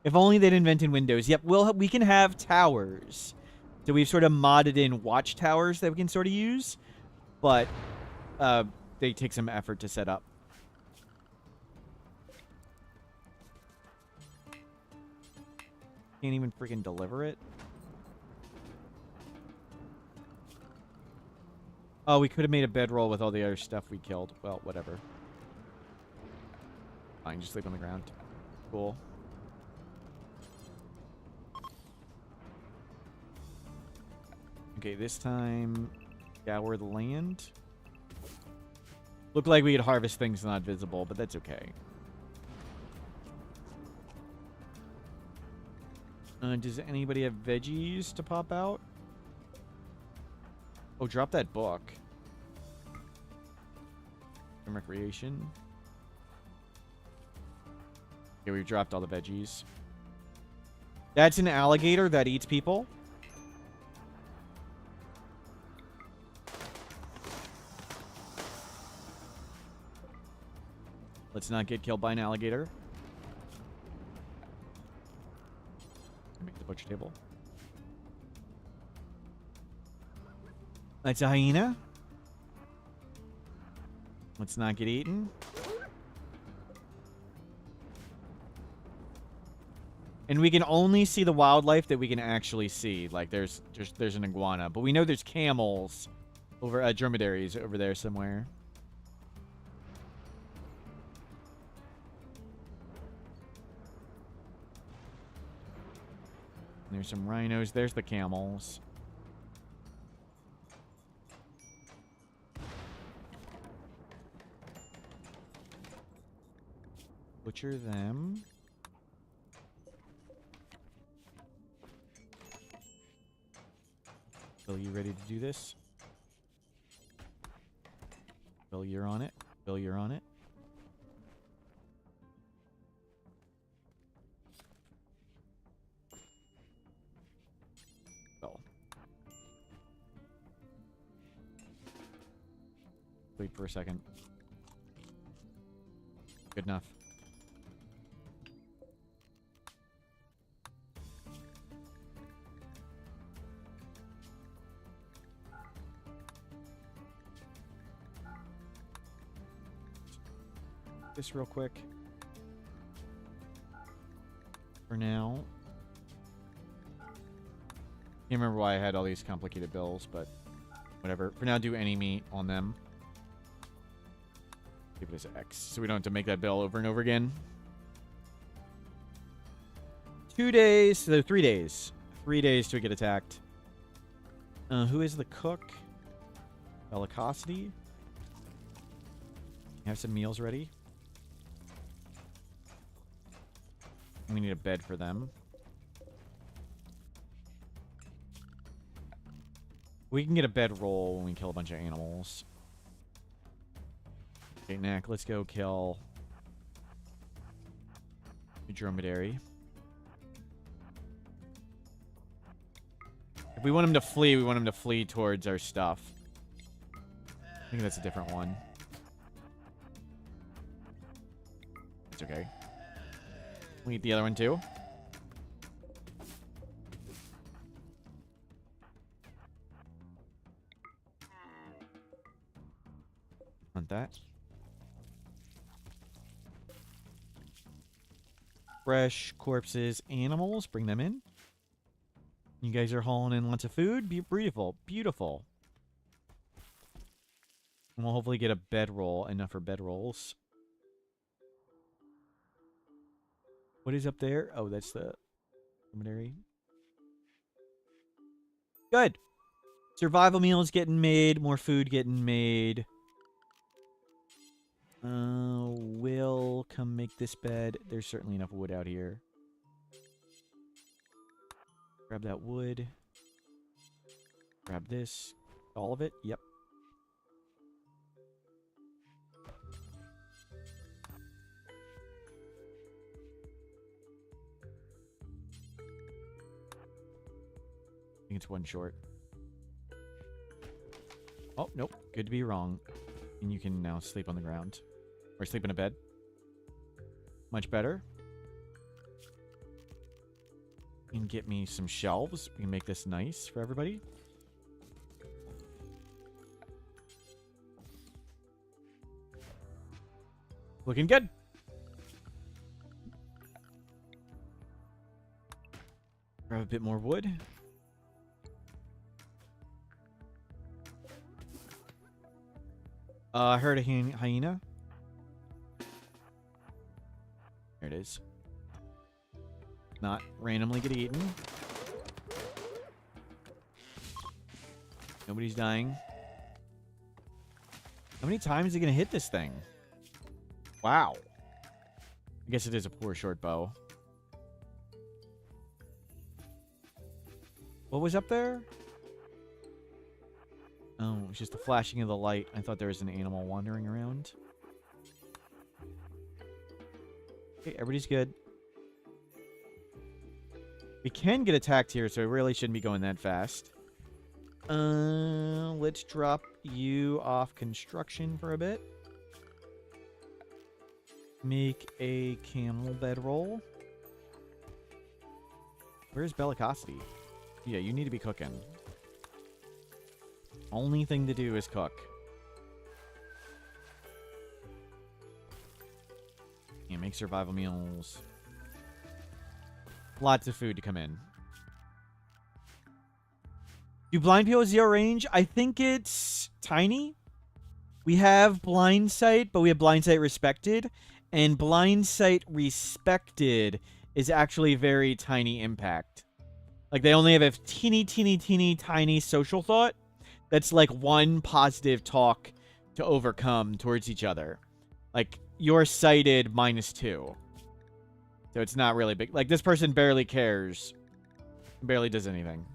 If only they'd invented windows. Yep, we can have towers. So we've sort of modded in watchtowers that we can sort of use. But they take some effort to set up. Can't even freaking deliver it. Oh, we could have made a bedroll with all the other stuff we killed. Well, whatever. Fine, just sleep on the ground. Cool. Okay, this time, scour the land. Looked like we could harvest things not visible, but that's okay. Does anybody have veggies to pop out? Oh, drop that book. Some recreation. Okay, we've dropped all the veggies. That's an alligator that eats people. Let's not get killed by an alligator. Make the butcher table. That's a hyena. Let's not get eaten. And we can only see the wildlife that we can actually see. Like there's an iguana, but we know there's camels over dromedaries over there somewhere. There's some rhinos. There's the camels. Butcher them. Bill, you ready to do this? Bill, you're on it. Bill, you're on it. Bill. Wait for a second. Good enough. This real quick. For now. Can't remember why I had all these complicated bills, but whatever. For now, do any meat on them. Give it as X, so we don't have to make that bill over and over again. 2 days, so 3 days. 3 days to get attacked. Who is the cook? Bellicosity. Have some meals ready. We need a bed for them. We can get a bedroll when we kill a bunch of animals. Okay, Knack, let's go kill a dromedary. If we want him to flee, we want him to flee towards our stuff. I think that's a different one. It's okay. We eat the other one too. Want that. Fresh corpses, animals. Bring them in. You guys are hauling in lots of food. Beautiful. Beautiful. And we'll hopefully get a bedroll. Enough for bedrolls. What is up there? Oh, that's the preliminary. Good. Survival meals getting made. More food getting made. Will come make this bed. There's certainly enough wood out here. Grab that wood. Grab this. All of it? Yep. I think it's one short. Oh, nope. Good to be wrong. And you can now sleep on the ground. Or sleep in a bed. Much better. And get me some shelves. We can make this nice for everybody. Looking good. Grab a bit more wood. I heard a hyena. There it is. Not randomly get eaten. Nobody's dying. How many times is he gonna hit this thing? Wow. I guess it is a poor short bow. What was up there? Oh, it was just the flashing of the light. I thought there was an animal wandering around. Okay, everybody's good. We can get attacked here, so we really shouldn't be going that fast. Let's drop you off construction for a bit. Make a camel bedroll. Where's Bellicosity? Yeah, you need to be cooking. Only thing to do is cook. Yeah, make survival meals. Lots of food to come in. Do blind people have 0 range? I think it's tiny. We have blind sight, but we have blind sight respected. And blind sight respected is actually very tiny impact. Like, they only have a teeny, teeny, teeny, tiny social thought. That's like one positive talk to overcome towards each other. Like, you're sighted -2. So it's not really big. Like, this person barely cares. Barely does anything.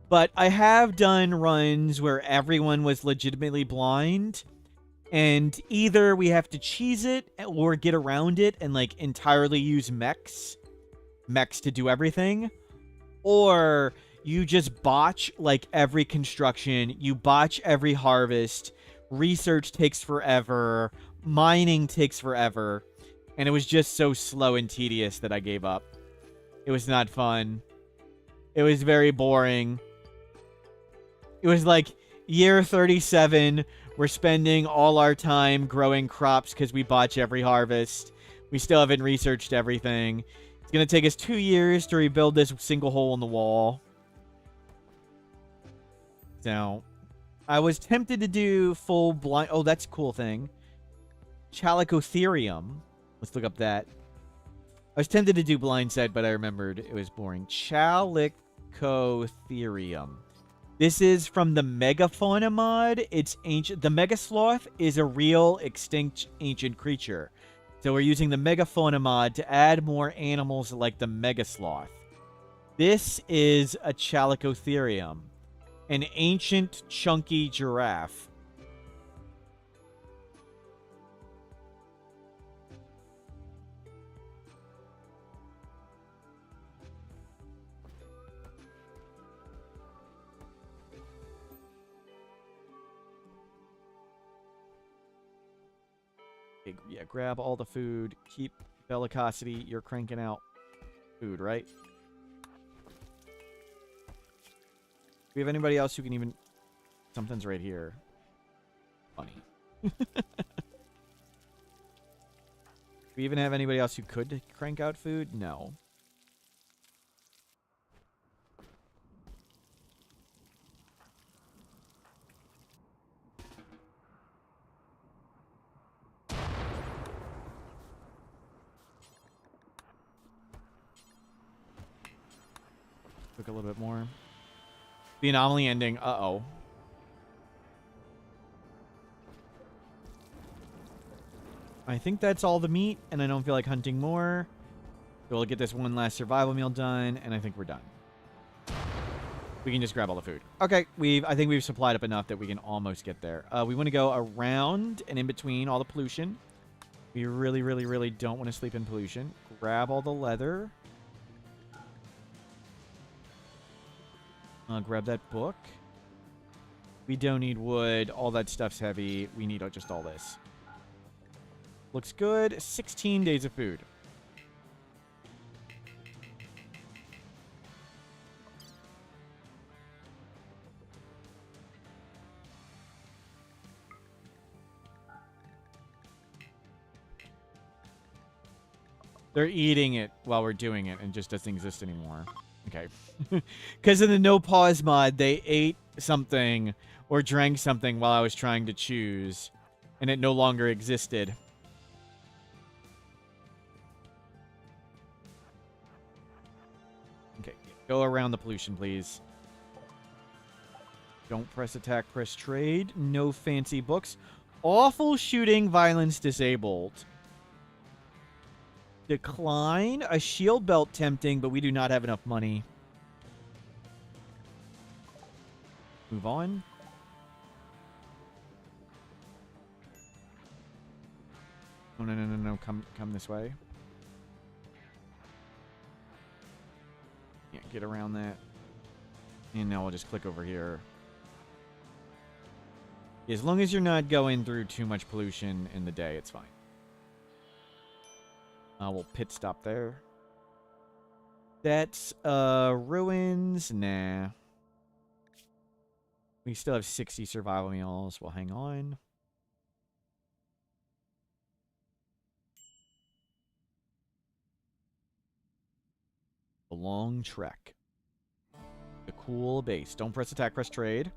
But I have done runs where everyone was legitimately blind. And either we have to cheese it or get around it and, like, entirely use mechs. Mechs to do everything. Or you just botch, like, every construction. You botch every harvest. Research takes forever. Mining takes forever. And it was just so slow and tedious that I gave up. It was not fun. It was very boring. It was like year 37. We're spending all our time growing crops because we botch every harvest. We still haven't researched everything. It's going to take us 2 years to rebuild this single hole in the wall. So, I was tempted to do full blind... Oh, that's a cool thing. Chalicotherium. Let's look up that. I was tempted to do blind sight, but I remembered it was boring. Chalicotherium. This is from the Megafauna mod. It's ancient. The Megasloth is a real extinct ancient creature. So we're using the Megafauna mod to add more animals like the Megasloth. This is a Chalicotherium. An ancient chunky giraffe. Okay, yeah, grab all the food. Keep Bellicosity. You're cranking out food, right? Do we have anybody else who can even... Something's right here. Funny. Do we even have anybody else who could crank out food? No. Took a little bit more. The anomaly ending. Uh-oh. I think that's all the meat, and I don't feel like hunting more. So we'll get this one last survival meal done, and I think we're done. We can just grab all the food. Okay, I think we've supplied up enough that we can almost get there. We want to go around and in between all the pollution. We really, really, really don't want to sleep in pollution. Grab all the leather. Grab that book. We don't need wood. All that stuff's heavy. We need just all this. Looks good. 16 days of food. They're eating it while we're doing it and just doesn't exist anymore. Okay. Because in the NoPause mod, they ate something or drank something while I was trying to choose, and it no longer existed. Okay, go around the pollution, please. Don't press attack, press trade. No fancy books. Awful shooting, violence disabled. Decline. A shield belt tempting, but we do not have enough money. Move on. Oh, no, no, no, no. Come this way. Can't get around that. And now we'll just click over here. As long as you're not going through too much pollution in the day, it's fine. We'll pit stop there. That's, ruins. Nah. We still have 60 survival meals. We'll hang on. A long trek. The cool base. Don't press attack, press trade.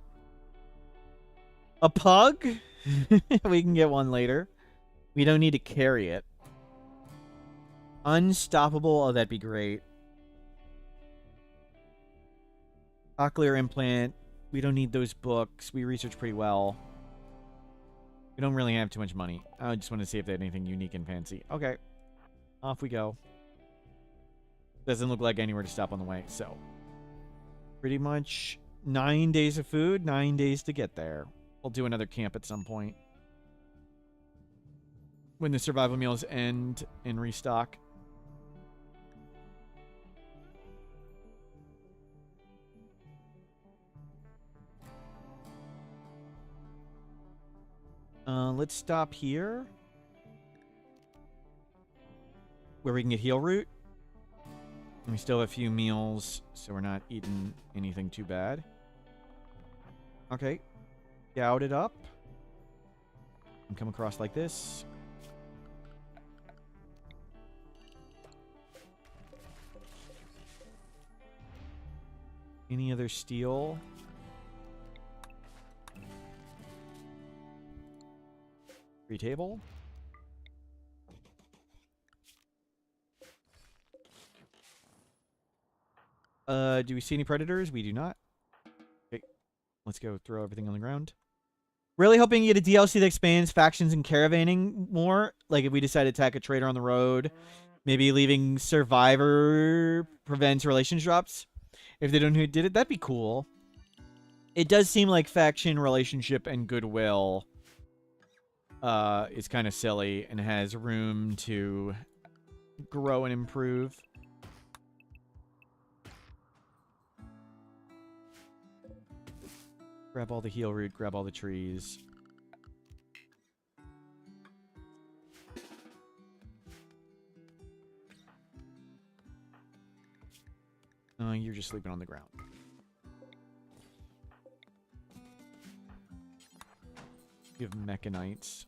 A pug? We can get one later. We don't need to carry it. Unstoppable. Oh, that'd be great. Cochlear implant. We don't need those books. We researched pretty well. We don't really have too much money. I just want to see if they had anything unique and fancy. Okay. Off we go. Doesn't look like anywhere to stop on the way, so. Pretty much 9 days of food, 9 days to get there. We'll do another camp at some point. When the survival meals end and restock. Let's stop here. Where we can get heal root. And we still have a few meals, so we're not eating anything too bad. Okay. Gout it up. And come across like this. Any other steel? Free table. Do we see any predators? We do not. Okay. Let's go throw everything on the ground. Really hoping you get a DLC that expands factions and caravanning more. Like if we decide to attack a trader on the road, maybe leaving survivor prevents relations drops. If they don't know who did it, that'd be cool. It does seem like faction, relationship, and goodwill is kind of silly and has room to grow and improve. Grab all the heal root, grab all the trees. You're just sleeping on the ground. You have mechanites.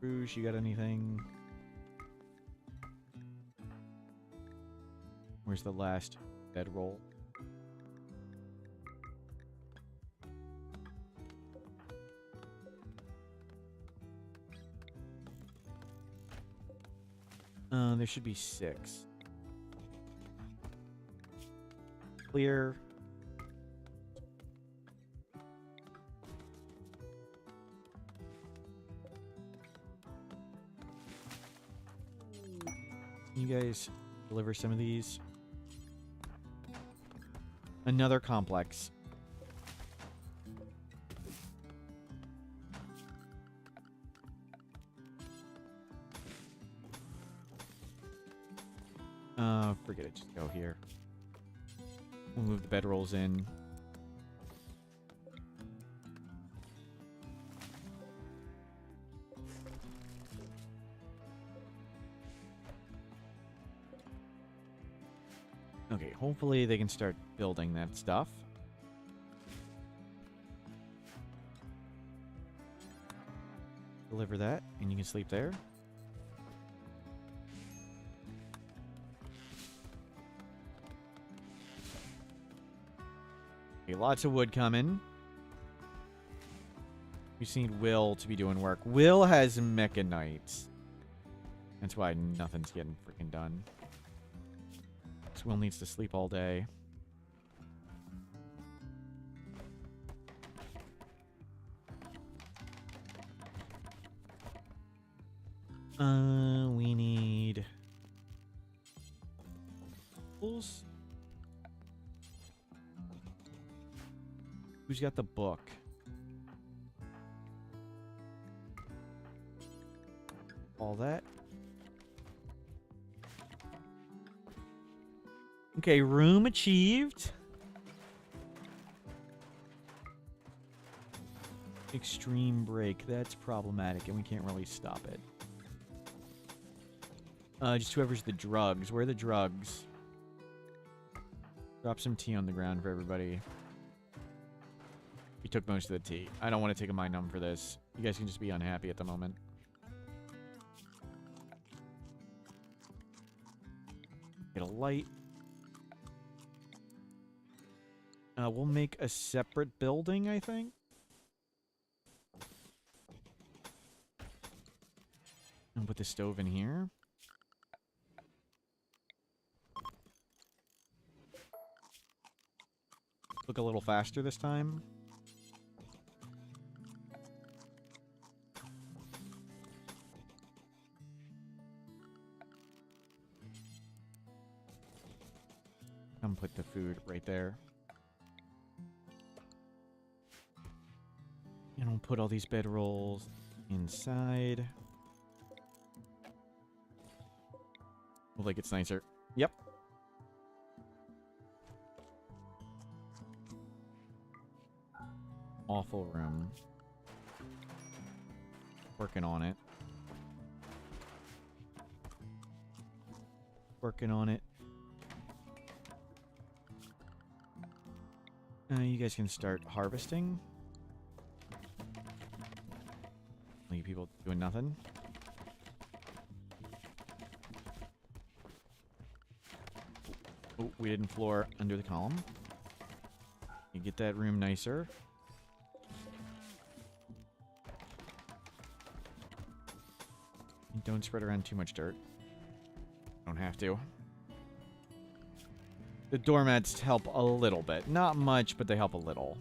Rouge, you got anything? Where's the last bedroll? There should be 6. Clear. You guys deliver some of these. Another complex. Forget it. Just go here. We'll move the bedrolls in. Okay, hopefully they can start building that stuff. Deliver that, and you can sleep there. Okay, lots of wood coming. We just need Will to be doing work. Will has mechanites. That's why nothing's getting freaking done. So Will needs to sleep all day. We need tools. Who's got the book? All that. Okay, room achieved. Extreme break. That's problematic, and we can't really stop it. Just whoever's the drugs. Where are the drugs? Drop some tea on the ground for everybody. We took most of the tea. I don't want to take a mind numb for this. You guys can just be unhappy at the moment. Get a light. We'll make a separate building, I think. And put the stove in here. Look a little faster this time. Come put the food right there. And we'll put all these bedrolls inside. Well, like it's nicer. Yep. Awful room. Working on it. Working on it. You guys can start harvesting. You people doing nothing. Oh, we didn't floor under the column. You get that room nicer. And don't spread around too much dirt. Don't have to. The doormats help a little bit. Not much, but they help a little.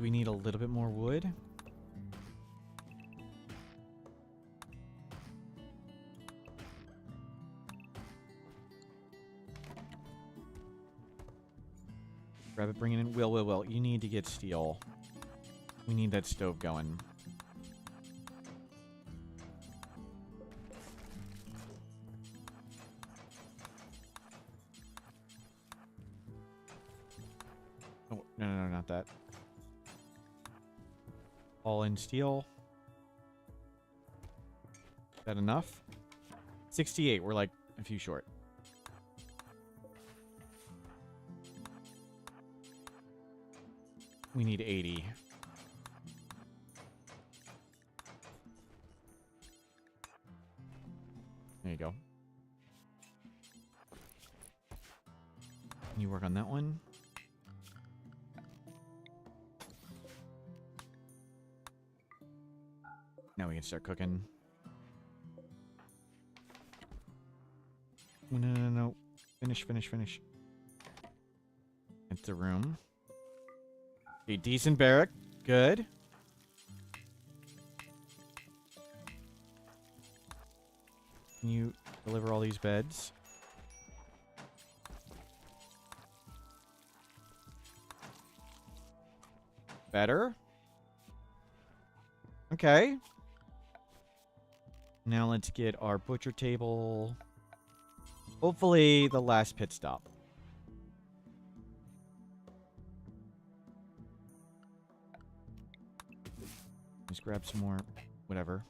We need a little bit more wood. Rabbit bringing in. Will. You need to get steel. We need that stove going. Oh, no, not that. All in steel. Is that enough? 68. We're like a few short. We need 80. There you go. Can you work on that one? Now we can start cooking. No. Finish. It's the room. A decent barrack. Good. Can you deliver all these beds? Better. Okay. Now let's get our butcher table. Hopefully the last pit stop. Just grab some more, whatever.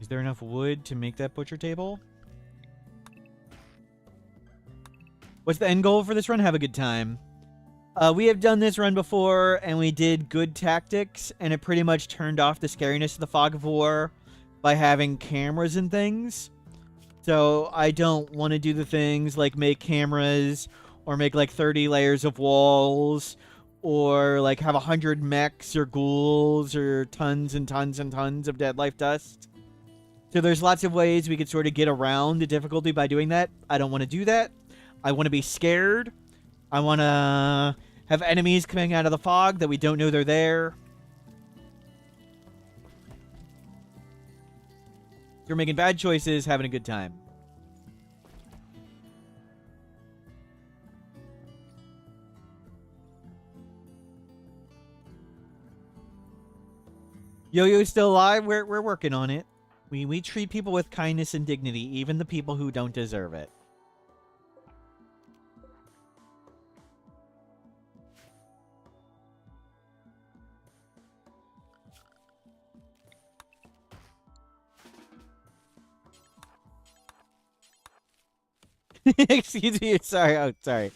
Is there enough wood to make that butcher table? What's the end goal for this run? Have a good time. We have done this run before, and we did good tactics, and it pretty much turned off the scariness of the Fog of War by having cameras and things. So I don't want to do the things like make cameras or make like 30 layers of walls or like have 100 mechs or ghouls or tons and tons and tons of dead life dust. So there's lots of ways we could sort of get around the difficulty by doing that. I don't want to do that. I want to be scared. I want to have enemies coming out of the fog that we don't know they're there. You're making bad choices, having a good time. Yo-Yo's still alive? We're working on it. We treat people with kindness and dignity, even the people who don't deserve it. Excuse me. Sorry. Oh, sorry.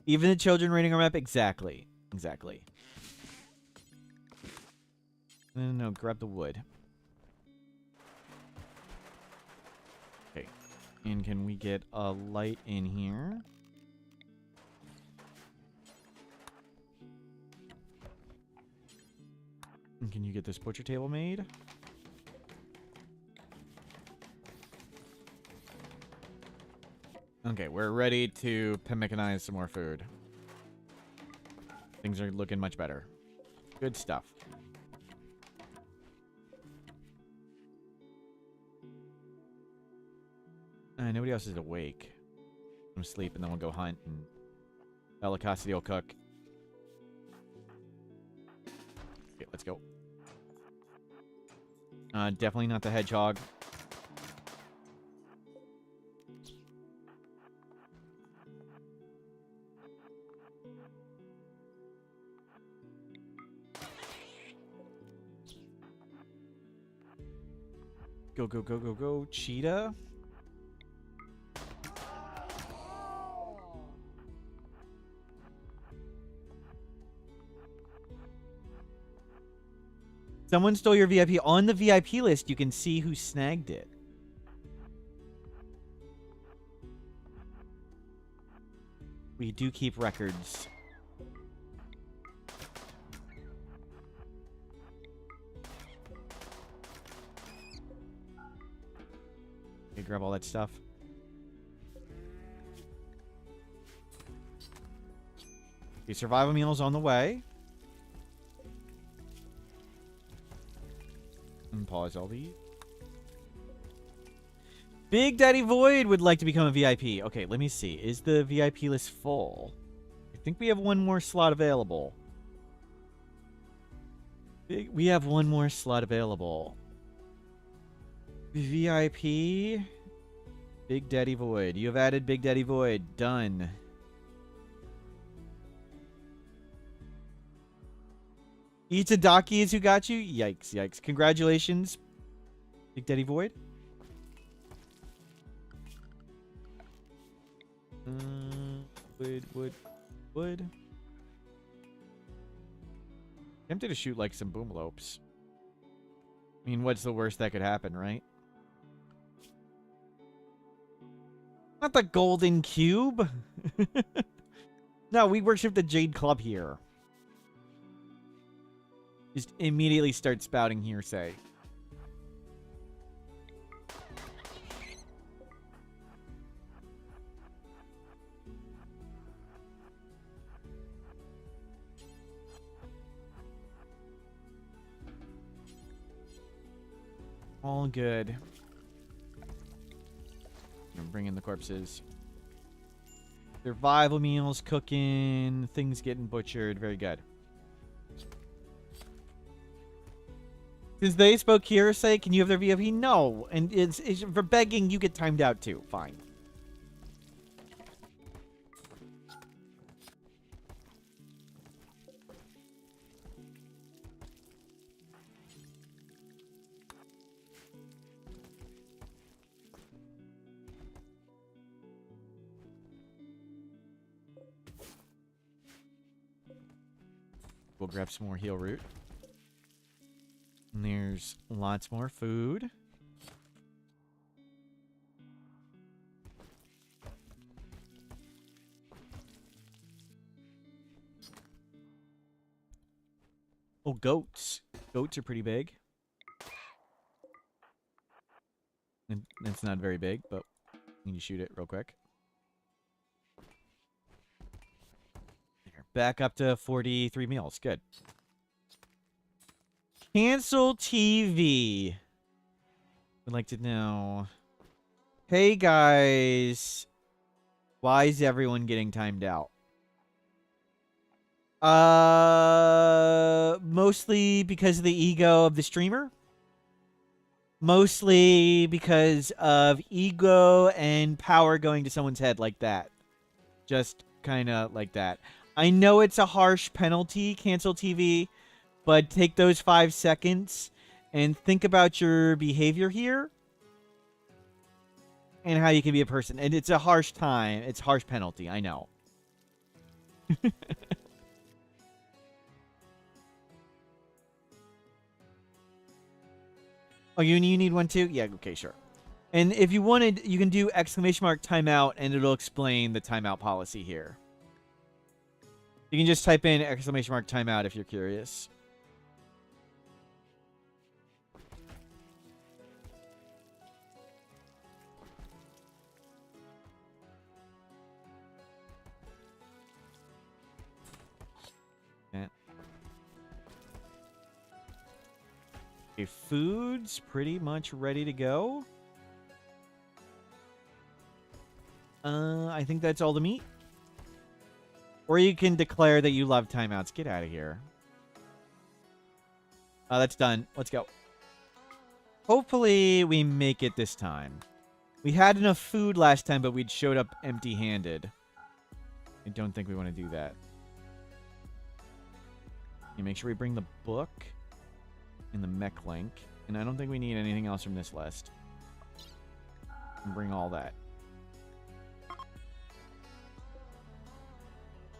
Even the children raiding our map? Exactly. Exactly. No, grab the wood. Okay. And can we get a light in here? And can you get this butcher table made? Okay, we're ready to mechanize some more food. Things are looking much better. Good stuff. Nobody else is awake. I'm asleep, and then we'll go hunt, and Bella Cassidy will cook. Okay, let's go. Definitely not the hedgehog. Go, cheetah. Someone stole your VIP. On the VIP list, you can see who snagged it. We do keep records. Okay, grab all that stuff. Okay, survival meals on the way. And pause all these. Big Daddy Void would like to become a VIP. Okay, let me see. Is the VIP list full? I think we have one more slot available. We have one more slot available. VIP. Big Daddy Void. You have added Big Daddy Void. Done. Itadaki is who got you? Yikes, yikes. Congratulations, Big Daddy Void. Wood. Tempted to shoot like some boomlopes. I mean, what's the worst that could happen, right? Not the golden cube. No, we worship the Jade Club here. Just immediately start spouting hearsay. All good. Bring in the corpses. Survival meals, cooking, things getting butchered. Very good. Since they spoke hearsay, can you have their VIP? No. And it's for begging, you get timed out too. Fine. We'll grab some more heal root. And there's lots more food. Oh, goats. Goats are pretty big. And it's not very big, but you can shoot it real quick. There. Back up to 43 meals. Good. Cancel TV. Would like to know. Hey guys. Why is everyone getting timed out? Mostly because of the ego of the streamer. Mostly because of ego and power going to someone's head like that. Just kind of like that. I know it's a harsh penalty, cancel TV, but take those 5 seconds and think about your behavior here and how you can be a person. And it's a harsh time. It's harsh penalty. I know. Oh, you need one too? Yeah, okay, sure. And if you wanted, you can do ! timeout, and it'll explain the timeout policy here. You can just type in ! timeout if you're curious. Okay, food's pretty much ready to go. I think that's all the meat. Or you can declare that you love timeouts. Get out of here. That's done. Let's go. Hopefully we make it this time. We had enough food last time, but we'd showed up empty-handed. I don't think we want to do that. Okay, make sure we bring the book and the mech link. And I don't think we need anything else from this list. And bring all that.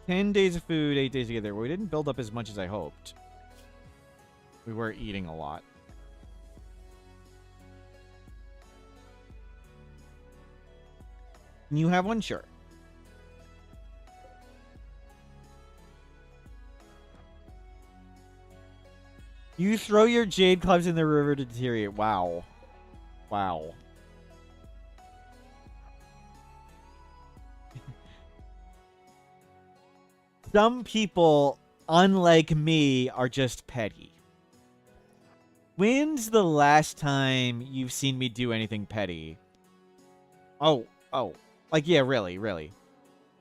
10 days of food, 8 days together. Well, we didn't build up as much as I hoped. We were eating a lot. Can you have one? Sure. You throw your jade clubs in the river to deteriorate. Wow. Wow. Some people, unlike me, are just petty. When's the last time you've seen me do anything petty? Oh. Like, yeah, really.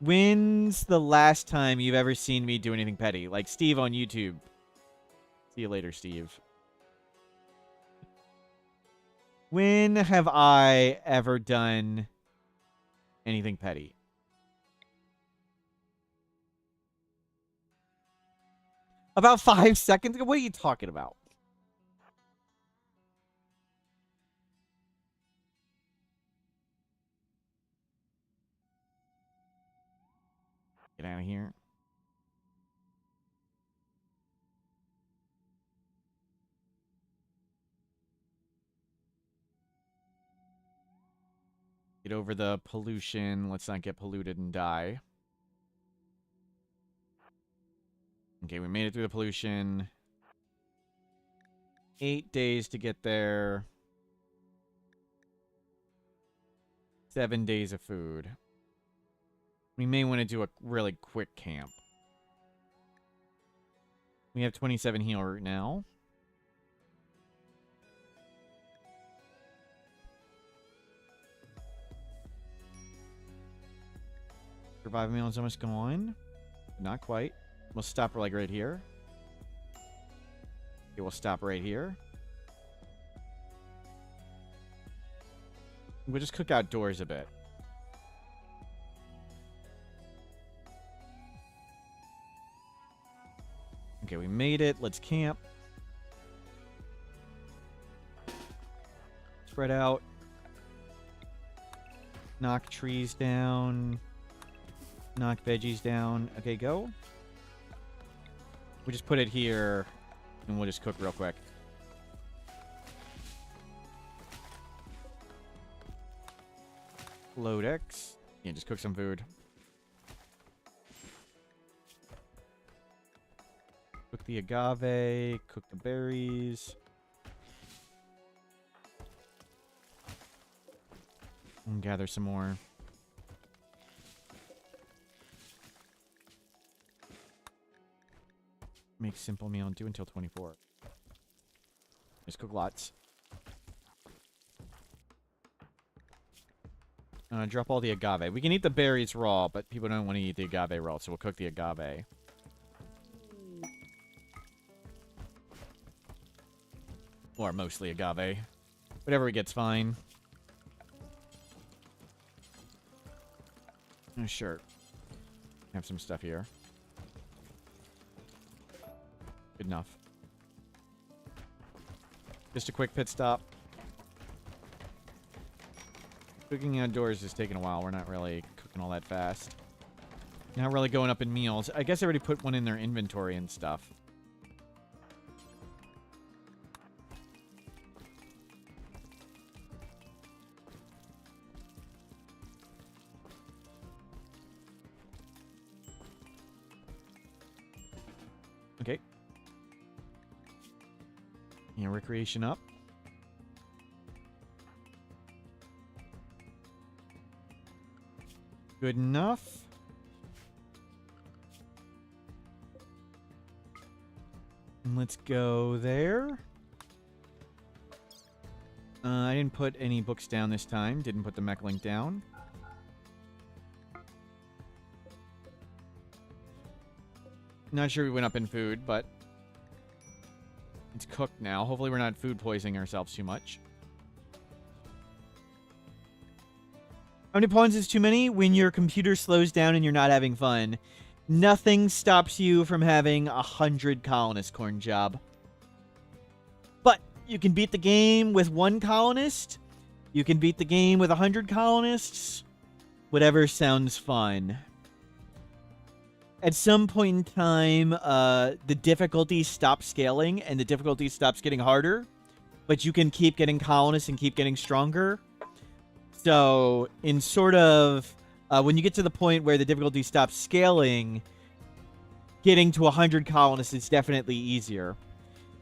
When's the last time you've ever seen me do anything petty? Like Steve on YouTube. See you later, Steve. When have I ever done anything petty? About 5 seconds ago? What are you talking about? Get out of here. Get over the pollution. Let's not get polluted and die. Okay, we made it through the pollution. 8 days to get there. 7 days of food. We may want to do a really quick camp. We have 27 heal root now. Revive meal is almost gone. Not quite. We'll stop like right here. Okay, we'll stop right here. We'll just cook outdoors a bit. Okay, we made it. Let's camp. Spread out. Knock trees down. Knock veggies down. Okay, go. We just put it here, and we'll just cook real quick. Load X. Yeah, just cook some food. Cook the agave. Cook the berries. And gather some more. Make simple meal and do until 24. Just cook lots. Drop all the agave. We can eat the berries raw, but people don't want to eat the agave raw, so we'll cook the agave. Or mostly agave. Whatever we get's fine. Oh, sure. Have some stuff here. Good enough. Just a quick pit stop. Cooking outdoors is taking a while. We're not really cooking all that fast. Not really going up in meals. I guess I already put one in their inventory and stuff. Okay. Yeah, recreation up. Good enough. And let's go there. I didn't put any books down this time. Didn't put the mech link down. Not sure we went up in food, but it's cooked now. Hopefully we're not food poisoning ourselves too much. How many pawns is too many? When your computer slows down and you're not having fun. Nothing stops you from having 100 colonist, corn job. But you can beat the game with 1 colonist. You can beat the game with 100 colonists. Whatever sounds fun. At some point in time, the difficulty stops scaling and the difficulty stops getting harder. But you can keep getting colonists and keep getting stronger. So, in sort of, when you get to the point where the difficulty stops scaling, getting to 100 colonists is definitely easier.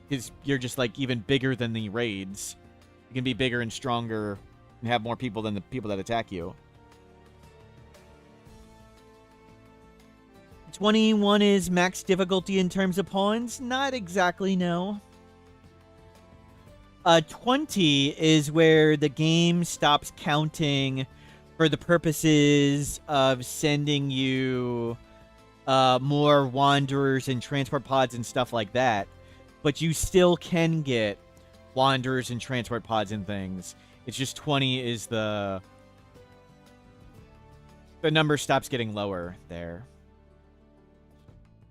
Because you're just, like, even bigger than the raids. You can be bigger and stronger and have more people than the people that attack you. 21 is max difficulty in terms of pawns? Not exactly, no. 20 is where the game stops counting for the purposes of sending you more wanderers and transport pods and stuff like that. But you still can get wanderers and transport pods and things. It's just 20 is the number stops getting lower there.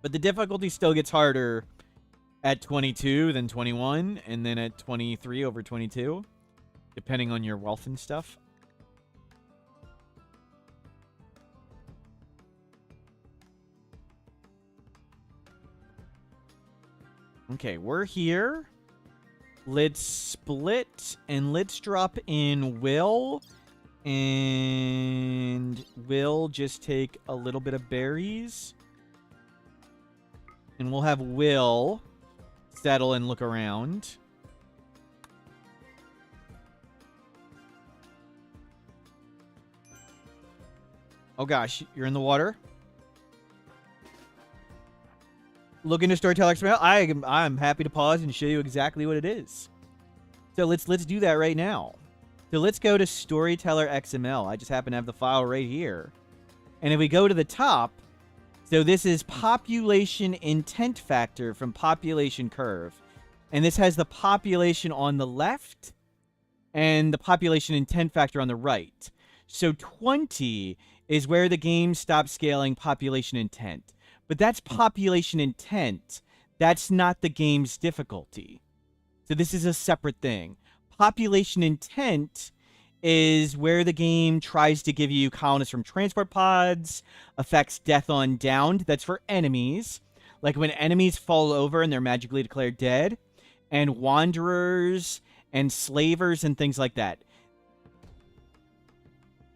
But the difficulty still gets harder at 22 than 21, and then at 23 over 22, depending on your wealth and stuff. Okay, we're here. Let's split, and let's drop in Will And we'll just take a little bit of berries. And we'll have Will settle and look around. Oh gosh, you're in the water? Look into Storyteller XML. I'm happy to pause and show you exactly what it is. So let's do that right now. So let's go to Storyteller XML. I just happen to have the file right here. And if we go to the top, so this is population intent factor from population curve. And this has the population on the left and the population intent factor on the right. So 20 is where the game stops scaling population intent. But that's population intent. That's not the game's difficulty. So this is a separate thing. Population intent is where the game tries to give you colonists from transport pods, affects death on downed. That's for enemies. Like when enemies fall over and they're magically declared dead. And wanderers and slavers and things like that.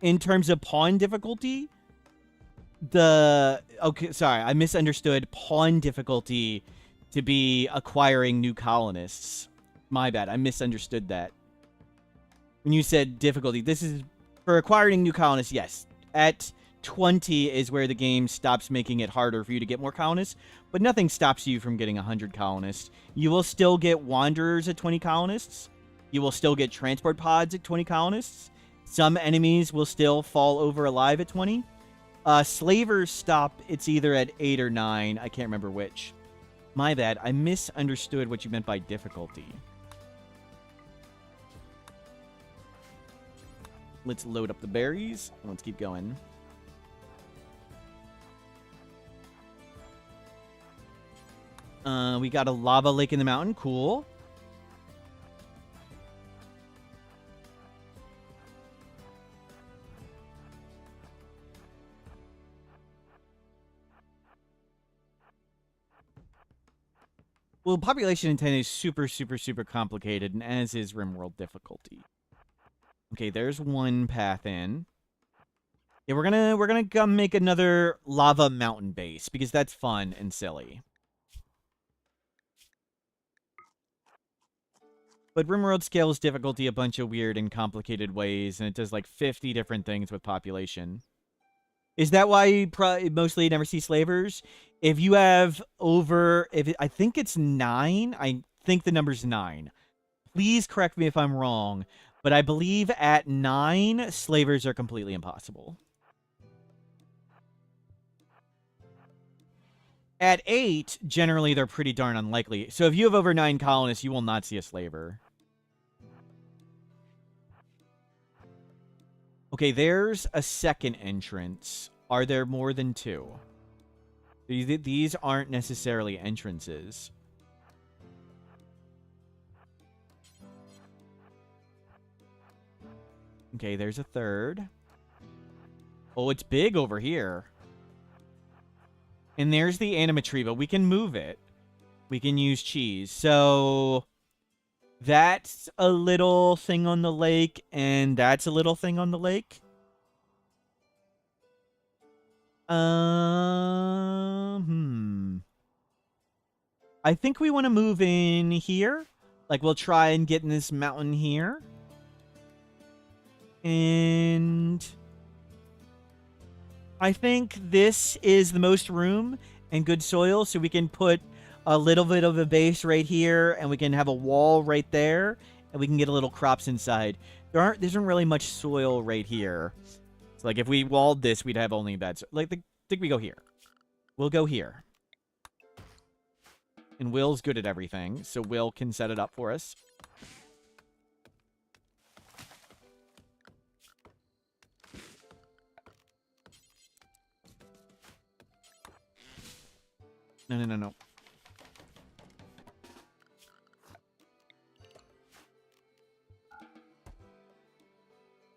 In terms of pawn difficulty, okay, sorry, I misunderstood pawn difficulty to be acquiring new colonists. My bad, I misunderstood that. When you said difficulty, this is for acquiring new colonists, yes. At 20 is where the game stops making it harder for you to get more colonists, but nothing stops you from getting 100 colonists. You will still get wanderers at 20 colonists. You will still get transport pods at 20 colonists. Some enemies will still fall over alive at 20. Slavers stop, it's either at 8 or 9. I can't remember which. My bad, I misunderstood what you meant by difficulty. Let's load up the berries. Let's keep going. We got a lava lake in the mountain. Cool. Well, population intent is super, super, super complicated, and as is Rimworld difficulty. Okay, there's one path in. Yeah, we're gonna go make another lava mountain base because that's fun and silly. But Rimworld scales difficulty a bunch of weird and complicated ways, and it does like 50 different things with population. Is that why you mostly never see slavers? If you have over, I think it's 9. I think the number's 9. Please correct me if I'm wrong, but I believe at 9, slavers are completely impossible. At 8, generally they're pretty darn unlikely. So if you have over 9 colonists, you will not see a slaver. Okay, there's a second entrance. Are there more than 2? These aren't necessarily entrances. Okay, there's a third. Oh, it's big over here. And there's the animatree, but we can move it. We can use cheese. So that's a little thing on the lake, and that's a little thing on the lake. I think we want to move in here. Like, we'll try and get in this mountain here. And I think this is the most room and good soil, so we can put a little bit of a base right here, and we can have a wall right there, and we can get a little crops inside. There isn't really much soil right here. So, like, if we walled this, we'd have only bad soil. Like, I think we go here. We'll go here. And Will's good at everything, so Will can set it up for us. No.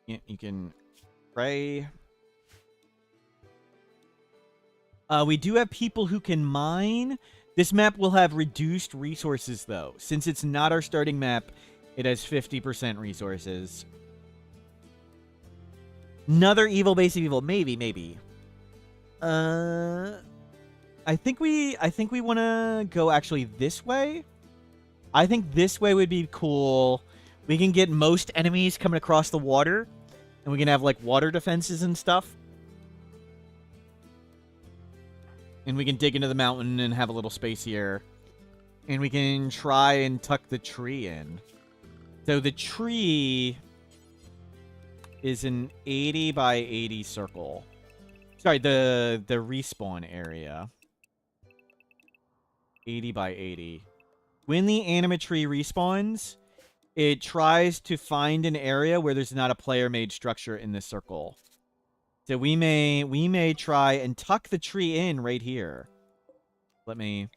Yeah, you can pray. We do have people who can mine. This map will have reduced resources, though. Since it's not our starting map, it has 50% resources. Another evil base of evil. Maybe. I think we want to go actually this way. I think this way would be cool. We can get most enemies coming across the water, and we can have like water defenses and stuff. And we can dig into the mountain and have a little space here. And we can try and tuck the tree in. So the tree is an 80 by 80 circle. Sorry, the respawn area. 80 by 80. When the animatree respawns, it tries to find an area where there's not a player-made structure in this circle. So we may try and tuck the tree in right here. Let me...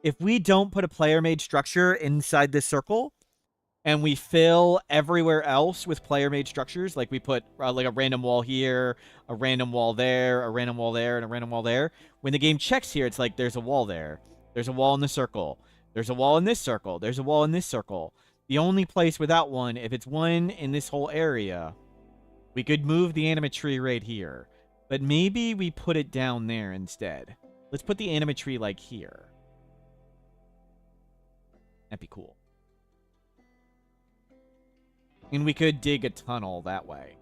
If we don't put a player-made structure inside this circle, and we fill everywhere else with player-made structures, like we put like a random wall here, a random wall there, a random wall there, and a random wall there, when the game checks here, it's like there's a wall there. There's a wall in the circle. There's a wall in this circle. There's a wall in this circle. The only place without one, if it's one in this whole area, we could move the animatree right here. But maybe we put it down there instead. Let's put the animatree like here. That'd be cool. And we could dig a tunnel that way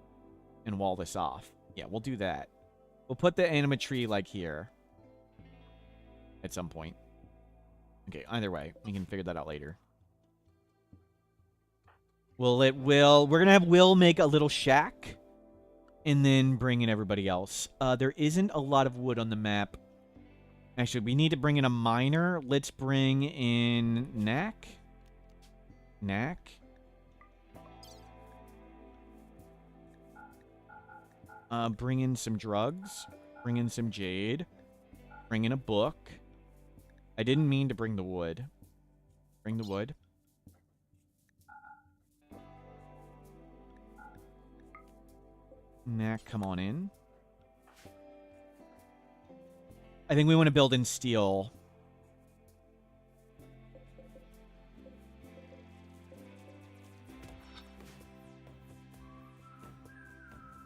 and wall this off. Yeah, we'll do that. We'll put the animatree like here at some point. Okay, either way, we can figure that out later. We're gonna have Will make a little shack and then bring in everybody else. There isn't a lot of wood on the map. Actually, we need to bring in a miner. Let's bring in Knack. Bring in some drugs. Bring in some jade. Bring in a book. I didn't mean to bring the wood. Bring the wood. Knack, come on in. I think we want to build in steel.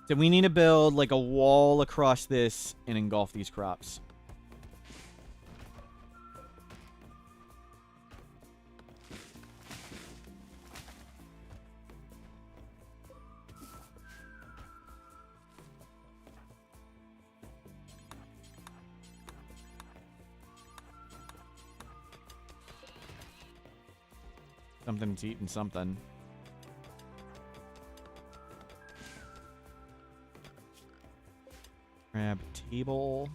So we need to build like a wall across this and engulf these crops. Something's eating something. Grab table.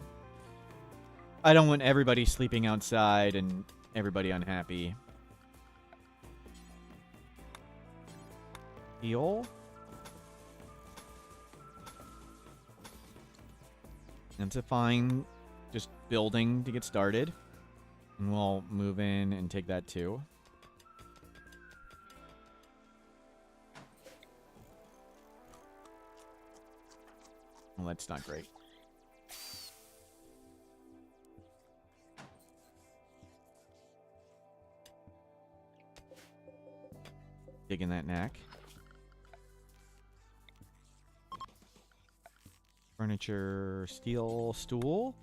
I don't want everybody sleeping outside and everybody unhappy. Heal. That's a fine just building to get started. And we'll move in and take that too. Well, that's not great. Digging that knack. Furniture, steel, stool.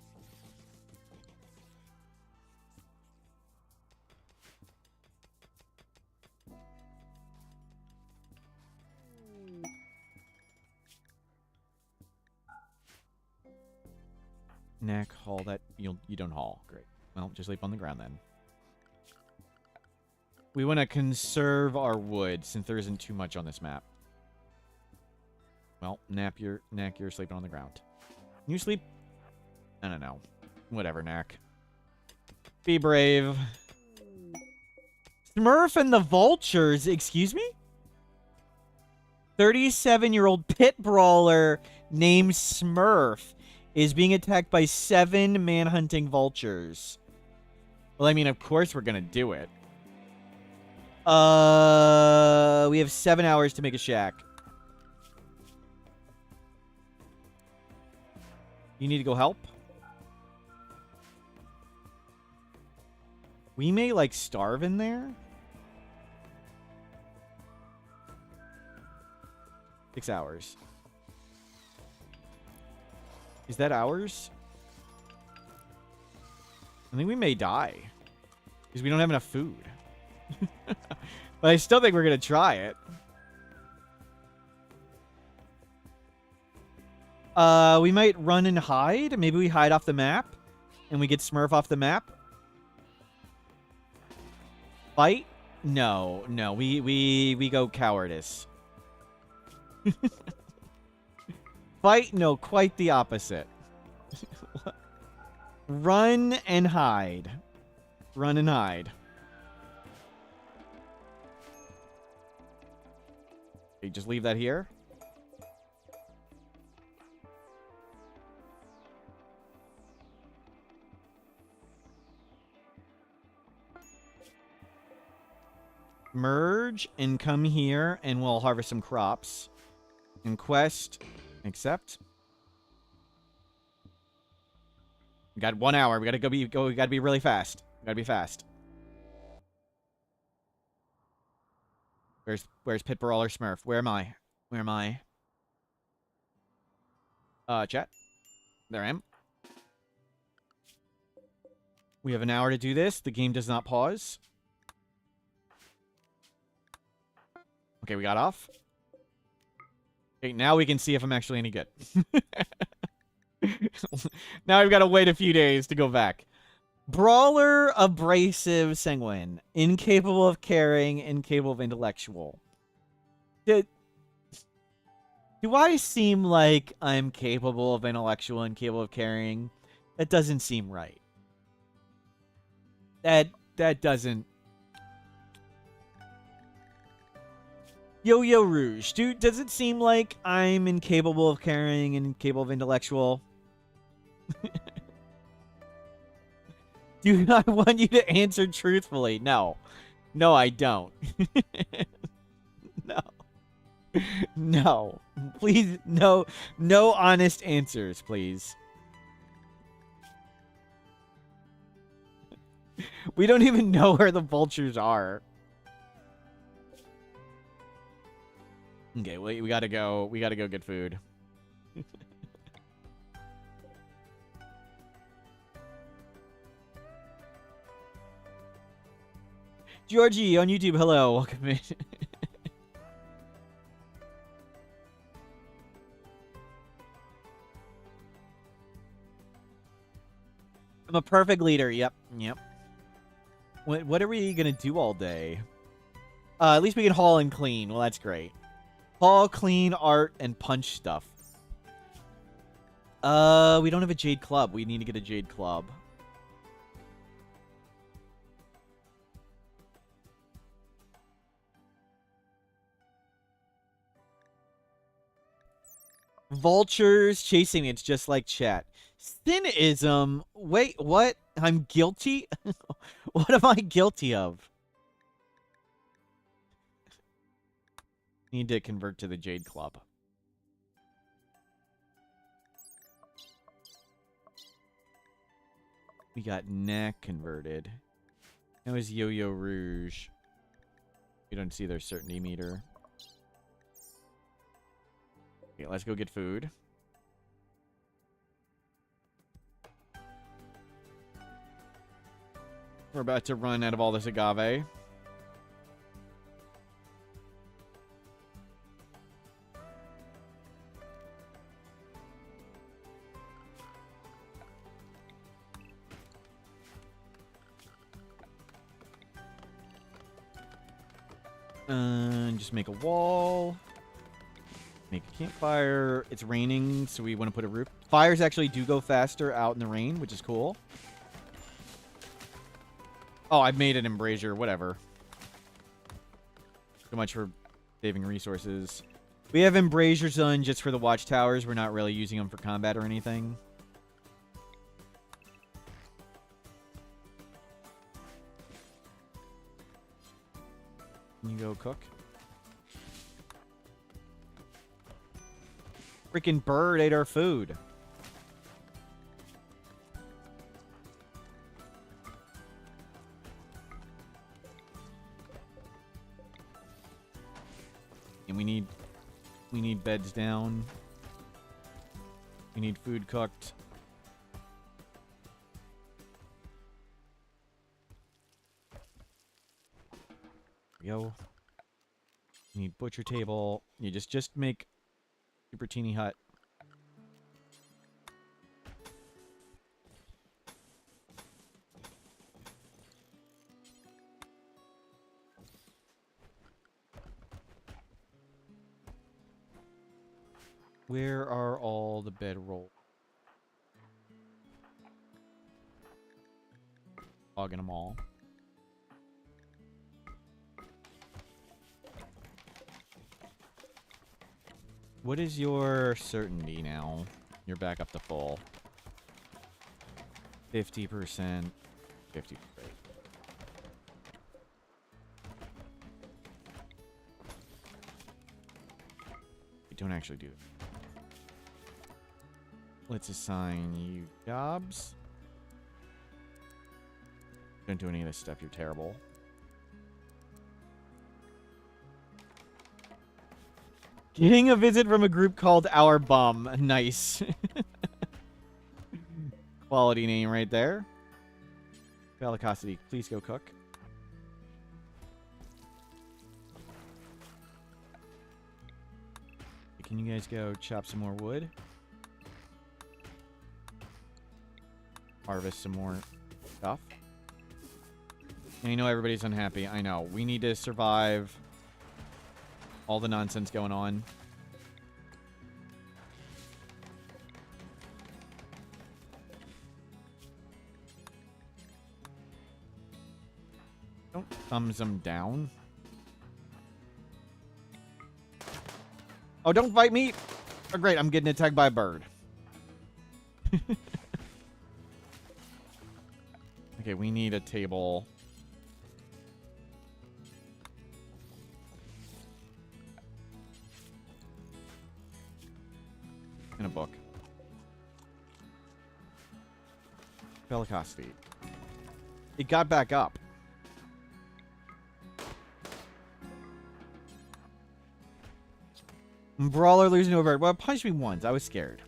Knack, haul that. You don't haul. Great. Well, just sleep on the ground then. We want to conserve our wood since there isn't too much on this map. Well, Knack, you're sleeping on the ground. Can you sleep? I don't know. Whatever, Knack. Be brave. Smurf and the Vultures. Excuse me? 37-year-old pit brawler named Smurf is being attacked by 7 manhunting vultures. Well, I mean, of course we're gonna do it. We have 7 hours to make a shack. You need to go help? We may, like, starve in there? 6 hours. Is that ours? I think we may die. Because we don't have enough food. But I still think we're going to try it. We might run and hide. Maybe we hide off the map. And we get Smurf off the map. Fight? No. No. We go cowardice. Fight? No, quite the opposite. Run and hide. Run and hide. Okay, just leave that here. Merge and come here and we'll harvest some crops. And quest. Accept. We got 1 hour. We gotta go. We gotta be really fast. We gotta be fast. Where's Pit Brawler Smurf? Where am I? Where am I? Chat. There I am. We have an hour to do this. The game does not pause. Okay, we got off. Okay, now we can see if I'm actually any good. Now we've got to wait a few days to go back. Brawler, abrasive, sanguine. Incapable of caring, incapable of intellectual. Do I seem like I'm capable of intellectual and capable of caring? That doesn't seem right. That doesn't... Yo-Yo Rouge. Dude, does it seem like I'm incapable of caring and incapable of intellectual? Do I want you to answer truthfully? No. No, I don't. No. No. Please, no. No honest answers, please. We don't even know where the vultures are. Okay, we gotta go. We gotta go get food. Georgie on YouTube, hello. Welcome in. I'm a perfect leader. Yep. Yep. What are we gonna do all day? At least we can haul and clean. Well, that's great. Haul, clean, art, and punch stuff. We don't have a Jade Club. We need to get a Jade Club. Vultures chasing me. It's just like chat. Cynism. Wait, what? I'm guilty? What am I guilty of? Need to convert to the Jade Club. We got neck converted. That was Yo-Yo Rouge. We don't see their certainty meter. Okay, let's go get food. We're about to run out of all this agave. Just make a wall. Make a campfire. It's raining, so we want to put a roof. Fires actually do go faster out in the rain, which is cool. Oh, I've made an embrasure. Whatever. So much for saving resources. We have embrasures done just for the watchtowers. We're not really using them for combat or anything. Can you go cook? Freaking bird ate our food. And we need beds down. We need food cooked. There we go. We need butcher table. You just make super teeny hut. Where are all the bedroll? Logging them all. What is your certainty now? You're back up to full. 50%. 50%. We don't actually do it. Let's assign you jobs. Don't do any of this stuff. You're terrible. Getting a visit from a group called Our Bum. Nice. Quality name right there. Bellicosity, please go cook. Can you guys go chop some more wood? Harvest some more stuff. And you know everybody's unhappy. I know. We need to survive all the nonsense going on. Don't thumbs them down. Oh, don't fight me! Oh, great. I'm getting attacked by a bird. Okay, we need a table. And a book. Bellicosity. It got back up. Brawler losing over. Well, punch me once. I was scared.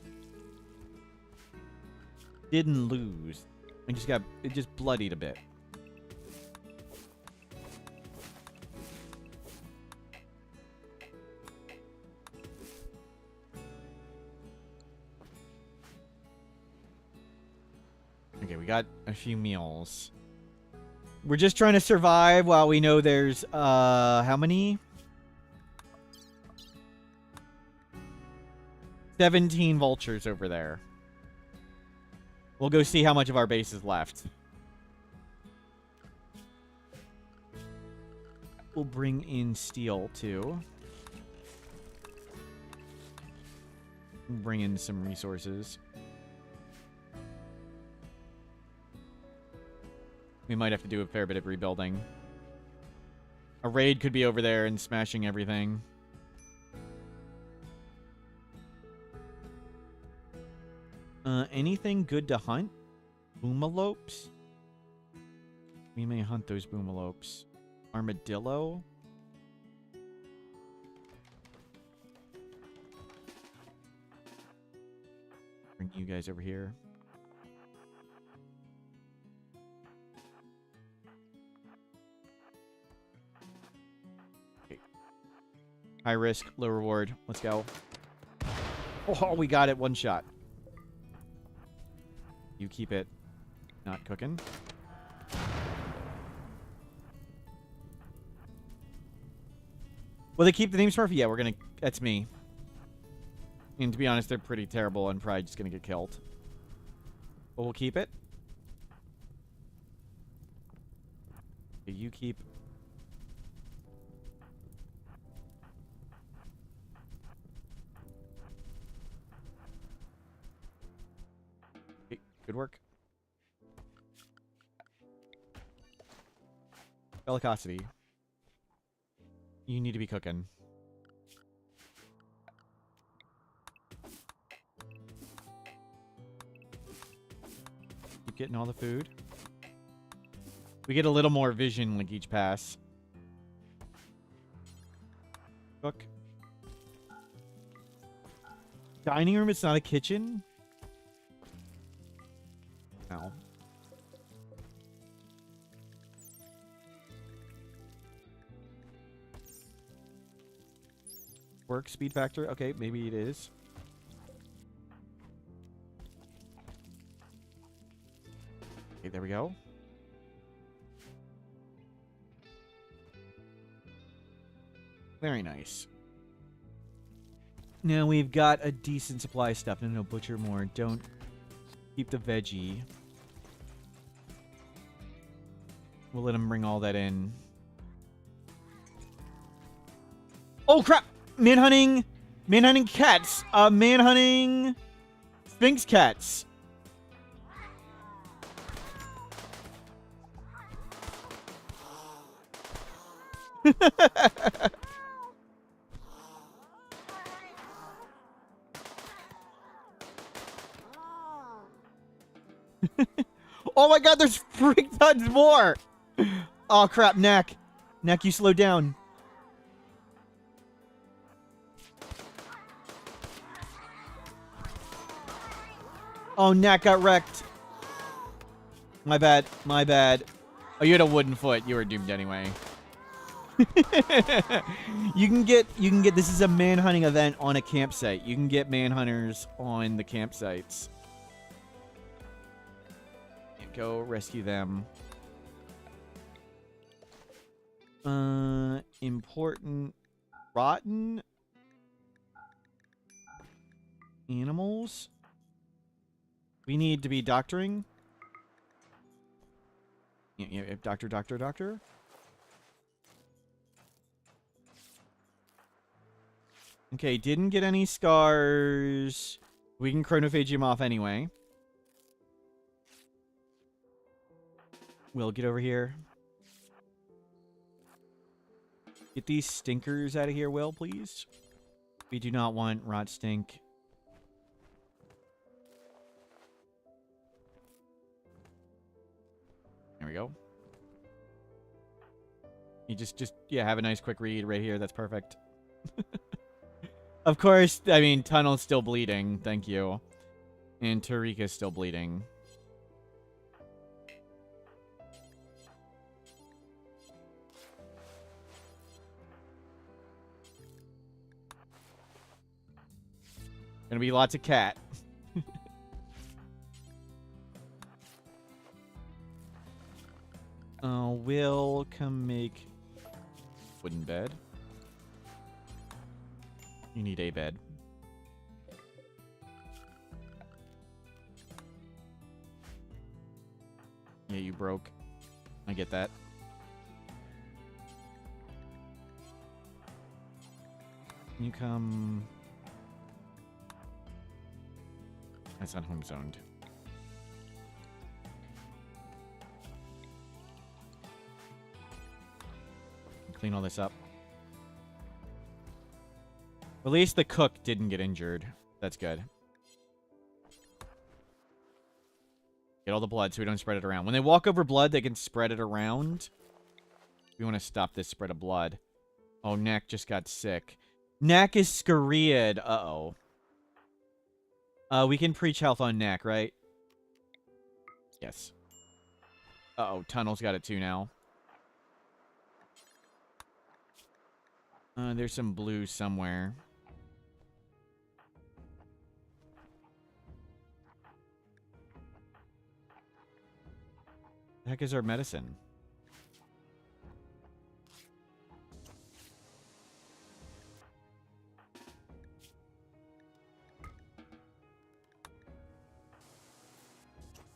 Didn't lose. It just bloodied a bit. Okay, we got a few meals. We're just trying to survive while we know there's, how many? 17 vultures over there. We'll go see how much of our base is left. We'll bring in steel, too. Bring in some resources. We might have to do a fair bit of rebuilding. A raid could be over there and smashing everything. Anything good to hunt? Boomalopes? We may hunt those boomalopes. Armadillo? Bring you guys over here. Okay. High risk, low reward. Let's go. Oh, we got it. One shot. You keep it not cooking. Will they keep the name Smurfy? Yeah, we're gonna... That's me. And to be honest, they're pretty terrible and probably just gonna get killed. But we'll keep it. Okay, you keep... Okay, good work. Bellicosity. You need to be cooking. Keep getting all the food. We get a little more vision like each pass. Cook. Dining room, it's not a kitchen? Work speed factor. Okay, maybe it is. Okay, there we go. Very nice. Now we've got a decent supply of stuff. No, butcher more. Don't keep the veggie. We'll let him bring all that in. Oh, crap! Manhunting cats. Manhunting Sphinx cats. Oh my god, there's freak tons more! Oh crap, Knack. Knack, you slow down. Oh, Knack got wrecked. My bad, my bad. Oh, you had a wooden foot. You were doomed anyway. You can get this is a manhunting event on a campsite. You can get manhunters on the campsites. Go rescue them. Important rotten animals. We need to be doctoring. Yeah, doctor. Okay, didn't get any scars. We can chronophage him off anyway. Will, get over here. Get these stinkers out of here, Will, please. We do not want rot stink. There we go. You yeah, have a nice quick read right here. That's perfect. Of course, I mean, Tunnel's still bleeding. Thank you. And Tarika's still bleeding. Gonna be lots of cat. Will come make wooden bed. You need a bed. Yeah, you broke. I get that. You come... That's not home zoned. Clean all this up. At least the cook didn't get injured. That's good. Get all the blood so we don't spread it around. When they walk over blood, they can spread it around. We want to stop this spread of blood. Oh, Knack just got sick. Knack is scurried. Uh-oh. We can preach health on Knack, right? Yes. Uh-oh, Tunnel's got it too now. There's some blue somewhere. The heck is our medicine?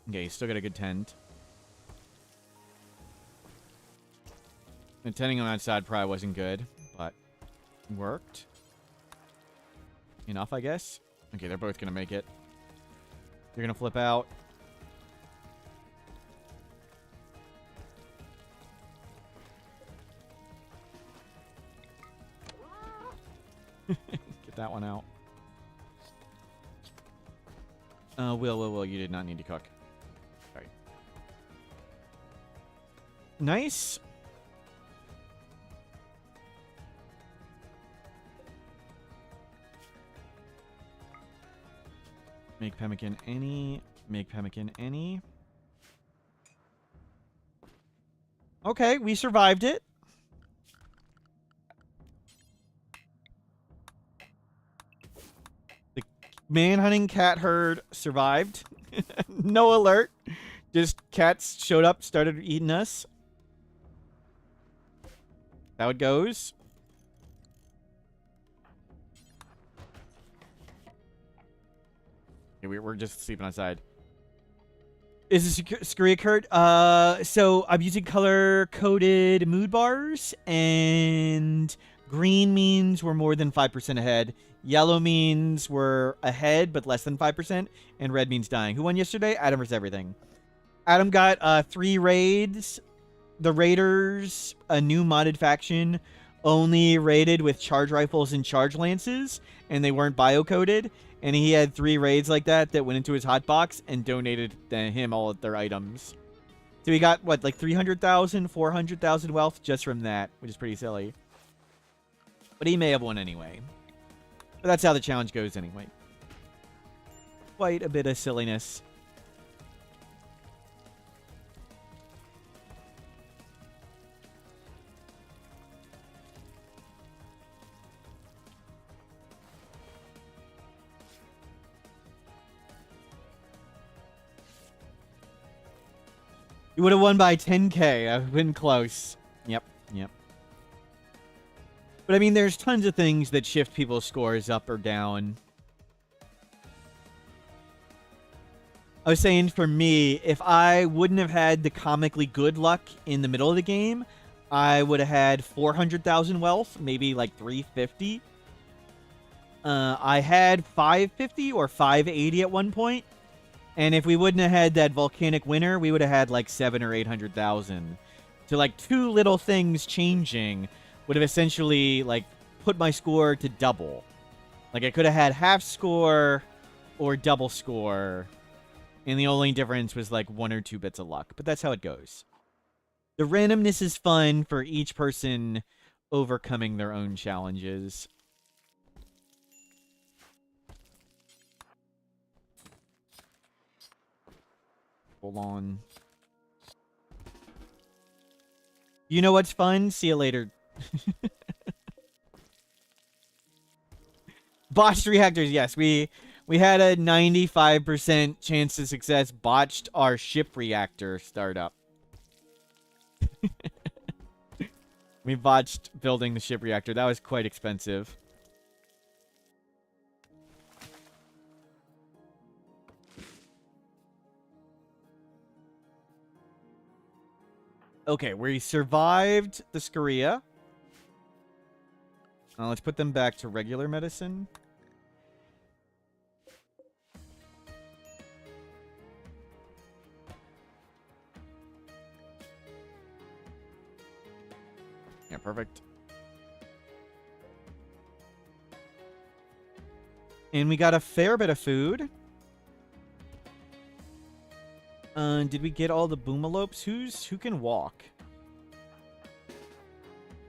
Okay, still got a good tent. The tenting on that side probably wasn't good, but worked. Enough, I guess. Okay, they're both gonna make it. You're gonna flip out. Get that one out. Will, you did not need to cook. Sorry. Nice. Make pemmican any. Make pemmican any. Okay, we survived it. Manhunting cat herd survived. No alert. Just cats showed up, started eating us. How it goes. Okay, we're just sleeping outside. Is this scurry occurred? So I'm using color-coded mood bars, and green means we're more than 5% ahead. Yellow means we're ahead, but less than 5%, and red means dying. Who won yesterday? Adam versus everything. Adam got 3 raids. The Raiders, a new modded faction, only raided with charge rifles and charge lances, and they weren't bio-coded. And he had 3 raids like that went into his hotbox and donated to him all of their items. So he got, what, like 300,000, 400,000 wealth just from that, which is pretty silly. But he may have won anyway. But that's how the challenge goes anyway. Quite a bit of silliness. You would have won by 10k. I've been close. Yep. But I mean, there's tons of things that shift people's scores up or down. I was saying, for me, if I wouldn't have had the comically good luck in the middle of the game, I would have had 400,000 wealth, maybe like 350. I had 550 or 580 at one point. And if we wouldn't have had that volcanic winter, we would have had like 700,000 or 800,000. So like 2 little things changing would have essentially like put my score to double. Like I could have had half score or double score. And the only difference was like 1 or 2 bits of luck. But that's how it goes. The randomness is fun for each person overcoming their own challenges. Hold on. You know what's fun? See you later. Botched reactors. Yes, we had a 95% chance of success. Botched our ship reactor startup. We botched building the ship reactor. That was quite expensive. Okay, we survived the Scoria. Let's put them back to regular medicine. Yeah, perfect. And we got a fair bit of food. Did we get all the boomalopes? Who can walk?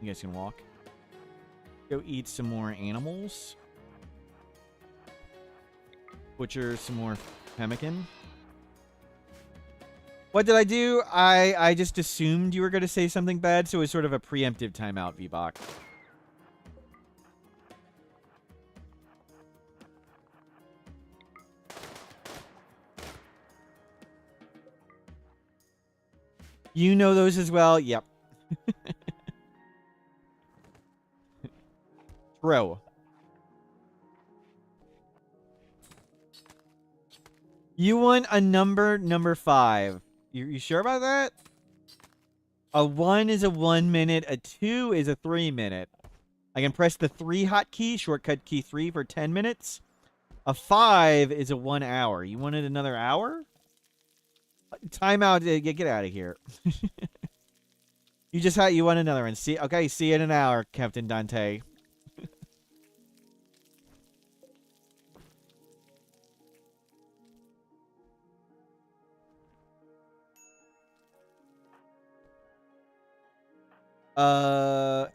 You guys can walk. Go eat some more animals. Butcher some more pemmican. What did I do? I just assumed you were going to say something bad, so it was sort of a preemptive timeout, VBOK. You know those as well? Yep. True. You want a number 5. You sure about that? A 1 is a 1 minute. A 2 is a 3 minute. I can press the 3 hotkey, shortcut key 3 for 10 minutes. A 5 is a 1 hour. You wanted another hour? Timeout. Get out of here. You want another one. Okay, see you in an hour, Captain Dante.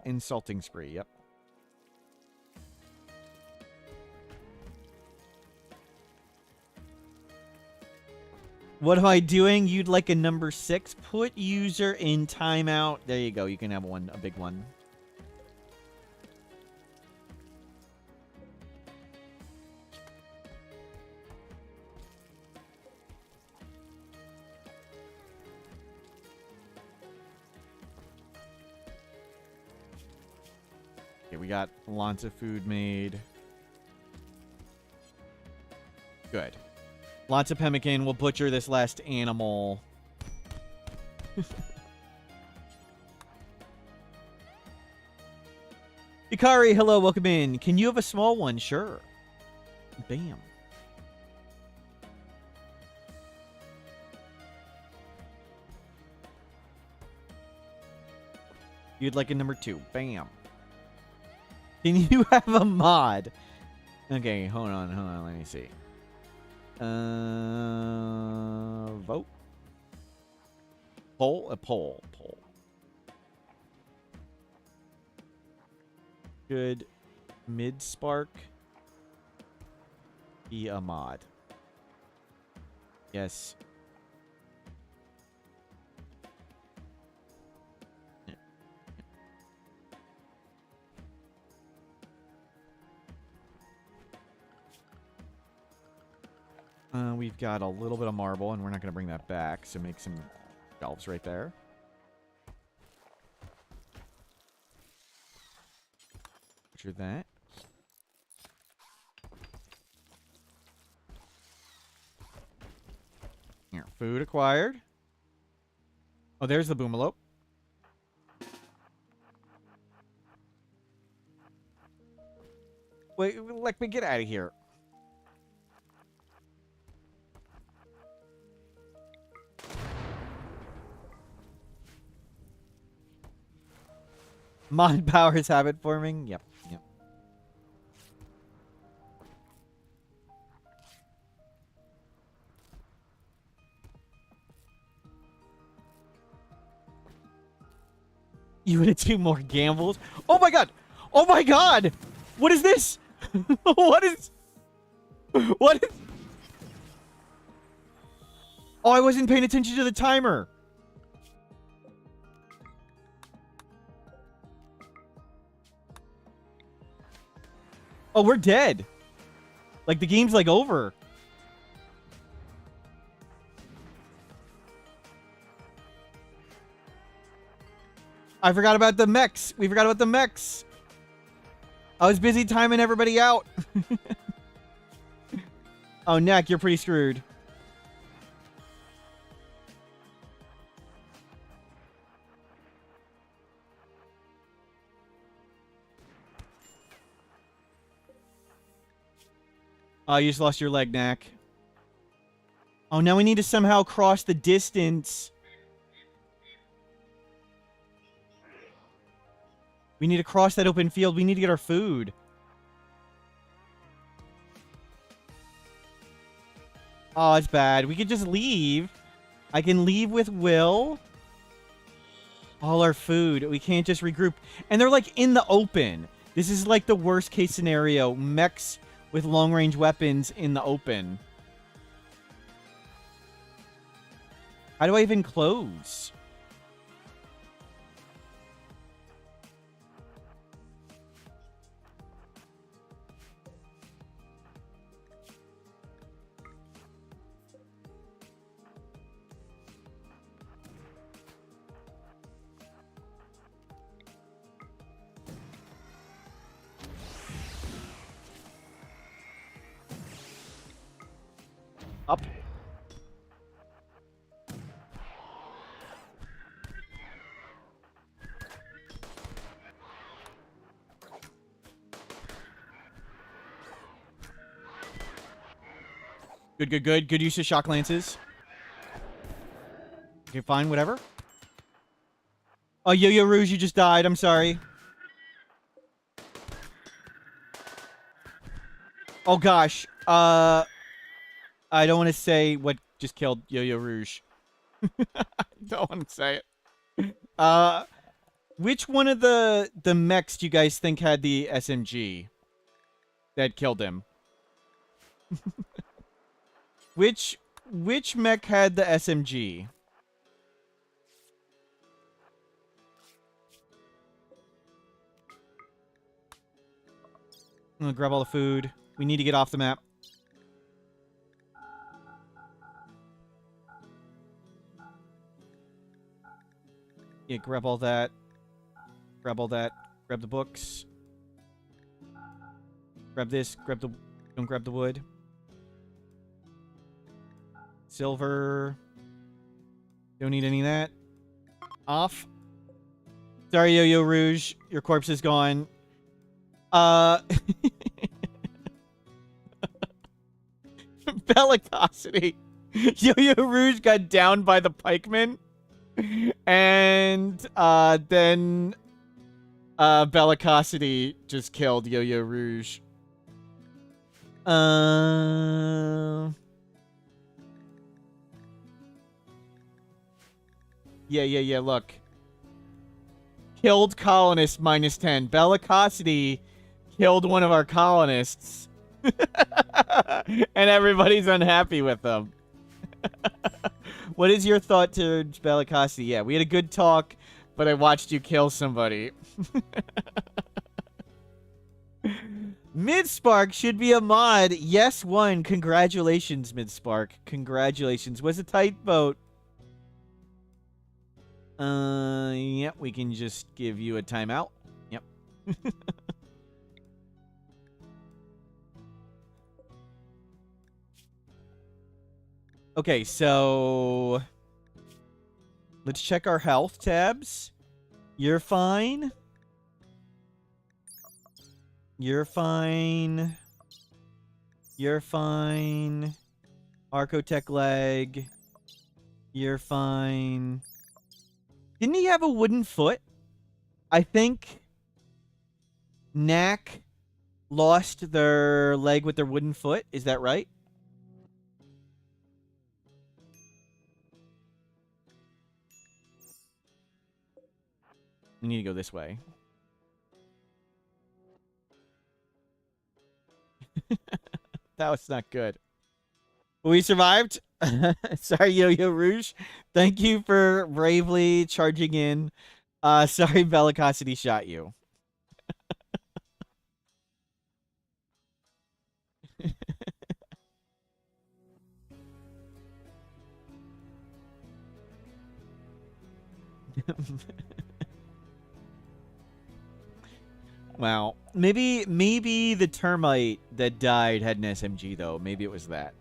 Insulting spree, yep. What am I doing? You'd like a number 6? Put user in timeout. There you go. You can have one, a big one. Okay, we got lots of food made. Good. Lots of pemmican. We'll butcher this last animal. Ikari, hello, welcome in. Can you have a small one? Sure. Bam. You'd like a number 2. Bam. Can you have a mod? Okay, hold on, let me see. Vote. Poll. Should mid-spark be a mod? Yes. We've got a little bit of marble, and we're not going to bring that back, so make some shelves right there. Butcher that. Here, food acquired. Oh, there's the boomalope. Wait, let me get out of here. Mod powers habit forming. Yep. You would have 2 more gambles. Oh my god! Oh my god! What is this? What is? Oh, I wasn't paying attention to the timer. Oh, we're dead. Like, the game's, like, over. I forgot about the mechs. We forgot about the mechs. I was busy timing everybody out. Oh, Neck, you're pretty screwed. Oh, you just lost your leg, Knack. Oh, now we need to somehow cross the distance. We need to cross that open field. We need to get our food. Oh, it's bad. We could just leave. I can leave with Will. All our food. We can't just regroup. And they're, like, in the open. This is, like, the worst case scenario. Mechs with long-range weapons in the open. How do I even close? Up. Good. Good use of shock lances. Okay, fine, whatever. Oh, Yo-Yo Rouge, you just died. I'm sorry. Oh, gosh. I don't want to say what just killed Yo-Yo Rouge. I don't want to say it. Which one of the mechs do you guys think had the SMG that killed him? Which mech had the SMG? I'm gonna grab all the food. We need to get off the map. Yeah, grab all that. Grab all that. Grab the books. Grab this. Grab the... Don't grab the wood. Silver. Don't need any of that. Off. Sorry, Yo-Yo Rouge. Your corpse is gone. Bellicosity. Yo-Yo Rouge got downed by the pikemen. And then Bellicosity just killed Yo-Yo Rouge. Yeah, look. Killed colonist -10. Bellicosity killed one of our colonists. And everybody's unhappy with them. What is your thought to Bellicosity? Yeah, we had a good talk, but I watched you kill somebody. Midspark should be a mod. Yes, one. Congratulations, Midspark. Congratulations. Was a tight vote. Yep, we can just give you a timeout. Yep. Okay, so let's check our health tabs. You're fine. You're fine. You're fine. Archotech leg. You're fine. Didn't he have a wooden foot? I think Knack lost their leg with their wooden foot. Is that right? We need to go this way. That was not good. We survived. Sorry, Yo-Yo Rouge. Thank you for bravely charging in. Sorry, Bellicosity shot you. Wow. Maybe the termite that died had an SMG, though. Maybe it was that.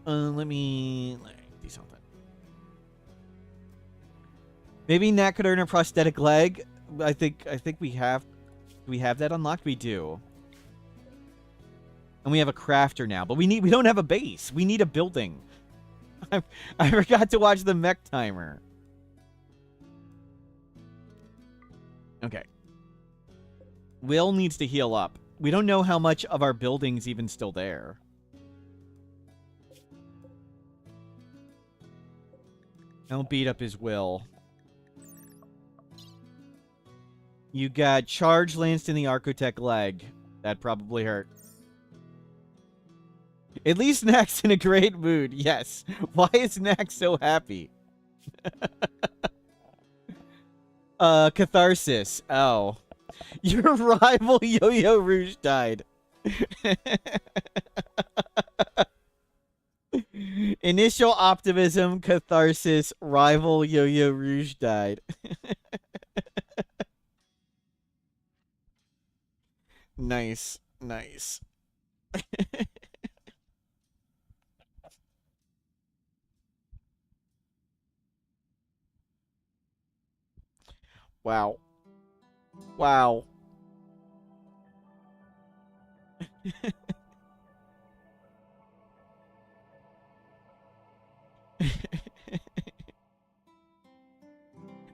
Let me do something. Maybe Nat could earn a prosthetic leg. I think we have. Do we have that unlocked? We do. And we have a crafter now, but we don't have a base. We need a building. I forgot to watch the mech timer. Okay. Will needs to heal up. We don't know how much of our building's even still there. Don't beat up his Will. You got charge lanced in the Archotech leg. That probably hurt. At least Knack's in a great mood. Yes. Why is Knack so happy? Catharsis. Oh. Your rival Yo-Yo Rouge died. Initial optimism, catharsis, rival Yo-Yo Rouge died. Nice. Nice. Wow. Wow.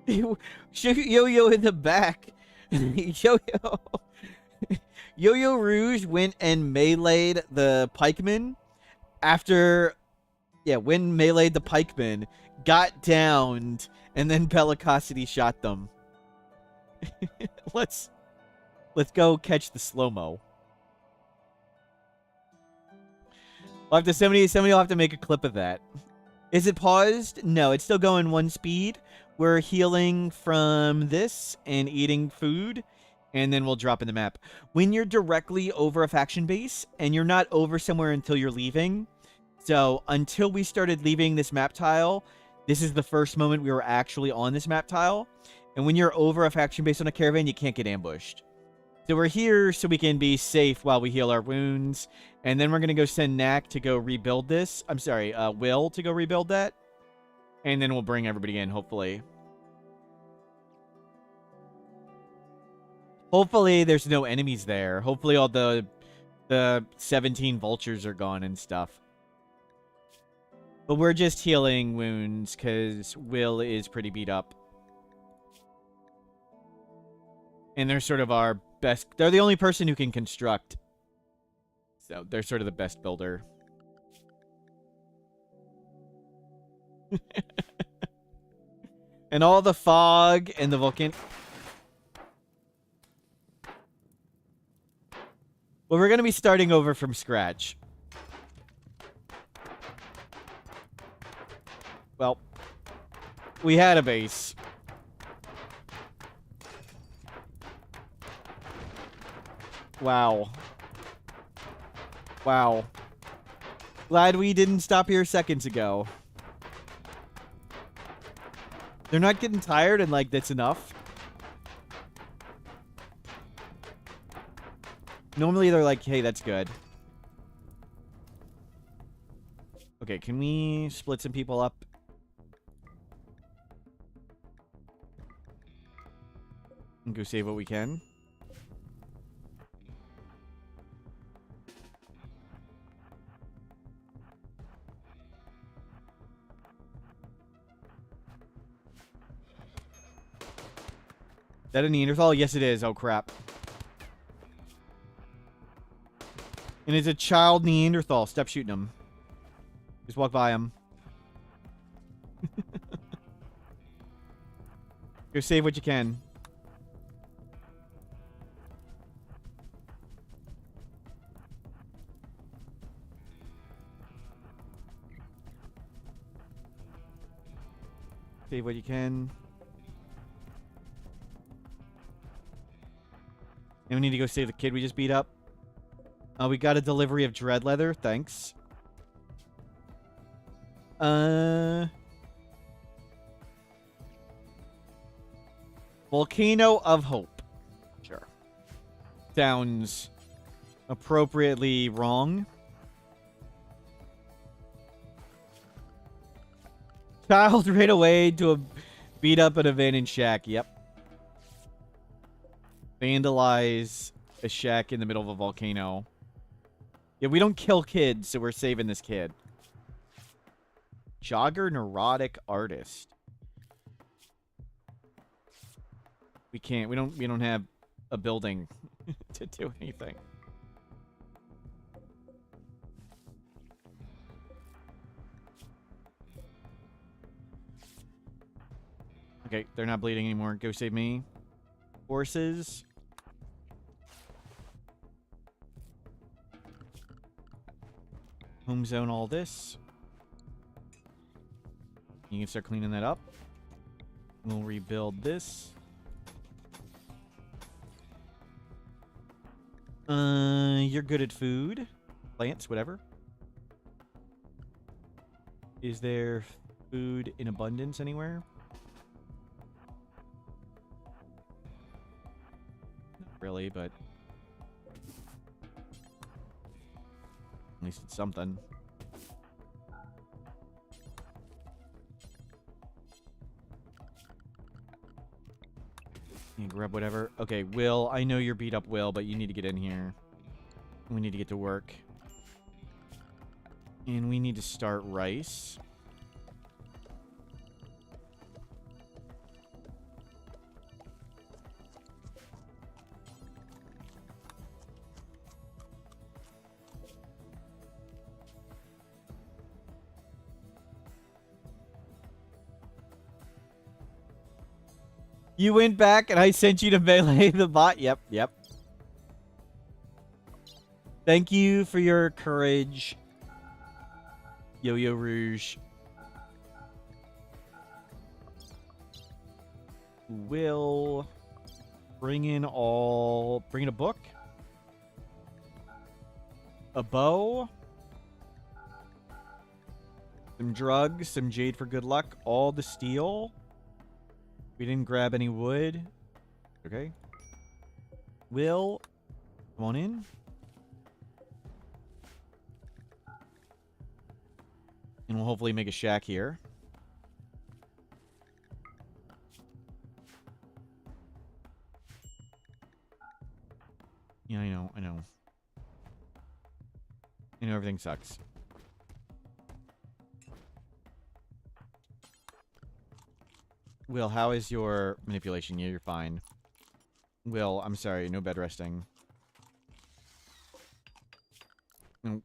Yo-Yo in the back. Yo-Yo. Yo-Yo Rouge went and meleeed the pikemen after... Yeah, when meleeed the pikemen, got downed, and then Bellicosity shot them. Let's go catch the slow-mo. We'll have to, somebody will have to make a clip of that. Is it paused? No, it's still going one speed. We're healing from this and eating food, and then we'll drop in the map. When you're directly over a faction base, and you're not over somewhere until you're leaving, so until we started leaving this map tile, This is the first moment we were actually on this map tile. And when you're over a faction based on a caravan, you can't get ambushed. So we're here so we can be safe while we heal our wounds. And then we're going to go send Knack to go rebuild this. I'm sorry, Will to go rebuild that. And then we'll bring everybody in, hopefully. Hopefully there's no enemies there. Hopefully all the 17 vultures are gone and stuff. But we're just healing wounds because Will is pretty beat up. And they're sort of our best. They're the only person who can construct. So they're sort of the best builder. And all the fog and the volcano. Well, we're going to be starting over from scratch. Well, we had a base. Wow. Wow. Glad we didn't stop here seconds ago. They're not getting tired and, like, that's enough. Normally they're like, hey, that's good. Okay, can we split some people up? And go save what we can. Is that a Neanderthal? Yes, it is. Oh, crap. And it's a child Neanderthal. Stop shooting him. Just walk by him. Go save what you can. Save what you can. And we need to go save the kid we just beat up. We got a delivery of dread leather. Thanks. Volcano of Hope. Sure. Sounds appropriately wrong. Child ran away to beat up an abandoned shack. Yep. Vandalize a shack in the middle of a volcano. Yeah, we don't kill kids, so we're saving this kid. Jogger neurotic artist. We can't. We don't have a building to do anything. Okay, they're not bleeding anymore. Go save me. Horses. Home zone all this. You can start cleaning that up. We'll rebuild this. You're good at food. Plants, whatever. Is there food in abundance anywhere? Not really, but at least it's something. You grab whatever. Okay, Will, I know you're beat up, Will, but you need to get in here. We need to get to work. And we need to start rice. You went back and I sent you to melee the bot. Yep, yep. Thank you for your courage, Yo-Yo Rouge. Will bring in a book, a bow, Some drugs, some jade for good luck, all the steel. We didn't grab any wood. Okay. Will, come on in. And we'll hopefully make a shack here. Yeah, I know. I know everything sucks. Will, how is your manipulation? Yeah, you're fine. Will, I'm sorry, no bed resting.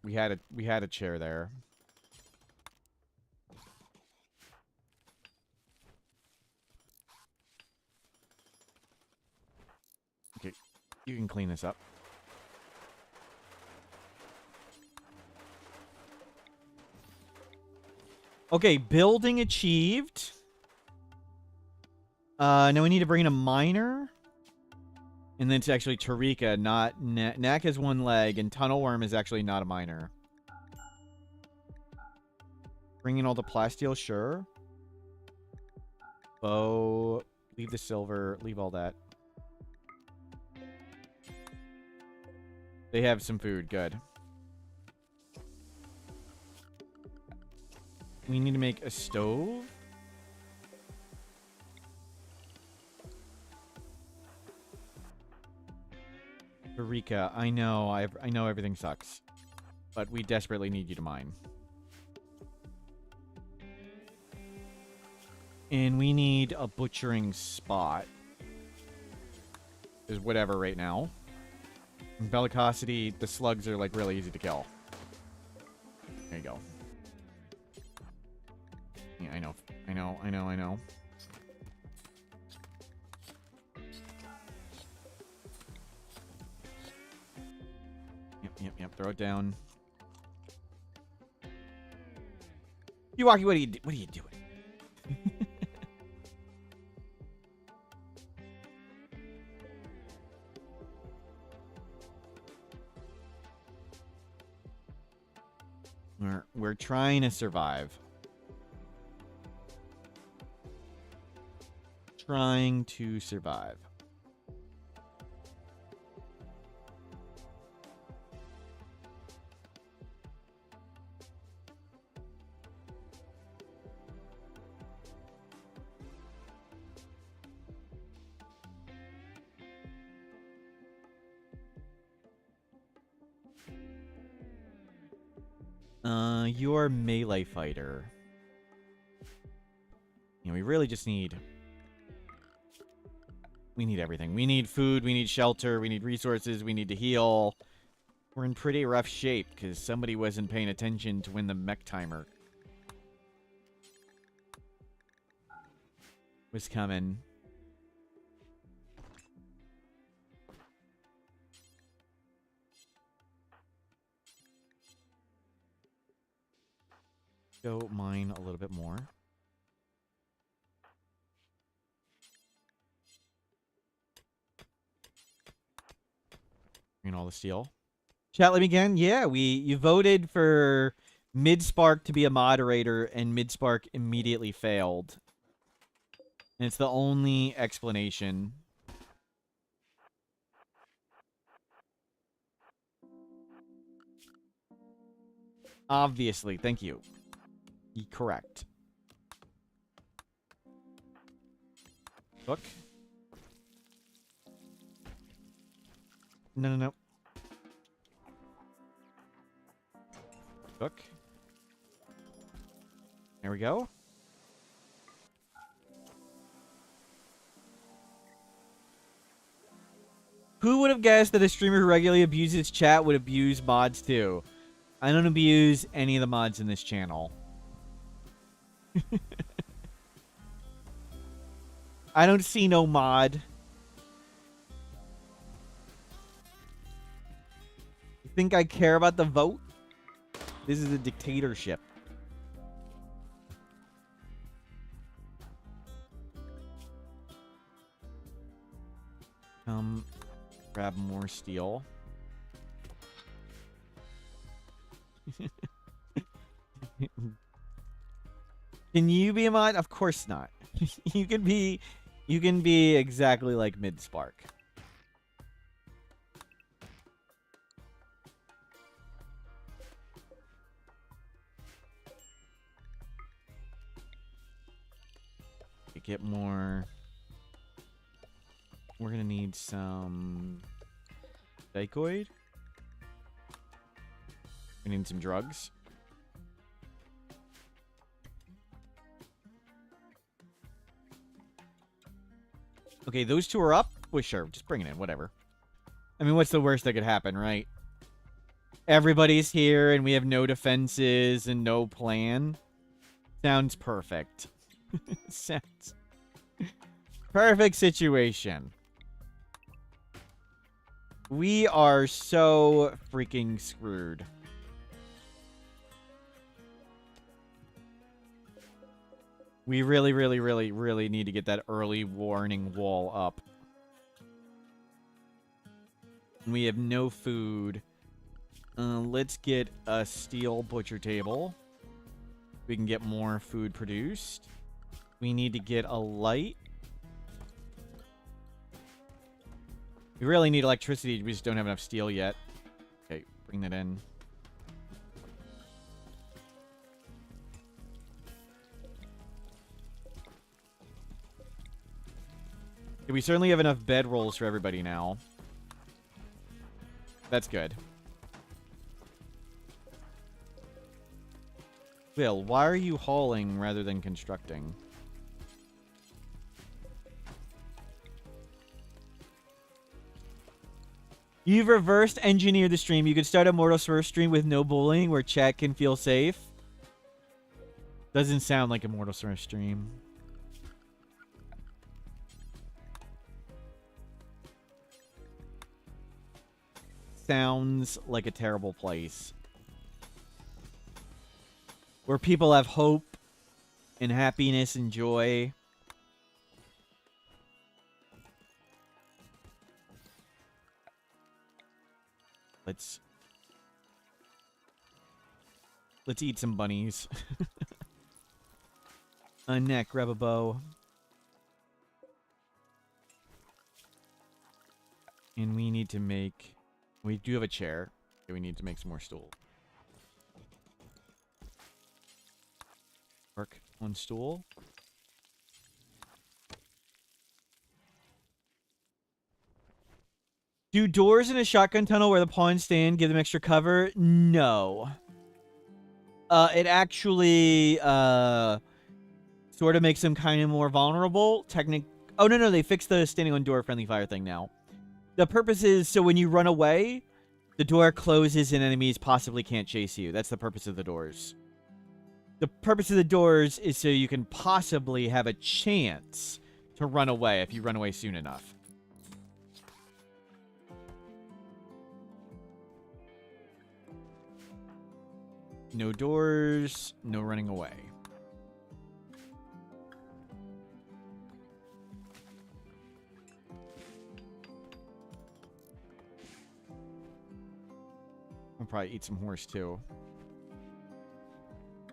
We had a chair there. Okay, you can clean this up. Okay, building achieved. Now we need to bring in a miner. And then it's actually Tarika, not Knack has one leg, and Tunnelworm is actually not a miner. Bring in all the plasteel, sure. Bow, leave the silver, leave all that. They have some food, good. We need to make a stove. Eureka, I know everything sucks. But we desperately need you to mine. And we need a butchering spot. Is whatever right now. In Bellicosity, the slugs are like really easy to kill. There you go. Yeah, I know. Yep. Throw it down. Yuaki, what are you doing? We're trying to survive. Trying to survive. You're a melee fighter. You know, we really just need... We need everything. We need food, we need shelter, we need resources, we need to heal. We're in pretty rough shape, because somebody wasn't paying attention to when the mech timer was coming. Go mine a little bit more. Bring in all the steel. Chat, let me again. Yeah, you voted for Midspark to be a moderator, and Midspark immediately failed. And it's the only explanation. Obviously, thank you. Correct. Look. No. Look. There we go. Who would have guessed that a streamer who regularly abuses chat would abuse mods too? I don't abuse any of the mods in this channel. I don't see no mod. You think I care about the vote? This is a dictatorship. Grab more steel. Can you be a mod? Of course not. You can be exactly like Mid-Spark. Get more. We're gonna need some dicoid. We need some drugs. Okay, those two are up. Well, sure, just bring it in, whatever. I mean, what's the worst that could happen, right? Everybody's here and we have no defenses and no plan. Sounds perfect. Sounds perfect situation. We are so freaking screwed. We really, really, really, really need to get that early warning wall up. We have no food. Let's get a steel butcher table. We can get more food produced. We need to get a light. We really need electricity. We just don't have enough steel yet. Okay, bring that in. Okay, we certainly have enough bedrolls for everybody now. That's good. Will, why are you hauling rather than constructing? You've reversed engineered the stream. You could start a Mortal Source stream with no bullying where chat can feel safe. Doesn't sound like a Mortal Source stream. Sounds like a terrible place. Where people have hope and happiness and joy. Let's eat some bunnies. A neck, grab a bow. And we need to make... We do have a chair. Okay, we need to make some more stool. Work one stool. Do doors in a shotgun tunnel where the pawns stand give them extra cover? No. It actually sort of makes them kind of more vulnerable. Oh, no, they fixed the standing on door friendly fire thing now. The purpose is so when you run away, the door closes and enemies possibly can't chase you. That's the purpose of the doors. The purpose of the doors is so you can possibly have a chance to run away if you run away soon enough. No doors, no running away. We'll probably eat some horse too.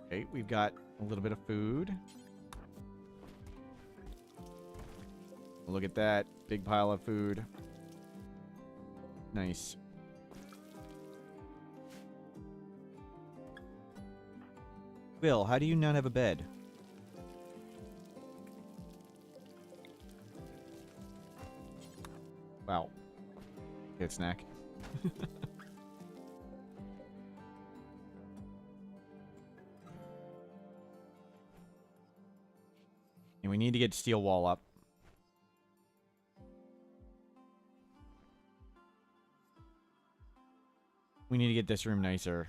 Okay, we've got a little bit of food. Look at that. Big pile of food. Nice. Will, how do you not have a bed? Wow. Good snack. And we need to get steel wall up. We need to get this room nicer.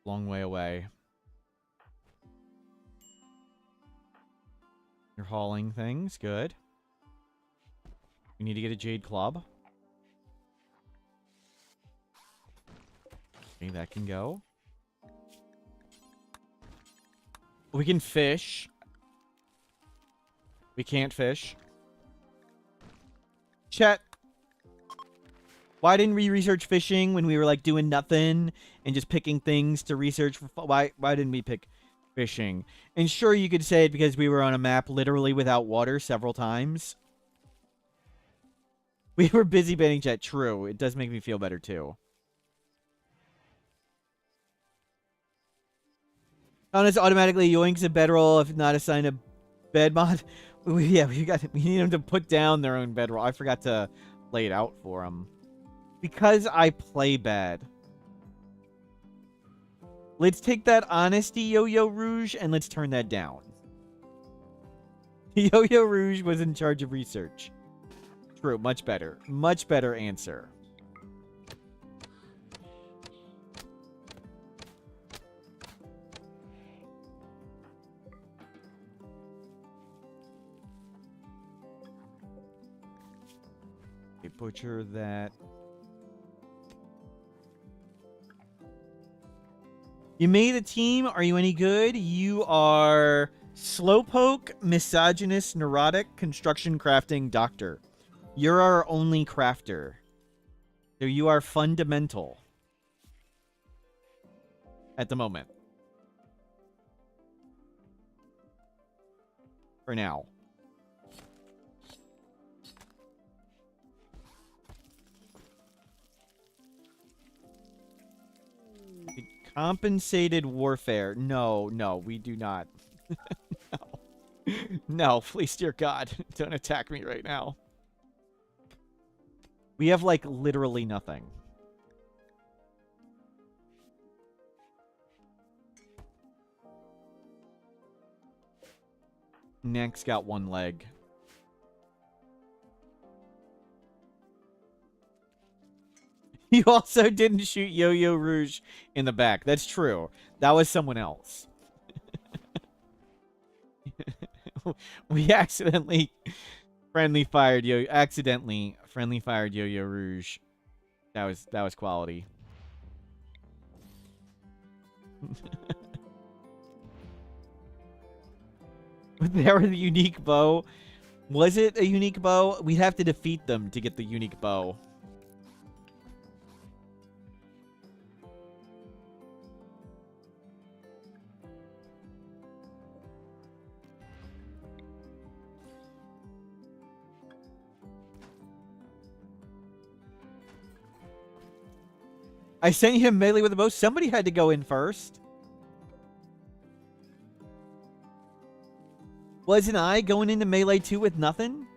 Long way away. You're hauling things. Good. We need to get a jade club. Okay, that can go. We can fish. We can't fish. Chat. Why didn't we research fishing when we were like doing nothing and just picking things to research? Why didn't we pick fishing? And sure, you could say it because we were on a map literally without water several times. We were busy banning chat. True. It does make me feel better too. Honest automatically yoinks a bedroll if not assigned a bed mod. We need them to put down their own bedroll. I forgot to lay it out for them. Because I play bad. Let's take that honesty, Yo-Yo Rouge, and let's turn that down. Yo-Yo Rouge was in charge of research. True, much better. Much better answer. Okay, butcher that. You made a team. Are you any good? You are slowpoke, misogynist, neurotic, construction crafting doctor. You're our only crafter. So you are fundamental. At the moment. For now. Compensated warfare. No, we do not. No. No, please, dear God, don't attack me right now. We have, like, literally nothing. Next got one leg. You also didn't shoot Yo-Yo Rouge in the back. That's true. That was someone else. We accidentally friendly fired Yo-Yo Rouge. That was quality. There was a unique bow. Was it a unique bow? We'd have to defeat them to get the unique bow. I sent him melee with a bow. Somebody had to go in first. Wasn't I going into melee 2 with nothing?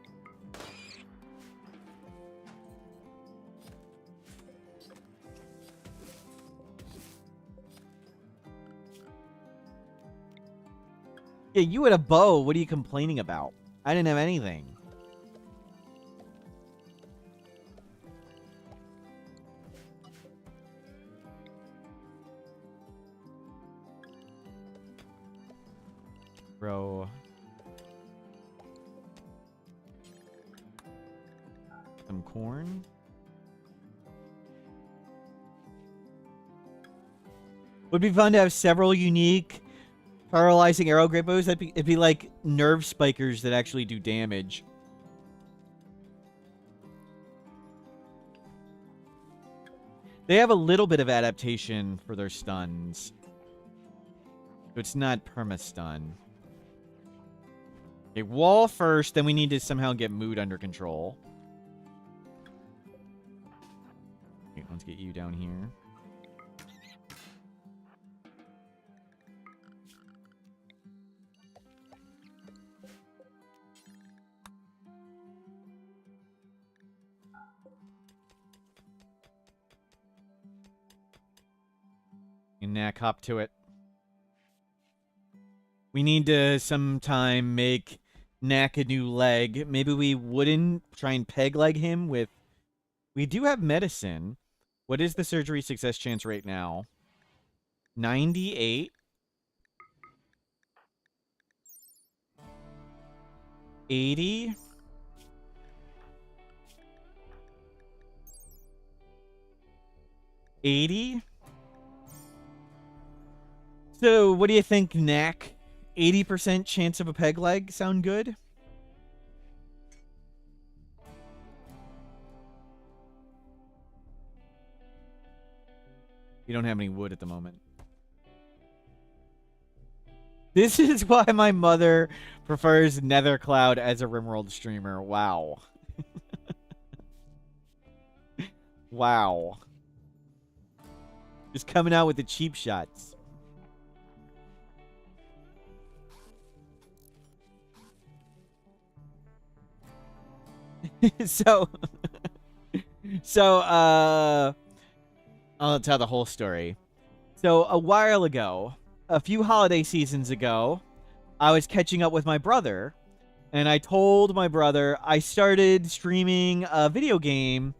Yeah, you had a bow. What are you complaining about? I didn't have anything. Bro. Some corn. Would be fun to have several unique paralyzing arrow great bows. It'd be like nerve spikers that actually do damage. They have a little bit of adaptation for their stuns. So it's not perma-stun. Okay, wall first, then we need to somehow get mood under control. Okay, let's get you down here. And Knack, hop to it. We need to sometime make Knack a new leg. Maybe we wouldn't try and peg leg him with... We do have medicine. What is the surgery success chance right now? 98. 80. 80. So, what do you think, Knack? 80% chance of a peg leg? Sound good? don't have any wood at the moment. This is why my mother prefers Nethercloud as a Rimworld streamer. Wow. Wow. Just coming out with the cheap shots. so, I'll tell the whole story. So, a while ago, a few holiday seasons ago, I was catching up with my brother, and I told my brother I started streaming a video game,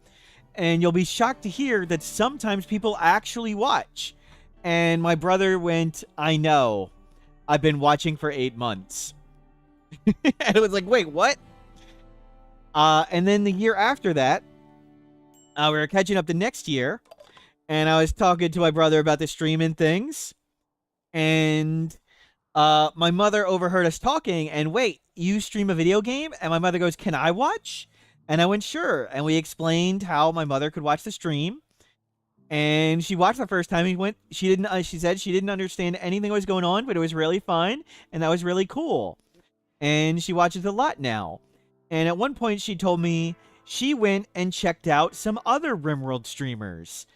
and you'll be shocked to hear that sometimes people actually watch. And my brother went, I know. I've been watching for 8 months. And it was like, wait, what? And then the year after that, we were catching up the next year, and I was talking to my brother about the streaming things, and my mother overheard us talking, and wait, you stream a video game? And my mother goes, can I watch? And I went, sure. And we explained how my mother could watch the stream. And she watched the first time. She said she didn't understand anything that was going on, but it was really fun. And that was really cool. And she watches a lot now. And at one point she told me she went and checked out some other Rimworld streamers.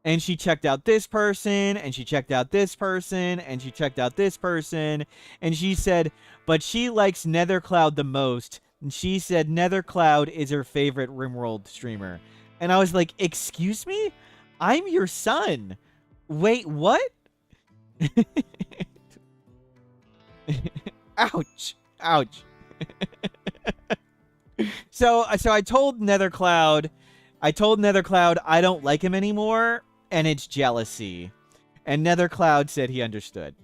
And she checked out this person, and she checked out this person, and she checked out this person. And she said, but she likes Nethercloud the most. And she said Nethercloud is her favorite Rimworld streamer. And I was like, excuse me? I'm your son. Wait, what? Ouch. Ouch. So I told Nethercloud I don't like him anymore, and it's jealousy. And Nethercloud said he understood.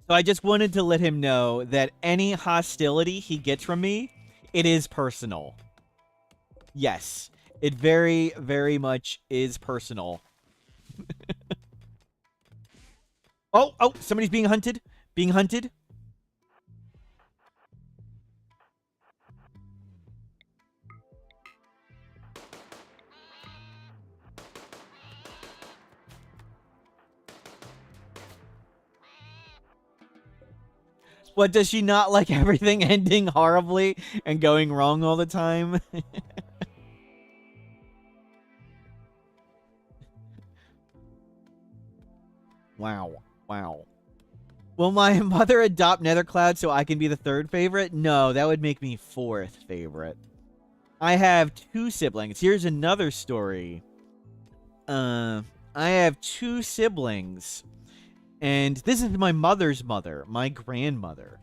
So I just wanted to let him know that any hostility he gets from me, it is personal. Yes, it very, very much is personal. Oh, somebody's being hunted. Being hunted. What, does she not like everything ending horribly and going wrong all the time? Wow. Wow. Will my mother adopt Nethercloud so I can be the third favorite? No, that would make me fourth favorite. I have 2 siblings. Here's another story. I have 2 siblings. And this is my mother's mother, my grandmother.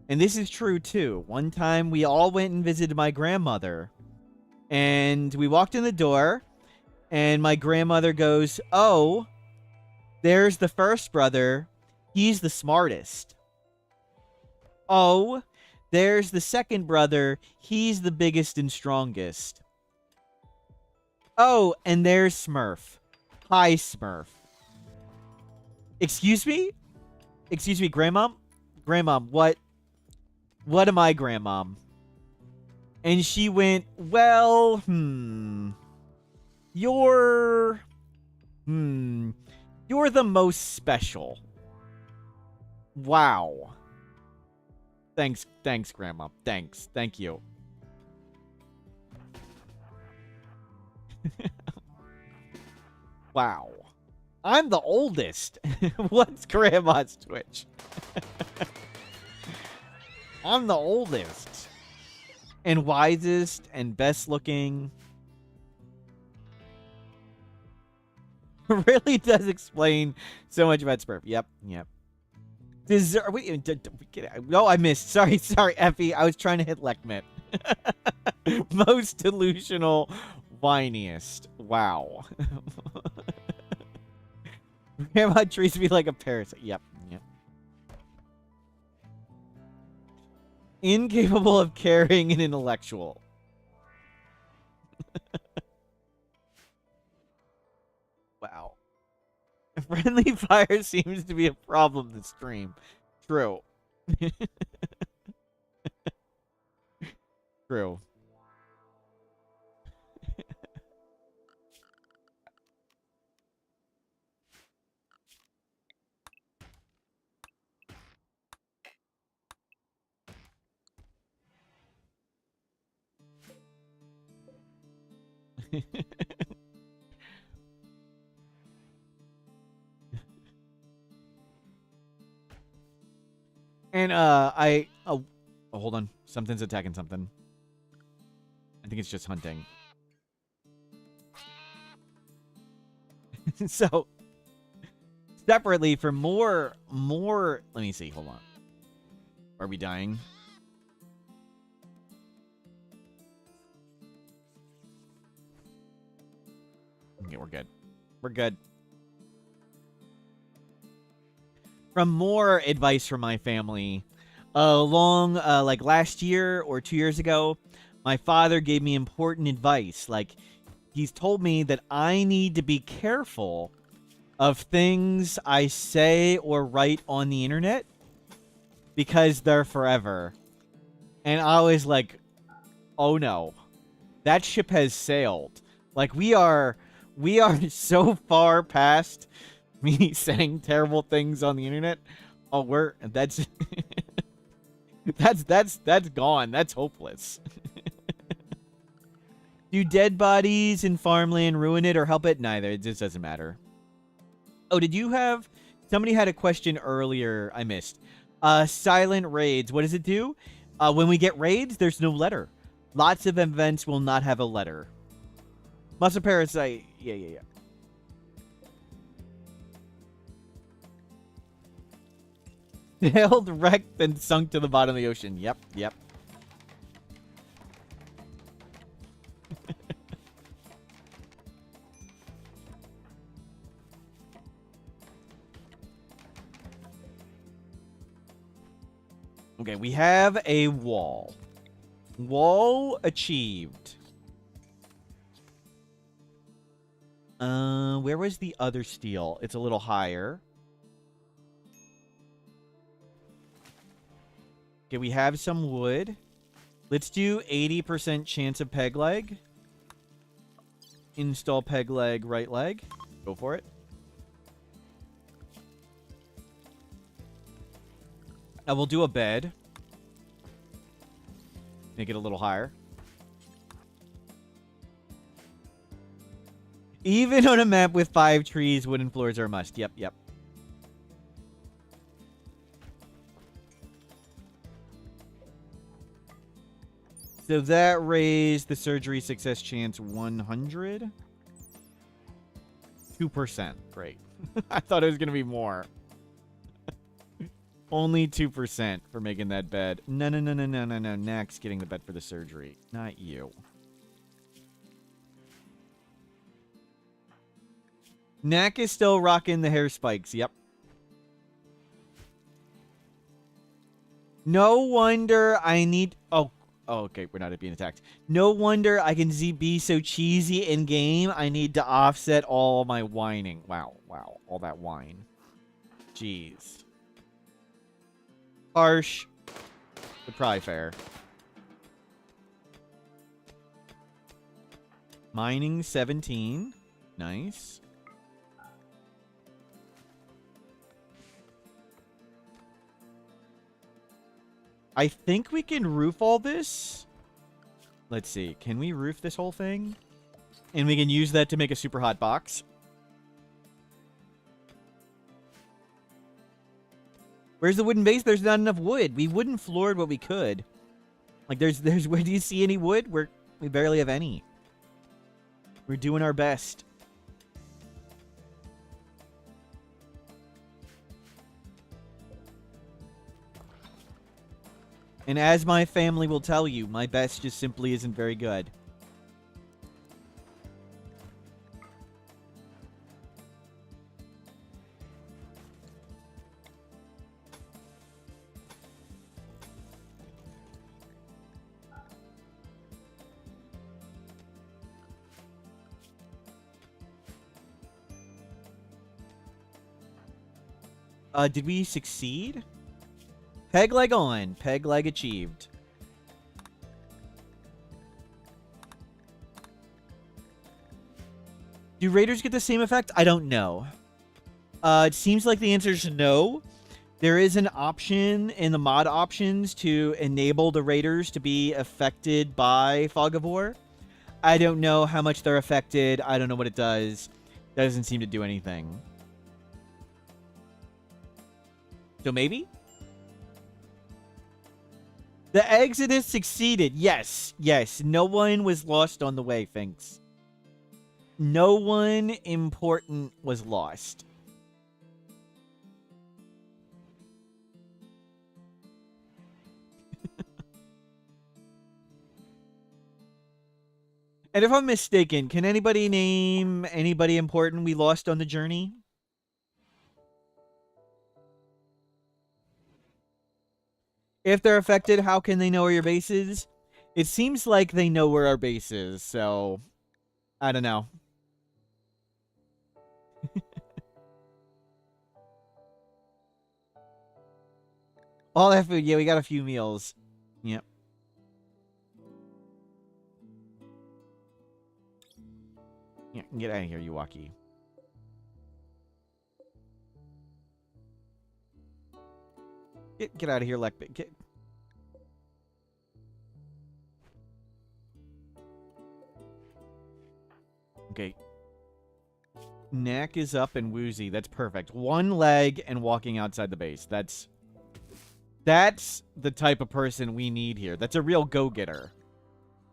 And this is true, too. One time, we all went and visited my grandmother. And we walked in the door, and my grandmother goes, oh, there's the first brother. He's the smartest. Oh, there's the second brother. He's the biggest and strongest. Oh, and there's Smurf. Hi, Smurf. Excuse me? Excuse me, Grandmom? Grandmom, what? What am I, Grandmom? And she went, well, You're the most special. Wow. Thanks, Grandma. Thanks. Thank you. Wow. I'm the oldest. What's Grandma's Twitch? I'm the oldest. And wisest and best looking. Really does explain so much about Smurf. Yep. No, I missed. Sorry, Effie. I was trying to hit Lekmit. Most delusional, whiniest. Wow. Grandma treats me like a parasite. Yep. Incapable of carrying an intellectual. Wow. Friendly fire seems to be a problem this stream. True. True. And oh, hold on. Something's attacking something. I think it's just hunting. So separately for more let me see, hold on. Are we dying? Okay, we're good. We're good. From more advice from my family, like last year or 2 years ago, my father gave me important advice. Like, he's told me that I need to be careful of things I say or write on the internet because they're forever. And I was like, oh no, that ship has sailed. Like, we are so far past me saying terrible things on the internet. Oh, that's that's gone. That's hopeless. Do dead bodies in farmland ruin it or help it? Neither. It just doesn't matter. Oh, did you have... Somebody had a question earlier I missed. Silent raids. What does it do? When we get raids, there's no letter. Lots of events will not have a letter. Muscle Parasite. Yeah. Sailed, wrecked, and sunk to the bottom of the ocean. Yep. Okay, we have a wall. Wall achieved. Where was the other steel? It's a little higher. Okay, we have some wood. Let's do 80% chance of peg leg. Install peg leg, right leg. Go for it. I will do a bed. Make it a little higher. Even on a map with 5 trees, wooden floors are a must. Yep. So that raised the surgery success chance 100. 2%. Great. I thought it was going to be more. Only 2% for making that bed. No. Next, getting the bed for the surgery. Not you. Knack is still rocking the hair spikes. Yep. No wonder I need... Oh, okay. We're not being attacked. No wonder I can be so cheesy in game. I need to offset all my whining. Wow. All that whine. Jeez. Harsh. But probably fair. Mining 17. Nice. I think we can roof all this. Let's see. Can we roof this whole thing? And we can use that to make a super hot box. Where's the wooden base? There's not enough wood. We wooden floored what we could. Like, there's where do you see any wood? We barely have any. We're doing our best. And as my family will tell you, my best just simply isn't very good. Did we succeed? Peg leg on. Peg leg achieved. Do raiders get the same effect? I don't know. It seems like the answer is no. There is an option in the mod options to enable the raiders to be affected by Fog of War. I don't know how much they're affected. I don't know what it does. Doesn't seem to do anything. So maybe? The Exodus succeeded. Yes, yes. No one was lost on the way, thanks. No one important was lost. And if I'm mistaken, can anybody name anybody important we lost on the journey? If they're affected, how can they know where your base is? It seems like they know where our base is, so I don't know. All that food, yeah, we got a few meals. Yep. Yeah, get out of here, you walkie. Get out of here, Lekbit. Get. Okay. Neck is up and woozy. That's perfect. One leg and walking outside the base. That's the type of person we need here. That's a real go-getter.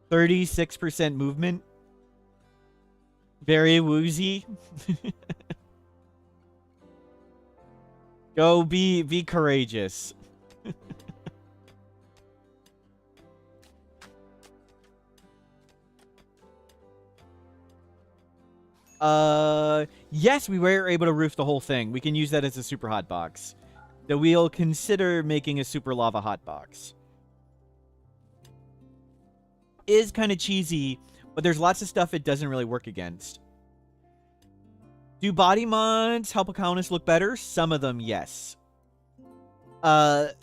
36% movement. Very woozy. Go be courageous. Yes, we were able to roof the whole thing. We can use that as a super hot box. So we'll consider making a super lava hot box. Is kind of cheesy, but there's lots of stuff it doesn't really work against. Do body mods help a colonist look better? Some of them, yes. There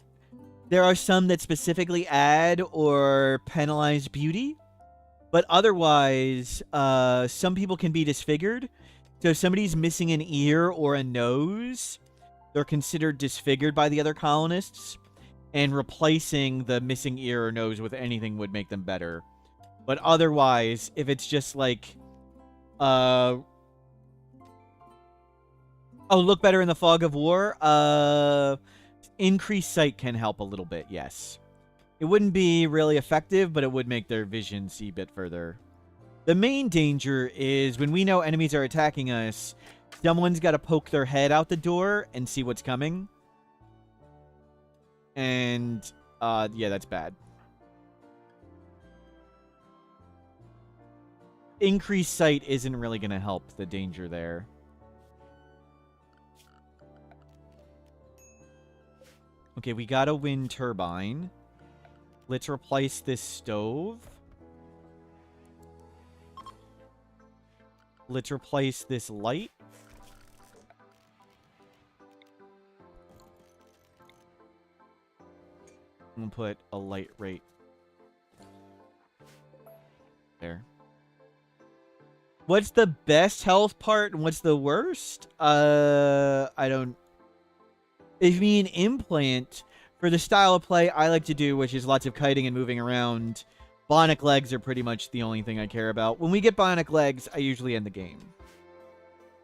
are some that specifically add or penalize beauty. But otherwise, some people can be disfigured. So if somebody's missing an ear or a nose, they're considered disfigured by the other colonists. And replacing the missing ear or nose with anything would make them better. But otherwise, if it's just like... oh, look better in the Fog of War? Increased sight can help a little bit, yes. It wouldn't be really effective, but it would make their vision see a bit further. The main danger is when we know enemies are attacking us, someone's got to poke their head out the door and see what's coming. And, yeah, that's bad. Increased sight isn't really going to help the danger there. Okay, we got a wind turbine. Let's replace this stove. Let's replace this light. I'm gonna put a light right there. What's the best health part and what's the worst? I don't... If you mean implant... For the style of play I like to do, which is lots of kiting and moving around, bionic legs are pretty much the only thing I care about. When we get bionic legs, I usually end the game.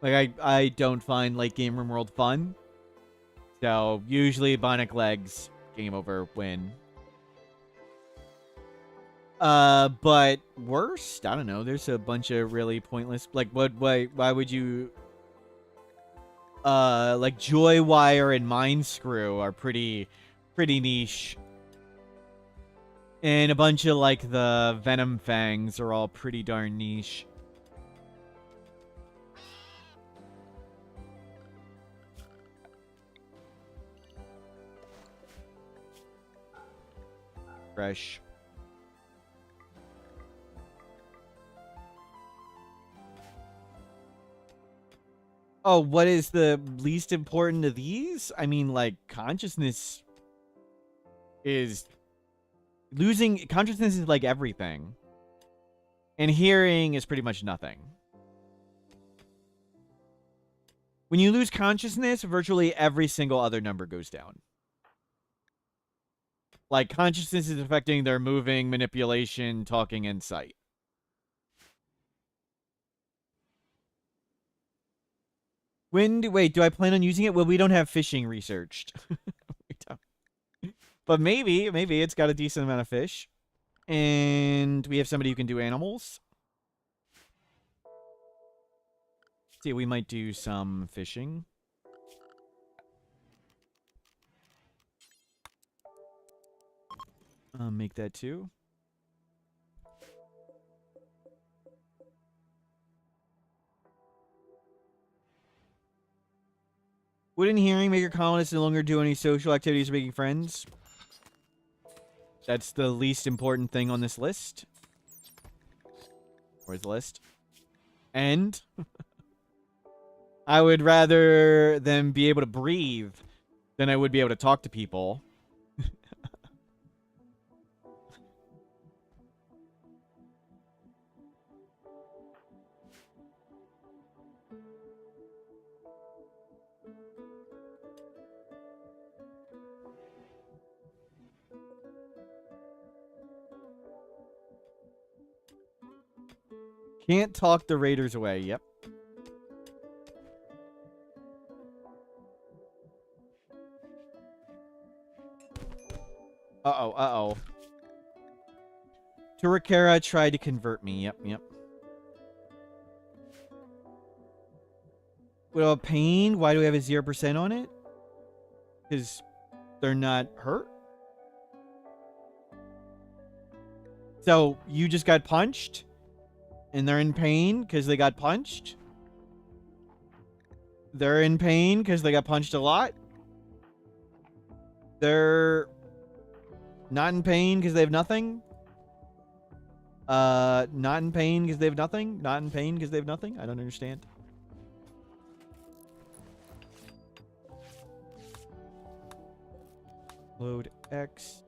Like, I don't find late game Rimworld fun. So, usually bionic legs, game over, win. But worst? I don't know. There's a bunch of really pointless... Like, why would you... like, Joy Wire and Mind Screw are pretty niche. And a bunch of, like, the Venom Fangs are all pretty darn niche. Fresh. Oh, what is the least important of these? I mean, like, consciousness is... Losing... Consciousness is, like, everything. And hearing is pretty much nothing. When you lose consciousness, virtually every single other number goes down. Like, consciousness is affecting their moving, manipulation, talking, and sight. Wait, do I plan on using it? Well, we don't have fishing researched. We don't. But maybe it's got a decent amount of fish. And we have somebody who can do animals. See, we might do some fishing. Make that too. Wouldn't hearing make your colonists no longer do any social activities or making friends? That's the least important thing on this list. Where's the list? And I would rather them be able to breathe than I would be able to talk to people. Can't talk the raiders away. Yep. Uh-oh, uh-oh. Turikara tried to convert me. Yep. What about pain? Why do we have a 0% on it? Because they're not hurt? So, you just got punched? And they're in pain because they got punched? They're in pain because they got punched a lot? They're not in pain because they have nothing? Not in pain because they have nothing? Not in pain because they have nothing? I don't understand. Load X.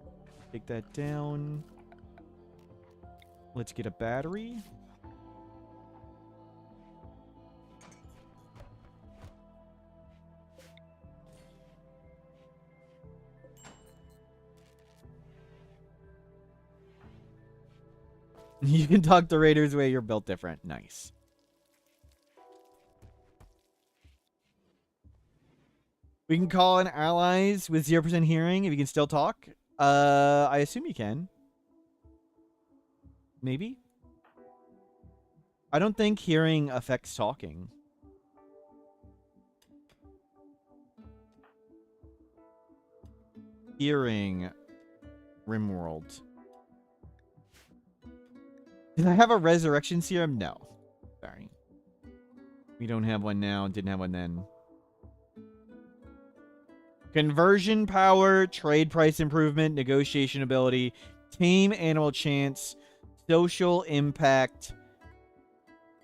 Take that down. Let's get a battery. You can talk the raiders away. You're built different. Nice. We can call in allies with 0% hearing if you can still talk. I assume you can. Maybe? I don't think hearing affects talking. Hearing. Rimworld. Did I have a resurrection serum? No. Sorry. We don't have one now. Didn't have one then. Conversion power, trade price improvement, negotiation ability, tame animal chance, social impact,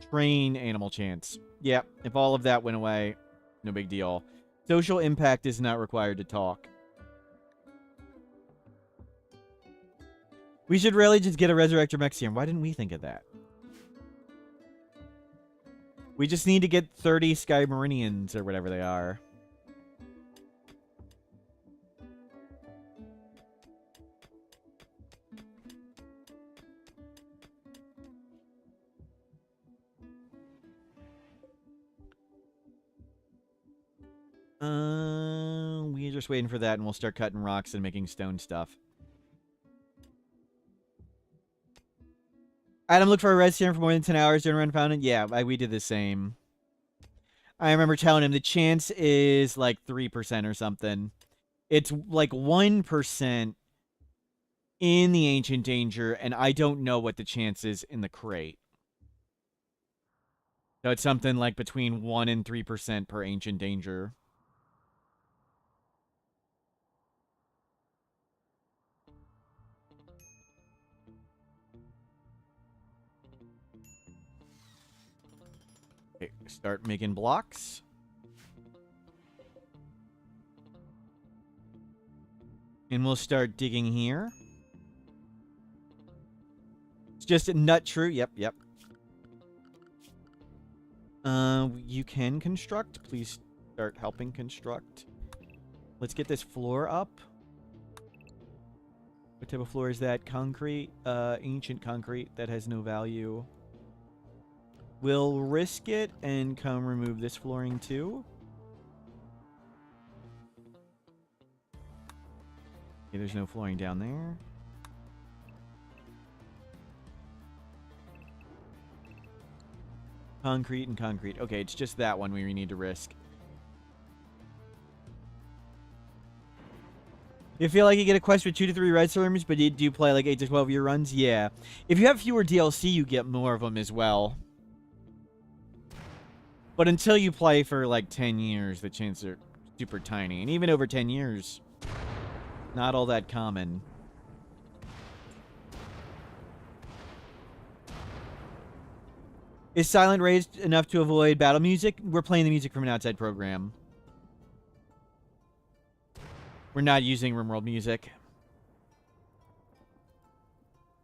train animal chance. Yeah, if all of that went away, no big deal. Social impact is not required to talk. We should really just get a Resurrector Mech Serum. Why didn't we think of that? We just need to get 30 Sky Meridians or whatever they are. We're just waiting for that and we'll start cutting rocks and making stone stuff. Adam looked for a red serum for more than 10 hours during run found it. Yeah, we did the same. I remember telling him the chance is like 3% or something. It's like 1% in the Ancient Danger, and I don't know what the chance is in the crate. So it's something like between 1 and 3% per Ancient Danger. Okay, start making blocks. And we'll start digging here. It's just a nut true. Yep. You can construct. Please Start helping construct. Let's get this floor up. What type of floor is that? Concrete? Ancient concrete that has no value. We'll risk it and come remove this flooring too. Okay, there's no flooring down there. Concrete and concrete. Okay, it's just that one we need to risk. You feel like you get a quest with 2 to 3 red slurms, but do you play like 8 to 12 year runs? Yeah. If you have fewer DLC, you get more of them as well. But until you play for like 10 years, the chances are super tiny. And even over 10 years, not all that common. Is Silent raised enough to avoid battle music? We're playing the music from an outside program. We're not using Rimworld music.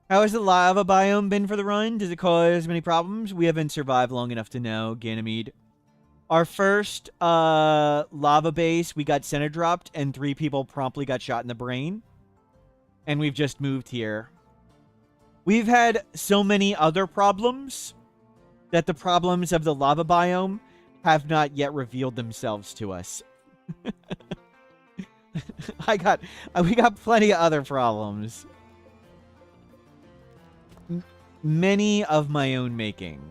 How has the lava biome been for the run? Does it cause many problems? We haven't survived long enough to know, Ganymede. Our first lava base, we got center dropped, and 3 people promptly got shot in the brain. And we've just moved here. We've had so many other problems that the problems of the lava biome have not yet revealed themselves to us. we got plenty of other problems. Many of my own making.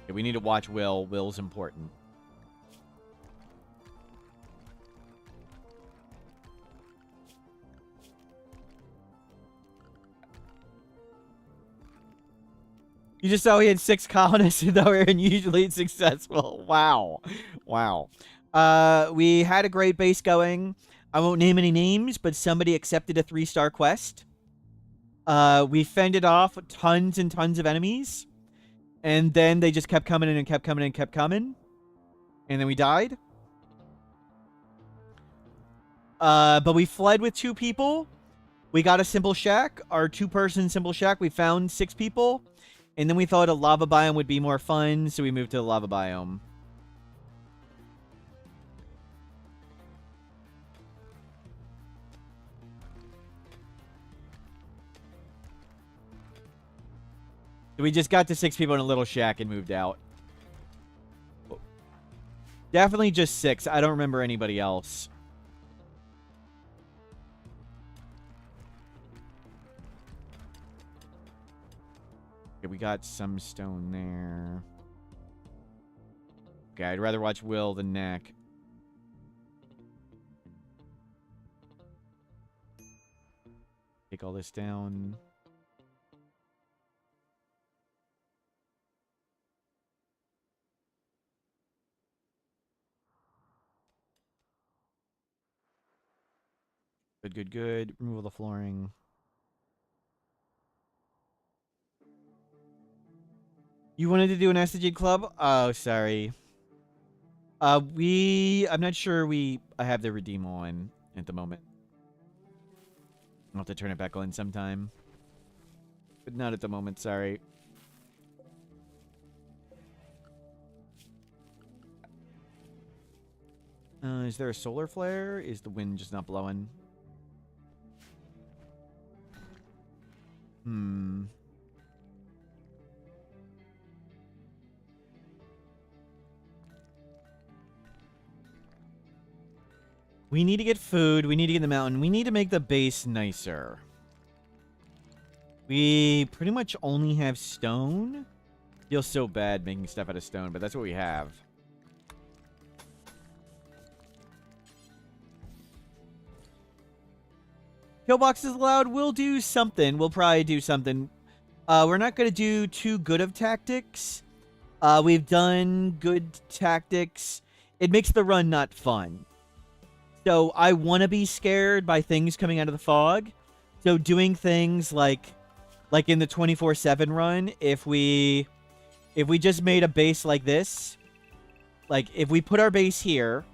Okay, we need to watch Will. Will's important. You just saw we had 6 colonists, though we're unusually successful. Wow. Wow. We had a great base going. I won't name any names, but somebody accepted a 3-star quest. We fended off tons and tons of enemies. And then they just kept coming in and kept coming in and kept coming. And then we died. But we fled with 2 people. We got a simple shack. Our 2-person simple shack. We found 6 people. And then we thought a lava biome would be more fun, so we moved to the lava biome. So we just got to 6 people in a little shack and moved out. Definitely just 6. I don't remember anybody else. Okay, we got some stone there. Okay, I'd rather watch Will than Neck. Take all this down. Good, good, good. Remove all the flooring. You wanted to do an SDG club? Oh, sorry. I'm not sure I have the redeem on at the moment. I'll have to turn it back on sometime. But not at the moment, sorry. Is there a solar flare? Is the wind just not blowing? We need to get food. We need to get in the mountain. We need to make the base nicer. We pretty much only have stone. Feels so bad making stuff out of stone, but that's what we have. Killboxes allowed. We'll do something. We'll probably do something. We're not going to do too good of tactics. We've done good tactics. It makes the run not fun. So I want to be scared by things coming out of the fog. So doing things like in the 24/7 run, if we just made a base like this, like if we put our base here,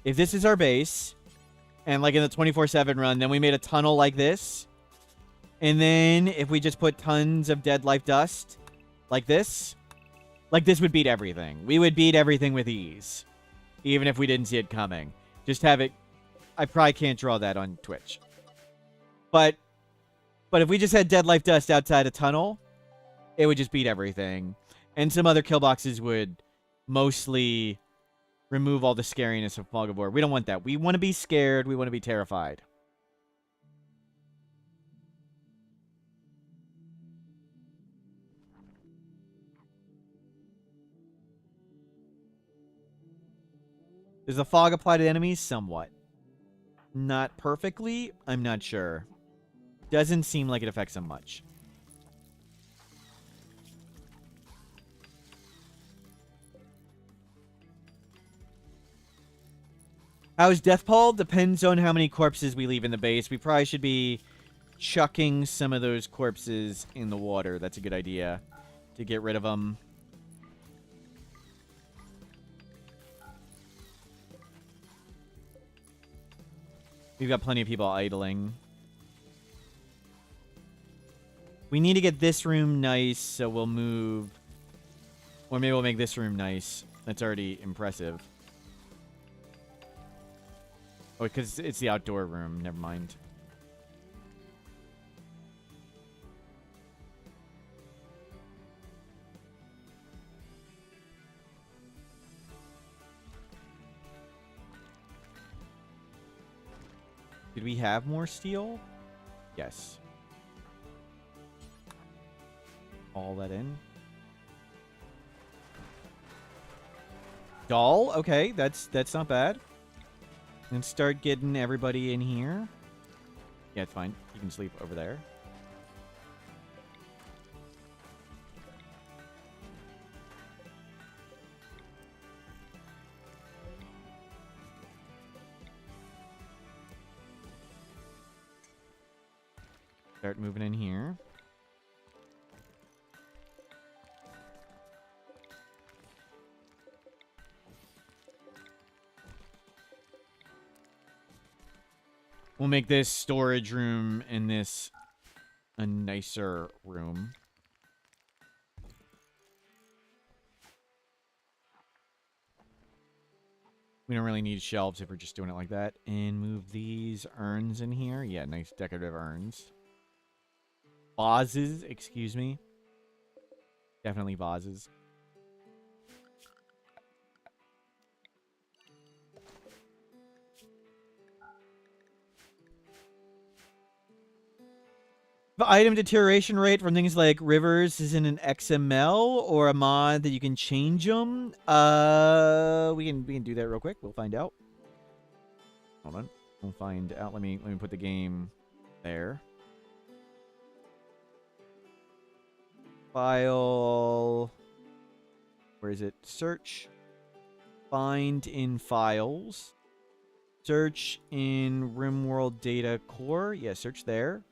if this is our base, And like in the 24/7 run, then we made a tunnel like this. And then if we just put tons of dead life dust like this would beat everything. We would beat everything with ease. Even if we didn't see it coming. Just have it... I probably can't draw that on Twitch. But if we just had dead life dust outside a tunnel, it would just beat everything. And some other kill boxes would mostly remove all the scariness of Fog of War. We don't want that. We want to be scared. We want to be terrified. Does the fog apply to enemies? Somewhat. Not perfectly. I'm not sure. Doesn't seem like it affects them much. How's Deathpall? Depends on how many corpses we leave in the base. We probably should be chucking some of those corpses in the water. That's a good idea to get rid of them. We've got plenty of people idling. We need to get this room nice, so we'll move... Or maybe we'll make this room nice. That's already impressive. Oh, because it's the outdoor room. Never mind. Did we have more steel? Yes. All that in. Doll? Okay, that's not bad. And start getting everybody in here. Yeah, it's fine. You can sleep over there. Start moving in here. We'll make this storage room and this a nicer room. We don't really need shelves if we're just doing it like that. And move these urns in here. Yeah, nice decorative urns. Vases, excuse me. Definitely vases. The item deterioration rate from things like rivers is in an XML or a mod that you can change them. We can do that real quick. We'll find out. Hold on. We'll find out. Let me put the game there. File. Where is it? Search. Find in files. Search in Rimworld data core. Yeah, search there.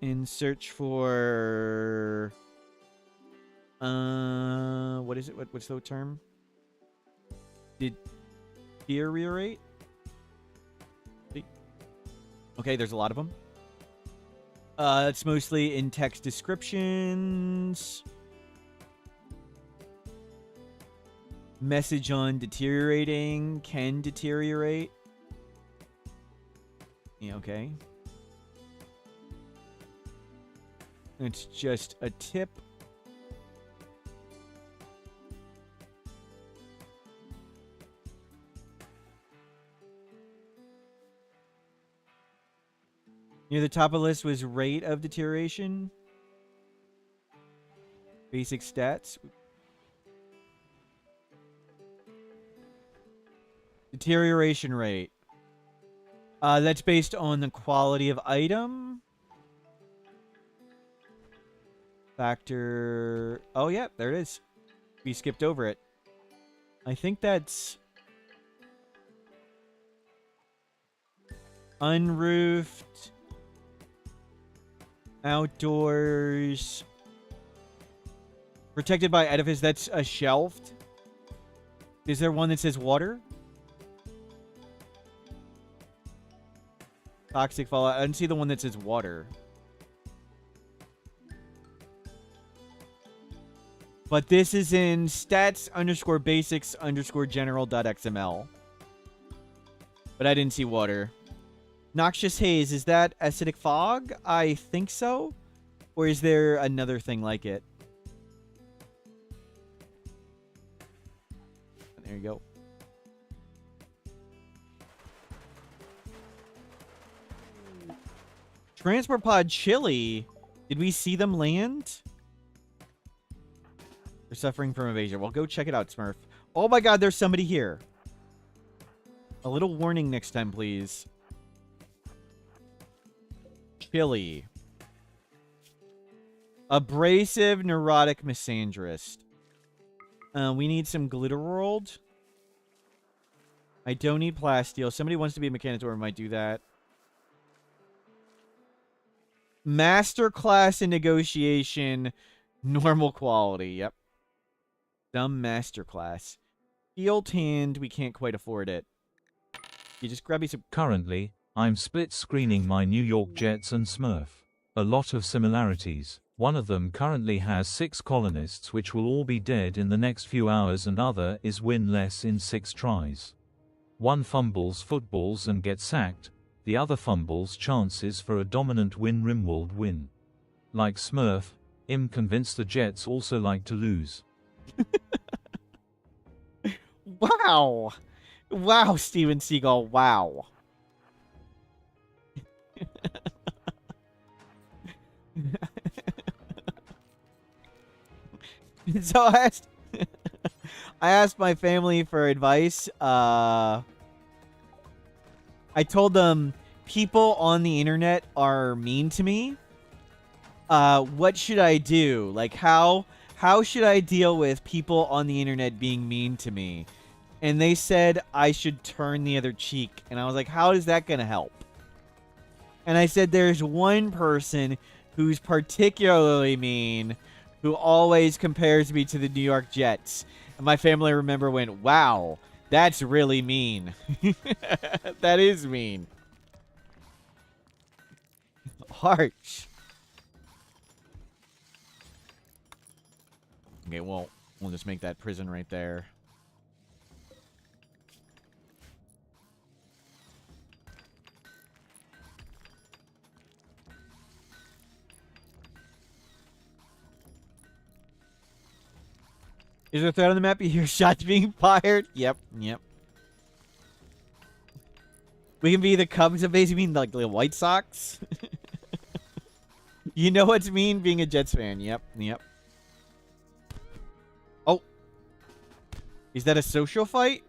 And search for what is it? What's the term? Deteriorate? Okay, there's a lot of them. It's mostly in text descriptions. Message on deteriorating. Can deteriorate. Yeah, okay. It's just a tip. Near the top of the list was rate of deterioration. Basic stats. Deterioration rate. That's based on the quality of item. Factor... Oh, yeah, there it is. We skipped over it. I think that's... Unroofed. Outdoors. Protected by edifice. That's a shelved. Is there one that says water? Toxic fallout. I didn't see the one that says water. But this is in stats_basics_general.xml. But I didn't see water. Noxious haze, is that acidic fog? I think so. Or is there another thing like it? There you go. Transport pod Chili. Did we see them land? They're suffering from evasion. Well, go check it out, Smurf. Oh my god, there's somebody here. A little warning next time, please. Chili. Abrasive, neurotic, misandrist. We need some glitter world. I don't need plasteel. Somebody wants to be a mechanitor, might do that. Masterclass in negotiation, normal quality. Yep. Dumb masterclass. Field hand, we can't quite afford it. You just grab me some. Currently, I'm split screening my New York Jets and Smurf. A lot of similarities. One of them currently has 6 colonists which will all be dead in the next few hours, and other is win less in 6 tries. One fumbles footballs and gets sacked, the other fumbles chances for a dominant win Rimworld win. Like Smurf, I'm convinced the Jets also like to lose. Wow. Wow, Steven Seagal. Wow. So I asked my family for advice. I told them people on the internet are mean to me. What should I do? Like, how should I deal with people on the internet being mean to me? And they said I should turn the other cheek. And I was like, how is that going to help? And I said, there's one person who's particularly mean, who always compares me to the New York Jets. And my family, remember, went, wow, that's really mean. That is mean. Harsh. Okay, well, we'll just make that prison right there. Is there a threat on the map? You hear shots being fired? Yep. We can be the Cubs of basically mean like the White Sox. You know what's mean being a Jets fan. Yep. Oh. Is that a social fight?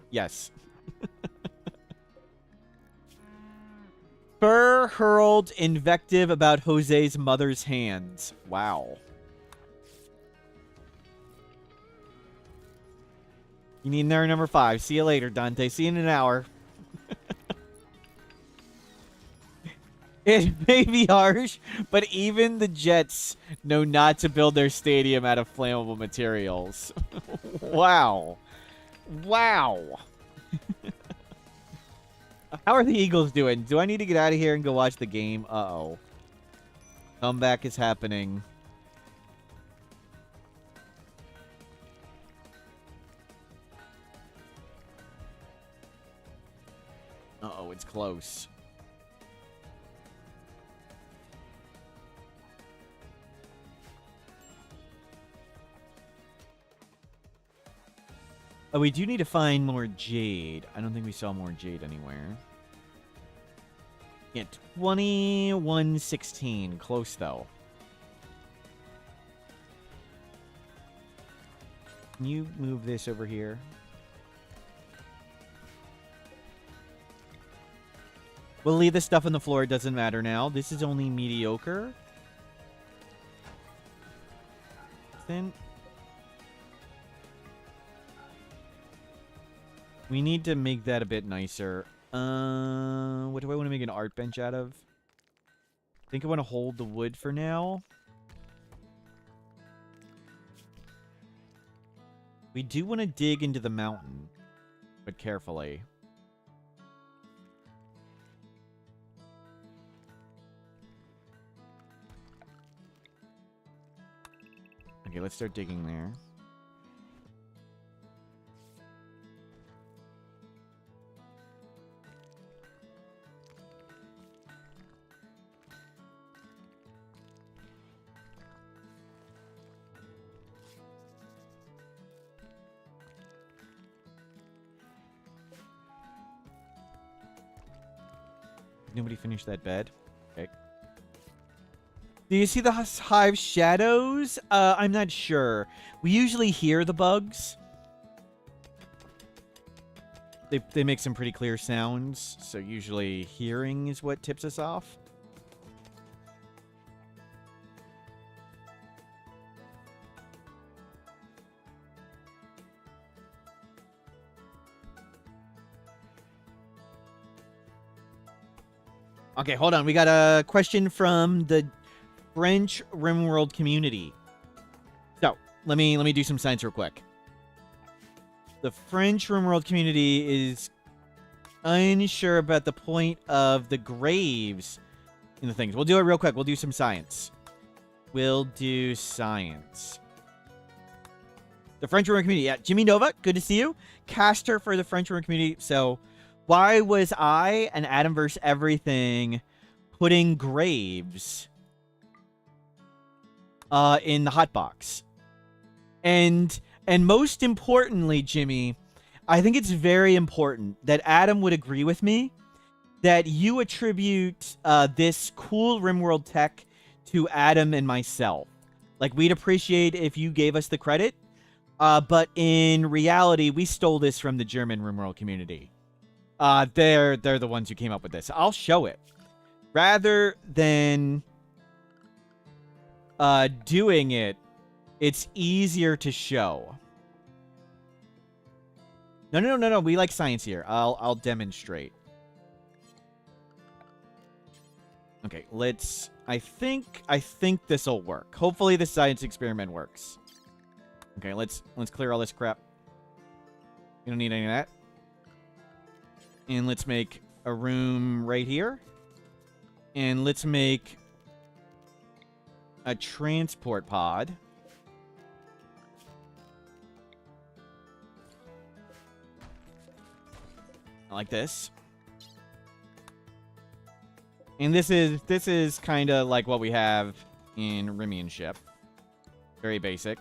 Yes. Burr hurled invective about Jose's mother's hands. Wow. You need narrow number 5. See you later, Dante. See you in an hour. It may be harsh, but even the Jets know not to build their stadium out of flammable materials. Wow. Wow. How are the Eagles doing? Do I need to get out of here and go watch the game? Uh-oh. Comeback is happening. Uh-oh, it's close. Oh, we do need to find more jade. I don't think we saw more jade anywhere. Yeah, 2116. Close, though. Can you move this over here? We'll leave this stuff on the floor. It doesn't matter now. This is only mediocre. Then we need to make that a bit nicer. What do I want to make an art bench out of? I think I want to hold the wood for now. We do want to dig into the mountain, but carefully. Okay, let's start digging there. Nobody finished that bed. Okay. Do you see the hive shadows? I'm not sure. We usually hear the bugs. They make some pretty clear sounds, so usually hearing is what tips us off. Okay, hold on. We got a question from the French Rimworld community. So, let me do some science real quick. The French Rimworld community is unsure about the point of the graves in the things. We'll do it real quick. We'll do some science. We'll do science. The French Rimworld community. Yeah, Jimmy Nova, good to see you. Caster for the French Rimworld community. So, why was I and Adam vs. Everything putting graves in the hotbox? And most importantly, Jimmy, I think it's very important that Adam would agree with me that you attribute this cool Rimworld tech to Adam and myself. Like, we'd appreciate if you gave us the credit, but in reality, we stole this from the German Rimworld community. They're the ones who came up with this. I'll show it. Rather than doing it, it's easier to show. No. We like science here. I'll demonstrate. Okay, let's... I think this'll work. Hopefully this science experiment works. Okay, let's clear all this crap. We don't need any of that. And let's make a room right here. And let's make a transport pod. Like this. And this is kind of like what we have in Rimian ship. Very basic.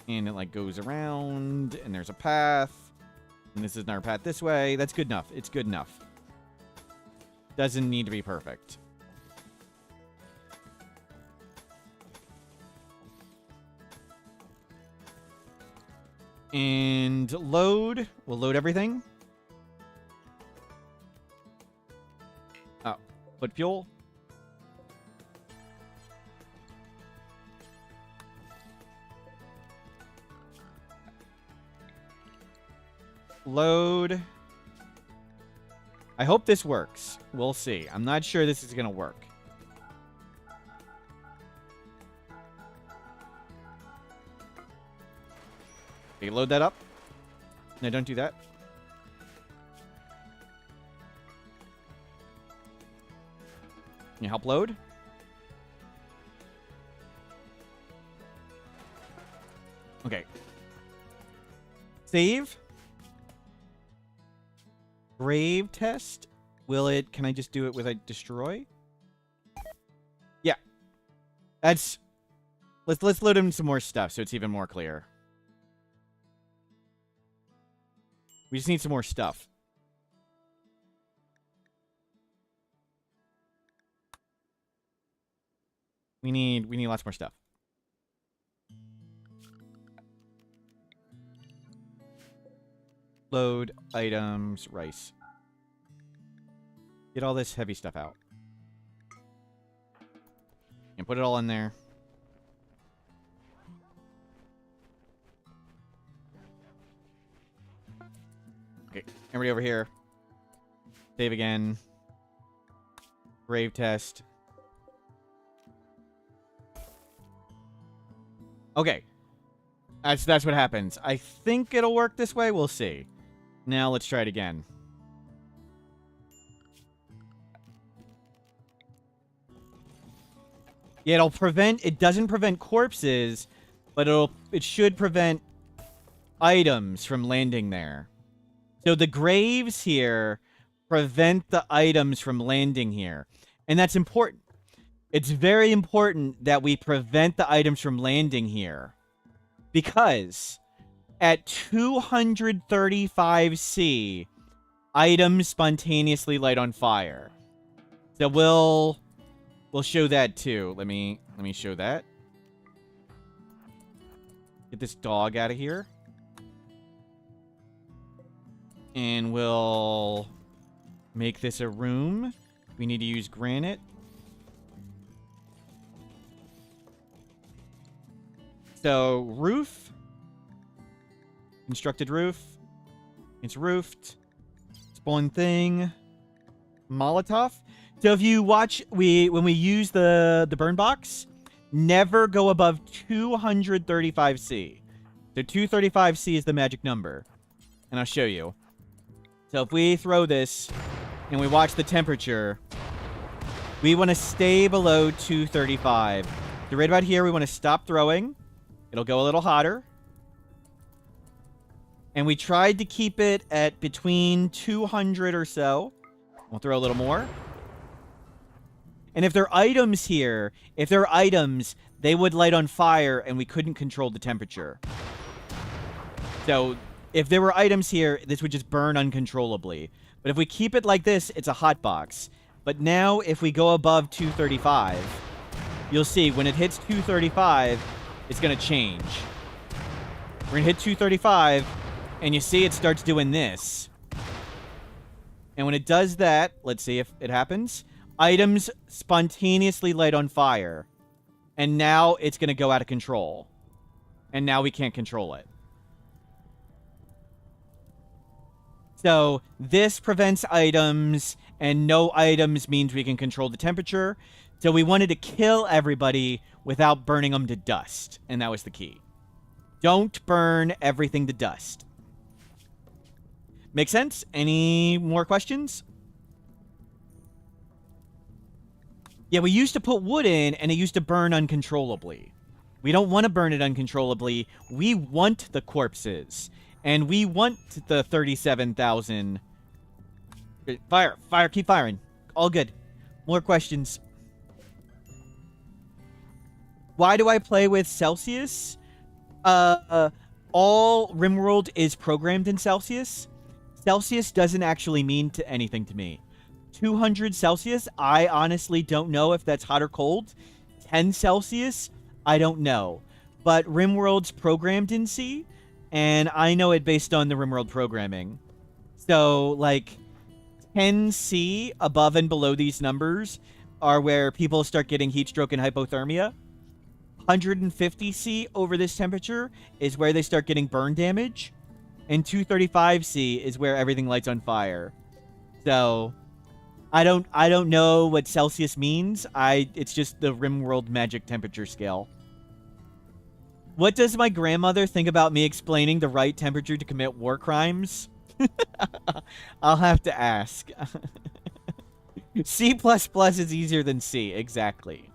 And it like goes around, and there's a path. And this is our path this way. That's good enough. It's good enough. Doesn't need to be perfect. And load. We'll load everything. Oh, put fuel. Load. I hope this works. We'll see. I'm not sure this is going to work. Okay, load that up. No, don't do that. Can you help load? Okay. Save. Grave test. Will it... Can I just do it with a destroy? Yeah. That's... Let's load in some more stuff so it's even more clear. We just need some more stuff. We need lots more stuff. Load items, rice. Get all this heavy stuff out. And put it all in there. Okay, everybody over here. Save again. Grave test. Okay. That's what happens. I think it'll work this way. We'll see. Now let's try it again. Yeah, it'll prevent... It doesn't prevent corpses, but it should prevent items from landing there. So the graves here prevent the items from landing here. And that's important. It's very important that we prevent the items from landing here. Because at 235C, items spontaneously light on fire. So we'll show that too. Let me show that. Get this dog out of here. And we'll make this a room. We need to use granite. So, roof. Constructed roof. It's roofed. Spawn thing. Molotov. So if you watch, when we use the burn box, never go above 235C. So 235C is the magic number. And I'll show you. So if we throw this and we watch the temperature, we want to stay below 235. So right about here, we want to stop throwing. It'll go a little hotter. And we tried to keep it at between 200 or so. We'll throw a little more. And if there are items here, they would light on fire and we couldn't control the temperature. So if there were items here, this would just burn uncontrollably. But if we keep it like this, it's a hot box. But now if we go above 235, you'll see when it hits 235, it's going to change. We're going to hit 235, and you see it starts doing this. And when it does that, let's see if it happens. Items spontaneously light on fire. And now it's going to go out of control. And now we can't control it. So this prevents items, and no items means we can control the temperature. So we wanted to kill everybody without burning them to dust. And that was the key. Don't burn everything to dust. Make sense? Any more questions? Yeah, we used to put wood in, and it used to burn uncontrollably. We don't want to burn it uncontrollably. We want the corpses. And we want the 37,000. Fire. Fire. Keep firing. All good. More questions. Why do I play with Celsius? All Rimworld is programmed in Celsius. Celsius doesn't actually mean anything to me. 200 Celsius, I honestly don't know if that's hot or cold. 10 Celsius, I don't know. But Rimworld's programmed in C, and I know it based on the Rimworld programming. So, like, 10C above and below these numbers are where people start getting heat stroke and hypothermia. 150C over this temperature is where they start getting burn damage. And 235C is where everything lights on fire. So I don't know what Celsius means. It's just the Rimworld magic temperature scale. What does my grandmother think about me explaining the right temperature to commit war crimes? I'll have to ask. C++ is easier than C, exactly.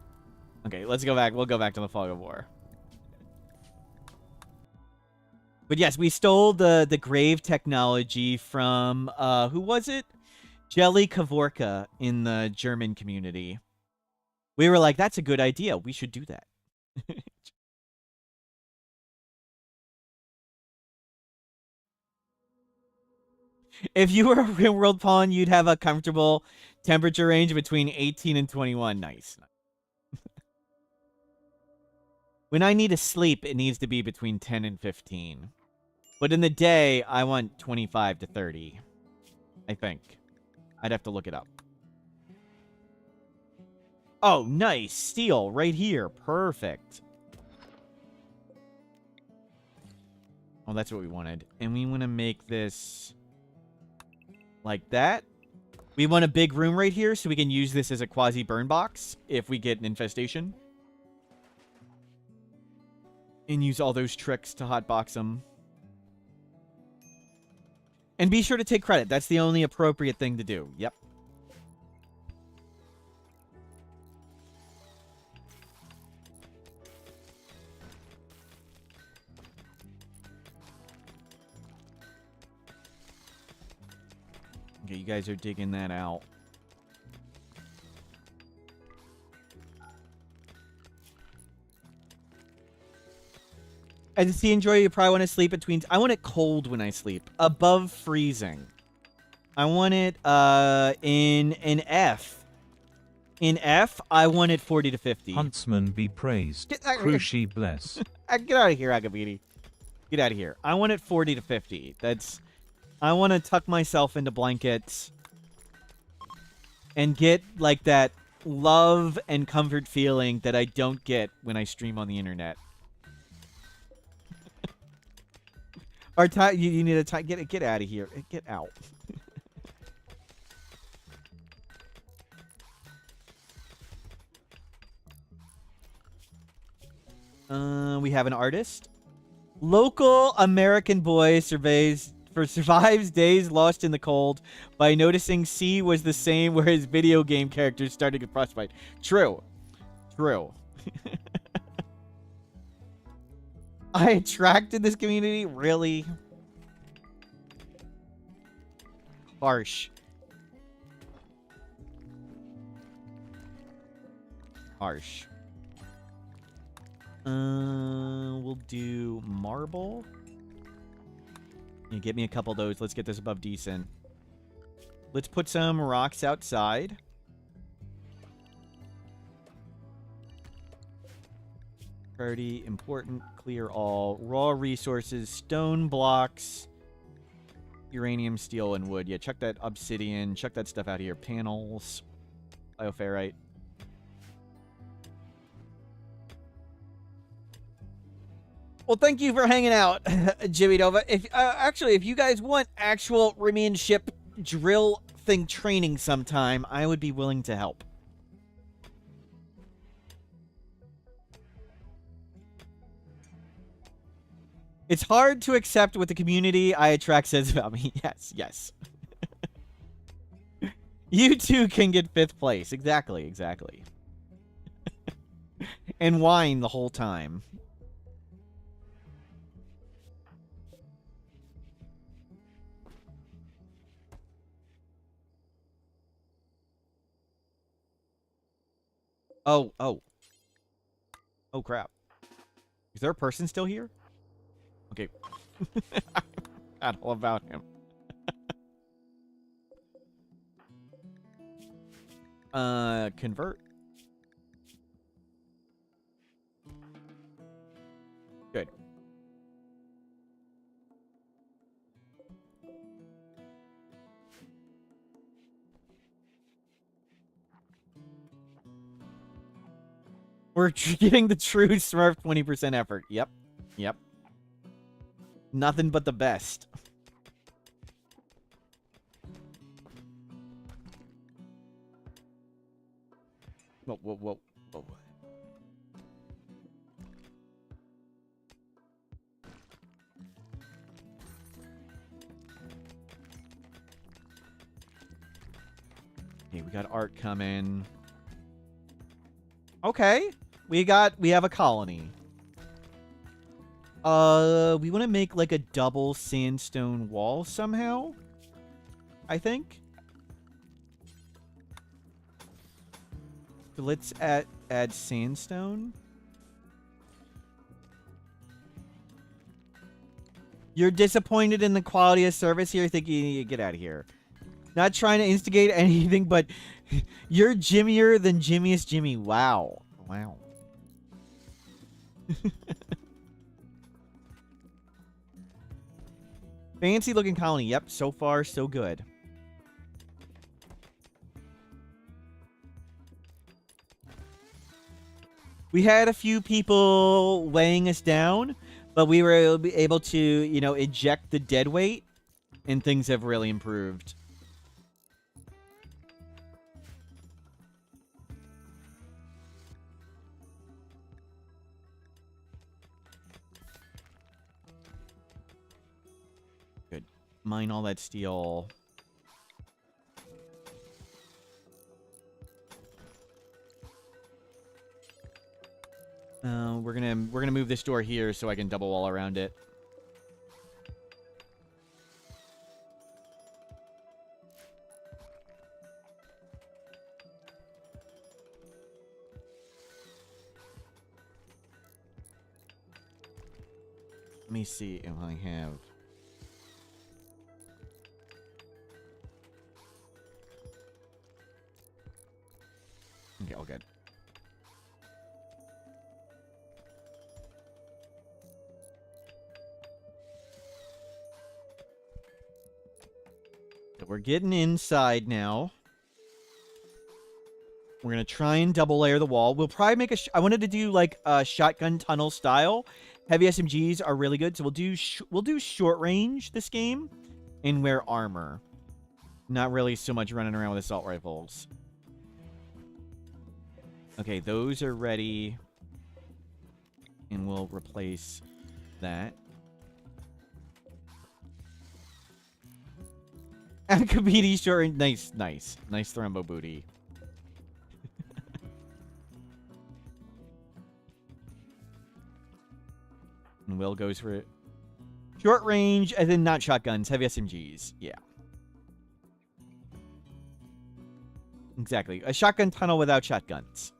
Okay, let's go back. We'll go back to the Fog of War. But yes, we stole the grave technology from, who was it? Jelly Kavorka in the German community. We were like, that's a good idea. We should do that. If you were a Rimworld pawn, you'd have a comfortable temperature range between 18 and 21. Nice. When I need to sleep, it needs to be between 10 and 15. But in the day, I want 25 to 30. I think. I'd have to look it up. Oh, nice. Steel right here. Perfect. Oh, that's what we wanted. And we want to make this like that. We want a big room right here so we can use this as a quasi burn box if we get an infestation. And use all those tricks to hotbox them. And be sure to take credit. That's the only appropriate thing to do. Yep. Okay, you guys are digging that out. As you enjoy, you probably want to sleep between... I want it cold when I sleep. Above freezing. I want it in an F. In F, I want it 40 to 50. Huntsman be praised. Cruci bless. Get out of here, Agabidi. Get out of here. I want it 40 to 50. That's... I want to tuck myself into blankets and get, like, that love and comfort feeling that I don't get when I stream on the internet. Our time, you need a time. Get out of here. Get out. We have an artist. Local American boy survives days lost in the cold by noticing C was the same where his video game characters started to get frostbite. True. True. I attracted this community? Really? Harsh. Harsh. We'll do marble. You get me a couple of those. Let's get this above decent. Let's put some rocks outside. Priority, important, clear all. Raw resources, stone blocks, uranium, steel, and wood. Yeah, chuck that obsidian. Chuck that stuff out here. Panels, bioferrite. Well, thank you for hanging out, Jimmy Nova. If actually, if you guys want actual Rimian ship drill thing training sometime, I would be willing to help. It's hard to accept what the community I attract says about me. Yes, yes. You too can get 5th place. Exactly, exactly. And whine the whole time. Oh, oh. Oh, crap. Is there a person still here? Okay. I forgot all about him. Convert. Good. We're getting the true Smurf 20% effort. Yep. Yep. Nothing but the best. Whoa, whoa, whoa, whoa. Okay, we got art coming. Okay. We have a colony. We want to make like a double sandstone wall somehow. I think. So let's add sandstone. You're disappointed in the quality of service here? I think you need to get out of here. Not trying to instigate anything, but you're Jimmier than Jimmiest Jimmy. Wow. Wow. Fancy looking colony. Yep, so far so good. We had a few people weighing us down, but we were able to, you know, eject the dead weight, and things have really improved. Good. Mine all that steel. We're gonna move this door here so I can double wall around it. Let me see if I have... Okay, all good. So we're getting inside now. We're going to try and double layer the wall. We'll probably make a... I wanted to do, like, a shotgun tunnel style. Heavy SMGs are really good, so we'll do short range this game and wear armor. Not really so much running around with assault rifles. Okay, those are ready. And we'll replace that. Akabidi short range. Nice, nice. Nice thrombo booty. And Will goes for it. Short range, and then not shotguns, heavy SMGs. Yeah. Exactly. A shotgun tunnel without shotguns.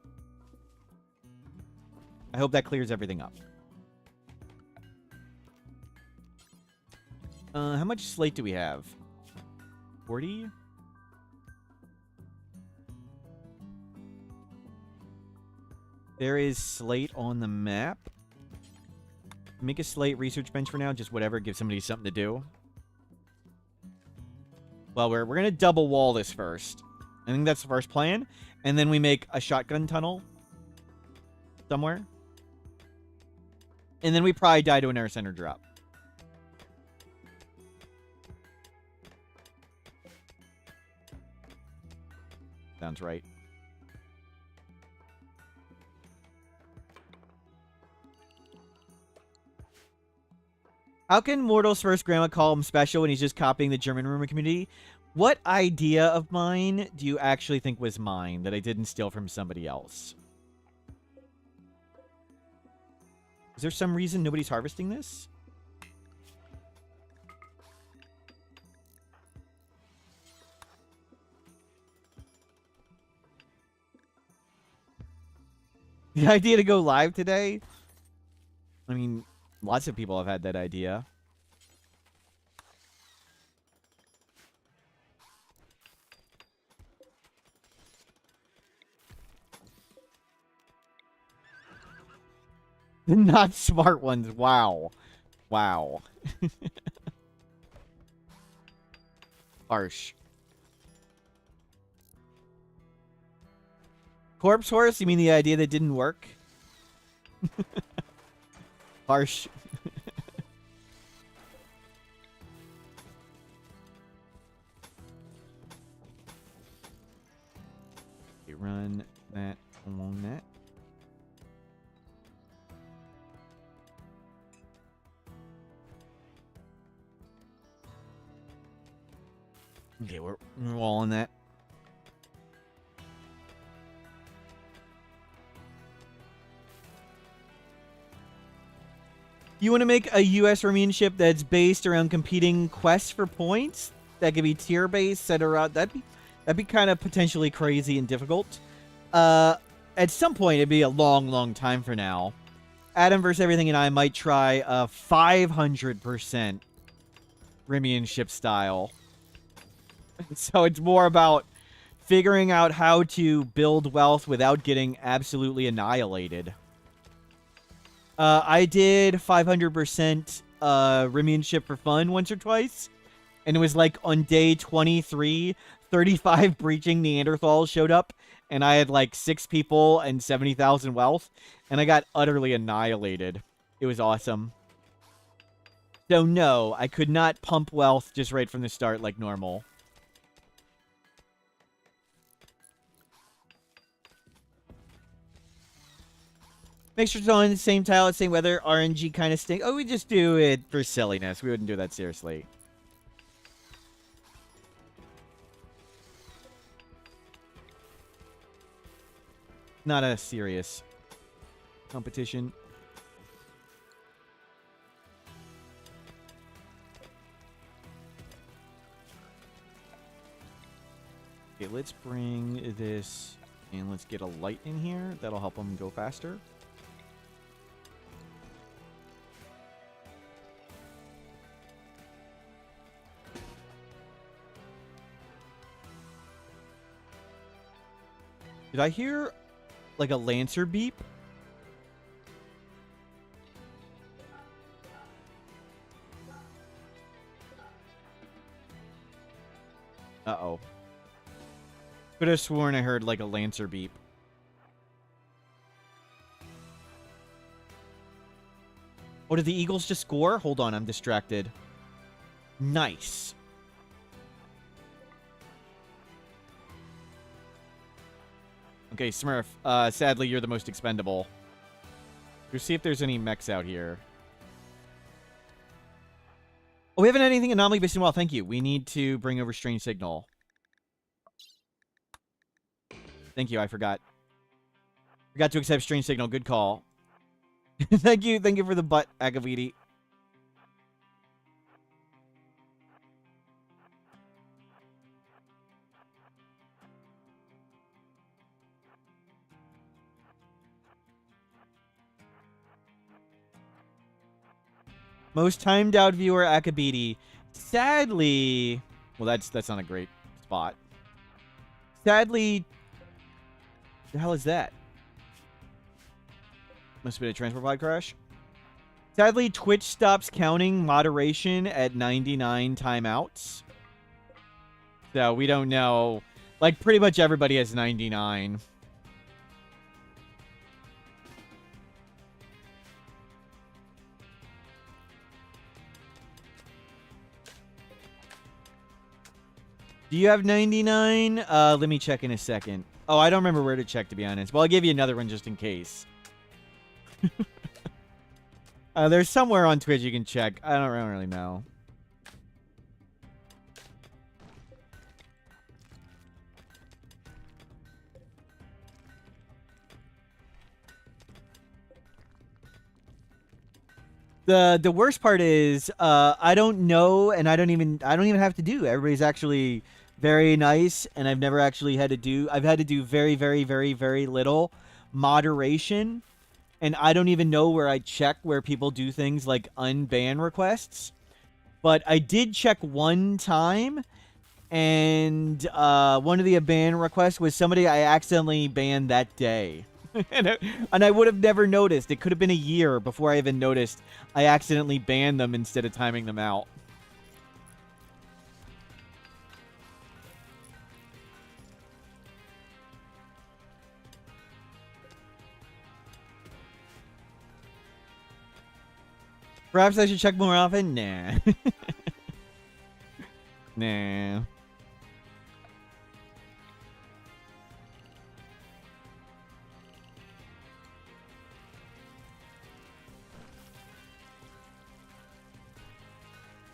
I hope that clears everything up. How much slate do we have? 40? There is slate on the map. Make a slate research bench for now. Just whatever. Give somebody something to do. Well, we're going to double wall this first. I think that's the first plan. And then we make a shotgun tunnel. Somewhere. And then we probably die to an air center drop. Sounds right. How can Mortal's first grandma call him special when he's just copying the German rumor community? What idea of mine do you actually think was mine that I didn't steal from somebody else? Is there some reason nobody's harvesting this? The idea to go live today? I mean, lots of people have had that idea. The not smart ones. Wow. Wow. Harsh. Corpse horse? You mean the idea that didn't work? Harsh. Okay, run that along that. Okay, we're all on that. You want to make a U.S. Armenian ship that's based around competing quests for points? That could be tier-based, set around. That'd be kind of potentially crazy and difficult. At some point, it'd be a long, long time for now. Adam vs. Everything and I might try a 500% Rimian ship style. So it's more about figuring out how to build wealth without getting absolutely annihilated. I did 500% Rimian ship for fun once or twice. And it was like on day 23, 35 breaching Neanderthals showed up. And I had like 6 people and 70,000 wealth. And I got utterly annihilated. It was awesome. So no, I could not pump wealth just right from the start like normal. Make sure it's on the same tile, same weather, RNG kind of stink. Oh, we just do it for silliness. We wouldn't do that seriously. Not a serious competition. Okay, let's bring this and let's get a light in here. That'll help them go faster. Did I hear, like, a Lancer beep? Uh-oh. Could have sworn I heard, like, a Lancer beep. Oh, did the Eagles just score? Hold on, I'm distracted. Nice. Okay, Smurf. Sadly, you're the most expendable. Let's see if there's any mechs out here. Oh, we haven't had anything anomaly based in a while. Thank you. We need to bring over strange signal. Thank you. I forgot. Forgot to accept strange signal. Good call. Thank you. Thank you for the butt, Agaviti. Most timed out viewer, Akabiti. Sadly, well, that's not a great spot. Sadly, the hell is that? Must have been a transport pod crash. Sadly, Twitch stops counting moderation at 99 timeouts. So we don't know. Like, pretty much everybody has 99. Do you have 99? Let me check in a second. Oh, I don't remember where to check, to be honest. Well, I'll give you another one just in case. There's somewhere on Twitch you can check. I don't really know. The worst part is I don't know, and I don't even have to do. Everybody's actually very nice, and I've never actually had to do. I've had to do very, very, very, very little moderation, and I don't even know where I check where people do things like unban requests. But I did check one time, and one of the ban requests was somebody I accidentally banned that day. and I would have never noticed. It could have been a year before I even noticed I accidentally banned them instead of timing them out. Perhaps I should check more often? Nah. Nah.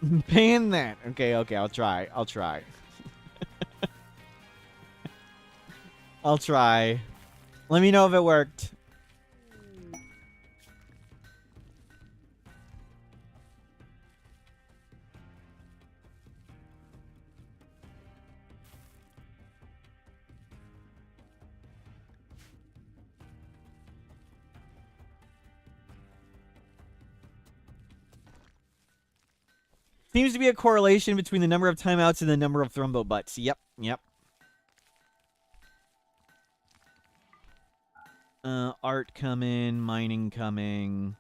Ban that. Okay, I'll try. I'll try. I'll try. Let me know if it worked. Seems to be a correlation between the number of timeouts and the number of thrombo butts. Yep. Art coming, mining coming.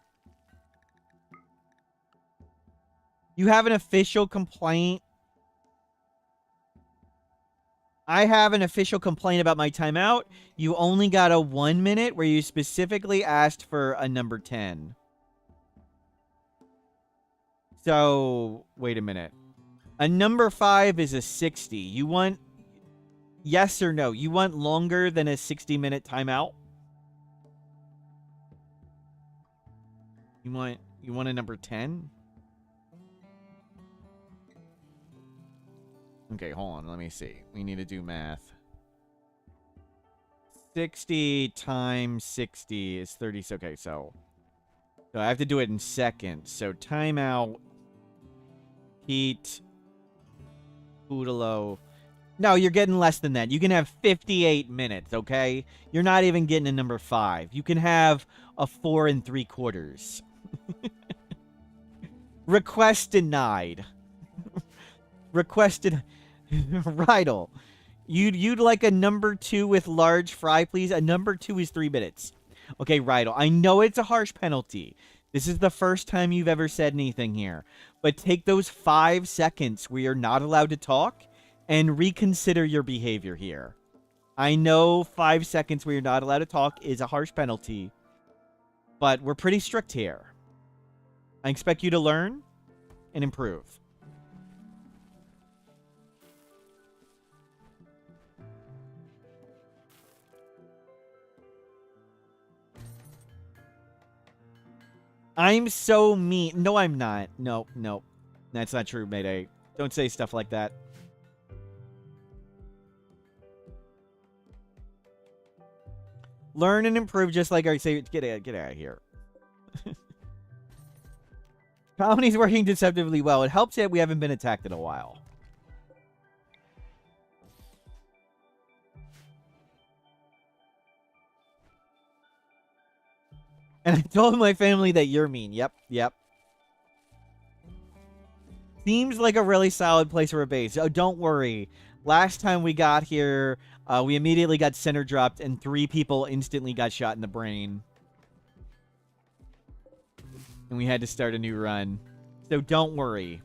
You have an official complaint? I have an official complaint about my timeout. You only got a 1 minute where you specifically asked for a number 10. So, wait a minute. A number 5 is a 60. You want... Yes or no? You want longer than a 60-minute timeout? You want a number 10? Okay, hold on. Let me see. We need to do math. 60 times 60 is 30. Okay, so I have to do it in seconds. So timeout... Heat. Udalo. No, you're getting less than that. You can have 58 minutes, okay? You're not even getting a number 5. You can have a 4 3/4. Request denied. Requested. Rydal. You'd like a number 2 with large fry, please? A number 2 is 3 minutes. Okay, Rydell, I know it's a harsh penalty. This is the first time you've ever said anything here. But take those 5 seconds where you're not allowed to talk and reconsider your behavior here. I know 5 seconds where you're not allowed to talk is a harsh penalty, but we're pretty strict here. I expect you to learn and improve. I'm so mean. No, I'm not. No, no. That's not true, Mayday. Don't say stuff like that. Learn and improve just like I say. Get out of here. Colony's working deceptively well. It helps that we haven't been attacked in a while. And I told my family that you're mean. Yep, yep. Seems like a really solid place for a base. Oh, don't worry. Last time we got here, we immediately got center dropped, and 3 people instantly got shot in the brain. And we had to start a new run. So don't worry.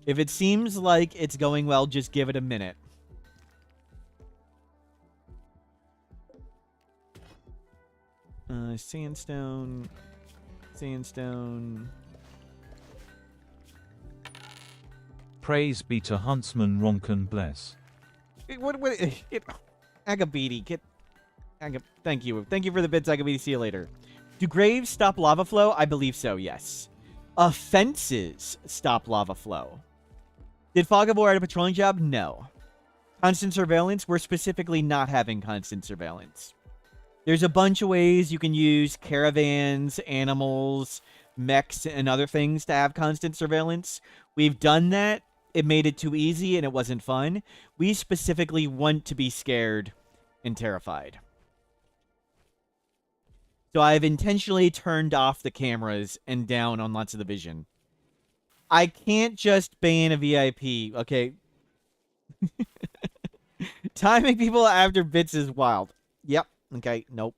If it seems like it's going well, just give it a minute. Sandstone. Sandstone. Praise be to Huntsman Ronken bless. What Agabidi, get... Thank you. Thank you for the bits, Agabidi. See you later. Do graves stop lava flow? I believe so, yes. Offenses stop lava flow. Did Fog of War have a patrolling job? No. Constant surveillance? We're specifically not having constant surveillance. There's a bunch of ways you can use caravans, animals, mechs, and other things to have constant surveillance. We've done that. It made it too easy, and it wasn't fun. We specifically want to be scared and terrified. So I've intentionally turned off the cameras and down on lots of the vision. I can't just ban a VIP, okay? Timing people after bits is wild. Yep. Okay, nope.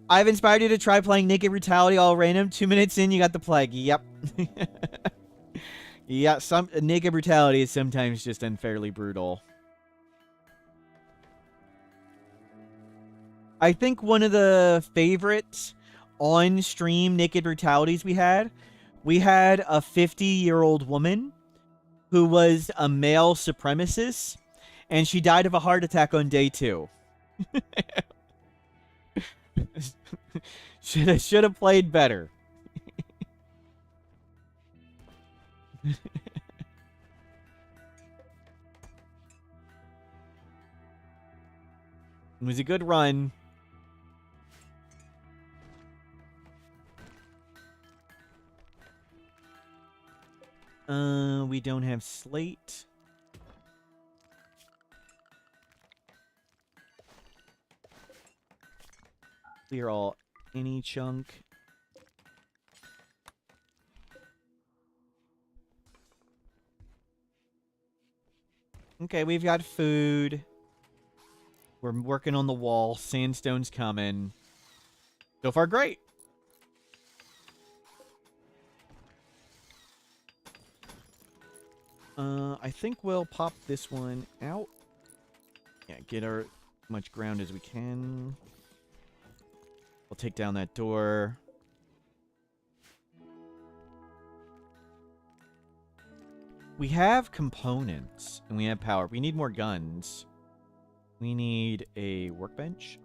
I've inspired you to try playing Naked Brutality all random. 2 minutes in, you got the plague. Yep. Yeah, Naked Brutality is sometimes just unfairly brutal. I think one of the favorite on-stream Naked Brutalities we had a 50-year-old woman who was a male supremacist, and she died of a heart attack on day 2. Should have played better. It was a good run. We don't have slate. Clear all any chunk. Okay, we've got food. We're working on the wall. Sandstone's coming. So far, great. I think we'll pop this one out. Yeah, get our much ground as we can. We'll take down that door. We have components, and we have power. We need more guns. We need a workbench.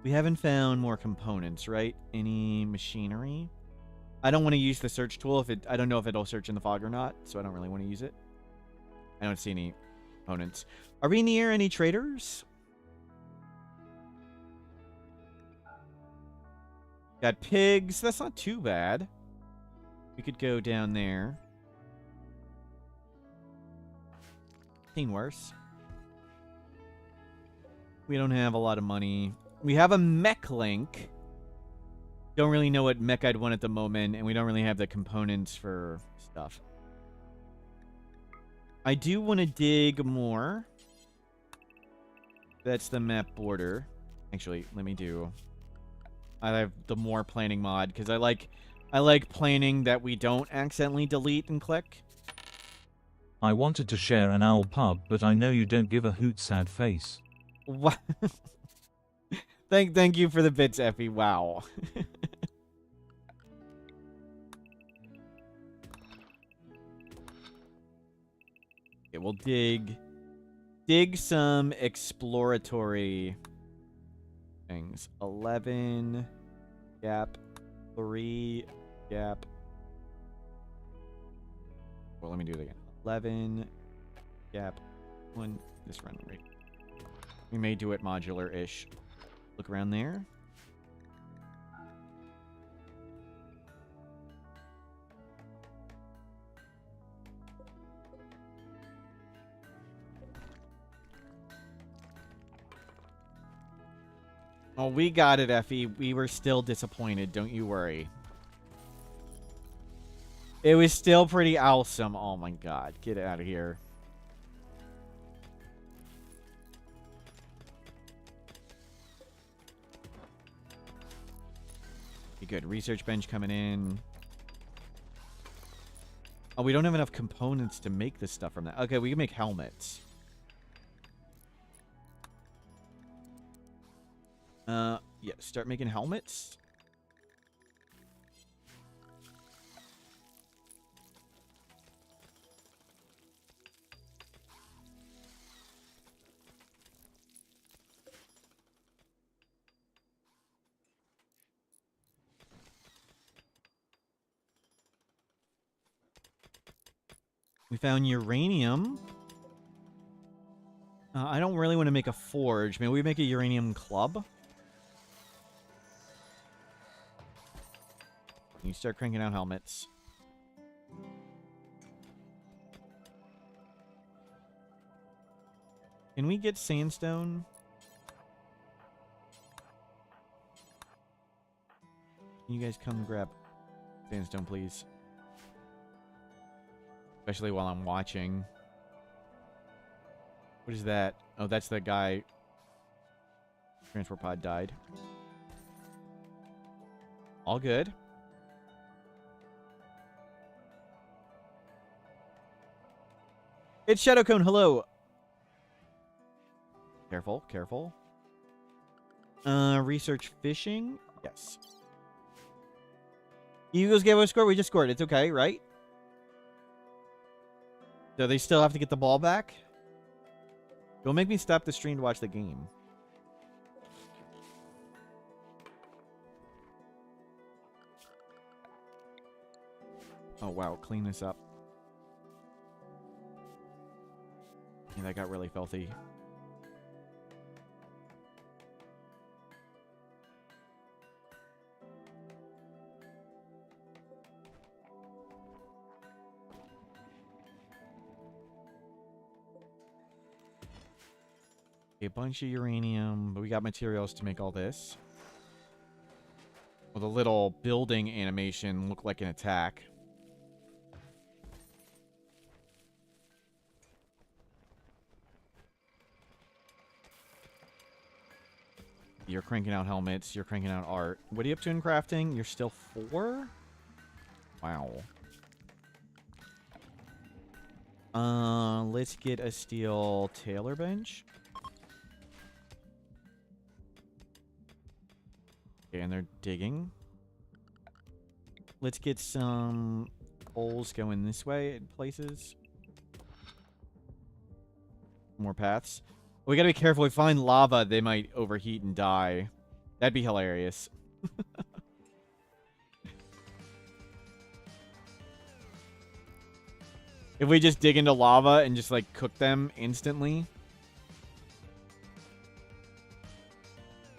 We haven't found more components, right? Any machinery? I don't want to use the search tool if I don't know if it'll search in the fog or not, so I don't really want to use it. I don't see any components. Are we near any traders? Got pigs. That's not too bad. We could go down there. Seen worse. We don't have a lot of money. We have a mech link. Don't really know what mech I'd want at the moment, and we don't really have the components for stuff. I do want to dig more. That's the map border. Actually, let me do... I have the more planning mod, because I like planning that we don't accidentally delete and click. I wanted to share an owl pub, but I know you don't give a hoot sad face. What? Thank you for the bits, Effie. Wow. Okay, we'll dig some exploratory things. 11 gap 3 gap. Well, let me do it again. 11 gap 1. This run rate. We may do it modular-ish. Look around there. Oh, we got it, Effie. We were still disappointed. Don't you worry. It was still pretty awesome. Oh my god. Get out of here. Okay, good. Research bench coming in. Oh, we don't have enough components to make this stuff from that. Okay, we can make helmets. Yeah, start making helmets. We found uranium. I don't really want to make a forge. Maybe we make a uranium club. You start cranking out helmets. Can we get sandstone? Can you guys come grab sandstone, please? Especially while I'm watching. What is that? Oh, that's the guy. Transport pod died. All good. It's Shadowcone, hello. Careful, careful. Research fishing? Yes. Eagles gave us a score, we just scored. It's okay, right? Do they still have to get the ball back? Don't make me stop the stream to watch the game. Oh, wow. Clean this up. Yeah, that got really filthy. A bunch of uranium, but we got materials to make all this. Well, the little building animation looked like an attack. You're cranking out helmets. You're cranking out art. What are you up to in crafting? You're still 4? Wow. Let's get a steel tailor bench. Okay, and they're digging. Let's get some holes going this way in places. More paths. We gotta be careful. If we find lava, they might overheat and die. That'd be hilarious. If we just dig into lava and just, like, cook them instantly.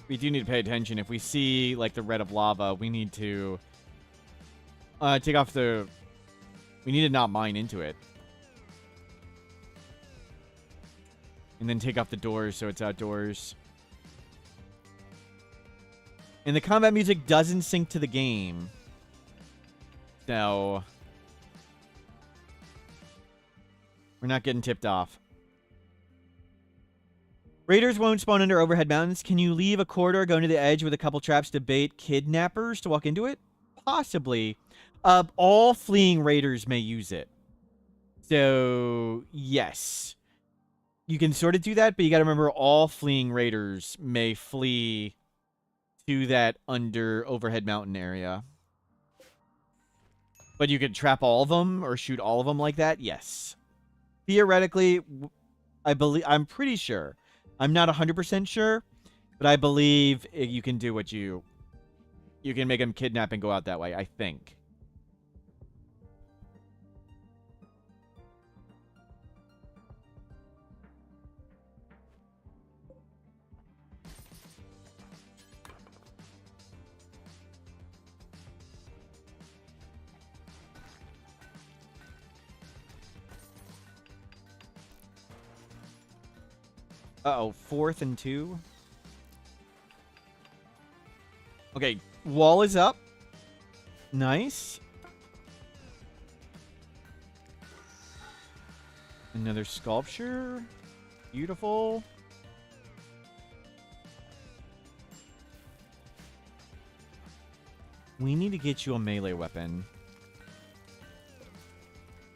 We do need to pay attention. If we see, like, the red of lava, we need to take off the... We need to not mine into it. And then take off the doors so it's outdoors. And the combat music doesn't sync to the game. So we're not getting tipped off. Raiders won't spawn under overhead mountains. Can you leave a corridor, go into the edge with a couple traps to bait kidnappers to walk into it? Possibly. All fleeing raiders may use it. So, yes. You can sort of do that, but you got to remember all fleeing raiders may flee to that under overhead mountain area. But you could trap all of them or shoot all of them like that? Yes. Theoretically, I'm pretty sure. I'm not 100% sure, but I believe you can do what you can make them kidnap and go out that way, I think. Uh-oh, 4th and 2. Okay, wall is up. Nice. Another sculpture. Beautiful. We need to get you a melee weapon.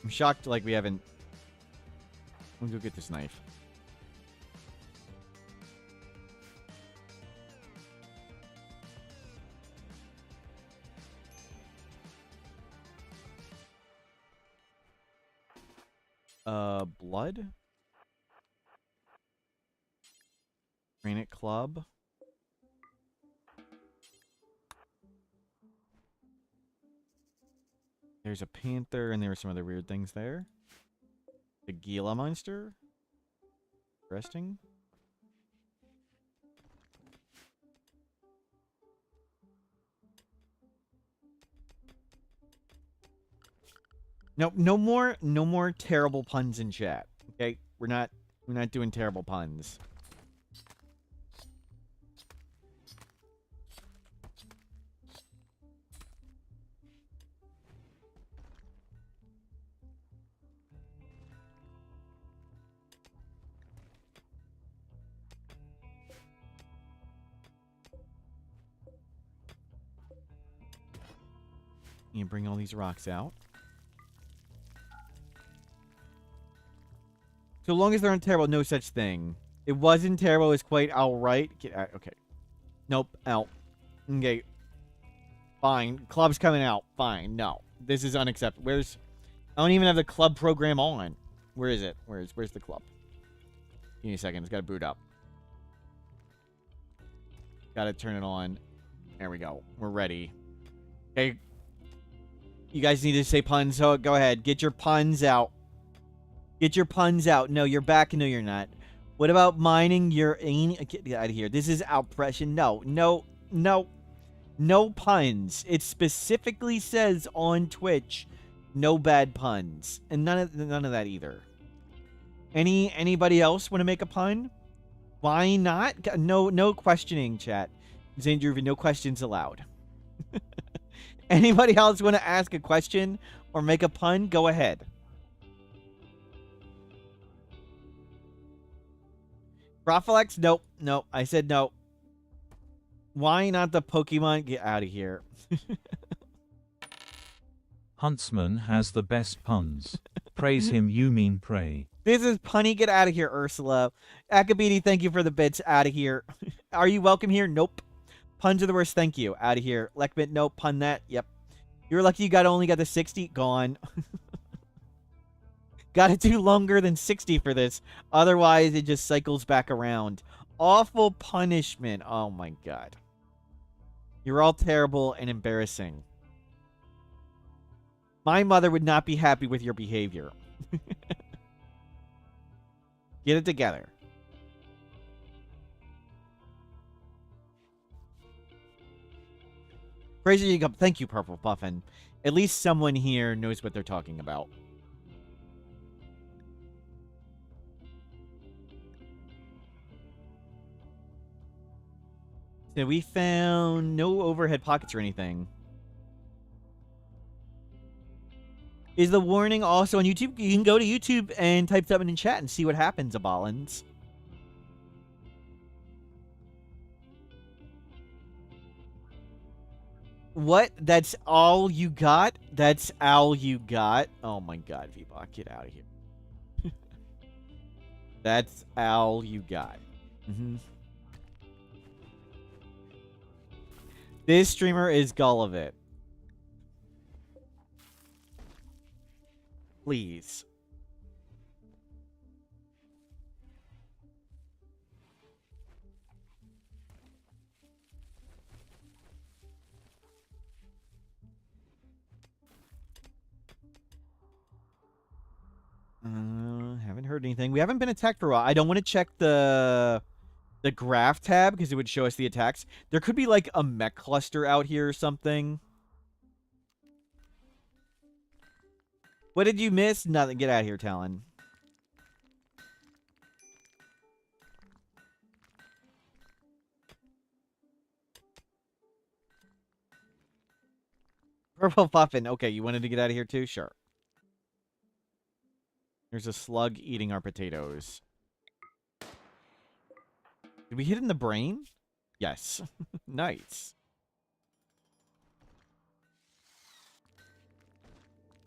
I'm shocked like we haven't... We'll go get this knife. Blood? Granite Club. There's a panther, and there were some other weird things there. The Gila monster. Interesting. Nope, no more terrible puns in chat. Okay? We're not doing terrible puns. You bring all these rocks out. So long as they're unterrible, no such thing. It wasn't terrible, it's quite alright. Okay. Nope, out. Okay. Fine. Club's coming out. Fine. No. This is unacceptable. Where's... I don't even have the club program on. Where is it? Where's the club? Give me a second. It's got to boot up. Got to turn it on. There we go. We're ready. Okay. You guys need to say puns, so go ahead. Get your puns out. Get your puns out. No, you're back. No, you're not. What about mining your... Get out of here. This is oppression. No. No puns. It specifically says on Twitch, no bad puns. And none of that either. Anybody else want to make a pun? Why not? No questioning, chat. Xandruva, no questions allowed. Anybody else want to ask a question or make a pun? Go ahead. Prophylax? Nope. Nope. I said no. Why not the Pokemon? Get out of here. Huntsman has the best puns. Praise him, you mean pray. This is punny. Get out of here, Ursula. Akabidi, thank you for the bits. Out of here. Are you welcome here? Nope. Puns are the worst. Thank you. Out of here. Lekmit, nope. Pun that. Yep. You're lucky you only got the 60. Gone. Gotta do longer than 60 for this. Otherwise, it just cycles back around. Awful punishment. Oh my god. You're all terrible and embarrassing. My mother would not be happy with your behavior. Get it together. Crazy you go. Thank you, Purple Puffin. At least someone here knows what they're talking about. So we found no overhead pockets or anything. Is the warning also on YouTube? You can go to YouTube and type something in chat and see what happens, Abalins. What? That's all you got? That's all you got? Oh my god, V-Bot, get out of here. That's all you got. This streamer is Gullivet. Please. Haven't heard anything. We haven't been attacked for a while. I don't want to check the graph tab because it would show us the attacks. There could be like a mech cluster out here or something. What did you miss? Nothing. Get out of here, Talon. Purple Puffin. Okay, you wanted to get out of here too? Sure. There's a slug eating our potatoes. Did we hit in the brain? Yes. Nice.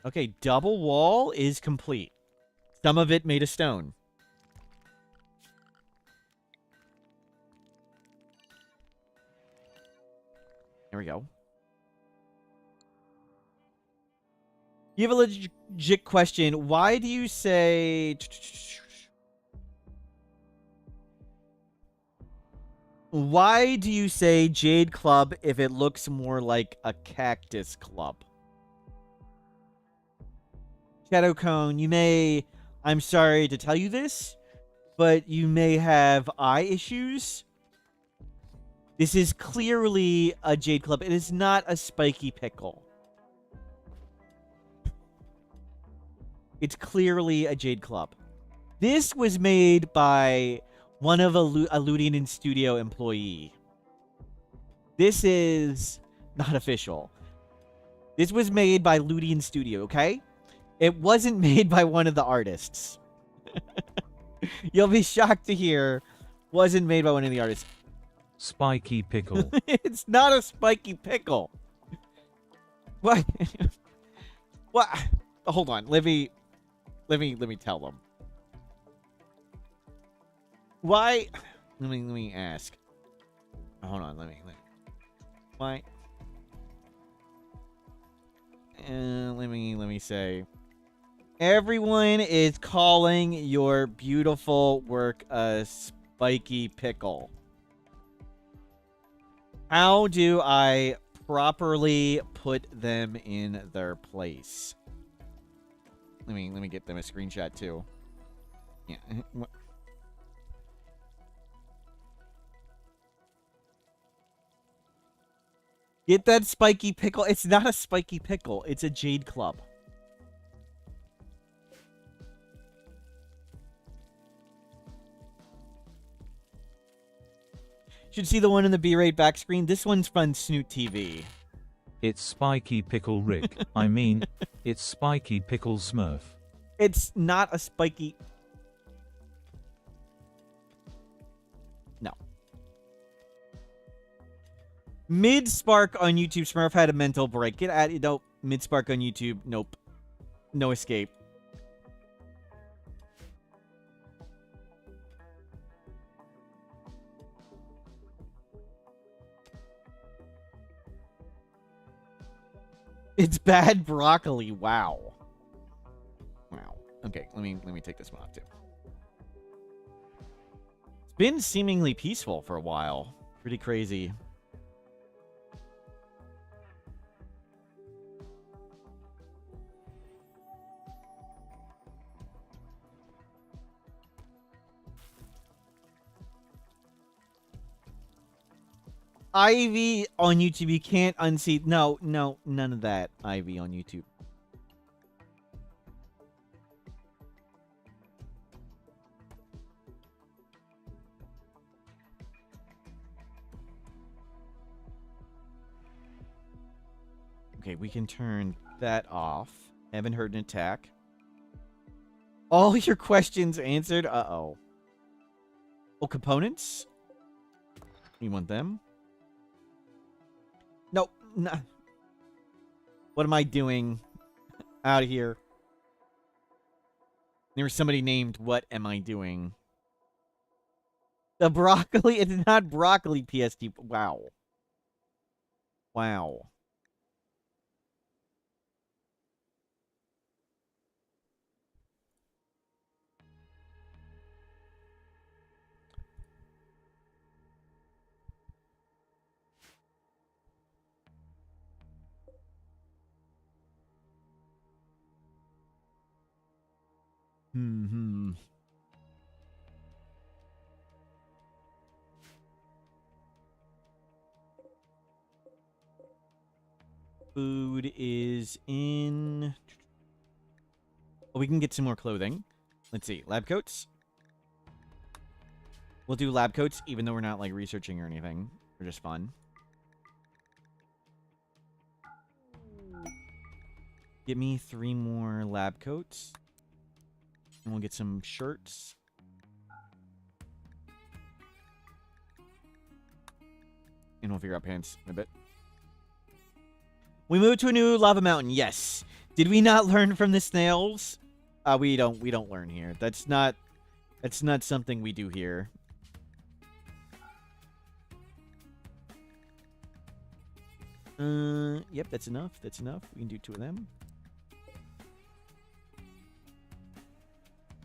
Okay, double wall is complete. Some of it made of stone. There we go. You have a legit question. Why do you say... Why do you say Jade Club if it looks more like a cactus club? Shadow Cone, you may... I'm sorry to tell you this, but you may have eye issues. This is clearly a Jade Club. It is not a spiky pickle. It's clearly a Jade Club. This was made by one of a Ludian Studio employee. This is not official. This was made by Ludian Studio, okay? It wasn't made by one of the artists. You'll be shocked to hear wasn't made by one of the artists. Spiky pickle. It's not a spiky pickle. What? What? Hold on. Let me tell them. Why? Let me ask. Hold on. Let me. Why? Let me say. Everyone is calling your beautiful work a spiky pickle. How do I properly put them in their place? Let me get them a screenshot too. Yeah. Get that spiky pickle. It's not a spiky pickle. It's a Jade Club. Should see the one in the B-rate back screen. This one's from Snoot TV. It's Spiky Pickle Rick. I mean, it's Spiky Pickle Smurf. It's not a spiky... No. Mid-Spark on YouTube. Smurf had a mental break. Get at it. Nope. Mid-Spark on YouTube. Nope. No escape. It's bad broccoli. Wow. Wow. Okay, let me take this one off too. It's been seemingly peaceful for a while. Pretty crazy. Ivy on YouTube, you can't unsee. No, none of that. Ivy on YouTube. Okay, we can turn that off. Haven't heard an attack. All your questions answered. Uh-oh. Oh, components? You want them? Nope. Nah. What am I doing? Out of here. There was somebody named What Am I Doing? The broccoli? It's not broccoli, PST. Wow. Wow. Hmm. Food is in... Oh, we can get some more clothing. Let's see. Lab coats. We'll do lab coats, even though we're not, like, researching or anything. They're just fun. Get me 3 more lab coats. And we'll get some shirts. And we'll figure out pants in a bit. We moved to a new lava mountain. Yes. Did we not learn from the snails? We don't learn here. That's not something we do here. Yep, that's enough. That's enough. We can do 2 of them.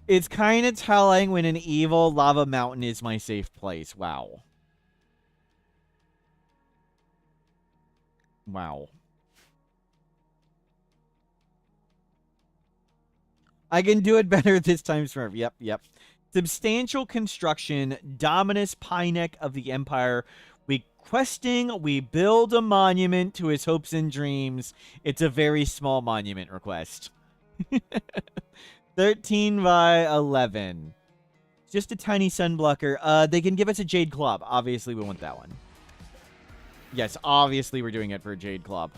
It's kind of telling when an evil lava mountain is my safe place. Wow. Wow. I can do it better this time, Smurf. Yep, yep. Substantial construction, Dominus Pynek of the Empire. We questing, we build a monument to his hopes and dreams. It's a very small monument request. 13 by 11. Just a tiny sunblocker. They can give us a Jade Club. Obviously, we want that one. Yes, obviously we're doing it for a Jade Club.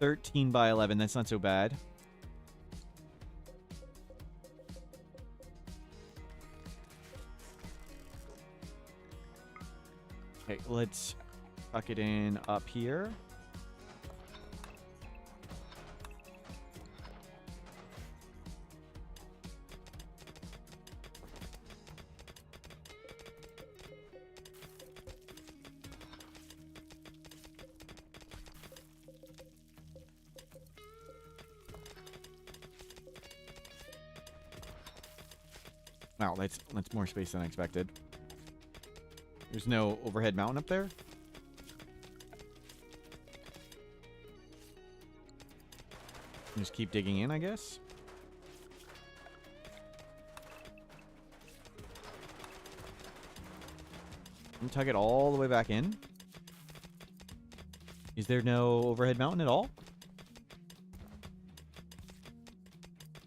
$13 by 11. That's not so bad. Okay, let's tuck it in up here. Wow, that's more space than I expected. There's no overhead mountain up there? Just keep digging in, I guess. And tug it all the way back in. Is there no overhead mountain at all?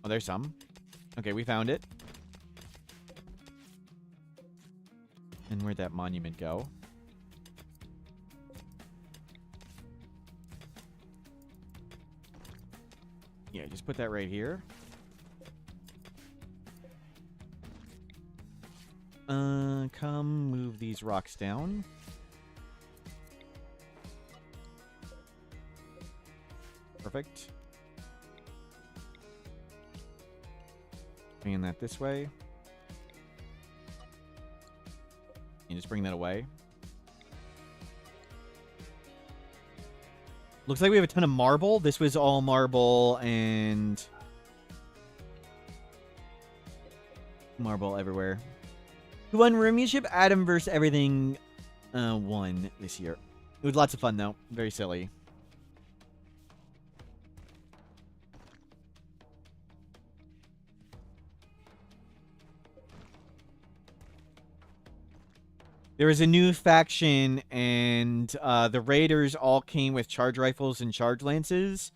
Oh, there's some. Okay, we found it. And where'd that monument go? Yeah, just put that right here. Come move these rocks down. Perfect. Bringing that this way. And just bring that away. Looks like we have a ton of marble. This was all marble and... marble everywhere. Who won Premiership? Adam versus everything won this year. It was lots of fun, though. Very silly. There was a new faction, and the raiders all came with charge rifles and charge lances,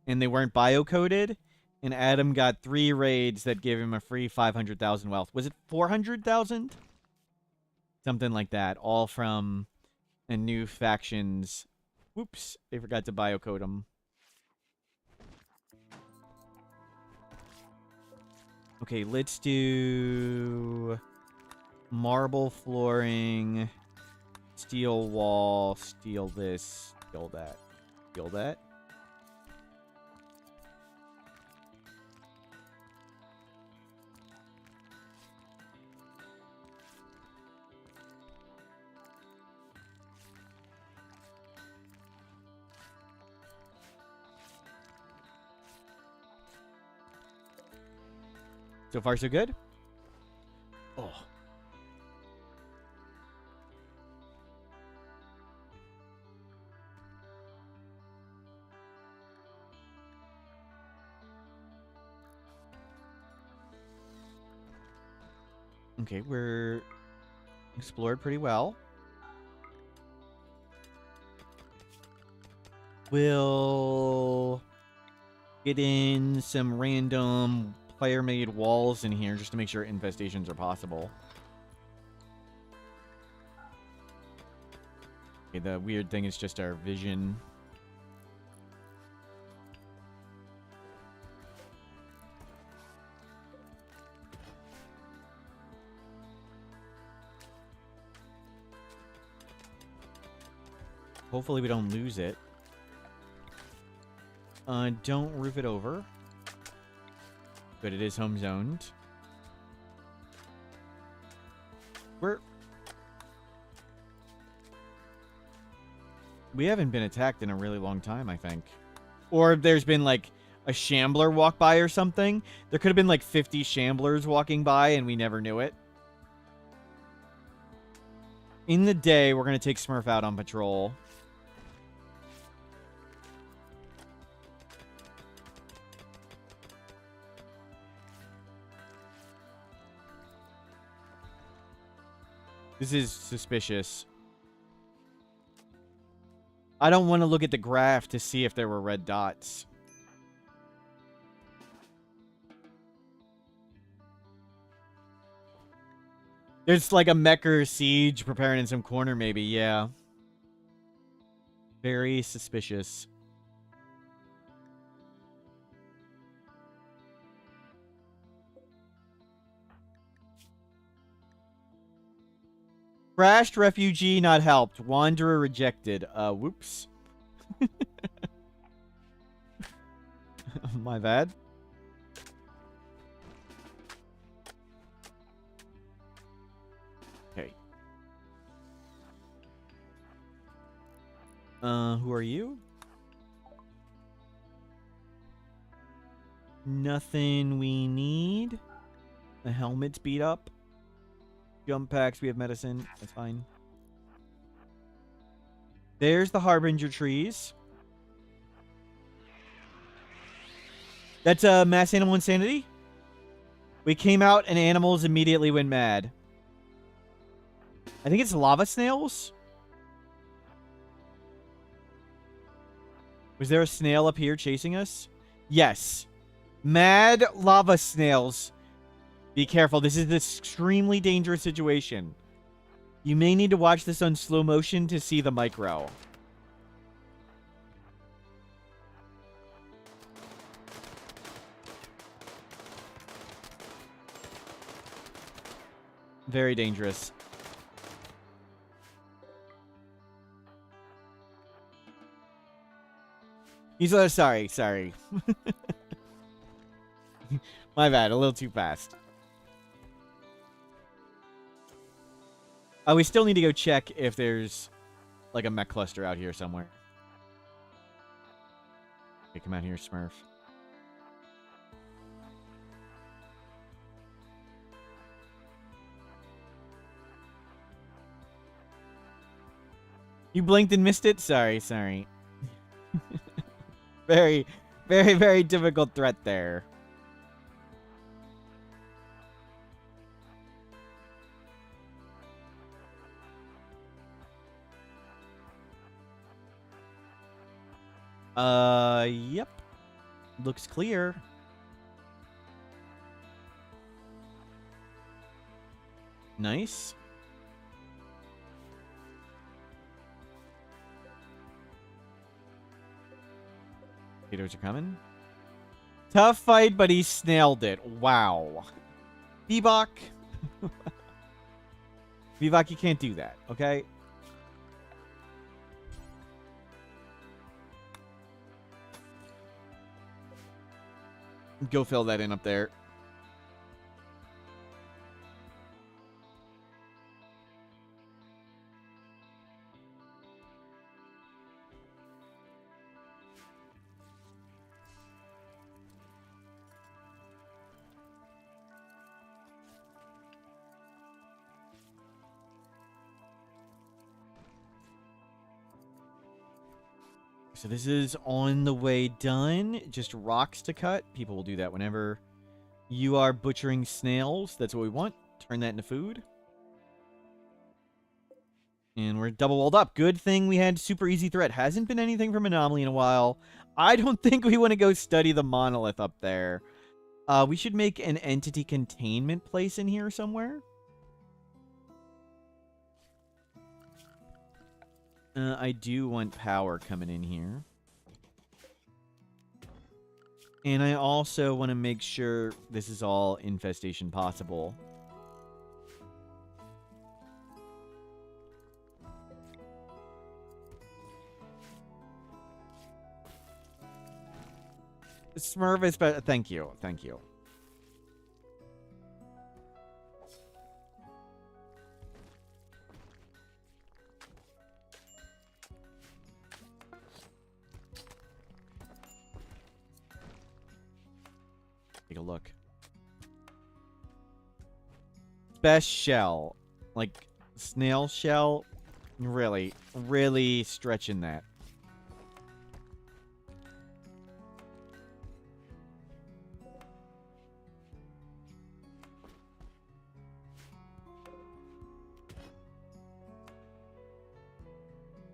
and they weren't bio-coded. And Adam got 3 raids that gave him a free 500,000 wealth. Was it 400,000? Something like that. All from a new factions. Whoops, they forgot to biocode them. Okay, let's do marble flooring, steel wall, steel this, steel that, steel that. So far, so good? Oh. Okay, we're explored pretty well. We'll get in some random player-made walls in here just to make sure infestations are possible. Okay, the weird thing is just our vision. Hopefully we don't lose it. Don't roof it over. But it is home zoned. We haven't been attacked in a really long time, I think. Or there's been, like, a shambler walk by or something. There could have been, like, 50 shamblers walking by and we never knew it. In the day, we're going to take Smurf out on patrol. This is suspicious. I don't want to look at the graph to see if there were red dots. There's like a Mecher siege preparing in some corner, maybe. Yeah. Very suspicious. Crashed refugee not helped. Wanderer rejected. Whoops. My bad. Okay. Who are you? Nothing we need. The helmet's beat up. Jump packs, we have medicine. That's fine. There's the Harbinger trees. That's mass animal insanity. We came out and animals immediately went mad. I think it's lava snails. Was there a snail up here chasing us? Yes. Mad lava snails. Be careful. This is an extremely dangerous situation. You may need to watch this on slow motion to see the micro. Very dangerous. He's sorry. My bad, a little too fast. We still need to go check if there's like a mech cluster out here somewhere. Okay, come out here, Smurf. You blinked and missed it? Sorry. Very, very, very difficult threat there. Yep. Looks clear. Nice. Potatoes are coming. Tough fight, but he snailed it. Wow. Bebop. Bebop, you can't do that, okay? Go fill that in up there. So this is on the way done. Just rocks to cut. People will do that whenever you are butchering snails. That's what we want. Turn that into food. And we're double walled up. Good thing we had super easy threat. Hasn't been anything from Anomaly in a while. I don't think we want to go study the monolith up there. We should make an entity containment place in here somewhere. I do want power coming in here. And I also want to make sure this is all infestation possible. Smurf is better. Thank you. Thank you. Take a look. Best shell. Like, snail shell. Really, really stretching that.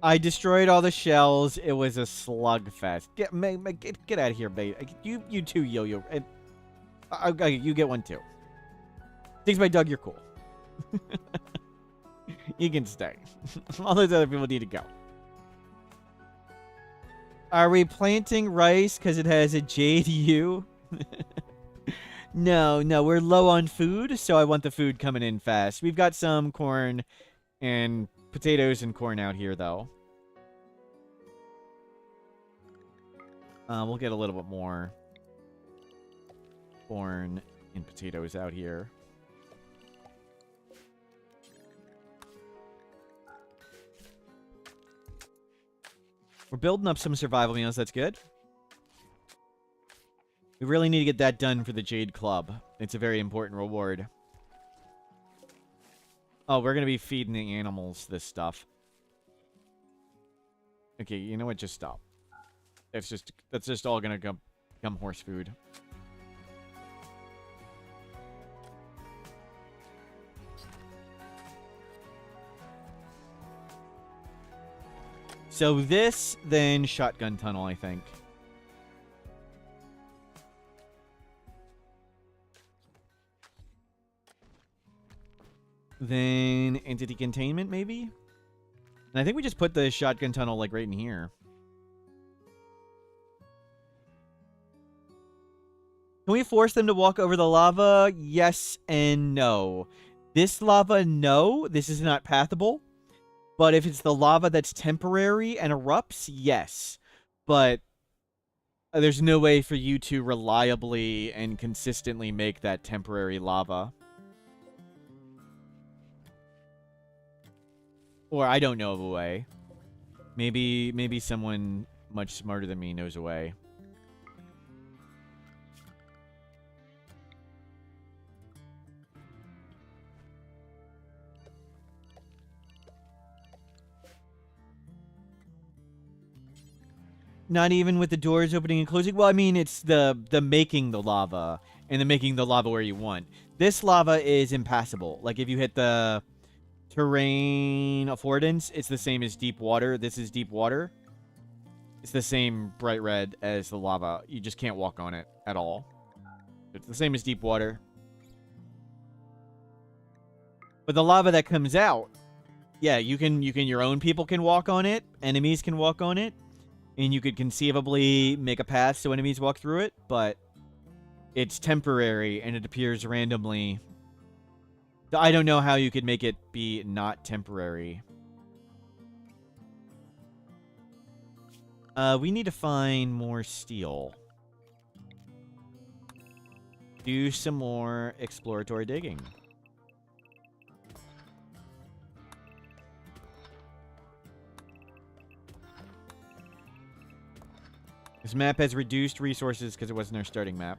I destroyed all the shells. It was a slugfest. Get out of here, mate. You too, Yo-Yo. Okay, you get one too. Thanks, by Doug. You're cool. You can stay. All those other people need to go. Are we planting rice because it has a jade U? No, we're low on food, so I want the food coming in fast. We've got some corn and potatoes and corn out here, though. We'll get a little bit more corn and potatoes out here. We're building up some survival meals. That's good. We really need to get that done for the Jade Club. It's a very important reward. Oh, we're going to be feeding the animals this stuff. Okay, you know what? Just stop. That's just all going to become horse food. So this, then shotgun tunnel, I think. Then entity containment, maybe? And I think we just put the shotgun tunnel, like, right in here. Can we force them to walk over the lava? Yes and no. This lava, no. This is not pathable. But if it's the lava that's temporary and erupts, yes. But there's no way for you to reliably and consistently make that temporary lava. Or I don't know of a way. Maybe someone much smarter than me knows a way. Not even with the doors opening and closing? Well, I mean, it's the making the lava and the making the lava where you want. This lava is impassable. Like, if you hit the terrain affordance, it's the same as deep water. This is deep water. It's the same bright red as the lava. You just can't walk on it at all. It's the same as deep water. But the lava that comes out, yeah, your own people can walk on it. Enemies can walk on it. And you could conceivably make a path so enemies walk through it, but it's temporary and it appears randomly. I don't know how you could make it be not temporary. We need to find more steel. Do some more exploratory digging. This map has reduced resources because it wasn't our starting map.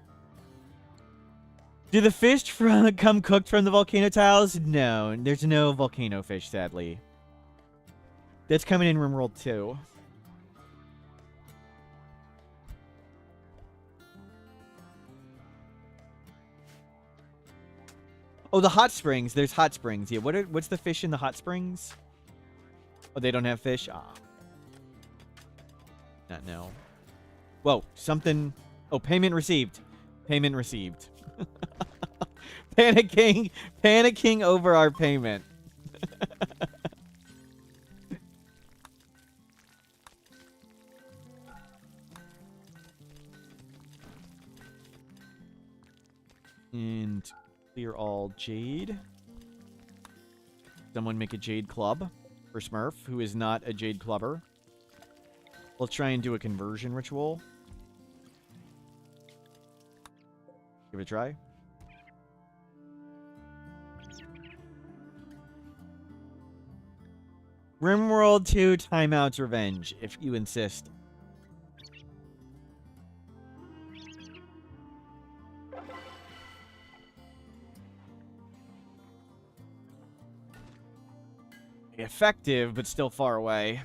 Do the fish come cooked from the volcano tiles? No, there's no volcano fish, sadly. That's coming in Rimworld 2. Oh, the hot springs. There's hot springs. Yeah, what's the fish in the hot springs? Oh, they don't have fish? Ah. Not no. Whoa, something. Oh, payment received. Payment received. Panicking over our payment. And clear all jade. Someone make a jade club for Smurf, who is not a jade clubber. We'll try and do a conversion ritual. Give it a try. Rimworld 2 Timeout's Revenge, if you insist. Effective, but still far away.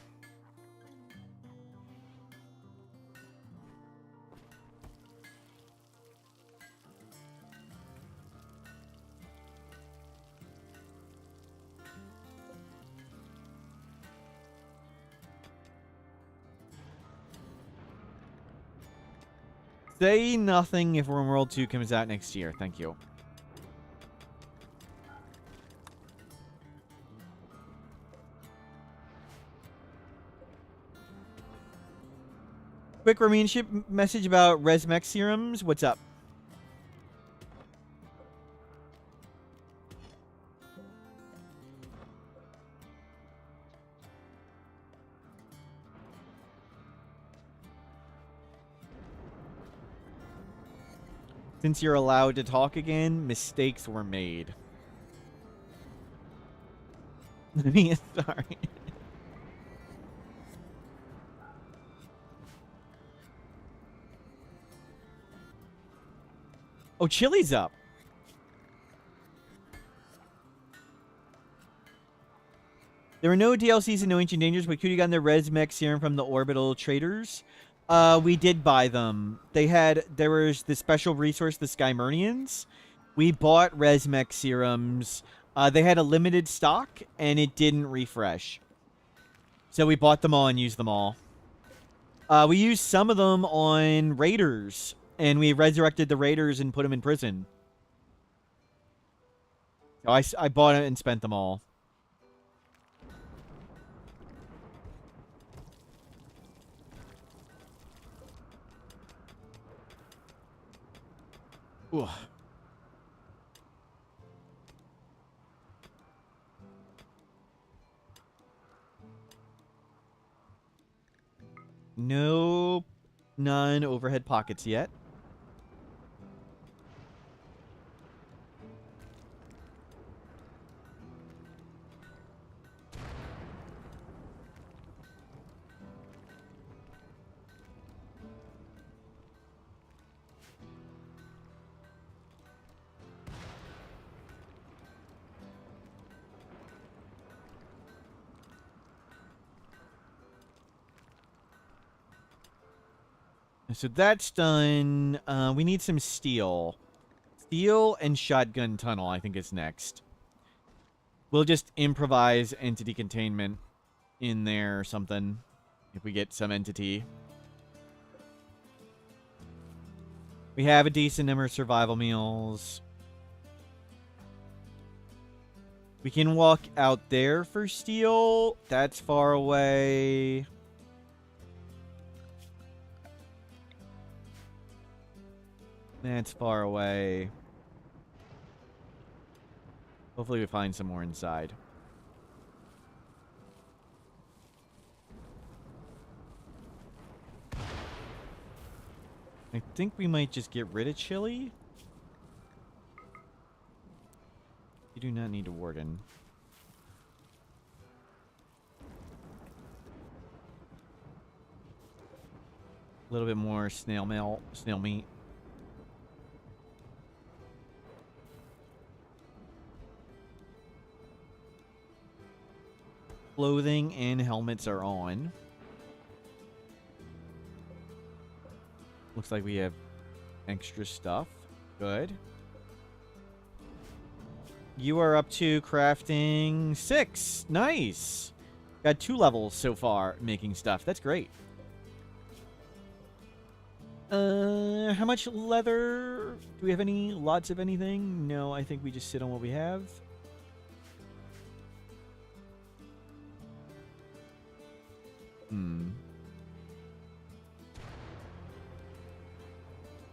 Say nothing if Rimworld 2 comes out next year. Thank you. Quick Remainship message about Resmec serums. What's up? Since you're allowed to talk again, mistakes were made. Sorry. Oh, Chili's up. There were no DLCs and no Ancient Dangers, but could you gotten the Resmec serum from the Orbital Traders? We did buy them. There was the special resource, the Skymurnians. We bought Resmec serums. They had a limited stock, and it didn't refresh. So we bought them all and used them all. We used some of them on Raiders, and we resurrected the Raiders and put them in prison. So I bought it and spent them all. Ooh. Nope. None overhead pockets yet. So that's done. We need some steel. Steel and shotgun tunnel, I think, is next. We'll just improvise entity containment in there or something if we get some entity. We have a decent number of survival meals. We can walk out there for steel. That's far away. That's far away. Hopefully we find some more inside. I think we might just get rid of Chili. You do not need a warden. A little bit more snail meat. Clothing and helmets are on. Looks like we have extra stuff. Good. You are up to crafting 6. Nice. Got 2 levels so far making stuff. That's great. How much leather? Do we have any? Lots of anything? No, I think we just sit on what we have.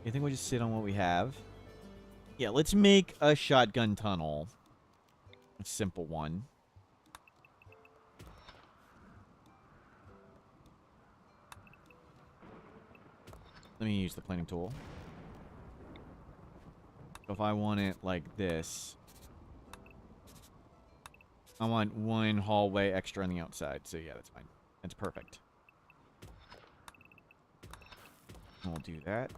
I think we'll just sit on what we have. Yeah, let's make a shotgun tunnel. A simple one. Let me use the planing tool. So if I want it like this, I want 1 hallway extra on the outside. So yeah, that's fine. That's perfect. We'll do that.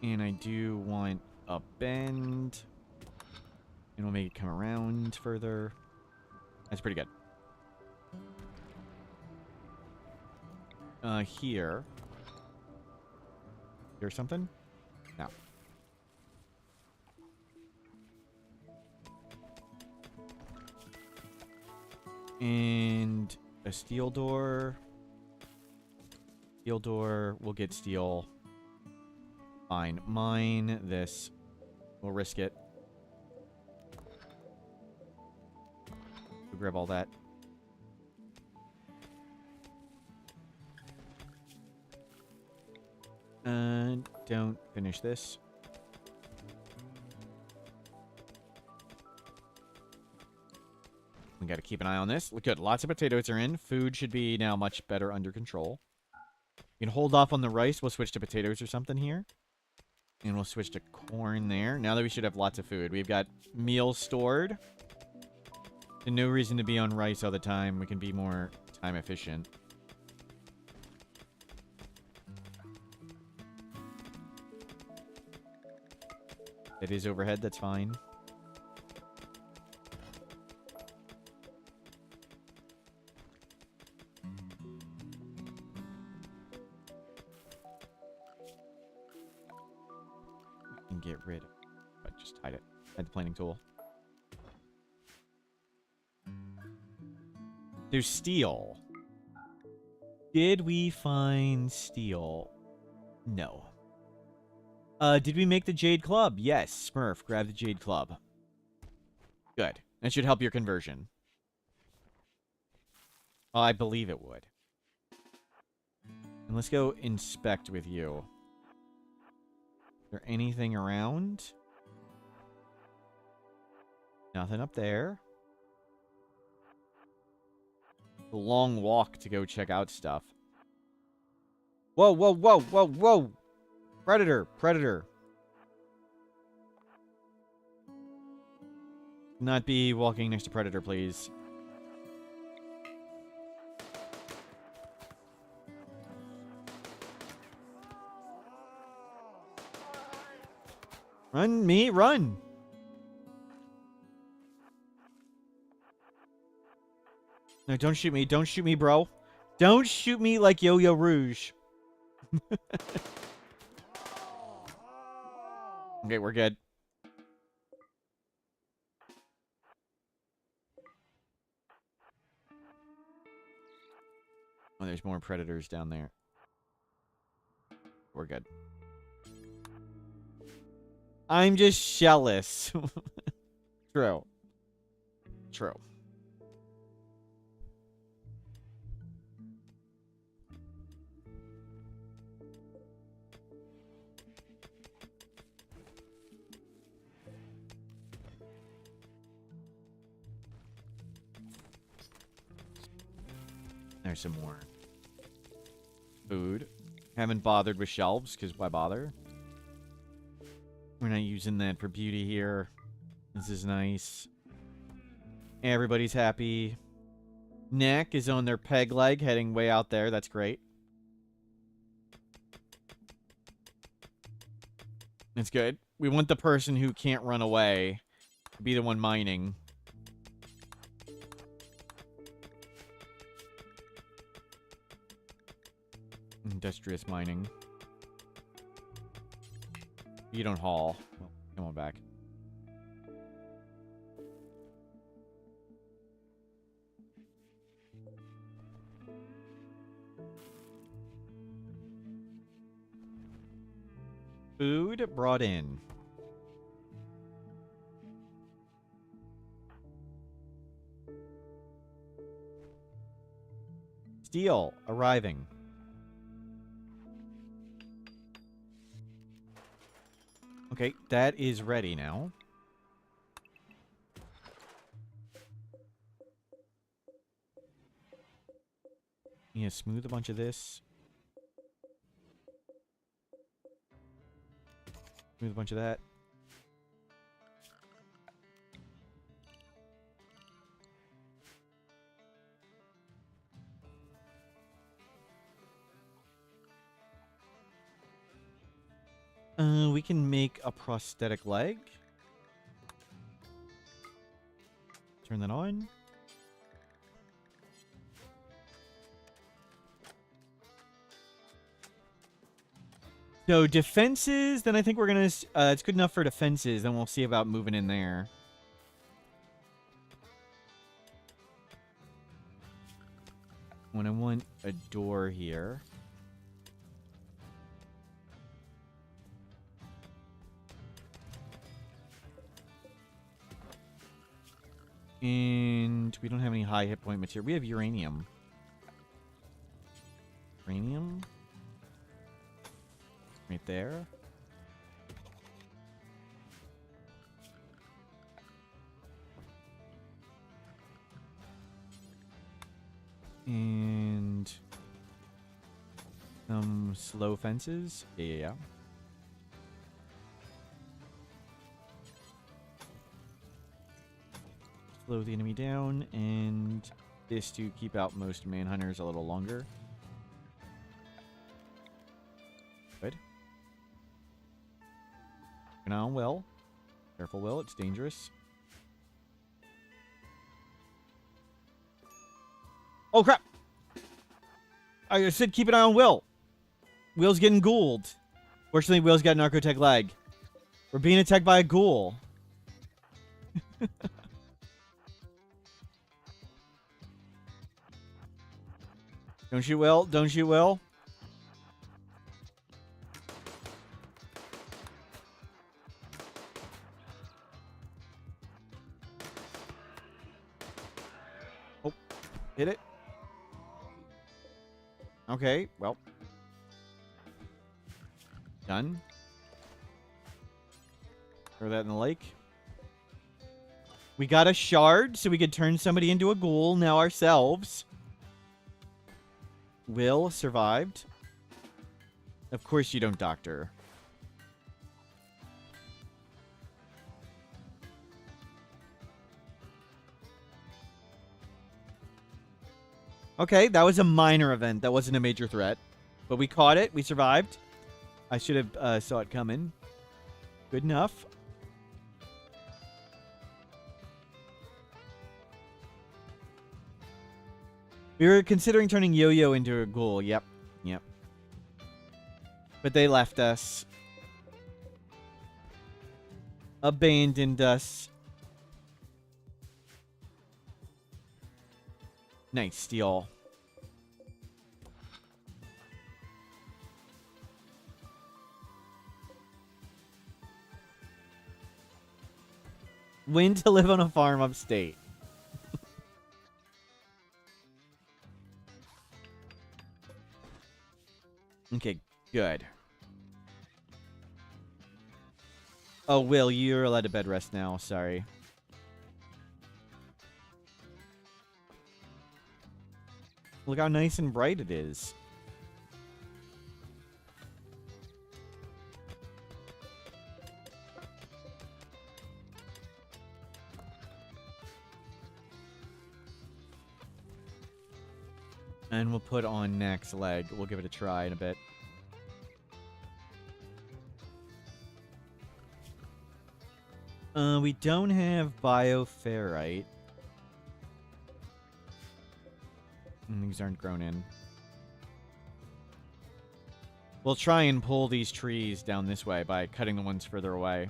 And I do want a bend. And we'll make it come around further. That's pretty good. Here. Here's something? No. And a steel door. Steel door. We'll get steel. Fine. Mine this. We'll risk it. We'll grab all that. Don't finish this. We got to keep an eye on this. Look good. Lots of potatoes are in. Food should be now much better under control. You can hold off on the rice. We'll switch to potatoes or something here. And we'll switch to corn there. Now that we should have lots of food. We've got meals stored. And no reason to be on rice all the time. We can be more time efficient. It is overhead, that's fine. We can get rid of it. But just hide it. Hide the planing tool. There's steel. Did we find steel? No. Did we make the Jade Club? Yes. Smurf, grab the Jade Club. Good. That should help your conversion. Oh, I believe it would. And let's go inspect with you. Is there anything around? Nothing up there. A long walk to go check out stuff. Whoa, whoa, whoa, whoa, whoa! Predator! Predator! Not be walking next to Predator, please. Run, me, run! No, don't shoot me. Don't shoot me, bro. Don't shoot me like Yo-Yo Rouge. Okay, we're good. Oh, there's more predators down there. We're good. I'm just jealous. True. True. There's some more food. Haven't bothered with shelves, because why bother? We're not using that for beauty here. This is nice. Everybody's happy. Neck is on their peg leg, heading way out there. That's great. It's good. We want the person who can't run away to be the one mining. Industrious mining. You don't haul. Well, come on back. Food brought in. Steel arriving. Okay, that is ready now. Yeah, smooth a bunch of this. Smooth a bunch of that. We can make a prosthetic leg. Turn that on. So defenses, then I think we're gonna, it's good enough for defenses, then we'll see about moving in there. When I want a door here. And we don't have any high hit point material. We have uranium. Uranium? Right there. And some slow fences. Yeah. Slow the enemy down, and this to keep out most manhunters a little longer. Good. Keep an eye on Will. Careful, Will. It's dangerous. Oh, crap! I said keep an eye on Will. Will's getting ghouled. Fortunately, Will's got narcotech lag. We're being attacked by a ghoul. Don't you, Will? Don't you, Will? Oh, hit it. Okay, well. Done. Throw that in the lake. We got a shard, so we could turn somebody into a ghoul now ourselves. Will survived. Of course you don't, Doctor. Okay, that was a minor event. That wasn't a major threat. But we caught it. We survived. I should have saw it coming. Good enough. We were considering turning Yo-Yo into a ghoul. Yep. Yep. But they left us. Abandoned us. Nice steal. When to live on a farm upstate. Okay, good. Oh, Will, you're allowed to bed rest now. Sorry. Look how nice and bright it is. And we'll put on next leg. We'll give it a try in a bit. We don't have bioferrite. These aren't grown in. We'll try and pull these trees down this way by cutting the ones further away.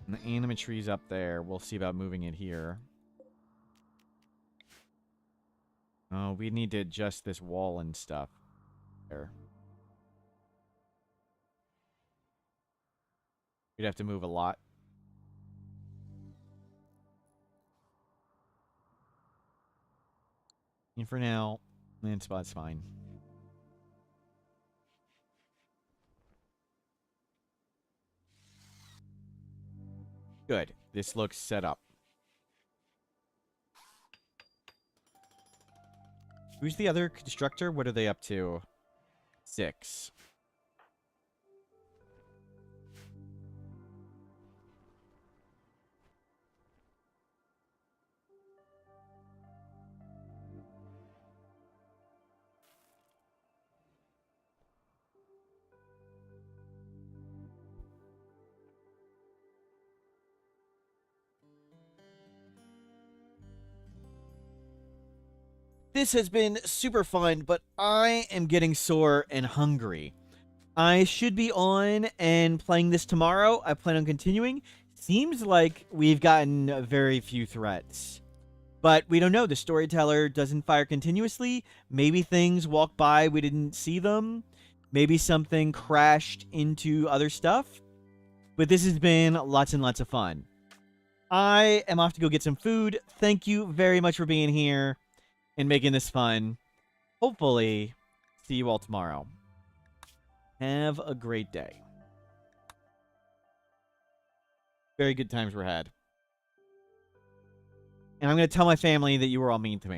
And the anima tree's up there. We'll see about moving it here. Oh, we need to adjust this wall and stuff. There. We'd have to move a lot. And for now, land spot's fine. Good. This looks set up. Who's the other constructor? What are they up to? 6. This has been super fun, but I am getting sore and hungry. I should be on and playing this tomorrow. I plan on continuing. Seems like we've gotten very few threats. But we don't know. The Storyteller doesn't fire continuously. Maybe things walk by, we didn't see them. Maybe something crashed into other stuff. But this has been lots and lots of fun. I am off to go get some food. Thank you very much for being here and making this fun. Hopefully, see you all tomorrow. Have a great day. Very good times were had. And I'm going to tell my family that you were all mean to me.